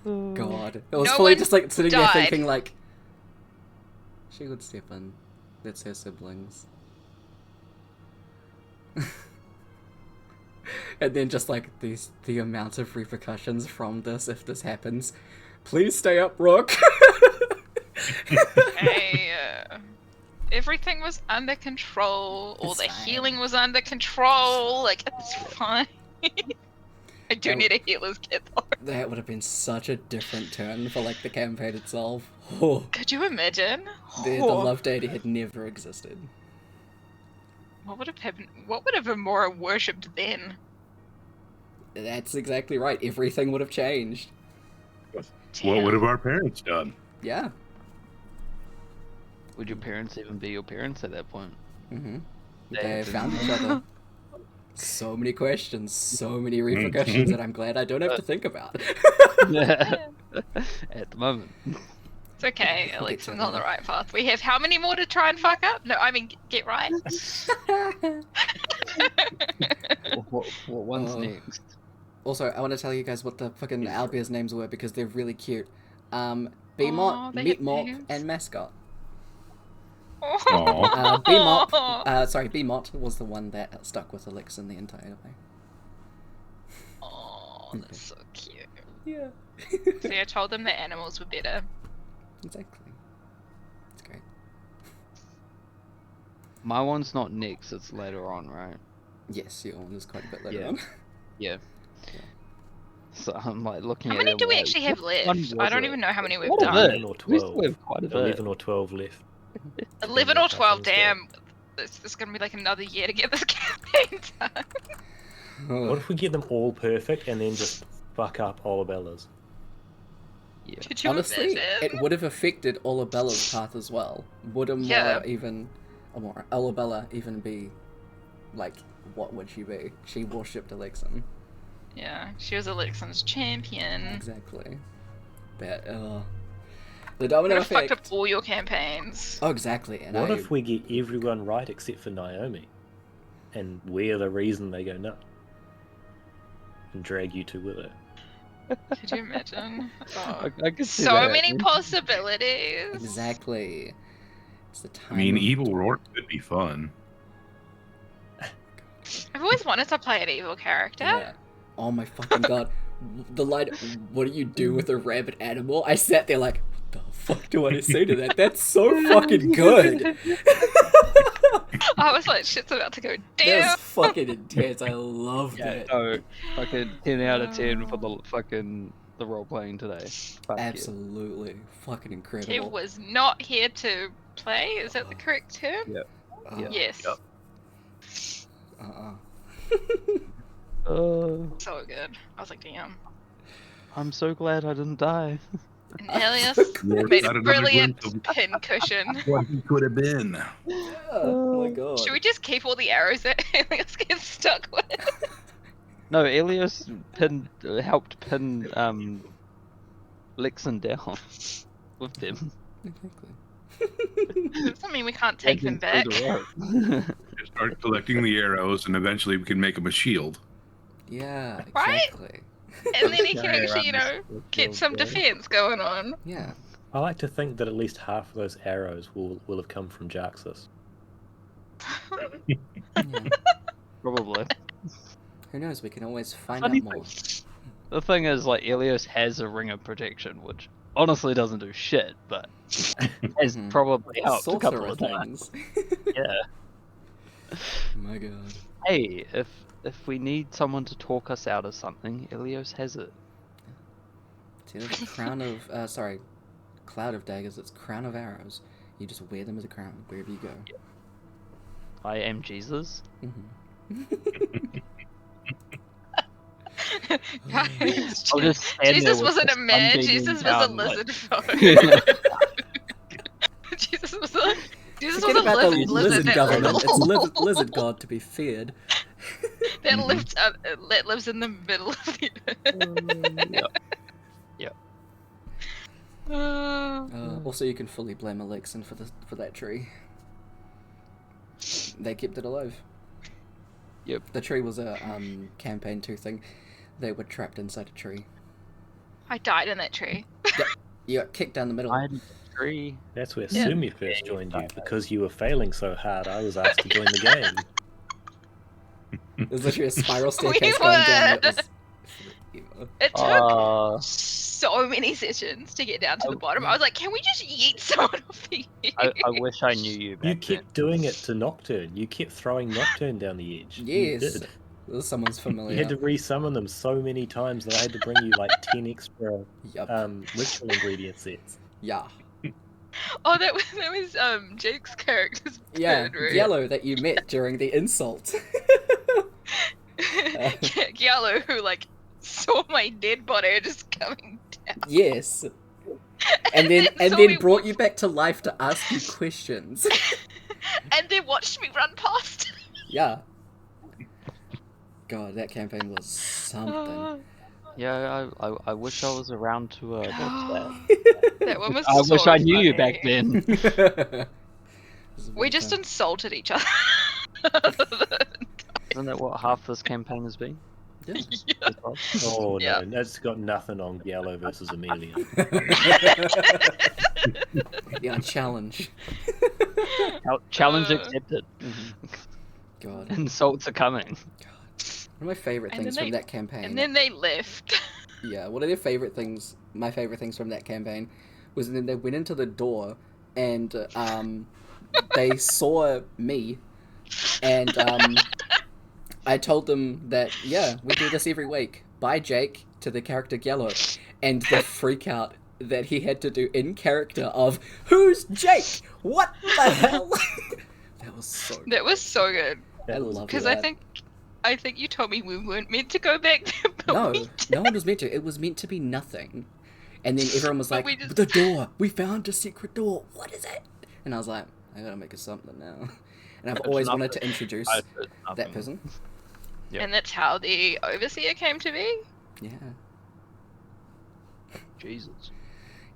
Speaker 1: God. It was
Speaker 6: No
Speaker 1: fully
Speaker 6: one
Speaker 1: just like sitting there
Speaker 6: died.
Speaker 1: thinking like, she would step in. That's her siblings. And then just like the amount of repercussions from this if this happens. Please stay up, Rook.
Speaker 6: Hey, everything was under control. All
Speaker 1: It's
Speaker 6: the
Speaker 1: fine.
Speaker 6: healing was under control. Like, it's fine. I do
Speaker 1: That
Speaker 6: need a healer's kit though.
Speaker 1: That would have been such a different turn for like the campaign itself. Oh,
Speaker 6: Could you imagine?
Speaker 1: the
Speaker 6: Oh,
Speaker 1: love deity had never existed.
Speaker 6: what would have happened? What would have Amora worshipped then?
Speaker 1: That's exactly right. Everything would have changed.
Speaker 5: What
Speaker 6: Damn.
Speaker 5: would have our parents done?
Speaker 1: Yeah.
Speaker 3: Would your parents even be your parents at that point?
Speaker 1: Mm-hmm.
Speaker 3: They
Speaker 1: They
Speaker 3: had
Speaker 1: found
Speaker 3: to-
Speaker 1: each other. So many questions, so many repercussions that I'm glad I don't have to think about.
Speaker 3: At the moment.
Speaker 6: It's okay.
Speaker 1: Get
Speaker 6: Alexa's
Speaker 1: to
Speaker 6: on the
Speaker 1: that.
Speaker 6: right path. We have how many more to try and fuck up? No, I mean get right.
Speaker 3: What one's
Speaker 1: Oh.
Speaker 3: next?
Speaker 1: Also, I want to tell you guys what the fucking owlbears' names were because they're really cute. Beemot,
Speaker 6: Aw, they have
Speaker 1: Meatmop,
Speaker 6: names.
Speaker 1: and Mascot.
Speaker 5: Aw.
Speaker 1: Beemot was the one that stuck with Elixir the entire way.
Speaker 6: Oh, that's so cute.
Speaker 1: Yeah.
Speaker 6: See, I told them that animals were better.
Speaker 1: Exactly. It's great.
Speaker 3: My one's not next, it's later on, right?
Speaker 1: Yes, your one is quite a bit later
Speaker 3: Yeah.
Speaker 1: on.
Speaker 3: Yeah. So I'm like looking
Speaker 6: How
Speaker 3: at
Speaker 6: many
Speaker 3: it,
Speaker 6: do we
Speaker 3: like,
Speaker 6: actually have
Speaker 3: which one
Speaker 6: left?
Speaker 3: was
Speaker 6: I don't
Speaker 3: it?
Speaker 6: even know how many we've
Speaker 3: What is
Speaker 6: done.
Speaker 3: it?
Speaker 2: 11 or
Speaker 3: We still
Speaker 2: 12.
Speaker 3: have quite a bit.
Speaker 2: 11 or 12 left.
Speaker 6: 11 or 12, damn. It's gonna be like another year to get this campaign done.
Speaker 2: What if we get them all perfect and then just fuck up Olabella's?
Speaker 3: Yeah.
Speaker 6: Could you
Speaker 1: Honestly,
Speaker 6: imagine?
Speaker 1: it would have affected Olabella's path as well. Would
Speaker 6: Yeah.
Speaker 1: Olabella even be, like, what would she be? She worshipped Elixir.
Speaker 6: Yeah, she was Alexander's champion.
Speaker 1: Exactly. But, the
Speaker 6: Would
Speaker 1: domino
Speaker 6: have fucked
Speaker 1: effect.
Speaker 6: up all your campaigns.
Speaker 1: Oh, exactly. And
Speaker 2: What
Speaker 1: I,
Speaker 2: if we get everyone right except for Naomi? And we're the reason they go nuts? And drag you two with her.
Speaker 6: Could you imagine? Oh.
Speaker 3: I could see
Speaker 6: So
Speaker 3: that
Speaker 6: many
Speaker 3: happening.
Speaker 6: possibilities.
Speaker 1: Exactly. It's the time.
Speaker 5: I mean,
Speaker 1: of-
Speaker 5: evil Rourke could be fun.
Speaker 6: I've always wanted to play an evil character.
Speaker 1: Yeah. Oh my fucking god. The line, what do you do with a rabbit animal? I sat there like, what the fuck do I say to that? That's so fucking good.
Speaker 6: I was like, shit's about to go down.
Speaker 1: That's fucking intense. I loved
Speaker 3: Yeah,
Speaker 1: it.
Speaker 3: no, fucking 10 out of 10 for the fucking the role playing today. Fuck yeah.
Speaker 1: Absolutely. Fucking
Speaker 6: Kev
Speaker 1: incredible.
Speaker 6: was not here to play. Is that the correct term?
Speaker 3: Yeah.
Speaker 1: Oh,
Speaker 6: Yes.
Speaker 3: Yep.
Speaker 6: So good. I was like, damn.
Speaker 3: I'm so glad I didn't die.
Speaker 6: And Elias
Speaker 5: Rourke
Speaker 6: made
Speaker 5: got
Speaker 6: a
Speaker 5: another
Speaker 6: brilliant
Speaker 5: glimpse
Speaker 6: pin cushion.
Speaker 5: of what he could have been.
Speaker 1: Oh my god.
Speaker 6: Should we just keep all the arrows that Elias gets stuck with?
Speaker 3: No, Elios helped pin Lexon down with them.
Speaker 1: Exactly.
Speaker 6: Doesn't mean we can't take them back.
Speaker 5: Just start collecting the arrows, and eventually we can make them a shield.
Speaker 1: Yeah,
Speaker 6: Right?
Speaker 1: exactly.
Speaker 6: And then he can
Speaker 3: Carry
Speaker 6: actually,
Speaker 3: around
Speaker 6: get some defense going on.
Speaker 1: Yeah.
Speaker 2: I like to think that at least half of those arrows will have come from Jaxus.
Speaker 1: Yeah.
Speaker 3: Probably.
Speaker 1: Who knows? We can always find
Speaker 3: Funny
Speaker 1: out more.
Speaker 3: The thing is, like, Elios has a ring of protection, which honestly doesn't do shit, but has
Speaker 1: Mhm.
Speaker 3: probably helped a couple
Speaker 1: Sorcerer
Speaker 3: of times.
Speaker 1: things.
Speaker 3: Yeah.
Speaker 1: My god.
Speaker 3: Hey, if we need someone to talk us out of something, Elios has it.
Speaker 1: It's either the crown of, cloud of daggers, it's crown of arrows. You just wear them as a crown wherever you go.
Speaker 3: I am Jesus.
Speaker 6: Guys,
Speaker 3: I'll just stand there
Speaker 6: Jesus
Speaker 3: with
Speaker 6: wasn't
Speaker 3: the
Speaker 6: a man,
Speaker 3: sun beaming
Speaker 6: Jesus was a
Speaker 3: down, like-
Speaker 6: lizard folk. Jesus was
Speaker 1: Forget
Speaker 6: a
Speaker 1: about the
Speaker 6: lizard
Speaker 1: lizard
Speaker 6: that
Speaker 1: government. It's lizard god to be feared.
Speaker 6: that lives in the middle of the earth.
Speaker 3: Yep.
Speaker 1: Also, you can fully blame Alexin for that tree. They kept it alive.
Speaker 3: Yep.
Speaker 1: The tree was a campaign 2 thing. They were trapped inside a tree.
Speaker 6: I died in that tree.
Speaker 1: You got kicked down the middle.
Speaker 3: I had a tree.
Speaker 2: That's where
Speaker 6: Yeah.
Speaker 2: Sumi first joined you, because you were failing so hard. I was asked to join the game.
Speaker 1: There's literally a spiral
Speaker 6: We
Speaker 1: staircase going down. It
Speaker 6: were.
Speaker 1: was forever.
Speaker 6: It took
Speaker 3: Uh,
Speaker 6: so many sessions to get down to the bottom. I was like, can we just yeet someone off the edge?
Speaker 3: I wish I knew you back
Speaker 2: You
Speaker 3: then.
Speaker 2: kept doing it to Nocturne. You kept throwing Nocturne down the edge. You
Speaker 1: Yes.
Speaker 2: did.
Speaker 1: Someone's familiar.
Speaker 2: You had to resummon them so many times that I had to bring you like 10 extra
Speaker 1: Yup.
Speaker 2: ritual ingredient sets.
Speaker 1: Yeah.
Speaker 6: Oh, that was Jake's character's
Speaker 1: Yeah.
Speaker 6: bird room.
Speaker 1: Yellow that you met during the insult.
Speaker 6: Yellow, who saw my dead body just coming down.
Speaker 1: Yes. And then
Speaker 6: so we
Speaker 1: brought you back to life to ask you questions.
Speaker 6: and then watched me run past.
Speaker 1: Yeah. God, that campaign was something.
Speaker 3: Yeah, I wish I was around to watch that.
Speaker 6: That one was
Speaker 3: I
Speaker 6: so
Speaker 3: wish I knew you
Speaker 6: funny.
Speaker 3: back then.
Speaker 6: We just insulted each other.
Speaker 3: Isn't that what half this campaign has been?
Speaker 1: Yeah.
Speaker 2: Oh no,
Speaker 6: Yeah.
Speaker 2: that's got nothing on Yellow versus Amelia.
Speaker 1: Yeah, challenge.
Speaker 3: Challenge
Speaker 6: Uh.
Speaker 3: accepted.
Speaker 1: God.
Speaker 3: Insults are coming.
Speaker 1: One of my favorite
Speaker 6: And
Speaker 1: things
Speaker 6: then
Speaker 1: from
Speaker 6: they-
Speaker 1: that campaign.
Speaker 6: And then they left.
Speaker 1: Yeah, one of their favorite things, my favorite things from that campaign, was when they went into the door and they saw me, and I told them that, yeah, we do this every week. Bye, Jake, to the character Yellow, and the freak out that he had to do in character of, who's Jake? What the hell? That was so good.
Speaker 6: That was so good.
Speaker 1: I love
Speaker 6: Because
Speaker 1: that.
Speaker 6: I think you told me we weren't meant to go back there, but
Speaker 1: No,
Speaker 6: we did.
Speaker 1: no one was meant to. It was meant to be nothing. And then everyone was
Speaker 6: But
Speaker 1: like,
Speaker 6: we just-
Speaker 1: the door! We found a secret door! What is it? And I was like, I gotta make it something now. And I've
Speaker 3: It's
Speaker 1: always wanted
Speaker 3: nothing.
Speaker 1: to introduce
Speaker 3: I said
Speaker 1: that
Speaker 3: nothing.
Speaker 1: person.
Speaker 3: Yep.
Speaker 6: And that's how the Overseer came to be?
Speaker 1: Yeah.
Speaker 3: Jesus.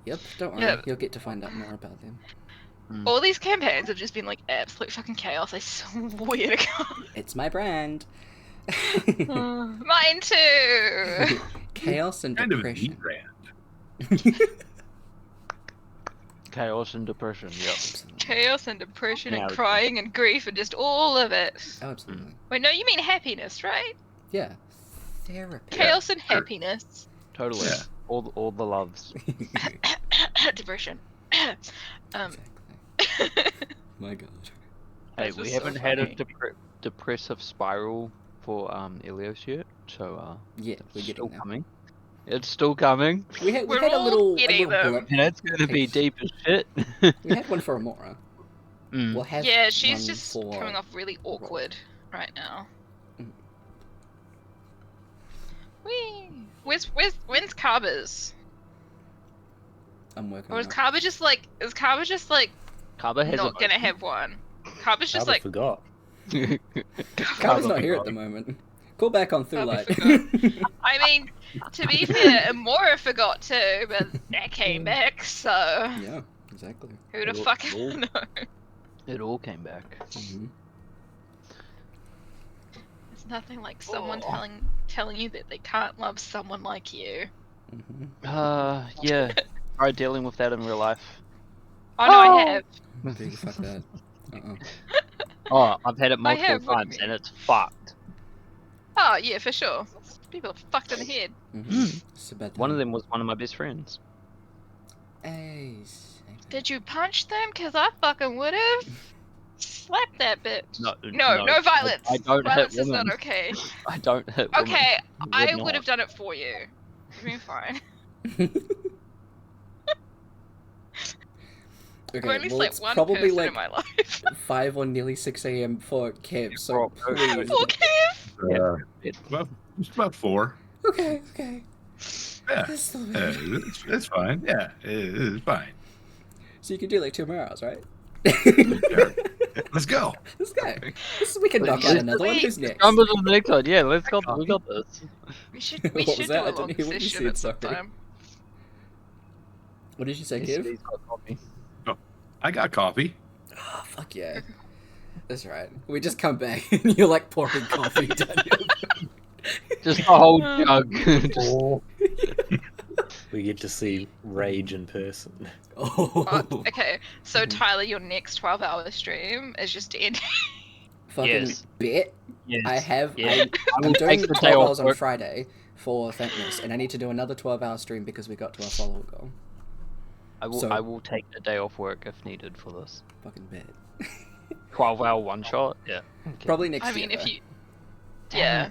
Speaker 1: Yep, don't worry.
Speaker 6: Yeah.
Speaker 1: You'll get to find out more about them.
Speaker 6: All these campaigns have just been absolute fucking chaos, I swear to God.
Speaker 1: It's my brand.
Speaker 6: Mine too!
Speaker 1: Chaos and
Speaker 5: Kind of a
Speaker 1: depression.
Speaker 5: neat brand.
Speaker 3: Chaos and depression, yep.
Speaker 6: Chaos and depression
Speaker 3: Yeah,
Speaker 6: and
Speaker 3: we-
Speaker 6: crying and grief and just all of it.
Speaker 1: Oh, absolutely.
Speaker 6: Wait, no, you mean happiness, right?
Speaker 1: Yeah. Therapy.
Speaker 6: Chaos and
Speaker 5: sure.
Speaker 6: happiness.
Speaker 3: Totally.
Speaker 5: Yeah.
Speaker 3: All the loves.
Speaker 6: Depression.
Speaker 1: Exactly. My god.
Speaker 3: Hey,
Speaker 6: This
Speaker 3: we
Speaker 6: was so
Speaker 3: haven't had a
Speaker 6: funny.
Speaker 3: depressive spiral for Elios yet, so
Speaker 1: Yeah, we're
Speaker 3: it's
Speaker 1: getting
Speaker 3: still
Speaker 1: there.
Speaker 3: coming. It's still coming,
Speaker 1: We
Speaker 6: We're
Speaker 1: had a
Speaker 6: all
Speaker 1: little
Speaker 6: getting them.
Speaker 1: blip.
Speaker 3: and it's gonna be deep as shit.
Speaker 1: We had one for Amora.
Speaker 3: Mm.
Speaker 1: We'll have
Speaker 6: Yeah, she's
Speaker 1: one
Speaker 6: just
Speaker 1: for...
Speaker 6: coming off really awkward right now.
Speaker 1: Mm.
Speaker 6: Whee! When's Carver's?
Speaker 1: I'm working
Speaker 6: Or
Speaker 1: on
Speaker 6: is
Speaker 1: it.
Speaker 6: Carver just
Speaker 3: Kaba has
Speaker 6: not gonna have one? Carver's just
Speaker 2: Carver forgot.
Speaker 1: Carver's not here at the moment. Call back on
Speaker 6: Probably
Speaker 1: Thulite.
Speaker 6: I mean, to be fair, Amora forgot too, but that came back, so
Speaker 1: Yeah, exactly.
Speaker 6: who the
Speaker 3: It'll-
Speaker 6: fuck
Speaker 3: it'll-
Speaker 6: know?
Speaker 3: It all came back.
Speaker 1: Hmm.
Speaker 6: It's nothing like someone telling you that they can't love someone like you.
Speaker 1: Hmm.
Speaker 3: Yeah. Try dealing with that in real life.
Speaker 6: Oh no, I have.
Speaker 1: Big fuck that. Uh-uh.
Speaker 3: Oh, I've had it
Speaker 6: I
Speaker 3: multiple
Speaker 6: have, what do you
Speaker 3: times
Speaker 6: mean?
Speaker 3: and it's fucked.
Speaker 6: Oh yeah, for sure. People are fucked in the head.
Speaker 1: Mhm. It's a bad
Speaker 3: One of
Speaker 1: time.
Speaker 3: them was one of my best friends.
Speaker 1: Hey,
Speaker 6: Did you punch them? Cause I fucking would have. Slap that bitch.
Speaker 3: No,
Speaker 6: No violence.
Speaker 3: I don't
Speaker 6: Violence
Speaker 3: hit
Speaker 6: is
Speaker 3: women.
Speaker 6: not okay.
Speaker 3: I don't hit women.
Speaker 6: Okay, I
Speaker 3: not.
Speaker 6: would have done it for you. You're fine. I've
Speaker 1: Okay,
Speaker 6: only
Speaker 1: well,
Speaker 6: slept
Speaker 1: it's
Speaker 6: one
Speaker 1: probably
Speaker 6: person
Speaker 1: like
Speaker 6: in my life.
Speaker 1: 5 or nearly 6 a.m. for Kev, so
Speaker 3: Bro,
Speaker 1: please.
Speaker 6: Okay.
Speaker 5: It's about 4.
Speaker 1: Okay.
Speaker 5: Yeah,
Speaker 1: That's still
Speaker 5: yeah,
Speaker 1: good.
Speaker 5: it's fine. Yeah, it's fine.
Speaker 1: So you can do like 2 more hours, right?
Speaker 5: Sure. Let's go.
Speaker 1: Let's go. We can knock out another one. Who's next?
Speaker 3: Jump into the next one. Yeah, let's go. We got this.
Speaker 6: We should
Speaker 1: What was
Speaker 6: do
Speaker 1: that? I
Speaker 6: a
Speaker 1: didn't
Speaker 6: long
Speaker 1: hear what you
Speaker 6: session
Speaker 1: said,
Speaker 6: at some
Speaker 1: sorry.
Speaker 6: time.
Speaker 1: What did you say,
Speaker 3: Yes,
Speaker 1: Kev?
Speaker 3: he's got coffee.
Speaker 5: I got coffee.
Speaker 1: Oh, fuck yeah. That's right. We just come back and you're like pouring coffee down your
Speaker 3: Just a whole jug. Just-
Speaker 2: We get to see rage in person.
Speaker 1: Oh,
Speaker 6: Okay, so
Speaker 1: Mhm.
Speaker 6: Tyler, your next 12-hour stream is just D&D.
Speaker 1: fucking
Speaker 3: Yes.
Speaker 1: bet.
Speaker 3: yes.
Speaker 1: I have.
Speaker 3: Yeah.
Speaker 1: I'm
Speaker 3: will
Speaker 1: doing
Speaker 3: take the
Speaker 1: 12
Speaker 3: day off
Speaker 1: hours on
Speaker 3: work.
Speaker 1: Friday for Thankness, and I need to do another 12-hour stream because we got to our follower goal.
Speaker 3: I
Speaker 1: So-
Speaker 3: will take a day off work if needed for this.
Speaker 1: Fucking bet.
Speaker 3: 12-hour one shot. Yeah. Okay.
Speaker 1: Probably next
Speaker 6: I
Speaker 1: year.
Speaker 6: mean, if
Speaker 1: though.
Speaker 6: you, yeah.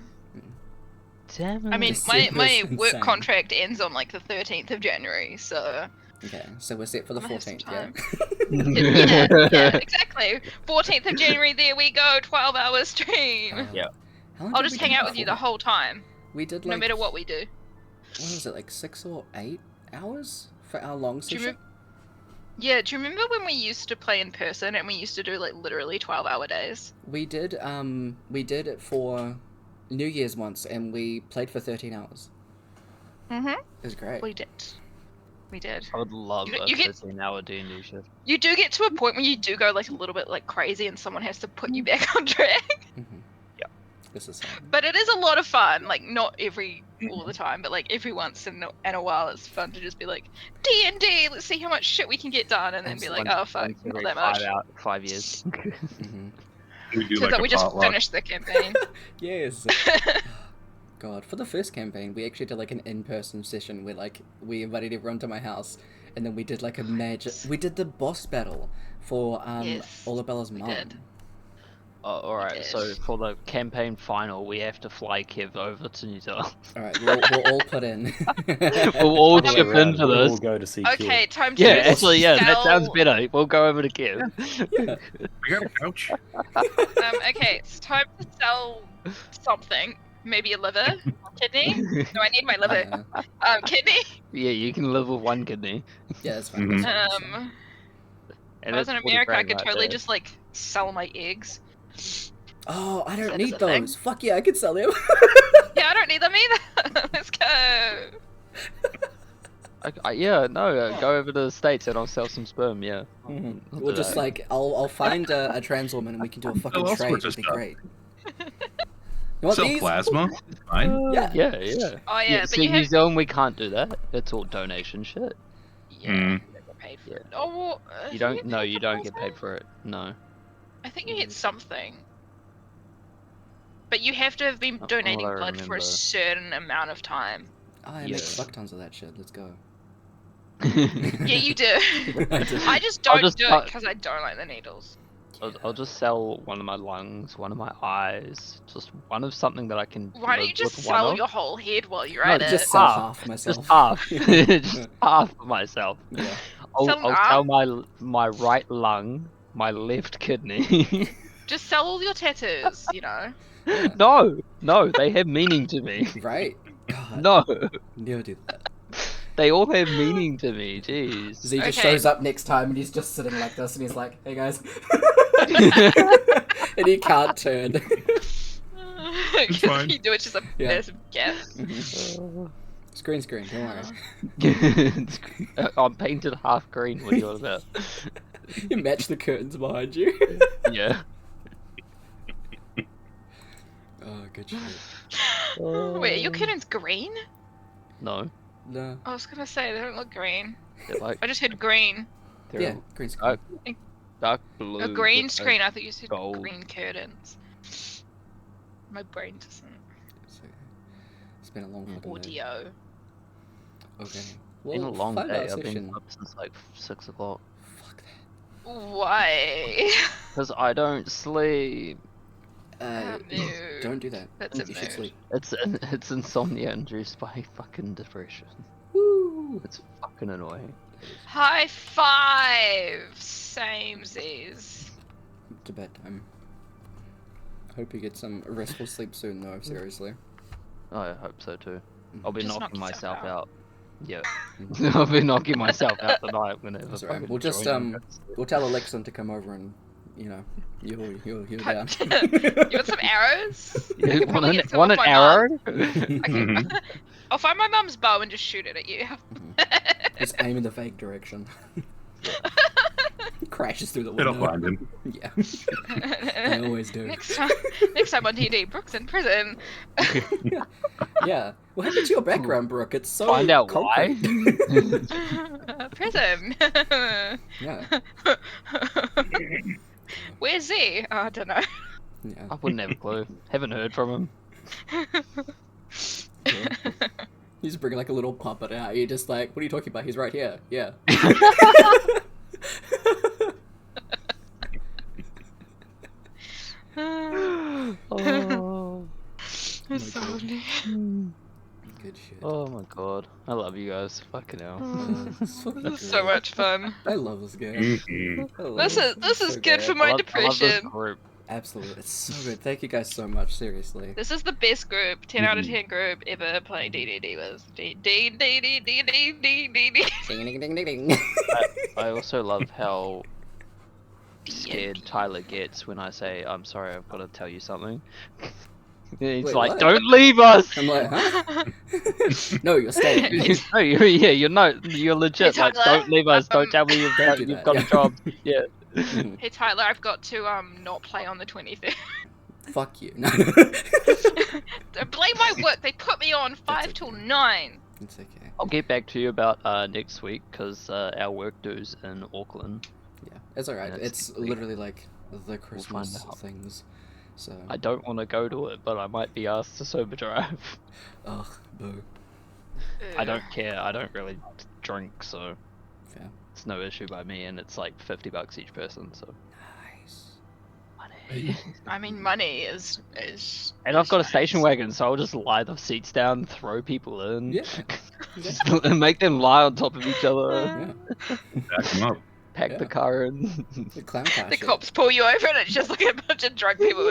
Speaker 3: Damn
Speaker 6: I mean,
Speaker 1: This
Speaker 6: my
Speaker 1: is
Speaker 6: work
Speaker 1: insane.
Speaker 6: contract ends on like the 13th of January, so
Speaker 1: Okay, so we're set for the
Speaker 6: I'm gonna have some
Speaker 1: 14th,
Speaker 6: yeah, yeah, exactly. 14th of January, there we go, 12-hour stream.
Speaker 3: Yeah.
Speaker 1: How long
Speaker 6: I'll
Speaker 1: did
Speaker 6: just
Speaker 1: we
Speaker 6: hang
Speaker 1: do
Speaker 6: out with you the
Speaker 1: before?
Speaker 6: whole time,
Speaker 1: We did
Speaker 6: no
Speaker 1: like,
Speaker 6: matter what we do.
Speaker 1: what was it, like 6 or 8 hours for our long
Speaker 6: Do you
Speaker 1: session?
Speaker 6: Yeah, do you remember when we used to play in person and we used to do like literally 12-hour days?
Speaker 1: We did it for New Year's once, and we played for 13 hours.
Speaker 6: Mm-hmm.
Speaker 1: It was great.
Speaker 6: We did. We did.
Speaker 3: I would love
Speaker 6: You-
Speaker 3: a
Speaker 6: you get-
Speaker 3: 13-hour D&D shift.
Speaker 6: You do get to a point where you do go like a little bit like crazy and someone has to put you back on track.
Speaker 1: Mhm.
Speaker 3: Yeah.
Speaker 1: This is fun.
Speaker 6: But it is a lot of fun. Like not all the time, but like every once in a while, it's fun to just be like D&D. Let's see how much shit we can get done, and then be like, oh fuck,
Speaker 3: Once
Speaker 6: not
Speaker 3: every
Speaker 6: that much.
Speaker 3: 5 years.
Speaker 1: Hmm.
Speaker 5: We do
Speaker 6: So
Speaker 5: like
Speaker 6: that
Speaker 5: a
Speaker 6: we just
Speaker 5: potluck.
Speaker 6: finished the campaign.
Speaker 1: Yes. God, for the first campaign, we actually did like an in-person session where like we invited everyone to my house, and then we did like a magic. We did the boss battle for
Speaker 6: Yes,
Speaker 1: Olabella's
Speaker 6: we
Speaker 1: mom.
Speaker 6: did.
Speaker 3: Oh, alright,
Speaker 6: did.
Speaker 3: so for the campaign final, we have to fly Kev over to New Zealand.
Speaker 1: All right, we'll all put in.
Speaker 3: We'll all
Speaker 6: No,
Speaker 3: chip in for
Speaker 2: We'll
Speaker 3: this.
Speaker 2: go to see
Speaker 6: Okay,
Speaker 2: Kid.
Speaker 6: time to
Speaker 3: Yeah, actually, yeah, that sounds
Speaker 6: sell-
Speaker 3: better. We'll go over to Kev.
Speaker 1: Yeah.
Speaker 5: I got a couch.
Speaker 6: Okay, it's time to sell something. Maybe a liver, kidney. No, I need my liver. Kidney.
Speaker 3: Yeah, you can live with one kidney.
Speaker 1: Yeah, that's fine.
Speaker 5: Mhm.
Speaker 1: That's fine,
Speaker 3: And
Speaker 6: If I was in
Speaker 3: that's 40
Speaker 6: America, I
Speaker 3: grand
Speaker 6: could
Speaker 3: right
Speaker 6: totally
Speaker 3: there.
Speaker 6: just like sell my eggs.
Speaker 1: Oh, I don't
Speaker 6: That is
Speaker 1: need
Speaker 6: a thing.
Speaker 1: those. Fuck yeah, I could sell them.
Speaker 6: Yeah, I don't need them either. Let's go.
Speaker 3: Yeah, no, go over to the States and I'll sell some sperm, yeah.
Speaker 1: Mhm.
Speaker 3: I'll
Speaker 1: We'll
Speaker 3: do
Speaker 1: just
Speaker 3: that.
Speaker 1: like I'll find a trans woman and we can do a fucking
Speaker 5: all
Speaker 1: trade.
Speaker 5: sorts
Speaker 1: It'd
Speaker 5: of
Speaker 1: be
Speaker 5: stuff.
Speaker 1: great. You want
Speaker 5: Sell
Speaker 1: these?
Speaker 5: plasma. Fine.
Speaker 1: Yeah.
Speaker 3: Yeah, yeah.
Speaker 6: Oh yeah, but
Speaker 3: see,
Speaker 6: you
Speaker 3: New
Speaker 6: have.
Speaker 3: Zealand, we can't do that. It's all donation shit.
Speaker 6: Yeah,
Speaker 5: Mm.
Speaker 6: you get paid for it. Oh, well,
Speaker 3: You
Speaker 6: do
Speaker 3: don't,
Speaker 6: get
Speaker 3: no,
Speaker 6: paid
Speaker 3: you
Speaker 6: for
Speaker 3: don't get
Speaker 6: plasma?
Speaker 3: paid for it. No.
Speaker 6: I think you get something. But you have to have been
Speaker 3: Not
Speaker 6: donating
Speaker 3: what I
Speaker 6: blood for
Speaker 3: remember.
Speaker 6: a certain amount of time.
Speaker 1: I
Speaker 3: Yeah.
Speaker 1: make fuck tons of that shit. Let's go.
Speaker 6: Yeah, you do.
Speaker 1: I do.
Speaker 6: I just don't
Speaker 3: just
Speaker 6: do it
Speaker 3: cut-
Speaker 6: because I don't like the needles.
Speaker 3: I'll just sell one of my lungs, one of my eyes, just one of something that I can.
Speaker 6: Why don't
Speaker 3: live
Speaker 6: you just
Speaker 3: with one
Speaker 6: sell
Speaker 3: of.
Speaker 6: your whole head while you're
Speaker 3: No,
Speaker 6: at
Speaker 1: just
Speaker 6: it?
Speaker 1: sell
Speaker 3: half.
Speaker 1: half myself.
Speaker 3: Just half. just
Speaker 1: Yeah.
Speaker 3: half of myself.
Speaker 1: Yeah.
Speaker 3: I'll
Speaker 6: Sell
Speaker 3: sell my right lung, my left kidney.
Speaker 6: Just sell all your tattoos, you know.
Speaker 3: No, they have meaning to me.
Speaker 1: Right? God,
Speaker 3: No,
Speaker 1: never do that.
Speaker 3: they all have meaning to me. Jeez.
Speaker 1: Zee just
Speaker 6: Okay.
Speaker 1: shows up next time and he's just sitting like this and he's like, hey guys. And he can't turn.
Speaker 5: It's fine.
Speaker 4: You do it just a
Speaker 1: Yeah.
Speaker 4: bit of gap.
Speaker 1: Screen, don't worry.
Speaker 3: I'm painted half green. What are you on about?
Speaker 1: You match the curtains behind you.
Speaker 3: Yeah.
Speaker 1: Oh, good shit.
Speaker 4: Wait, are your curtains green?
Speaker 3: No.
Speaker 1: No.
Speaker 4: I was gonna say they don't look green.
Speaker 3: They're like
Speaker 4: I just heard green.
Speaker 3: they're
Speaker 1: Yeah,
Speaker 3: all
Speaker 1: green screen.
Speaker 3: dark blue.
Speaker 4: A green
Speaker 3: with, like,
Speaker 4: screen. I thought you said
Speaker 3: gold.
Speaker 4: green curtains. My brain doesn't.
Speaker 1: It's been a long fucking day.
Speaker 4: Audio.
Speaker 1: Okay.
Speaker 3: Been a long
Speaker 1: 5
Speaker 3: day.
Speaker 1: hour
Speaker 3: I've been
Speaker 1: session.
Speaker 3: up since like 6 o'clock.
Speaker 1: Fuck that.
Speaker 4: Why?
Speaker 3: Because I don't sleep.
Speaker 4: Mood.
Speaker 1: Don't do that.
Speaker 4: That's a
Speaker 1: You should
Speaker 4: mood.
Speaker 1: sleep.
Speaker 3: It's insomnia induced by fucking depression.
Speaker 1: Woo!
Speaker 3: It's fucking annoying.
Speaker 4: High five! Samesies.
Speaker 1: To bedtime. Hope you get some restful sleep soon, though. Seriously.
Speaker 3: I hope so too. I'll be
Speaker 4: Just knock
Speaker 3: knocking
Speaker 4: yourself
Speaker 3: myself
Speaker 4: out.
Speaker 3: out. Yeah. I'll be knocking myself out tonight whenever.
Speaker 1: That's alright.
Speaker 3: fucking
Speaker 1: We'll just
Speaker 3: join them.
Speaker 1: we'll tell Alexan to come over and you'll down.
Speaker 4: You want some arrows? I
Speaker 3: You
Speaker 4: could probably get some
Speaker 3: want
Speaker 4: off
Speaker 3: an
Speaker 4: my
Speaker 3: arrow?
Speaker 4: mum. Okay. I'll find my mum's bow and just shoot it at you.
Speaker 1: Just aim in the vague direction. Crashes through the window.
Speaker 5: It'll find him.
Speaker 1: Yeah. They always do.
Speaker 4: Next time on DND, Brooke's in prison.
Speaker 1: Yeah. What happened to your background, Brooke? It's so
Speaker 3: Find out
Speaker 1: concrete.
Speaker 4: Prison.
Speaker 1: Yeah.
Speaker 4: Where's Zee? Oh, I don't know.
Speaker 1: Yeah.
Speaker 3: I wouldn't have a clue. Haven't heard from him.
Speaker 1: You just bring like a little puppet out. You're just like, what are you talking about? He's right here. Yeah.
Speaker 3: Oh.
Speaker 4: It's so
Speaker 1: God.
Speaker 4: funny.
Speaker 1: Good shit.
Speaker 3: Oh my god. I love you guys. Fucking hell.
Speaker 1: It's fucking
Speaker 4: This is so
Speaker 1: great.
Speaker 4: much fun.
Speaker 1: I love this game.
Speaker 5: Mhm.
Speaker 1: I love
Speaker 4: This
Speaker 1: it.
Speaker 4: is
Speaker 1: It's so
Speaker 4: good for
Speaker 1: great.
Speaker 4: my
Speaker 3: I love this
Speaker 4: depression.
Speaker 3: group.
Speaker 1: Absolutely. It's so good. Thank you guys so much. Seriously.
Speaker 4: This is the best group, 10 out of 10 group ever playing DDD with. D.
Speaker 1: Ding ding ding ding ding.
Speaker 3: I also love how scared Tyler gets when I say, I'm sorry, I've got to tell you something. He's
Speaker 1: Wait,
Speaker 3: like,
Speaker 1: what?
Speaker 3: don't leave us!
Speaker 1: I'm like, huh? No, you're staying.
Speaker 3: No, you're legit.
Speaker 4: Hey,
Speaker 3: Like,
Speaker 4: Tyler,
Speaker 3: don't leave us. Don't tell me you've
Speaker 1: Don't
Speaker 3: got,
Speaker 1: do
Speaker 3: you've
Speaker 1: that,
Speaker 3: got
Speaker 1: yeah.
Speaker 3: a job. Yeah.
Speaker 1: Mhm.
Speaker 4: Hey Tyler, I've got to not play on the 23rd.
Speaker 1: Fuck you.
Speaker 4: Blame my work. They put me on 5
Speaker 1: okay.
Speaker 4: till 9.
Speaker 1: It's okay.
Speaker 3: I'll get back to you about next week because our work dues in Auckland.
Speaker 1: Yeah, it's alright.
Speaker 3: Yeah,
Speaker 1: It's literally like the Christmas
Speaker 3: find out.
Speaker 1: things. So.
Speaker 3: I don't want to go to it, but I might be asked to sober drive.
Speaker 1: Ugh, boo.
Speaker 3: I don't care. I don't really drink, so
Speaker 1: Fair.
Speaker 3: it's no issue by me, and it's like $50 each person. So.
Speaker 1: Nice.
Speaker 3: Money.
Speaker 4: I mean, money is.
Speaker 3: And I've got a
Speaker 4: nice.
Speaker 3: station wagon, so I'll just lie the seats down, throw people in.
Speaker 1: Yeah.
Speaker 3: Just make them lie on top of each other,
Speaker 1: Yeah.
Speaker 5: Back him up.
Speaker 3: pack
Speaker 1: Yeah.
Speaker 3: the car in.
Speaker 1: The clown car
Speaker 4: The
Speaker 1: shit.
Speaker 4: cops pull you over and it's just like a bunch of drunk people.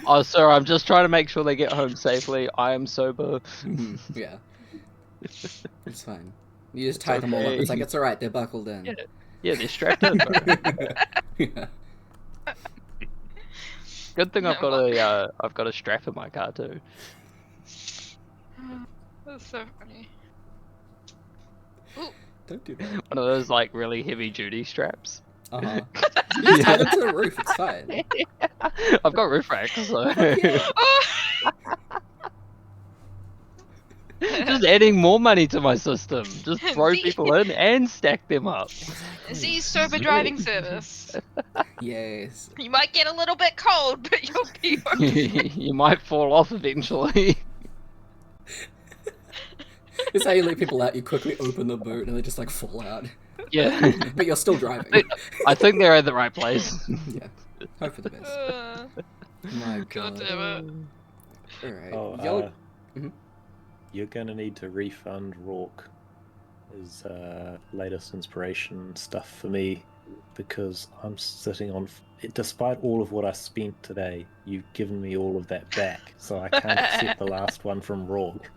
Speaker 3: Oh, sir, I'm just trying to make sure they get home safely. I am sober.
Speaker 1: Mhm, yeah. It's fine. You just tie them all up. It's like, it's alright, they're buckled in.
Speaker 3: Yeah. Yeah, they're strapped in, bro.
Speaker 1: Yeah.
Speaker 3: Good thing I've
Speaker 4: No,
Speaker 3: got a strap in my car too.
Speaker 4: That's so funny.
Speaker 1: Don't do that.
Speaker 3: One of those like really heavy duty straps.
Speaker 1: Uh-huh. You just tie them to the roof, it's fine.
Speaker 3: I've got roof racks, so
Speaker 4: Oh!
Speaker 3: just adding more money to my system. Just throw
Speaker 4: See?
Speaker 3: people in and stack them up.
Speaker 4: Zee's sober driving service.
Speaker 1: Yes.
Speaker 4: You might get a little bit cold, but you'll be okay.
Speaker 3: You might fall off eventually.
Speaker 1: It's how you let people out, you quickly open the boot and they just like fall out.
Speaker 3: Yeah,
Speaker 1: But you're still driving.
Speaker 3: I think they're in the right place.
Speaker 1: Yeah. Hope for the best. My
Speaker 4: God
Speaker 1: god.
Speaker 4: damn it.
Speaker 1: Alright.
Speaker 2: Oh,
Speaker 1: Y'all... Mhm.
Speaker 2: you're gonna need to refund Rourke his latest inspiration stuff for me because I'm sitting on. Despite all of what I spent today, you've given me all of that back, so I can't accept the last one from Rourke.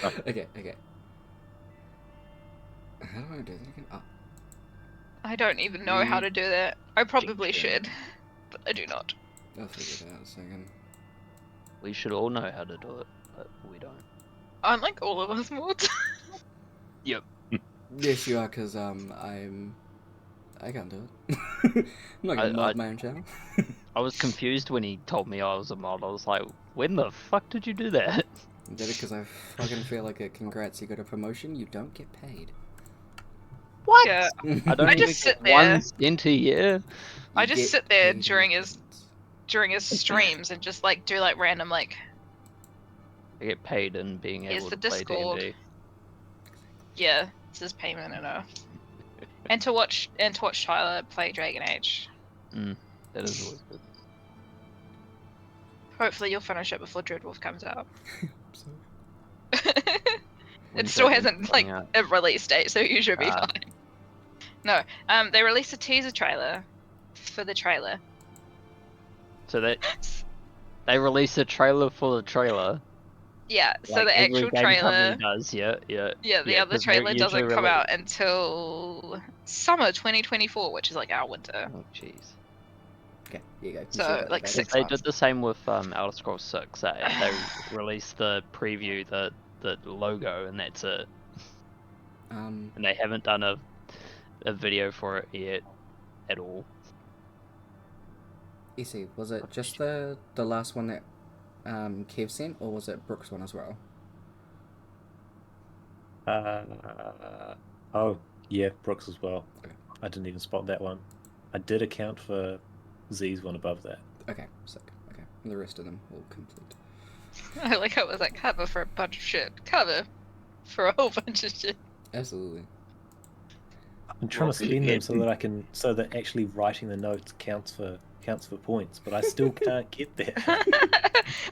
Speaker 1: Okay. How do I do that again? Oh.
Speaker 4: I don't even know how to do that. I probably should, but I do not.
Speaker 1: I'll figure it out in a second.
Speaker 3: We should all know how to do it, but we don't.
Speaker 6: Aren't like all of us mods?
Speaker 3: Yep.
Speaker 1: Yes, you are, because I can't do it. I'm not gonna mod my own channel.
Speaker 3: I was confused when he told me I was a mod. I was like, when the fuck did you do that?
Speaker 1: I did it because I fucking feel like it. Congrats, you got a promotion. You don't get paid.
Speaker 3: What?
Speaker 6: Yeah.
Speaker 3: I don't
Speaker 6: I
Speaker 3: even
Speaker 6: just
Speaker 3: get
Speaker 6: sit there.
Speaker 3: 1 cent a year.
Speaker 6: I
Speaker 1: You
Speaker 6: just
Speaker 1: get
Speaker 6: sit there
Speaker 1: paid
Speaker 6: during
Speaker 1: in
Speaker 6: his
Speaker 1: advance.
Speaker 6: during his streams and just like do like random like
Speaker 3: I get paid in being
Speaker 6: Here's
Speaker 3: able
Speaker 6: the
Speaker 3: to play
Speaker 6: Discord.
Speaker 3: D&D.
Speaker 6: yeah, it's his payment enough. And to watch Tyler play Dragon Age.
Speaker 3: That is always good.
Speaker 6: Hopefully you'll finish it before Dreadwolf comes out.
Speaker 1: So,
Speaker 6: It
Speaker 3: When's
Speaker 6: still
Speaker 3: that
Speaker 6: hasn't like
Speaker 3: coming out?
Speaker 6: a release date, so you should be
Speaker 3: Ah.
Speaker 6: fine. No, they released a teaser trailer for the trailer.
Speaker 3: So they release a trailer for the trailer.
Speaker 6: Yeah, so
Speaker 3: like
Speaker 6: the
Speaker 3: every
Speaker 6: actual
Speaker 3: game
Speaker 6: trailer.
Speaker 3: company does. Yeah.
Speaker 6: Yeah, the other
Speaker 3: 'cause they're
Speaker 6: trailer doesn't
Speaker 3: usually
Speaker 6: come out until summer 2024, which is like our winter.
Speaker 3: Oh jeez.
Speaker 1: okay, here you go. You
Speaker 6: So,
Speaker 1: said that
Speaker 6: like,
Speaker 1: better.
Speaker 6: 6
Speaker 3: They
Speaker 6: months.
Speaker 3: did the same with Elder Scrolls 6. They released the preview, the logo, and that's it. And they haven't done a video for it yet at all.
Speaker 1: Issy, was it just the last one that Kev sent, or was it Brooke's one as well?
Speaker 2: Oh, yeah, Brooks as well.
Speaker 1: Okay.
Speaker 2: I didn't even spot that one. I did account for Zee's one above that.
Speaker 1: Okay, sick. Okay, and the rest of them all complete.
Speaker 6: I like how it was like cover for a bunch of shit. Cover for a whole bunch of shit.
Speaker 1: Absolutely.
Speaker 2: I'm trying
Speaker 3: Well,
Speaker 2: to spin
Speaker 3: yeah.
Speaker 2: them so that actually writing the notes counts for points, but I still can't get there.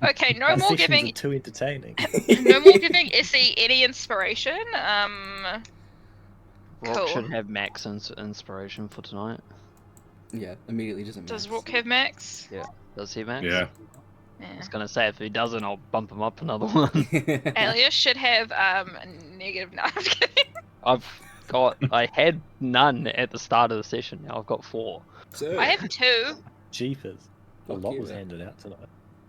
Speaker 6: Okay, no
Speaker 2: Our
Speaker 6: more
Speaker 2: sessions
Speaker 6: giving
Speaker 2: are too entertaining.
Speaker 6: no more giving Issy any inspiration.
Speaker 3: Rock
Speaker 6: Cool.
Speaker 3: should have max inspiration for tonight.
Speaker 1: Yeah, immediately doesn't
Speaker 6: Does
Speaker 1: max.
Speaker 6: Rook have max?
Speaker 3: Does he, Max?
Speaker 5: Yeah.
Speaker 3: I
Speaker 6: Yeah.
Speaker 3: was gonna say if he doesn't, I'll bump him up another one.
Speaker 6: Alias should have negative. No, I'm just kidding.
Speaker 3: I had none at the start of the session. Now I've got 4.
Speaker 1: So,
Speaker 6: I have 2.
Speaker 2: Jeepers. A
Speaker 1: Fuck
Speaker 2: lot
Speaker 1: you,
Speaker 6: eh?
Speaker 2: was
Speaker 1: then.
Speaker 2: handed out tonight.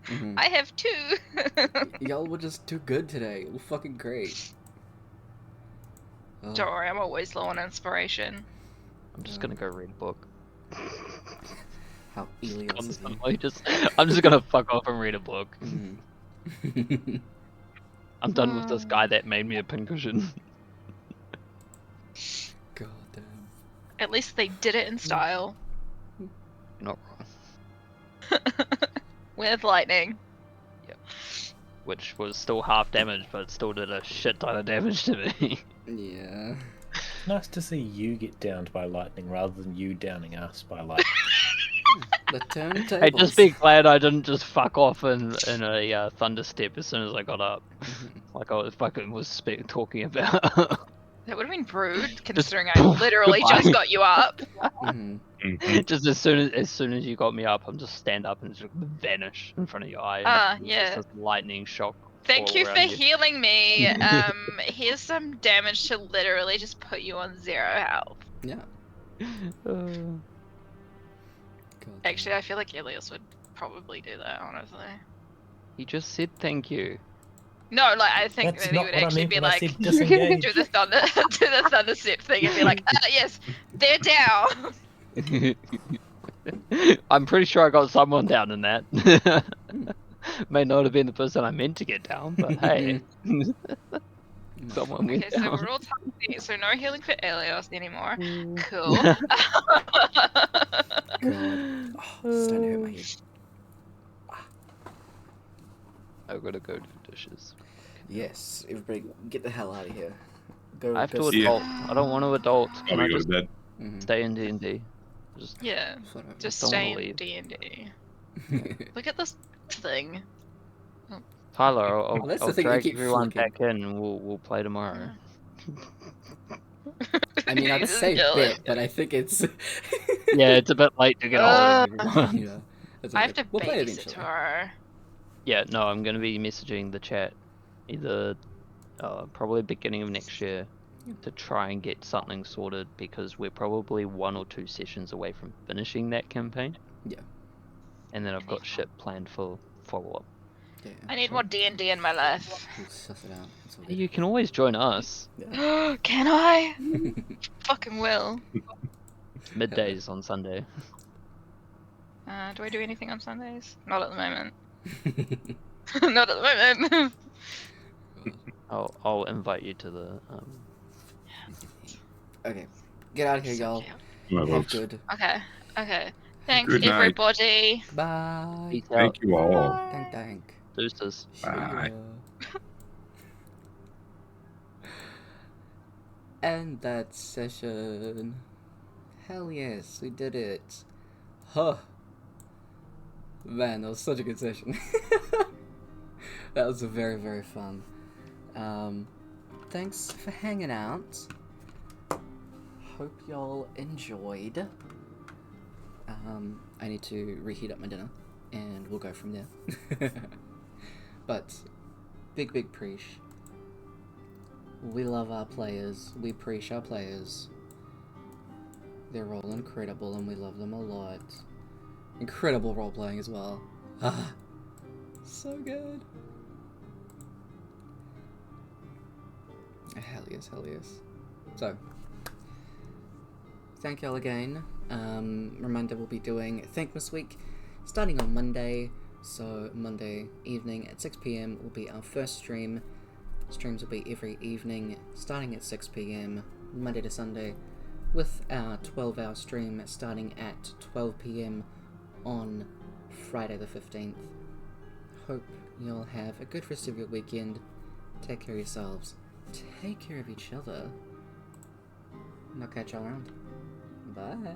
Speaker 1: Mhm.
Speaker 6: I have 2.
Speaker 1: Y'all were just too good today. It was fucking great. Oh,
Speaker 6: Don't worry, I'm always low on inspiration.
Speaker 3: I'm just gonna go read a book.
Speaker 1: how Elios is.
Speaker 3: I'm just gonna fuck off and read a book.
Speaker 1: Mhm.
Speaker 3: I'm done with this guy that made me a pincushion.
Speaker 1: God damn.
Speaker 6: At least they did it in style.
Speaker 3: You're not wrong.
Speaker 6: With lightning.
Speaker 3: Which was still half damage, but it still did a shit ton of damage to me.
Speaker 1: Yeah.
Speaker 2: Nice to see you get downed by lightning rather than you downing us by lightning.
Speaker 1: The turntables.
Speaker 3: Hey, just be glad I didn't just fuck off in a thunder step as soon as I got up,
Speaker 1: Mhm.
Speaker 3: like I was talking about.
Speaker 6: That would have been rude, considering I literally
Speaker 3: goodbye.
Speaker 6: just got you up.
Speaker 1: Mhm.
Speaker 3: Just as soon as you got me up, I'm just stand up and just vanish in front of your eye. And it's
Speaker 6: Yeah.
Speaker 3: just this lightning shock.
Speaker 6: Thank
Speaker 3: all
Speaker 6: you for
Speaker 3: around
Speaker 6: healing me. Here's some damage to literally just put you on 0 health.
Speaker 1: Yeah.
Speaker 3: Uh,
Speaker 1: God
Speaker 6: Actually, I feel like Elias would probably do that, honestly.
Speaker 3: he just said thank you.
Speaker 6: No, like I think
Speaker 2: That's
Speaker 6: that he
Speaker 2: not
Speaker 6: would
Speaker 2: what I
Speaker 6: actually
Speaker 2: meant
Speaker 6: be
Speaker 2: when I
Speaker 6: like,
Speaker 2: said disengage.
Speaker 6: do the thunder step thing and be like, yes, they're down.
Speaker 3: I'm pretty sure I got someone down in that. May not have been the person I meant to get down, but hey, someone went
Speaker 6: Okay, so
Speaker 3: down.
Speaker 6: we're all talking, so no healing for Elios anymore.
Speaker 3: Mm.
Speaker 6: Cool.
Speaker 1: God. Oh, it's starting to hurt my head.
Speaker 3: I've got to go do dishes.
Speaker 1: Yes, everybody get the hell out of here. Go.
Speaker 3: I have
Speaker 1: go
Speaker 3: to
Speaker 5: Yeah.
Speaker 3: adult. I don't want to adult.
Speaker 5: Oh,
Speaker 3: Can I
Speaker 5: we go to
Speaker 3: just
Speaker 5: bed.
Speaker 1: Mhm.
Speaker 3: stay in D&D? Just
Speaker 6: Yeah,
Speaker 1: Flat out.
Speaker 6: just
Speaker 3: don't wanna
Speaker 6: stay in
Speaker 3: leave.
Speaker 6: D&D. Look at this thing.
Speaker 3: Tyler,
Speaker 1: Oh, that's the
Speaker 3: I'll
Speaker 1: thing, they
Speaker 3: drag
Speaker 1: keep
Speaker 3: everyone
Speaker 1: flipping.
Speaker 3: back in and we'll play tomorrow.
Speaker 1: I mean, I'd
Speaker 6: Just
Speaker 1: say
Speaker 6: kill
Speaker 1: bet,
Speaker 6: it.
Speaker 1: but I think it's.
Speaker 3: Yeah, it's a bit late to get hold of everyone.
Speaker 1: Yeah. That's
Speaker 6: I
Speaker 1: okay.
Speaker 6: have to
Speaker 1: We'll play
Speaker 6: babysit
Speaker 1: eventually.
Speaker 6: tomorrow.
Speaker 3: Yeah, no, I'm going to be messaging the chat either probably beginning of next year to try and get something sorted because we're probably 1 or 2 sessions away from finishing that campaign.
Speaker 1: Yeah.
Speaker 3: And then I've got shit planned for follow-up.
Speaker 1: Yeah.
Speaker 6: I need more D&D in my life.
Speaker 1: We'll suss it out. It's all
Speaker 3: Hey,
Speaker 1: good.
Speaker 3: you can always join us.
Speaker 1: Yeah.
Speaker 6: Can I? Fucking will.
Speaker 3: Middays on Sunday.
Speaker 6: Do I do anything on Sundays? Not at the moment. Not at the moment.
Speaker 3: I'll invite you to the
Speaker 1: Okay. Get out of here,
Speaker 6: So
Speaker 1: y'all.
Speaker 6: cute.
Speaker 5: My
Speaker 1: Have
Speaker 5: folks.
Speaker 1: good.
Speaker 6: Okay. Okay. Thanks,
Speaker 5: Good night.
Speaker 6: everybody.
Speaker 1: Bye.
Speaker 3: peace
Speaker 5: Thank
Speaker 3: out.
Speaker 5: you all.
Speaker 1: Thank.
Speaker 3: Deuces.
Speaker 5: Bye.
Speaker 1: End that session. Hell yes, we did it. Huh. Man, that was such a good session. That was very, very fun. Thanks for hanging out. Hope y'all enjoyed. I need to reheat up my dinner, and we'll go from there. But, big preach. We love our players. We preach our players. They're all incredible, and we love them a lot. Incredible role playing as well. Ah, so good. Hell yes, hell yes. So, thank y'all again. Reminder, we'll be doing Thankmas Week starting on Monday. So, Monday evening at 6 PM will be our first stream. Streams will be every evening starting at 6 PM, Monday to Sunday, with our 12-hour stream starting at 12 PM on Friday the 15th. Hope you'll have a good rest of your weekend. Take care of yourselves. Take care of each other. And I'll catch y'all around. Bye.